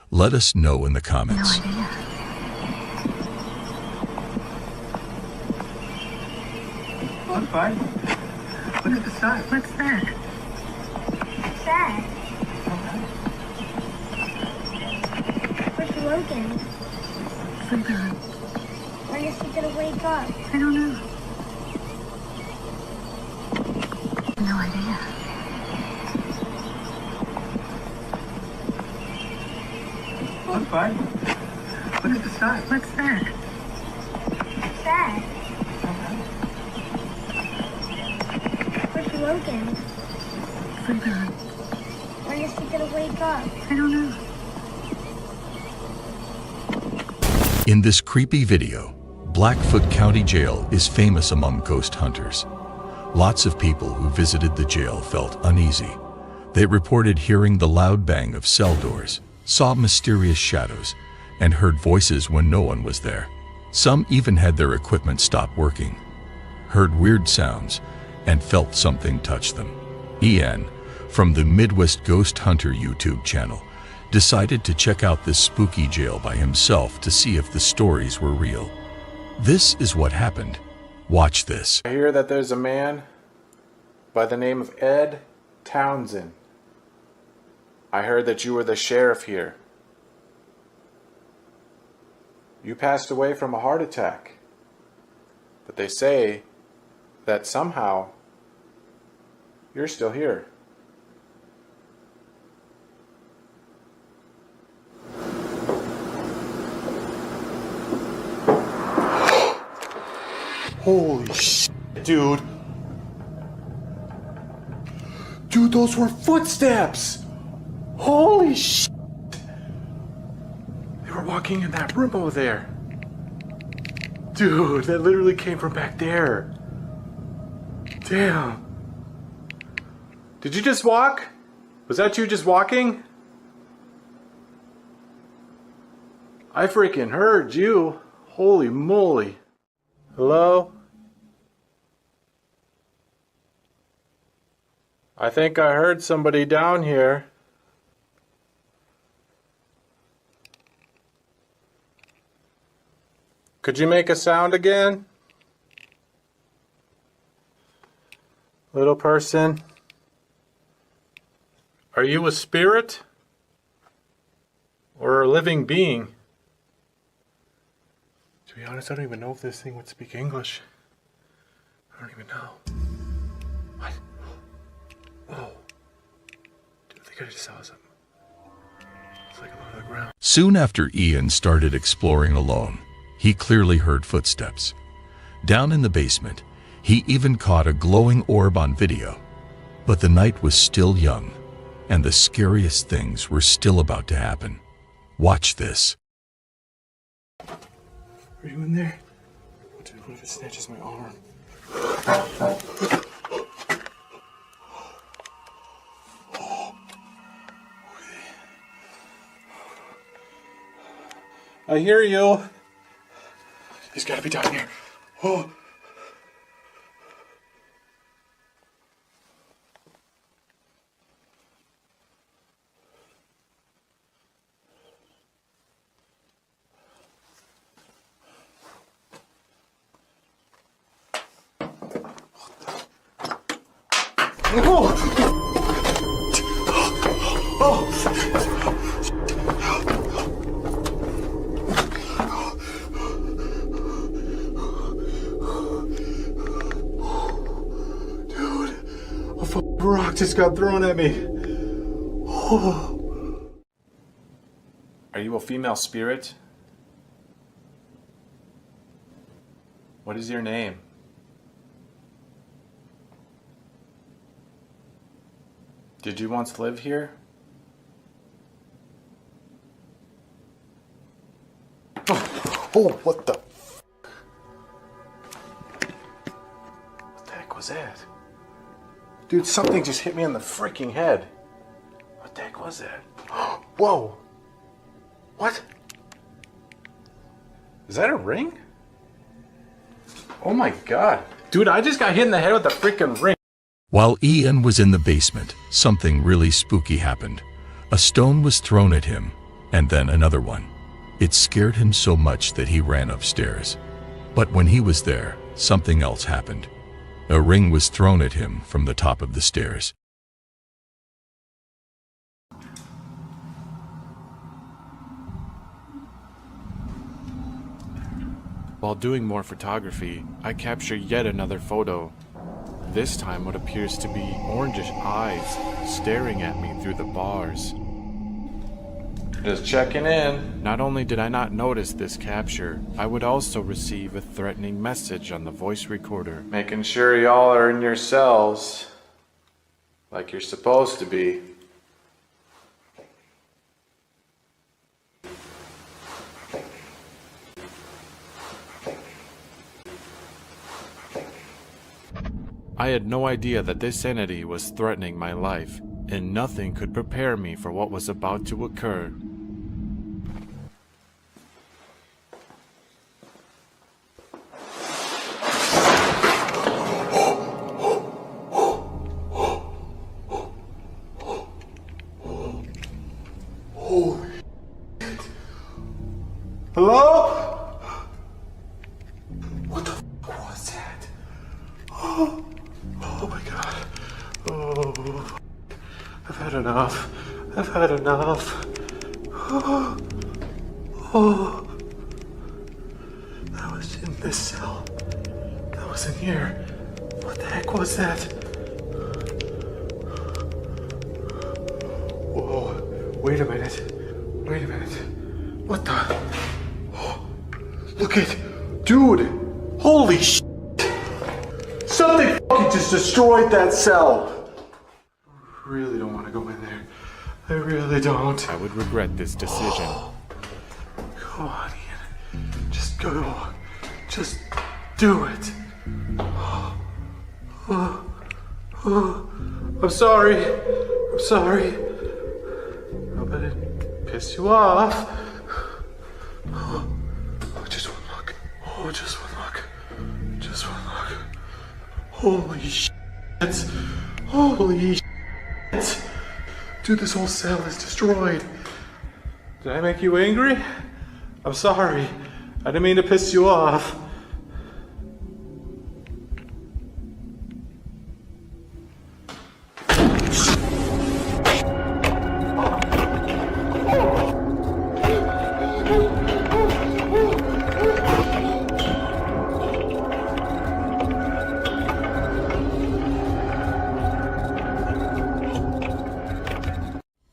Let us know in the comments. No idea. Look, bud. Look at the sun. What's that? What's that? Logan? Sleeping. When is he gonna wake up? I don't know. No idea. I'm fine. Look at the sky. What's that? What's that? Where's Logan? Sleeping. When is he gonna wake up? I don't know. In this creepy video, Blackfoot County Jail is famous among ghost hunters. Lots of people who visited the jail felt uneasy. They reported hearing the loud bang of cell doors, saw mysterious shadows, and heard voices when no one was there. Some even had their equipment stop working, heard weird sounds, and felt something touch them. Ian, from the Midwest Ghost Hunter YouTube channel, decided to check out this spooky jail by himself to see if the stories were real. This is what happened. Watch this. I hear that there's a man by the name of Ed Townsend. I heard that you were the sheriff here. You passed away from a heart attack. But they say that somehow you're still here. Holy shit, dude. Dude, those were footsteps. Holy shit. They were walking in that room over there. Dude, that literally came from back there. Damn. Did you just walk? Was that you just walking? I freaking heard you. Holy moly. Hello? I think I heard somebody down here. Could you make a sound again? Little person? Are you a spirit? Or a living being? To be honest, I don't even know if this thing would speak English. I don't even know. What? Whoa. Dude, I think I just saw something. It's like above the ground. Soon after Ian started exploring alone, he clearly heard footsteps. Down in the basement, he even caught a glowing orb on video. But the night was still young, and the scariest things were still about to happen. Watch this. Are you in there? Dude, what if it snatches my arm? I hear you. He's gotta be down here. Oh. Rock just got thrown at me. Oh. Are you a female spirit? What is your name? Did you once live here? Oh, what the? What the heck was that? Dude, something just hit me on the freaking head. What the heck was that? Whoa. What? Is that a ring? Oh my god. Dude, I just got hit in the head with a freaking ring. While Ian was in the basement, something really spooky happened. A stone was thrown at him, and then another one. It scared him so much that he ran upstairs. But when he was there, something else happened. A ring was thrown at him from the top of the stairs. While doing more photography, I capture yet another photo. This time what appears to be orangish eyes staring at me through the bars. Just checking in. Not only did I not notice this capture, I would also receive a threatening message on the voice recorder. Making sure y'all are in your cells like you're supposed to be. I had no idea that this entity was threatening my life, and nothing could prepare me for what was about to occur. Holy shit. Hello? What the fuck was that? Oh my god. Oh, I've had enough. I've had enough. Oh, that was in this cell. That was in here. What the heck was that? Whoa, wait a minute. Wait a minute. What the? Oh, look at, dude. Holy shit. Something fucking just destroyed that cell. I really don't want to go in there. I really don't. I would regret this decision. Come on, Ian. Just go. Just do it. I'm sorry. I'm sorry. I hope I didn't piss you off. Oh, just one look. Oh, just one look. Just one look. Holy shit. Holy shit. Dude, this whole cell is destroyed. Did I make you angry? I'm sorry. I didn't mean to piss you off.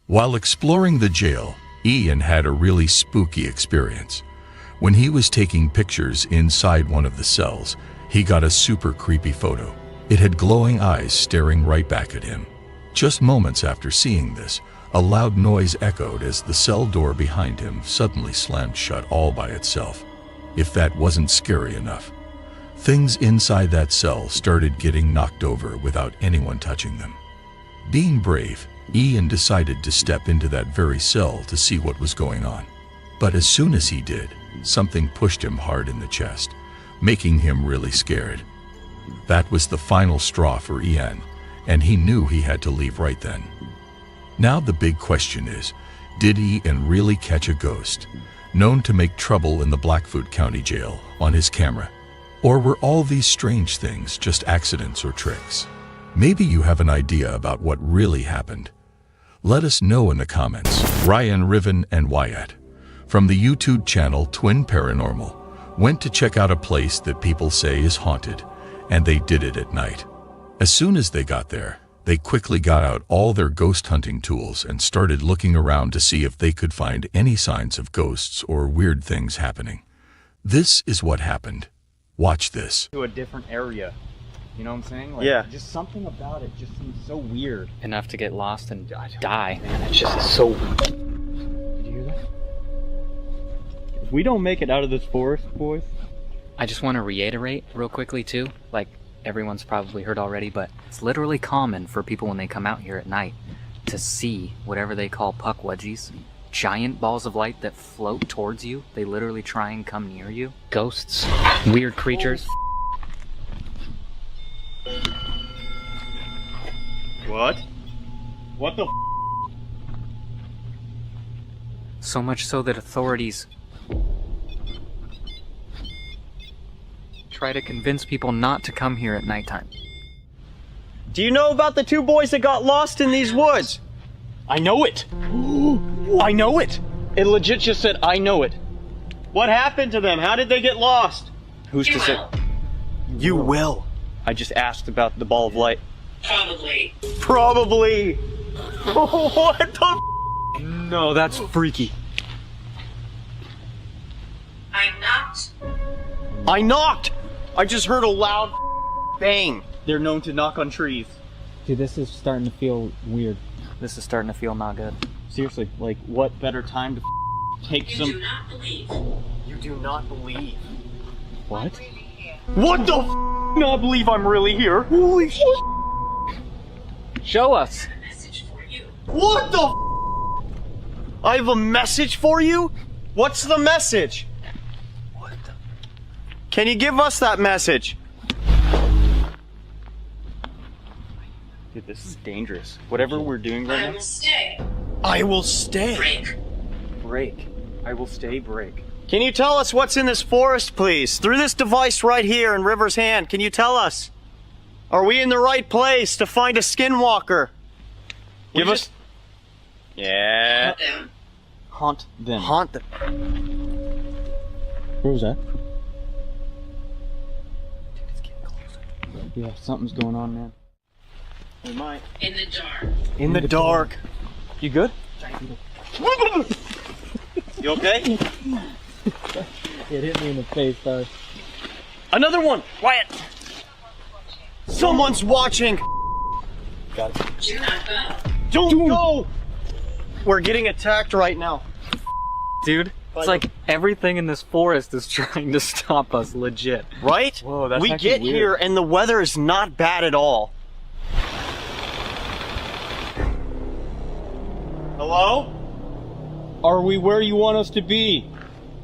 While exploring the jail, Ian had a really spooky experience. When he was taking pictures inside one of the cells, he got a super creepy photo. It had glowing eyes staring right back at him. Just moments after seeing this, a loud noise echoed as the cell door behind him suddenly slammed shut all by itself. If that wasn't scary enough, things inside that cell started getting knocked over without anyone touching them. Being brave, Ian decided to step into that very cell to see what was going on. But as soon as he did, something pushed him hard in the chest, making him really scared. That was the final straw for Ian, and he knew he had to leave right then. Now the big question is, did Ian really catch a ghost, known to make trouble in the Blackfoot County Jail, on his camera? Or were all these strange things just accidents or tricks? Maybe you have an idea about what really happened. Let us know in the comments. Ryan, Riven, and Wyatt, from the YouTube channel Twin Paranormal, went to check out a place that people say is haunted, and they did it at night. As soon as they got there, they quickly got out all their ghost hunting tools and started looking around to see if they could find any signs of ghosts or weird things happening. This is what happened. Watch this. To a different area. You know what I'm saying? Like, Yeah. Just something about it just seems so weird. Enough to get lost and die. Man, it's just so... Did you hear that? If we don't make it out of this forest, boys... I just want to reiterate real quickly too, like everyone's probably heard already, but it's literally common for people when they come out here at night to see whatever they call puckwudgies, giant balls of light that float towards you. They literally try and come near you. Ghosts, weird creatures. What? What the So much so that authorities try to convince people not to come here at nighttime. Do you know about the two boys that got lost in these woods? I know it. I know it. It legit just said, I know it. What happened to them? How did they get lost? Who's to say? You will. I just asked about the ball of light. Probably. Probably. What the? No, that's freaky. I knocked. I just heard a loud bang. They're known to knock on trees. Dude, this is starting to feel weird. This is starting to feel not good. Seriously, like, what better time to take some... You do not believe. You do not believe. What? What the not believe I'm really here? Holy shit! Show us. What the I have a message for you? What's the message? What the... Can you give us that message? Dude, this is dangerous. Whatever we're doing right now. I will stay. I will stay. Break. Break. I will stay break. Can you tell us what's in this forest, please? Through this device right here in River's hand, can you tell us? Are we in the right place to find a skinwalker? Give us... Yeah. Haunt them. Haunt them. Where was that? Yeah, something's going on, man. We might. In the dark. In the dark. You good? You okay? It hit me in the face, though. Another one! Quiet! Someone's watching! Got it. Do not go. Don't go! We're getting attacked right now. Dude, it's like everything in this forest is trying to stop us, legit. Right? Whoa, that's we actually get weird. here and the weather is not bad at all. Hello? Are we where you want us to be?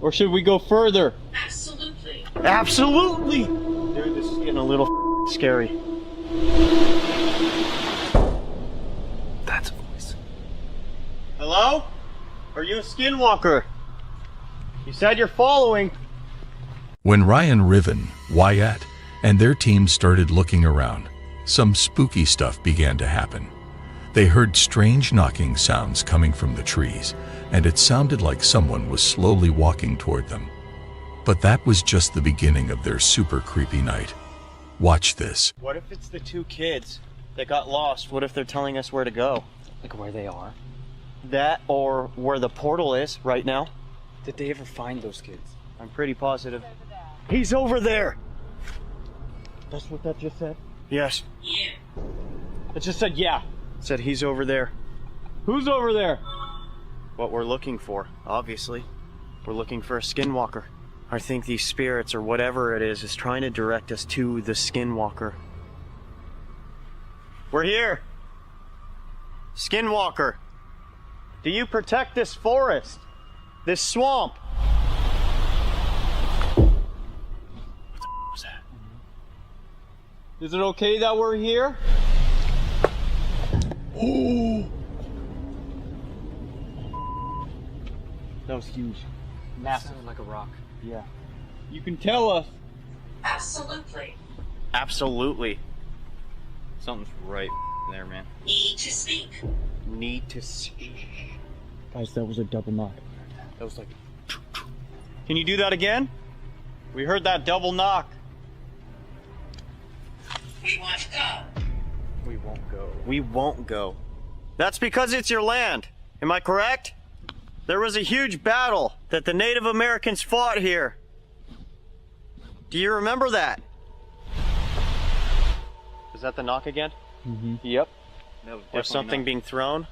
Or should we go further? Absolutely. Absolutely! Dude, this is getting a little scary. That's a voice. Hello? Are you a skinwalker? You said you're following. When Ryan Riven, Wyatt, and their team started looking around, some spooky stuff began to happen. They heard strange knocking sounds coming from the trees, and it sounded like someone was slowly walking toward them. But that was just the beginning of their super creepy night. Watch this. What if it's the two kids that got lost? What if they're telling us where to go? Like where they are? That or where the portal is right now? Did they ever find those kids? I'm pretty positive. He's over there! That's what that just said? Yes. Yeah. It just said yeah. It said he's over there. Who's over there? What we're looking for, obviously. We're looking for a skinwalker. I think these spirits or whatever it is trying to direct us to the skinwalker. We're here! Skinwalker! Do you protect this forest? This swamp? What the was that? Is it okay that we're here? Oh! That was huge. Massive, like a rock. Yeah. You can tell us. Absolutely. Absolutely. Something's right there, man. Need to speak. Need to speak. Guys, that was a double knock. That was like... Can you do that again? We heard that double knock. We want to go. We won't go. We won't go. That's because it's your land. Am I correct? There was a huge battle that the Native Americans fought here. Do you remember that? Is that the knock again? Mm-hmm. Yep. Or something being thrown?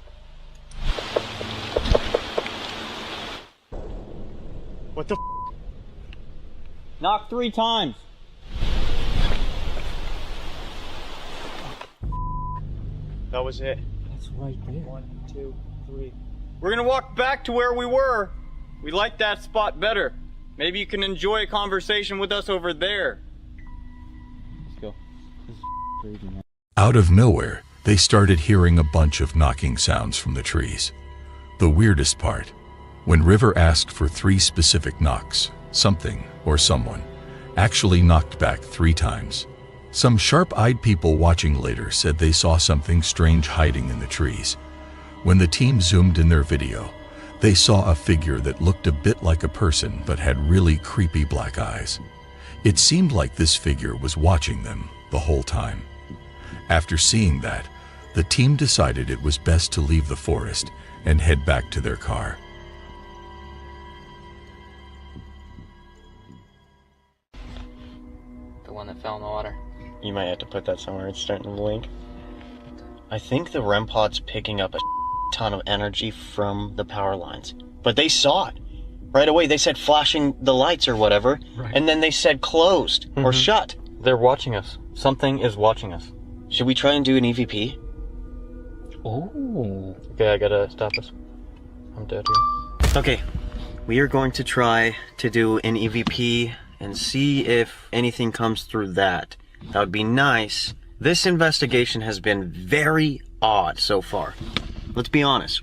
What the f? Knock 3 times. That was it. That's right there. 1, 2, 3. We're gonna walk back to where we were. We like that spot better. Maybe you can enjoy a conversation with us over there. Let's go. This is crazy, man. Out of nowhere, they started hearing a bunch of knocking sounds from the trees. The weirdest part, when River asked for 3 specific knocks, something or someone actually knocked back 3 times. Some sharp-eyed people watching later said they saw something strange hiding in the trees. When the team zoomed in their video, they saw a figure that looked a bit like a person but had really creepy black eyes. It seemed like this figure was watching them the whole time. After seeing that, the team decided it was best to leave the forest and head back to their car. The one that fell in the water. You might have to put that somewhere. It's starting to blink. I think the REM pod's picking up a ton of energy from the power lines. But they saw it. Right away, they said flashing the lights or whatever. Right. And then they said closed or shut. They're watching us. Something is watching us. Should we try and do an EVP? Oh. Okay, I gotta stop this. I'm dead here. Okay, we are going to try to do an EVP and see if anything comes through that. That would be nice. This investigation has been very odd so far. Let's be honest.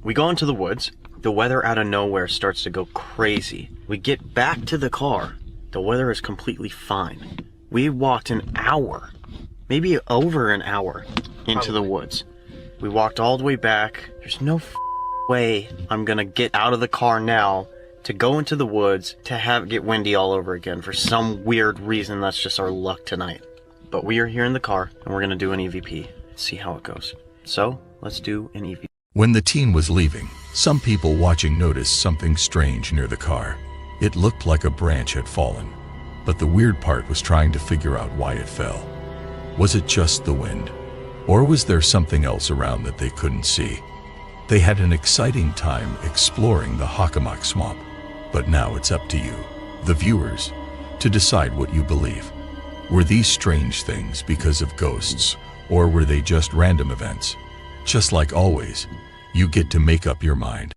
We go into the woods. The weather out of nowhere starts to go crazy. We get back to the car. The weather is completely fine. We walked an hour, maybe over an hour, into the woods. We walked all the way back. There's no way I'm gonna get out of the car now to go into the woods to get windy all over again. For some weird reason, that's just our luck tonight. But we are here in the car, and we're gonna do an EVP. See how it goes. So, let's do an EVP. When the team was leaving, some people watching noticed something strange near the car. It looked like a branch had fallen, but the weird part was trying to figure out why it fell. Was it just the wind? Or was there something else around that they couldn't see? They had an exciting time exploring the Hakamak swamp, but now it's up to you, the viewers, to decide what you believe. Were these strange things because of ghosts, or were they just random events? Just like always, you get to make up your mind.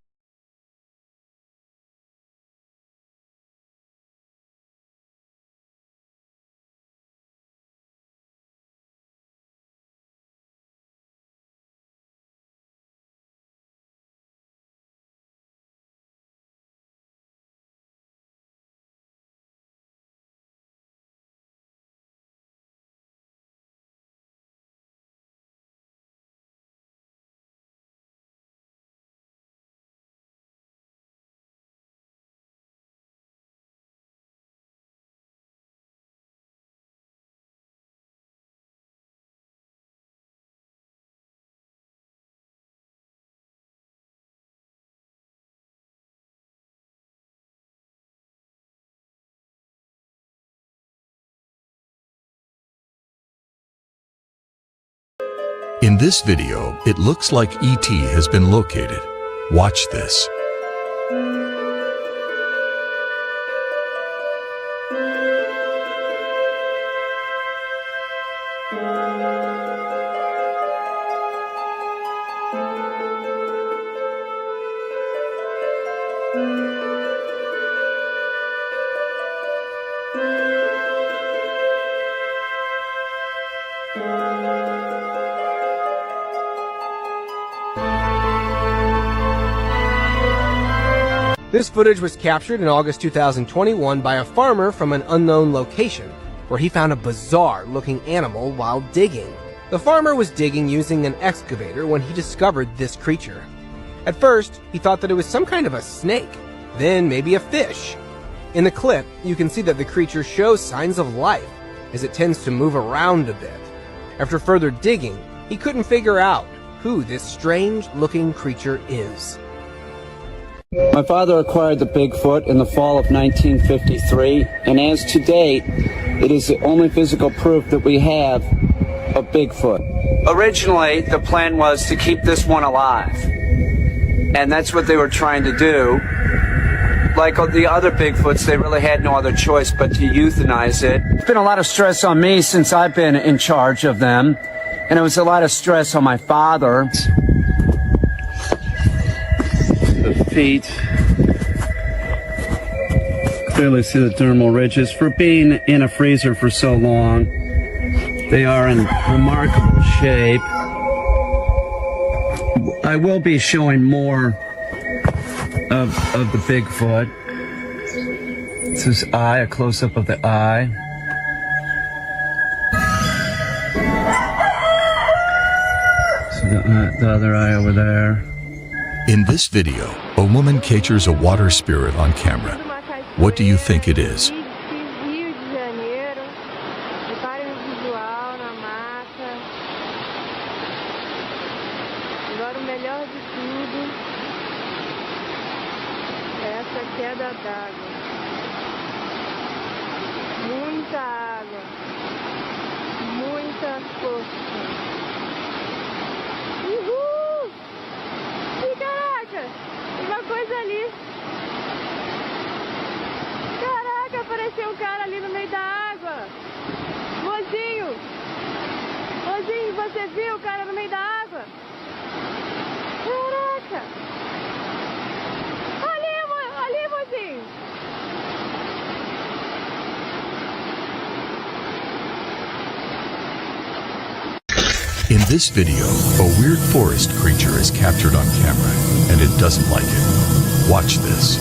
In this video, it looks like ET has been located. Watch this. This footage was captured in August 2021 by a farmer from an unknown location, where he found a bizarre-looking animal while digging. The farmer was digging using an excavator when he discovered this creature. At first, he thought that it was some kind of a snake, then maybe a fish. In the clip, you can see that the creature shows signs of life, as it tends to move around a bit. After further digging, he couldn't figure out who this strange-looking creature is. My father acquired the Bigfoot in the fall of 1953, and as to date, it is the only physical proof that we have of Bigfoot. Originally, the plan was to keep this one alive, and that's what they were trying to do. Like the other Bigfoots, they really had no other choice but to euthanize it. It's been a lot of stress on me since I've been in charge of them, and it was a lot of stress on my father. The feet. Clearly see the dermal ridges. For being in a freezer for so long, they are in remarkable shape. I will be showing more of the Bigfoot. This is eye, a close-up of the eye. So the other eye over there. In this video, a woman captures a water spirit on camera. What do you think it is? He's apareceu um cara ali no meio da água. Mozinho! Mozinho, você viu o cara no meio da água? Caraca! Ali, mozinho! In this video, a weird forest creature is captured on camera, and it doesn't like it. Watch this.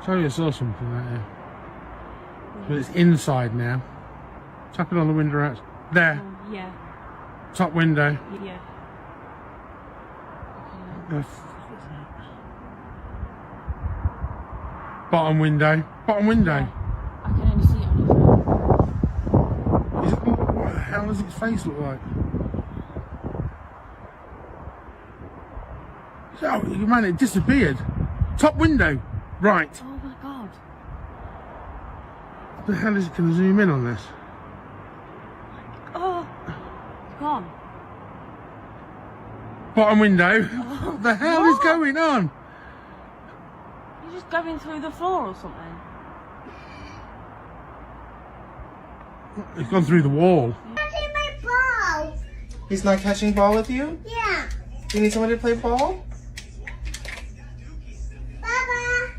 Sorry, I saw something right here. But it's inside now. Tap it on the window out. There. Yeah. Top window. Yeah. Bottom window. Bottom window. I can only see it on your phone. What the hell does its face look like? Oh, man, it disappeared. Top window. Right. Oh my god. What the hell is it? Can I zoom in on this? Oh. Gone. Bottom window. Oh, What the hell is going on? You're just going through the floor or something. It's gone through the wall. Catching my ball. He's not catching ball with you? Yeah. You need somebody to play ball? Baba.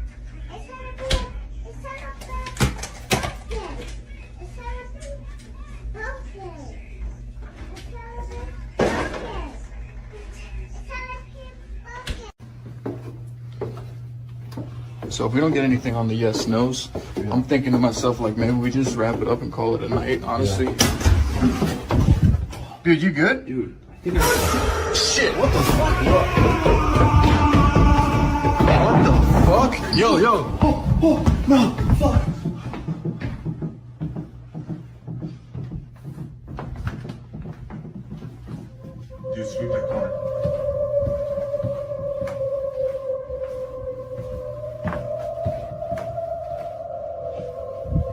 It's So if we don't get anything on the yes no's, I'm thinking to myself like maybe we just wrap it up and call it a night, honestly. Dude, you good? Dude. Shit, what the fuck? What the fuck? Yo. Oh, no, fuck. Dude, sweep that corner.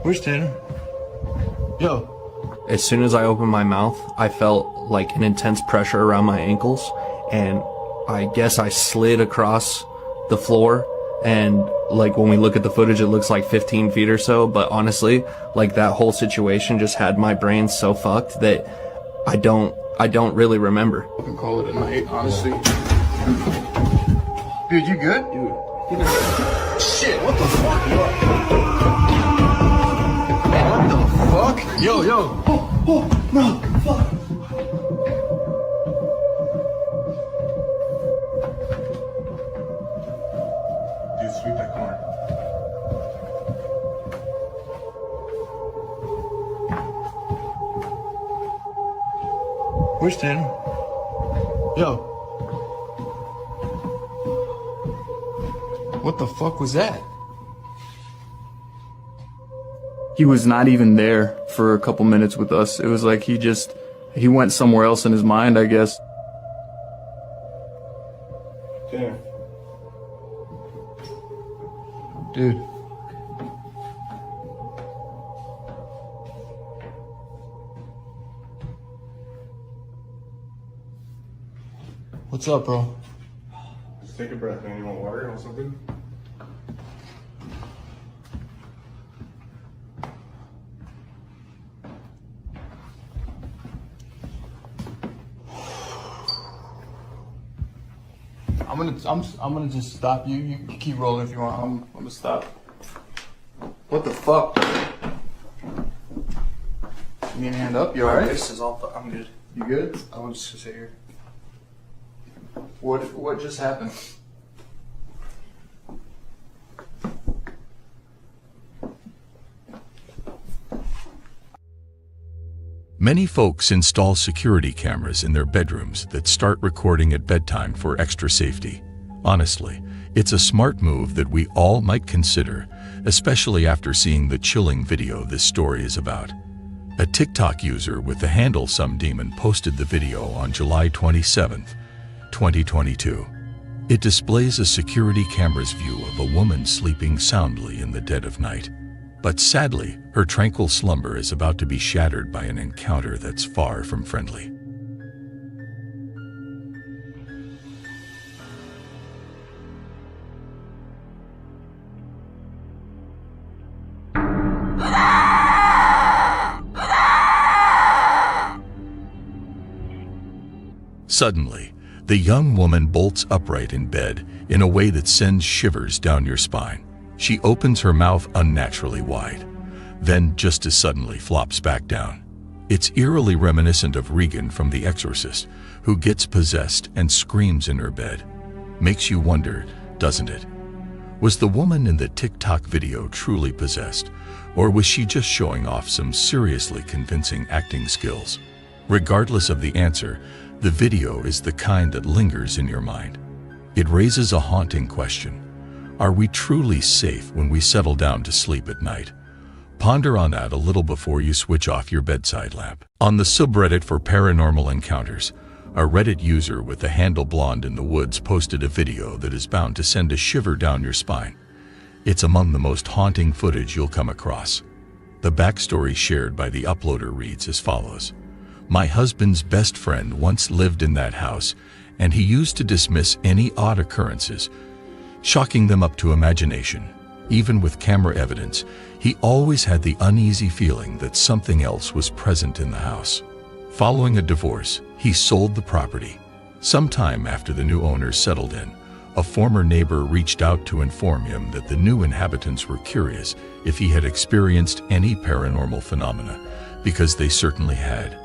Where's Tanner? Yo. As soon as I opened my mouth, I felt like an intense pressure around my ankles, and I guess I slid across the floor, and like when we look at the footage it looks like 15 feet or so, but honestly, like that whole situation just had my brain so fucked that I don't really remember. I can call it a night, honestly. Dude, you good? Dude. Shit, what the fuck? What the fuck? Yo. Oh, no, fuck. Dude, sweep that corner. Where's Tanner? Yo. What the fuck was that? He was not even there for a couple minutes with us. It was like he went somewhere else in his mind, I guess. Tanner. Dude. What's up, bro? Just take a breath, man. You want water or something? I'm gonna just stop you. You can keep rolling if you want. I'm gonna stop. What the fuck? You need a hand up? You alright? This is all. I'm good. You good? I want just to sit here. What just happened? Many folks install security cameras in their bedrooms that start recording at bedtime for extra safety. Honestly, it's a smart move that we all might consider, especially after seeing the chilling video this story is about. A TikTok user with the handle Some Demon posted the video on July 27, 2022. It displays a security camera's view of a woman sleeping soundly in the dead of night. But sadly, her tranquil slumber is about to be shattered by an encounter that's far from friendly. Suddenly, the young woman bolts upright in bed in a way that sends shivers down your spine. She opens her mouth unnaturally wide, then just as suddenly flops back down. It's eerily reminiscent of Regan from The Exorcist, who gets possessed and screams in her bed. Makes you wonder, doesn't it? Was the woman in the TikTok video truly possessed, or was she just showing off some seriously convincing acting skills? Regardless of the answer, the video is the kind that lingers in your mind. It raises a haunting question. Are we truly safe when we settle down to sleep at night? Ponder on that a little before you switch off your bedside lamp. On the subreddit for paranormal encounters, a Reddit user with the handle Blonde in the Woods posted a video that is bound to send a shiver down your spine. It's among the most haunting footage you'll come across. The backstory shared by the uploader reads as follows. My husband's best friend once lived in that house, and he used to dismiss any odd occurrences, chalking them up to imagination. Even with camera evidence, he always had the uneasy feeling that something else was present in the house. Following a divorce, he sold the property. Sometime after the new owners settled in, a former neighbor reached out to inform him that the new inhabitants were curious if he had experienced any paranormal phenomena, because they certainly had.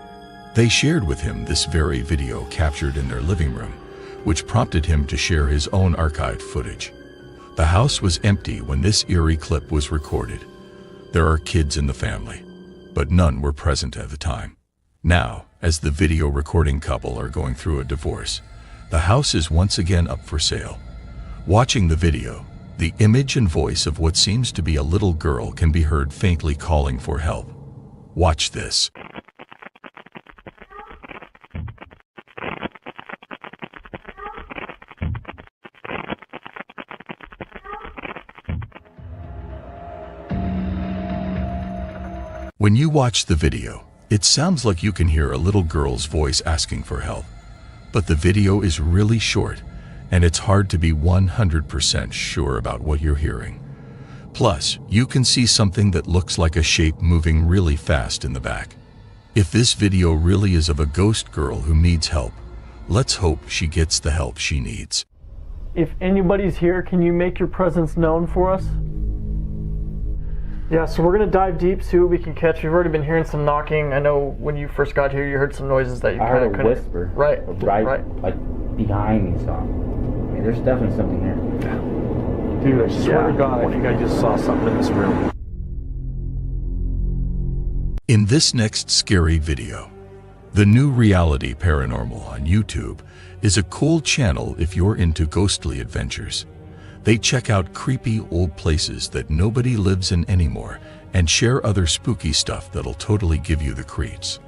They shared with him this very video captured in their living room, which prompted him to share his own archived footage. The house was empty when this eerie clip was recorded. There are kids in the family, but none were present at the time. Now, as the video recording couple are going through a divorce, the house is once again up for sale. Watching the video, the image and voice of what seems to be a little girl can be heard faintly calling for help. Watch this. When you watch the video, it sounds like you can hear a little girl's voice asking for help. But the video is really short, and it's hard to be 100% sure about what you're hearing. Plus, you can see something that looks like a shape moving really fast in the back. If this video really is of a ghost girl who needs help, let's hope she gets the help she needs. If anybody's here, can you make your presence known for us? Yeah, so we're going to dive deep, see what we can catch. We've already been hearing some knocking. I know when you first got here, you heard some noises that you kind of couldn't... whisper. Right. Like, behind me, so... I mean, there's definitely something there. Dude, I swear to God, I think I just saw something in this room. In this next scary video, The New Reality Paranormal on YouTube is a cool channel if you're into ghostly adventures. They check out creepy old places that nobody lives in anymore and share other spooky stuff that'll totally give you the creeps.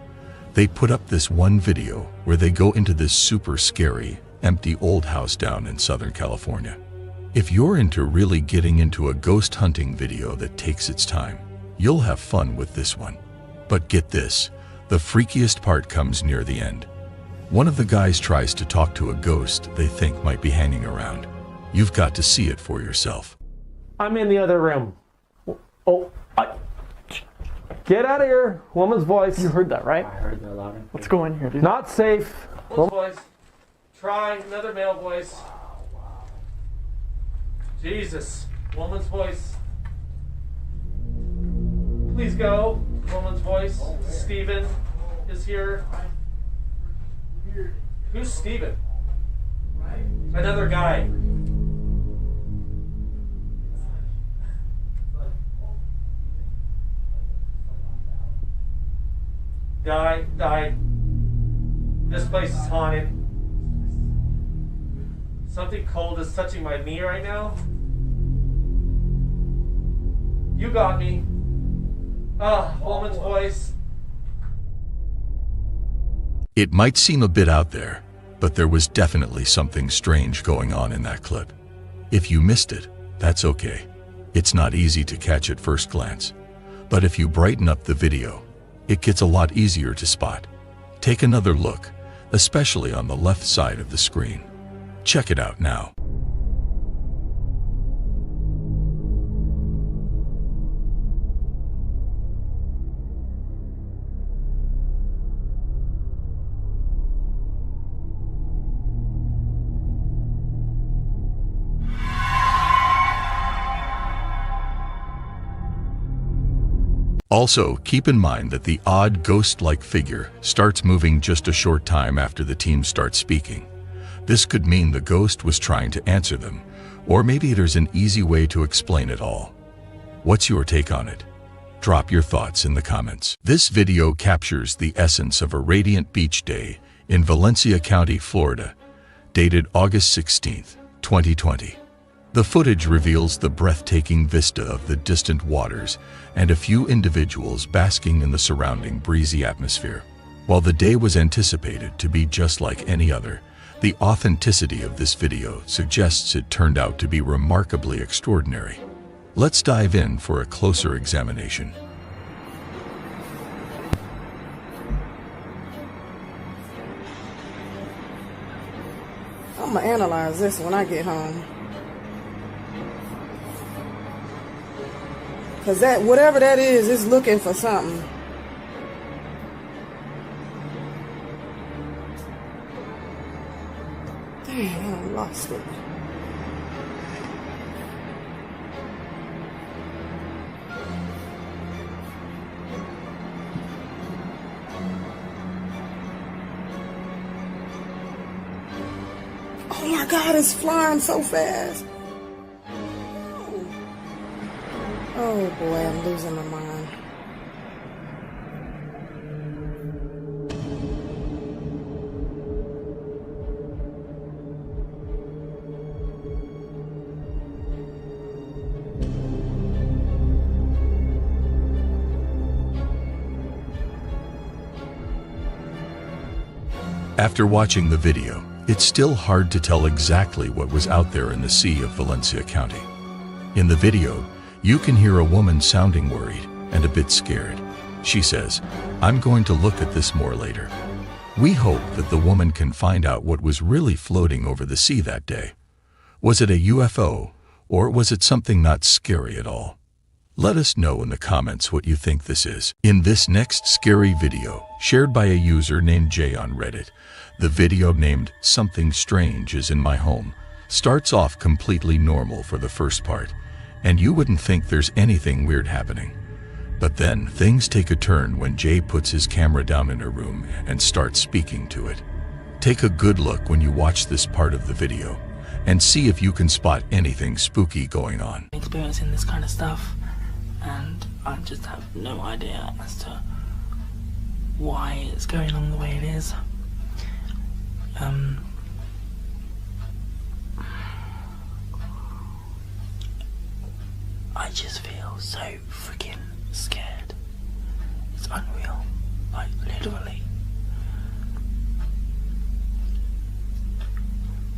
They put up this one video where they go into this super scary, empty old house down in Southern California. If you're into really getting into a ghost hunting video that takes its time, you'll have fun with this one. But get this, the freakiest part comes near the end. One of the guys tries to talk to a ghost they think might be hanging around. You've got to see it for yourself. I'm in the other room. Get out of here, woman's voice. You heard that, right? I heard that loud. Let's go in here, dude. Not safe. Woman's voice. Try another male voice. Jesus, woman's voice. Please go, woman's voice. Steven is here. Who's Steven? Another guy. Guy died. This place is haunted. Something cold is touching my knee right now. You got me. Woman's voice. It might seem a bit out there, but there was definitely something strange going on in that clip. If you missed it, that's okay. It's not easy to catch at first glance. But if you brighten up the video, it gets a lot easier to spot. Take another look, especially on the left side of the screen. Check it out now. Also, keep in mind that the odd ghost-like figure starts moving just a short time after the team starts speaking. This could mean the ghost was trying to answer them, or maybe there's an easy way to explain it all. What's your take on it? Drop your thoughts in the comments. This video captures the essence of a radiant beach day in Valencia County, Florida, dated August 16, 2020. The footage reveals the breathtaking vista of the distant waters and a few individuals basking in the surrounding breezy atmosphere. While the day was anticipated to be just like any other, the authenticity of this video suggests it turned out to be remarkably extraordinary. Let's dive in for a closer examination. I'm gonna analyze this when I get home. Cause that, whatever that is looking for something. Damn, I lost it. Oh my God, it's flying so fast. Oh boy, I'm losing my mind. After watching the video, it's still hard to tell exactly what was out there in the sea of Valencia County. In the video, you can hear a woman sounding worried and a bit scared. She says, "I'm going to look at this more later." We hope that the woman can find out what was really floating over the sea that day. Was it a UFO, or was it something not scary at all? Let us know in the comments what you think this is. In this next scary video, shared by a user named Jay on Reddit, the video named "Something Strange is in My Home" starts off completely normal for the first part, and you wouldn't think there's anything weird happening. But then things take a turn when Jay puts his camera down in her room and starts speaking to it. Take a good look when you watch this part of the video and see if you can spot anything spooky going on. Experiencing this kind of stuff, and I just have no idea as to why it's going along the way it is. I just feel so freaking scared. It's unreal, like literally.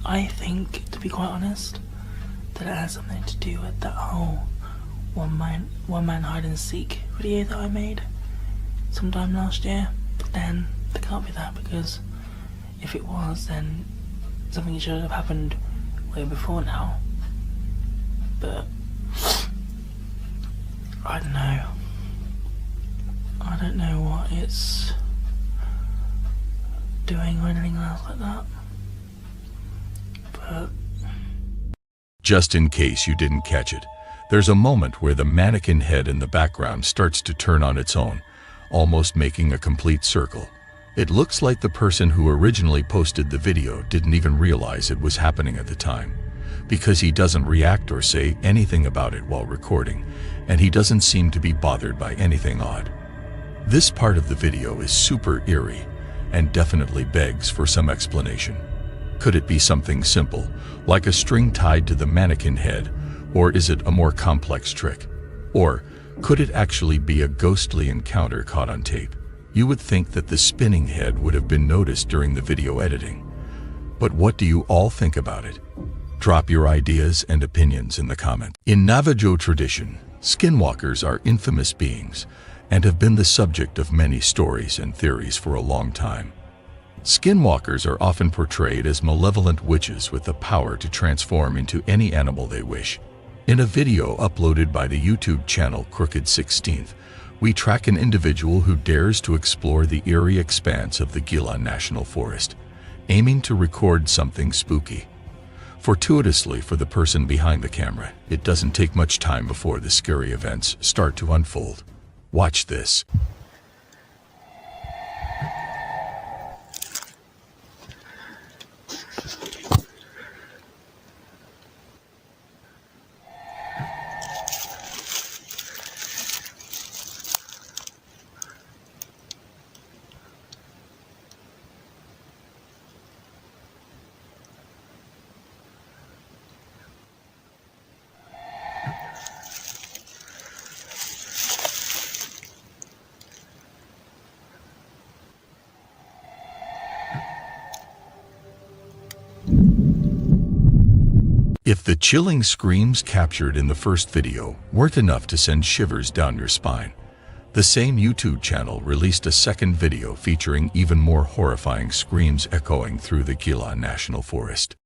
I think, to be quite honest, that it has something to do with that whole one man hide and seek video that I made sometime last year. But then it can't be that, because if it was, then something should have happened way before now. But I don't know. I don't know what it's doing or anything else like that. But just in case you didn't catch it, there's a moment where the mannequin head in the background starts to turn on its own, almost making a complete circle. It looks like the person who originally posted the video didn't even realize it was happening at the time, because he doesn't react or say anything about it while recording, and he doesn't seem to be bothered by anything odd. This part of the video is super eerie and definitely begs for some explanation. Could it be something simple, like a string tied to the mannequin head, or is it a more complex trick? Or could it actually be a ghostly encounter caught on tape? You would think that the spinning head would have been noticed during the video editing. But what do you all think about it? Drop your ideas and opinions in the comments. In Navajo tradition, skinwalkers are infamous beings and have been the subject of many stories and theories for a long time. Skinwalkers are often portrayed as malevolent witches with the power to transform into any animal they wish. In a video uploaded by the YouTube channel Crooked 16th, we track an individual who dares to explore the eerie expanse of the Gila National Forest, aiming to record something spooky. Fortuitously for the person behind the camera, it doesn't take much time before the scary events start to unfold. Watch this. If the chilling screams captured in the first video weren't enough to send shivers down your spine, the same YouTube channel released a second video featuring even more horrifying screams echoing through the Gila National Forest.